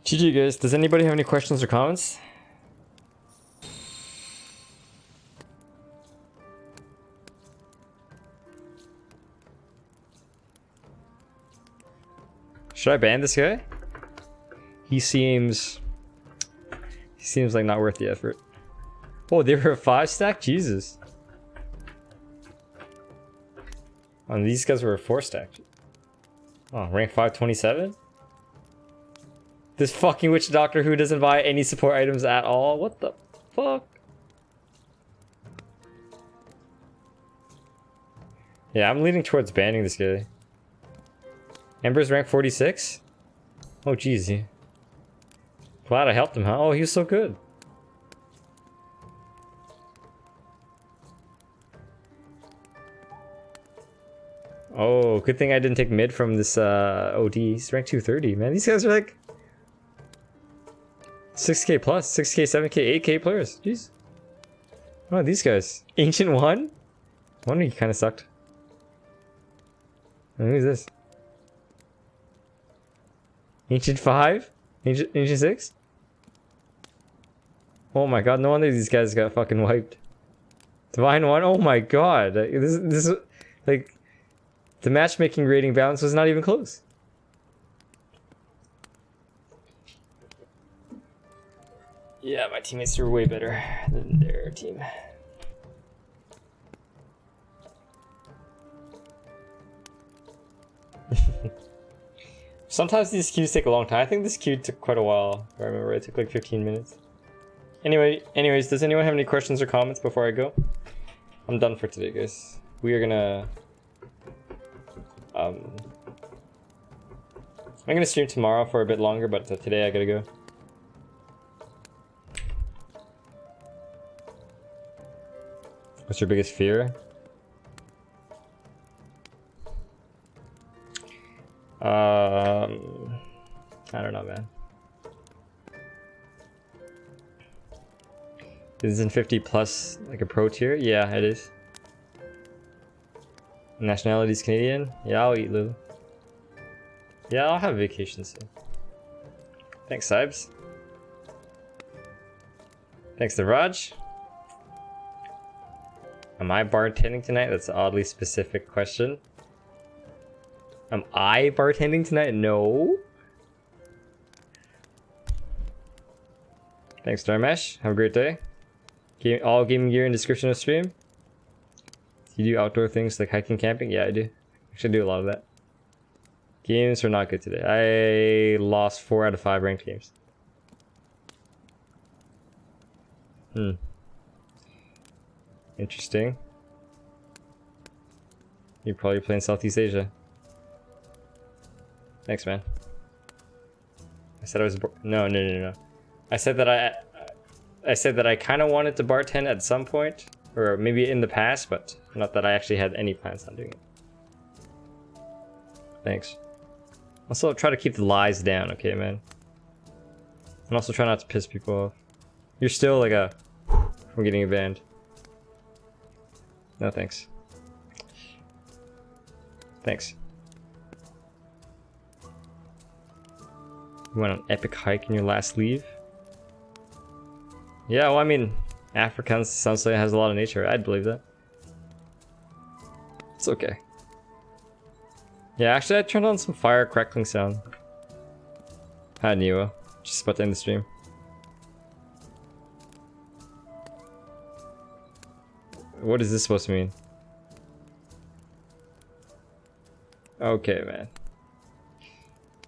GG guys, does anybody have any questions or comments? Should I ban this guy? He seems like not worth the effort. Oh, they were a 5-stack? Jesus. And these guys were a 4-stack. Oh, rank 527? This fucking witch doctor who doesn't buy any support items at all? What the fuck? Yeah, I'm leaning towards banning this guy. Ember's rank 46? Oh jeez. Glad I helped him, huh? Oh, he was so good. Oh, good thing I didn't take mid from this OD. He's rank 230, man. These guys are like 6k plus, 6k, 7k, 8k players. Jeez. Oh, these guys. Ancient 1? One he kind of sucked. And who's this? Ancient 5? Ancient 6? Oh my god, no wonder these guys got fucking wiped. Divine 1? Oh my god. This like the matchmaking rating balance was not even close. Yeah, my teammates are way better than their team. Sometimes these queues take a long time. I think this queue took quite a while. I remember it took like 15 minutes. Anyways, does anyone have any questions or comments before I go? I'm done for today, guys. We are gonna I'm gonna stream tomorrow for a bit longer, but today I gotta go. What's your biggest fear? I don't know, man. Is in 50 plus like a pro tier? Yeah, it is. Nationality's Canadian? Yeah, I'll eat Lou. Yeah, I'll have vacation soon. Thanks, Sibes. Thanks to Raj. Am I bartending tonight? That's an oddly specific question. Am I bartending tonight? No. Thanks, Darmesh. Have a great day. All gaming gear in description of stream. You do outdoor things like hiking, camping? Yeah, I do. Actually, I do a lot of that. Games are not good today. I lost 4 out of 5 ranked games. Interesting. You're probably playing Southeast Asia. Thanks, man. I said I was no. I said that I kind of wanted to bartend at some point, or maybe in the past, but not that I actually had any plans on doing it. Thanks. Also, try to keep the lies down, okay, man? And also try not to piss people off. You're still like a from getting a banned. No thanks. Thanks. You went on an epic hike in your last leave? Yeah, well, I mean, Africa sounds like it has a lot of nature. I'd believe that. It's okay. Yeah, actually, I turned on some fire crackling sound. Hi, Neo. Just about to end the stream. What is this supposed to mean? Okay, man.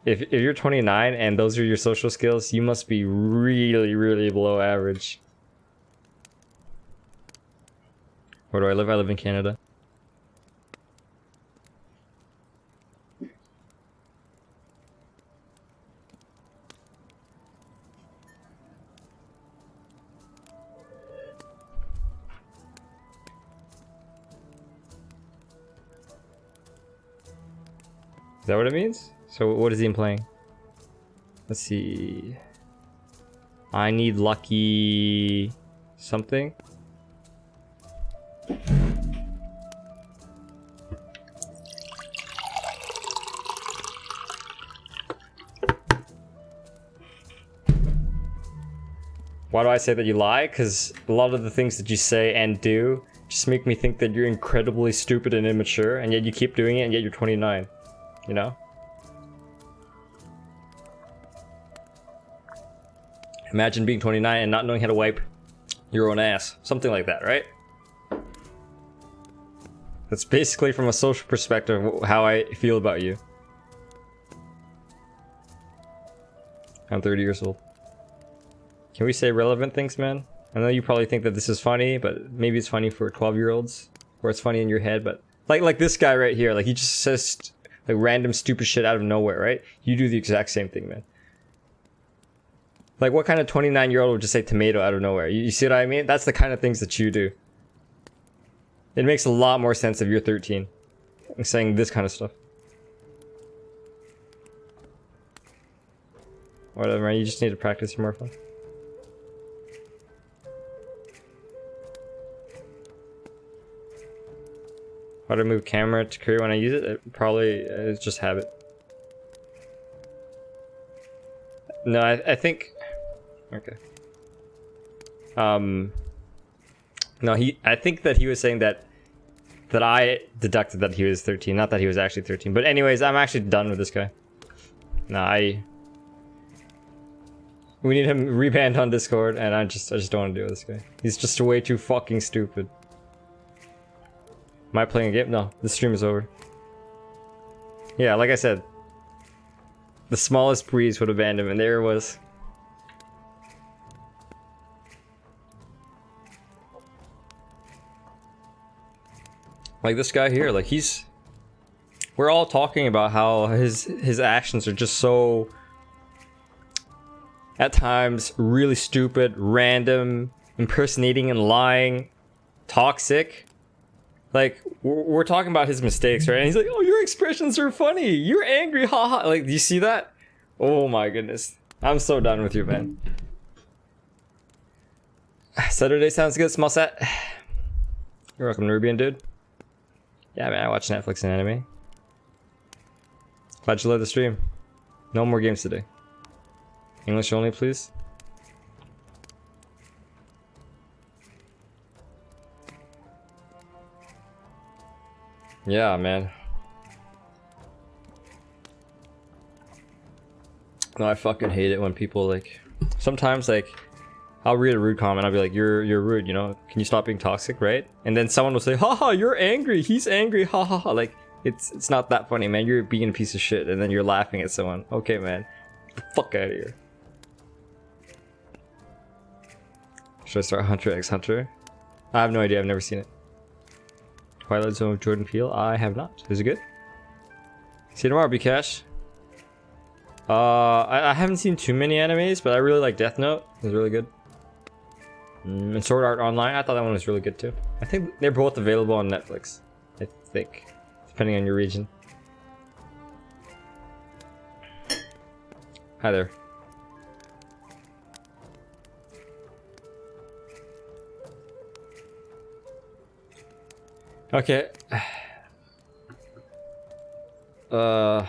If you're 29 and those are your social skills, you must be really, really below average. Where do I live? I live in Canada. Is that what it means? So what is he implying? Let's see. I need lucky something. Why do I say that you lie? Because a lot of the things that you say and do just make me think that you're incredibly stupid and immature, and yet you keep doing it, and yet you're 29. You know? Imagine being 29 and not knowing how to wipe your own ass. Something like that, right? That's basically, from a social perspective, how I feel about you. I'm 30 years old. Can we say relevant things, man? I know you probably think that this is funny, but maybe it's funny for 12-year-olds. Or it's funny in your head, but... Like this guy right here, like he just says... like random stupid shit out of nowhere, right? You do the exact same thing, man. Like what kind of 29-year-old would just say tomato out of nowhere? You see what I mean? That's the kind of things that you do. It makes a lot more sense if you're 13 and saying this kind of stuff. Whatever, man. You just need to practice more fun. How to move camera to career when I use it? Probably it's just habit. No, I think. Okay. No, I think that he was saying that I deducted that he was 13, not that he was actually 13. But anyways, I'm actually done with this guy. No, we need him rebanned on Discord, and I just don't want to deal with this guy. He's just way too fucking stupid. Am I playing a game? No, the stream is over. Yeah, like I said, the smallest breeze would have banned him, and there it was. Like this guy here, like we're all talking about how his actions are just so, at times, really stupid, random, impersonating and lying, toxic. Like, we're talking about his mistakes, right? And he's like, oh, your expressions are funny. You're angry, haha. Like, do you see that? Oh my goodness. I'm so done with you, man. Saturday sounds good, small set. You're welcome, Nubian dude. Yeah, man, I watch Netflix and anime. Glad you love the stream. No more games today. English only, please. Yeah, man. No, I fucking hate it when people like. Sometimes like, I'll read a rude comment. I'll be like, "You're rude, you know? Can you stop being toxic, right?" And then someone will say, "Haha, you're angry. He's angry. Ha ha ha." Like, it's not that funny, man. You're being a piece of shit, and then you're laughing at someone. Okay, man, get the fuck out of here. Should I start Hunter x Hunter? I have no idea. I've never seen it. Twilight Zone with Jordan Peele? I have not. Is it good? See you tomorrow, Bcash. I haven't seen too many animes, but I really like Death Note. It was really good. And Sword Art Online, I thought that one was really good too. I think they're both available on Netflix. I think, depending on your region. Hi there. Okay. I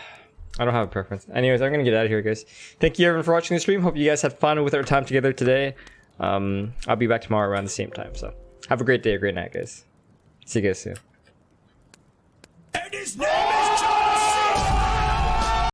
don't have a preference. Anyways, I'm gonna get out of here, guys. Thank you everyone for watching the stream. Hope you guys had fun with our time together today. I'll be back tomorrow around the same time, so have a great day, a great night, guys. See you guys soon. It is now!